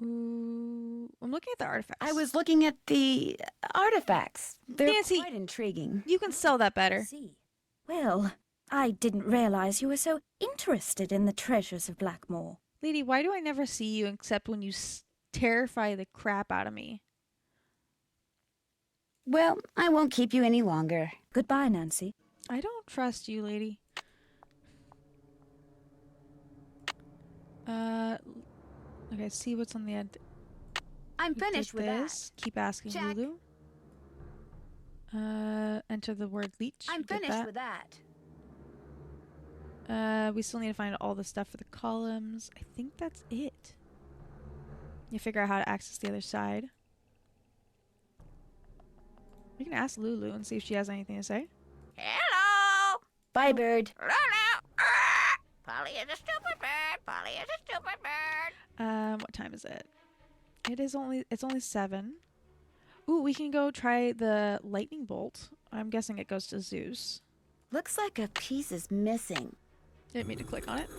Ooh, I'm looking at the artifacts. I was looking at the artifacts. They're Nancy, quite intriguing. You can sell that better. See. Well, I didn't realize you were so interested in the treasures of Blackmoor. Lady, why do I never see you except when you terrify the crap out of me? Well, I won't keep you any longer. Goodbye, Nancy. I don't trust you, lady. Okay, see what's on the end. I'm finished with this. Keep asking Check. Lulu. Enter the word leech. I'm Get finished with that. We still need to find all the stuff for the columns. I think that's it. You figure out how to access the other side. We can ask Lulu and see if she has anything to say. Hello! Bye, bird. Lulu! Polly is a stupid bird. Polly is a stupid bird. What time is it? It's only 7. Ooh, we can go try the lightning bolt. I'm guessing it goes to Zeus. Looks like a piece is missing. Didn't mean to click on it.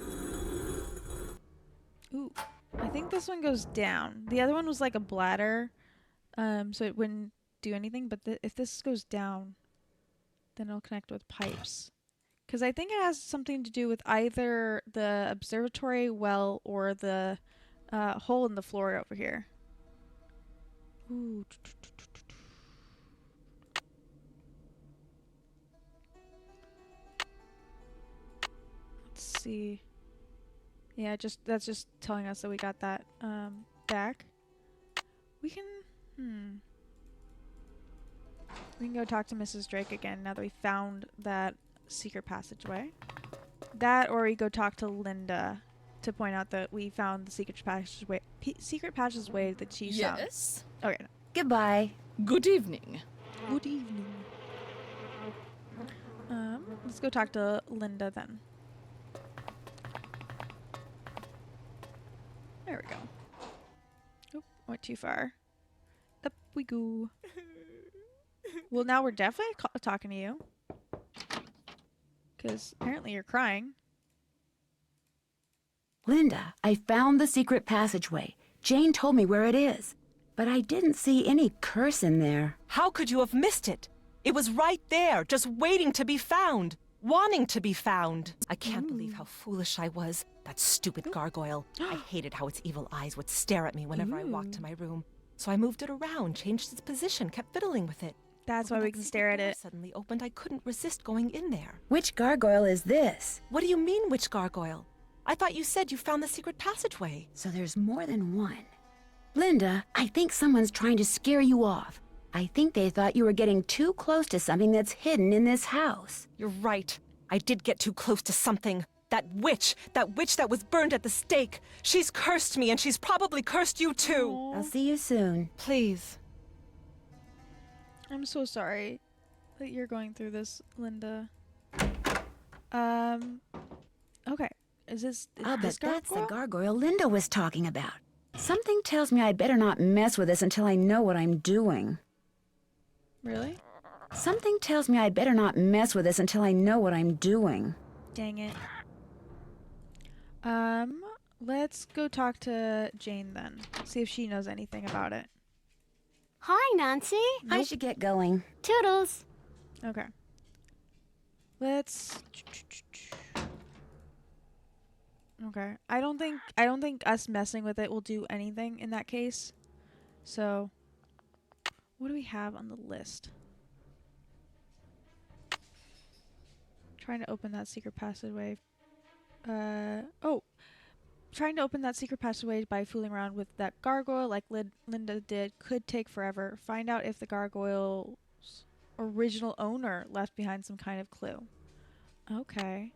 Ooh, I think this one goes down. The other one was like a bladder, so it wouldn't do anything. But if this goes down, then it'll connect with pipes. Because I think it has something to do with either the observatory well or the hole in the floor over here. Ooh. Let's see. Yeah, that's just telling us that we got that back. We can we can go talk to Mrs. Drake again now that we found that secret passageway. That, or we go talk to Linda to point out that we found the secret passageway that she found. Yes? Okay. No. Goodbye. Good evening. Good evening. Let's go talk to Linda then. There we go. Oop, went too far. Up we go. Well, now we're definitely talking to you. Because apparently you're crying. Linda, I found the secret passageway. Jane told me where it is. But I didn't see any curse in there. How could you have missed it? It was right there, just waiting to be found. Wanting to be found. I can't believe how foolish I was. That stupid gargoyle. I hated how its evil eyes would stare at me whenever I walked to my room. So I moved it around, changed its position, kept fiddling with it. That's But why when we that can secret stare at door it. suddenly opened, I couldn't resist going in there. Which gargoyle is this? What do you mean, which gargoyle? I thought you said you found the secret passageway. So there's more than one. Linda, I think someone's trying to scare you off. I think they thought you were getting too close to something that's hidden in this house. You're right. I did get too close to something. That witch that was burned at the stake. She's cursed me, and she's probably cursed you too. I'll see you soon. Please. I'm so sorry that you're going through this, Linda. Okay. Is this I'll this bet that's the gargoyle? gargoyle Linda was talking about. Something tells me I better not mess with this until I know what I'm doing. Really? Something tells me I better not mess with this until I know what I'm doing. Dang it. Let's go talk to Jane then. See if she knows anything about it. Hi, Nancy. I should get going. Toodles. Okay. Let's. Okay. I don't think us messing with it will do anything in that case. So, what do we have on the list? Trying to open that secret passageway. Trying to open that secret passageway by fooling around with that gargoyle like Linda did could take forever. Find out if the gargoyle's original owner left behind some kind of clue. Okay.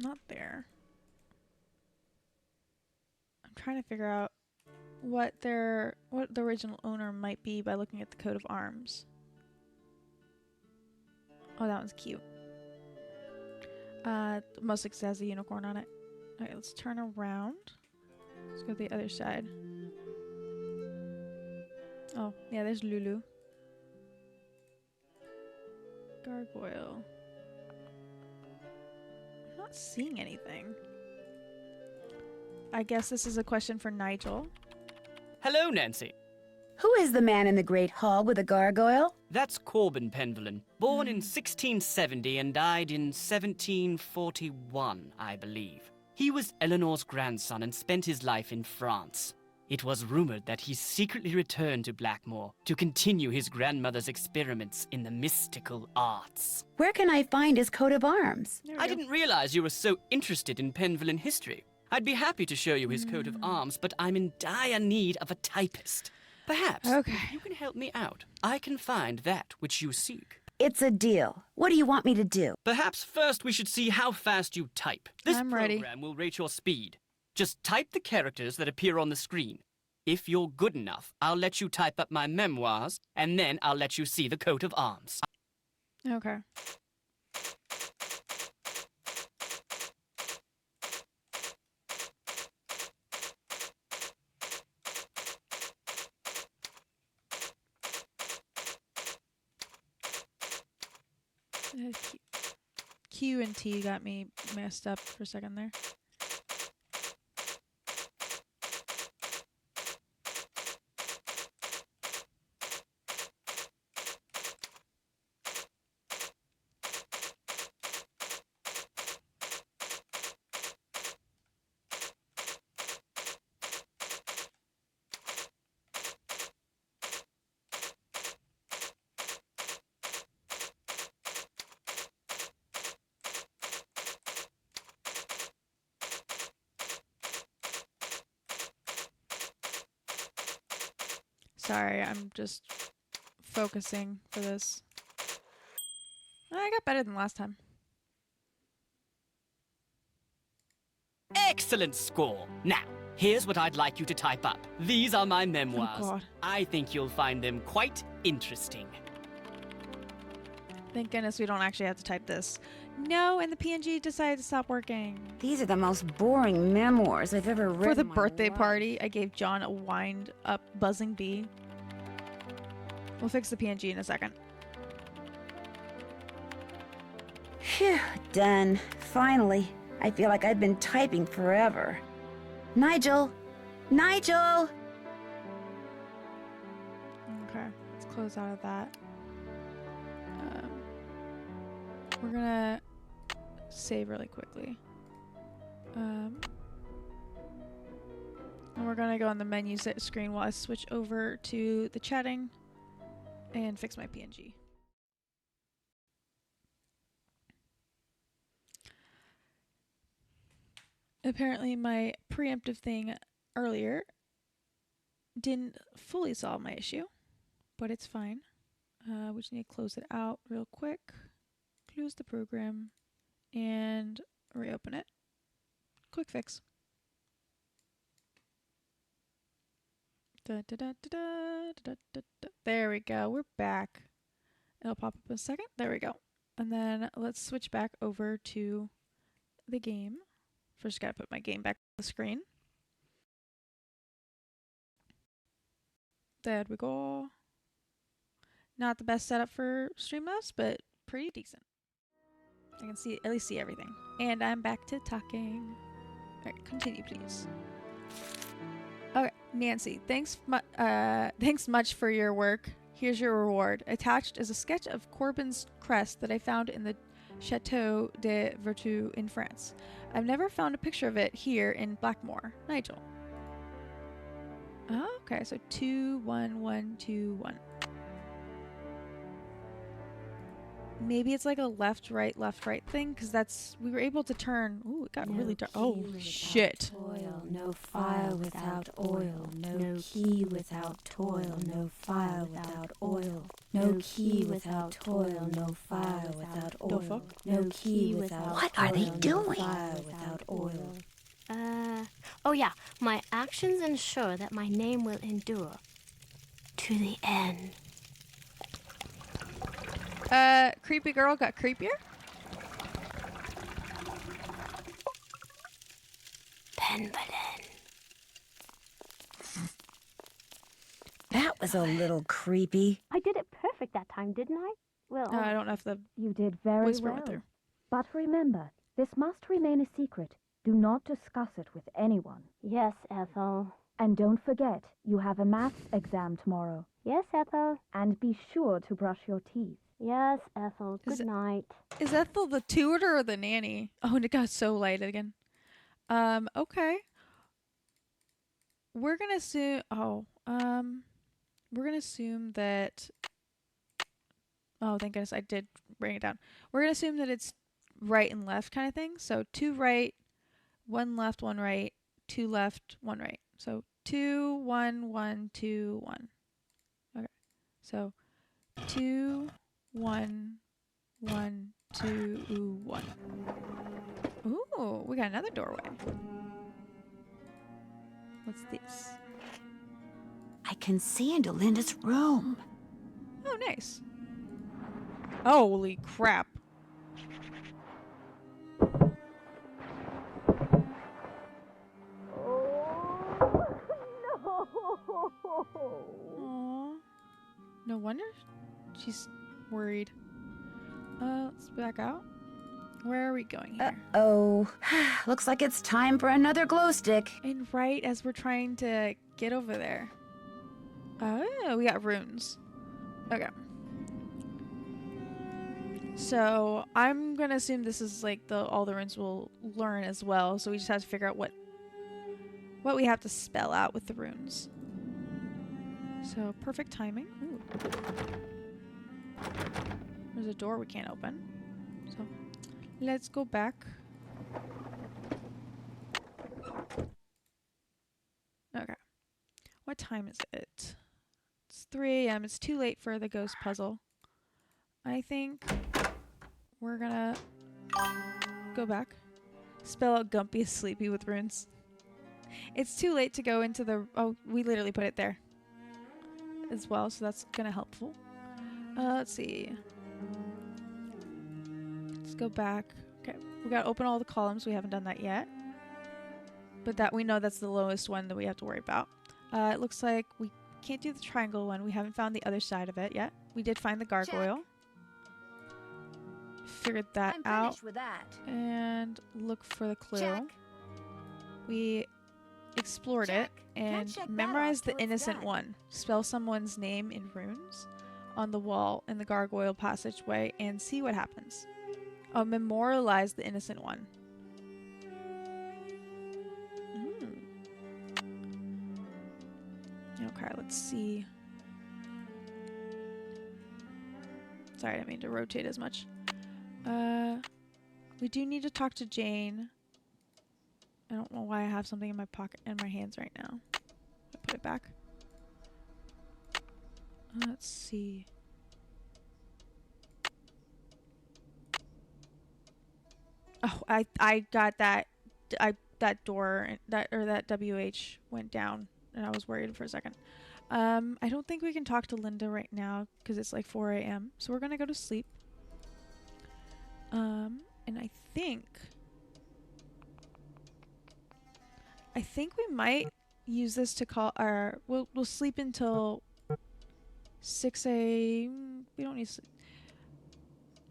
Not there. I'm trying to figure out what the original owner might be by looking at the coat of arms. Oh, that one's cute. Mostly 'cause it has a unicorn on it. Alright, let's turn around. Let's go to the other side. Oh, yeah, there's Lulu. Gargoyle. I'm not seeing anything. I guess this is a question for Nigel. Hello, Nancy. Who is the man in the Great Hall with the gargoyle? That's Corbin Penvelin, born in 1670 and died in 1741, I believe. He was Eleanor's grandson and spent his life in France. It was rumored that he secretly returned to Blackmoor to continue his grandmother's experiments in the mystical arts. Where can I find his coat of arms? I didn't realize you were so interested in Penvelin history. I'd be happy to show you his coat of arms, but I'm in dire need of a typist. Perhaps you can help me out. I can find that which you seek. It's a deal. What do you want me to do? Perhaps first we should see how fast you type. This I'm ready. program will rate your speed. Just type the characters that appear on the screen. If you're good enough, I'll let you type up my memoirs, and then I'll let you see the coat of arms. Okay. Q and T got me messed up for a second there. Sorry, I'm just focusing for this. I got better than last time. Excellent score. Now, here's what I'd like you to type up. These are my memoirs. God. I think you'll find them quite interesting. Thank goodness we don't actually have to type this. No, and the PNG decided to stop working. These are the most boring memoirs I've ever read. For the in my birthday life. party, I gave John a wind-up buzzing bee. We'll fix the PNG in a second. Phew, done. Finally. I feel like I've been typing forever. Nigel! Nigel! Okay, let's close out of that. We're gonna save really quickly. And we're gonna go on the menu screen while I switch over to the chatting and fix my PNG. Apparently my preemptive thing earlier didn't fully solve my issue, but it's fine. We just need to close it out real quick, close the program, and reopen it. Quick fix. There we go. We're back. It'll pop up in a second. There we go. And then let's switch back over to the game. First, gotta put my game back on the screen. There we go. Not the best setup for Streamlabs, but pretty decent. I can see at least see everything. And I'm back to talking. Alright, continue please. Okay, Nancy, thanks much for your work. Here's your reward. Attached is a sketch of Corbin's crest that I found in the Chateau de Vertu in France. I've never found a picture of it here in Blackmoor. Nigel. Oh, okay, so 21121. Maybe it's like a left right thing, because that's we were able to turn. Ooh, it got really dark. Oh shit. Toil, no fire without oil, no key without toil, no fire without oil, no key without toil, no fire without oil, no key without What are they doing? No fire without oil. Oh yeah, my actions ensure that my name will endure to the end. Creepy girl got creepier? Penbelen. That was a little creepy. I did it perfect that time, didn't I? Well, I don't know if the You did very whisper well. went through. But remember, this must remain a secret. Do not discuss it with anyone. Yes, Ethel. And don't forget, you have a maths exam tomorrow. Yes, Ethel. And be sure to brush your teeth. Yes, Ethel. Good night. Is Ethel the tutor or the nanny? Oh, and it got so light again. Okay. We're gonna assume we're gonna assume that thank goodness I did bring it down. We're gonna assume that it's right and left kind of thing. So 2 right, 1 left, 1 right, 2 left, 1 right. So 2, 1, 1, 2, 1. Okay. So 2, 1, 1, 2, 1. Ooh, we got another doorway. What's this? I can see into Linda's room. Oh, nice. Holy crap. Aww. No wonder she's worried. Let's back out. Where are we going here? Uh-oh. Looks like it's time for another glow stick. And right as we're trying to get over there. Oh, we got runes. Okay. So I'm gonna assume this is like all the runes will learn as well. So we just have to figure out what we have to spell out with the runes. So perfect timing. Ooh. There's a door we can't open. So let's go back. Okay. What time is it? It's 3 a.m. It's too late for the ghost puzzle. I think we're gonna go back. Spell out Gumpy is sleepy with runes. It's too late to go into the... Oh, we literally put it there as well, so that's gonna helpful. Let's see. Let's go back. Okay, we gotta open all the columns. We haven't done that yet. But that we know that's the lowest one that we have to worry about. It looks like we can't do the triangle one. We haven't found the other side of it yet. We did find the gargoyle. Check. Figured that I'm out. finished with that. And look for the clue. Check. We explored Check. it and Can't check that memorized off the till it's innocent done. one. Spell someone's name in runes on the wall in the gargoyle passageway and see what happens. Oh, memorialize the innocent one. Okay, let's see. Sorry, I didn't mean to rotate as much. We do need to talk to Jane. I don't know why I have something in my pocket, in my hands right now. I'll put it back. Let's see. Oh, I got that. That door that WH went down, and I was worried for a second. I don't think we can talk to Linda right now because it's like 4 a.m. So we're gonna go to sleep. And I think we might use this to call our. We'll sleep until 6 a.m. We don't need to sleep.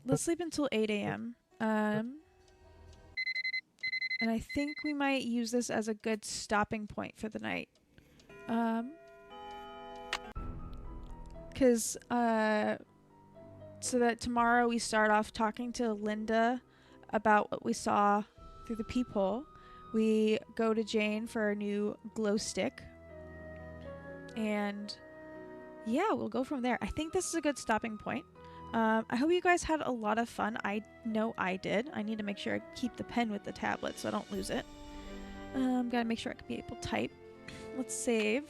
Let's sleep until 8 a.m. And I think we might use this as a good stopping point for the night. Because, so that tomorrow we start off talking to Linda about what we saw through the peephole. We go to Jane for a new glow stick. And yeah, we'll go from there. I think this is a good stopping point. I hope you guys had a lot of fun. I know I did. I need to make sure I keep the pen with the tablet so I don't lose it. Gotta make sure I can be able to type. Let's save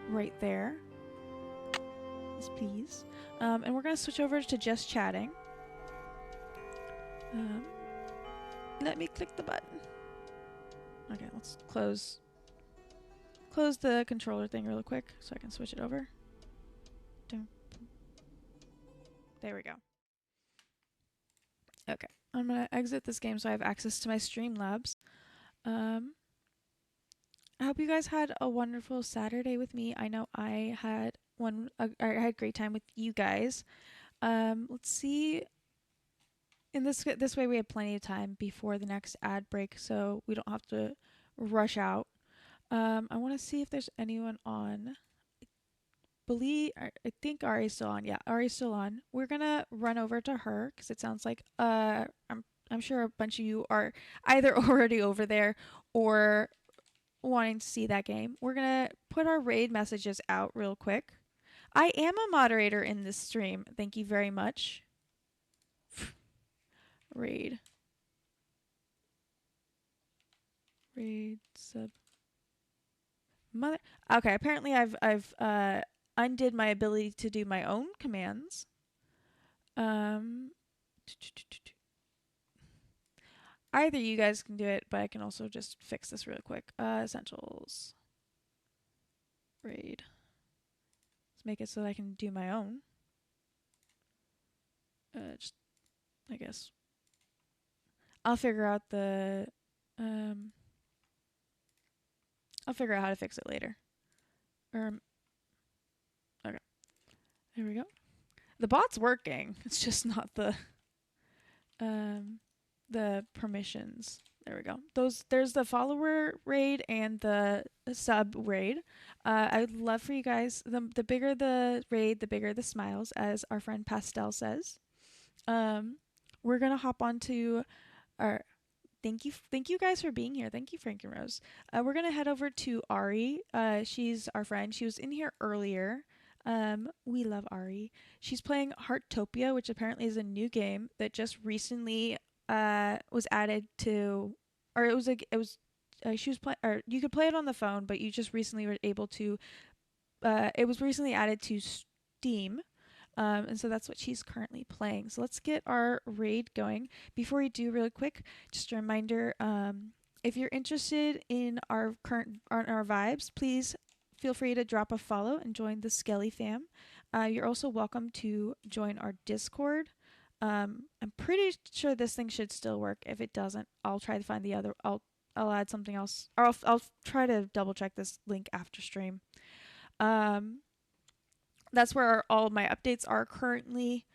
right there. Yes, please. And we're gonna switch over to just chatting. Let me click the button. Okay, let's close the controller thing real quick so I can switch it over. There we go. Okay, I'm gonna exit this game so I have access to my Streamlabs. I hope you guys had a wonderful Saturday with me. I know I had I had a great time with you guys. Let's see. In this way, we have plenty of time before the next ad break, so we don't have to rush out. I want to see if there's anyone on. I think Ari's still on. Yeah, Ari's still on. We're gonna run over to her because it sounds like I'm sure a bunch of you are either already over there or wanting to see that game. We're gonna put our raid messages out real quick. I am a moderator in this stream. Thank you very much. Raid sub mother. Okay, apparently I've undid my ability to do my own commands. Either you guys can do it, but I can also just fix this real quick. Essentials. Raid. Let's make it so that I can do my own. Just, I guess. I'll figure out the, I'll figure out how to fix it later. Okay. There we go. The bot's working. It's just not the permissions. There we go. There's the follower raid and the sub raid. I would love for you guys, the bigger the raid, the bigger the smiles, as our friend Pastel says. We're gonna hop onto our thank you guys for being here. Thank you, Frank and Rose. We're gonna head over to Ari. She's our friend. She was in here earlier. We love Ari. She's playing Heartopia, which apparently is a new game that just recently was added to, or she was playing, or you could play it on the phone, but you just recently were able to. It was recently added to Steam. And so that's what she's currently playing. So let's get our raid going. Before we do, really quick, just a reminder, if you're interested in our vibes, please feel free to drop a follow and join the Skelly fam. You're also welcome to join our Discord. I'm pretty sure this thing should still work. If it doesn't, I'll try to find the other. I'll add something else, or I'll try to double check this link after stream. That's where all my updates are currently.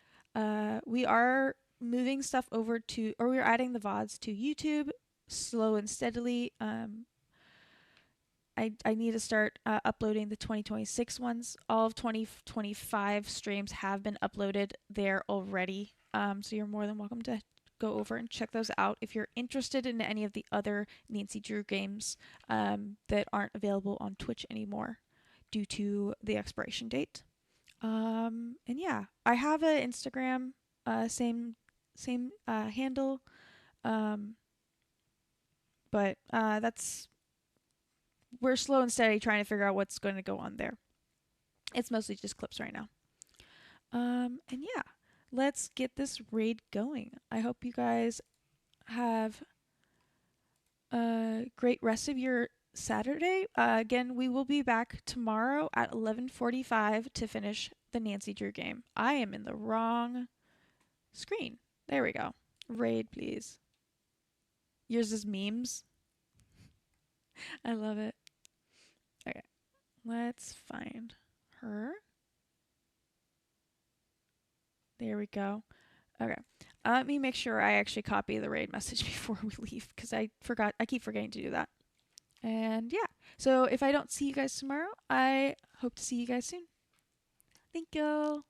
We are moving stuff over to, or we're adding the VODs to YouTube, slow and steadily. I need to start uploading the 2026 ones. All of 2025 streams have been uploaded there already. So you're more than welcome to go over and check those out if you're interested in any of the other Nancy Drew games that aren't available on Twitch anymore. due to the expiration date. And yeah, I have an Instagram, same handle, but we're slow and steady trying to figure out what's going to go on there. It's mostly just clips right now. And yeah, let's get this raid going. I hope you guys have a great rest of your Saturday. Again, we will be back tomorrow at 11:45 to finish the Nancy Drew game. I am in the wrong screen. There we go. Raid, please. Yours is memes. I love it. Okay, let's find her. There we go. Okay. Let me make sure I actually copy the raid message before we leave, because I keep forgetting to do that. And yeah. So if I don't see you guys tomorrow, I hope to see you guys soon. Thank you.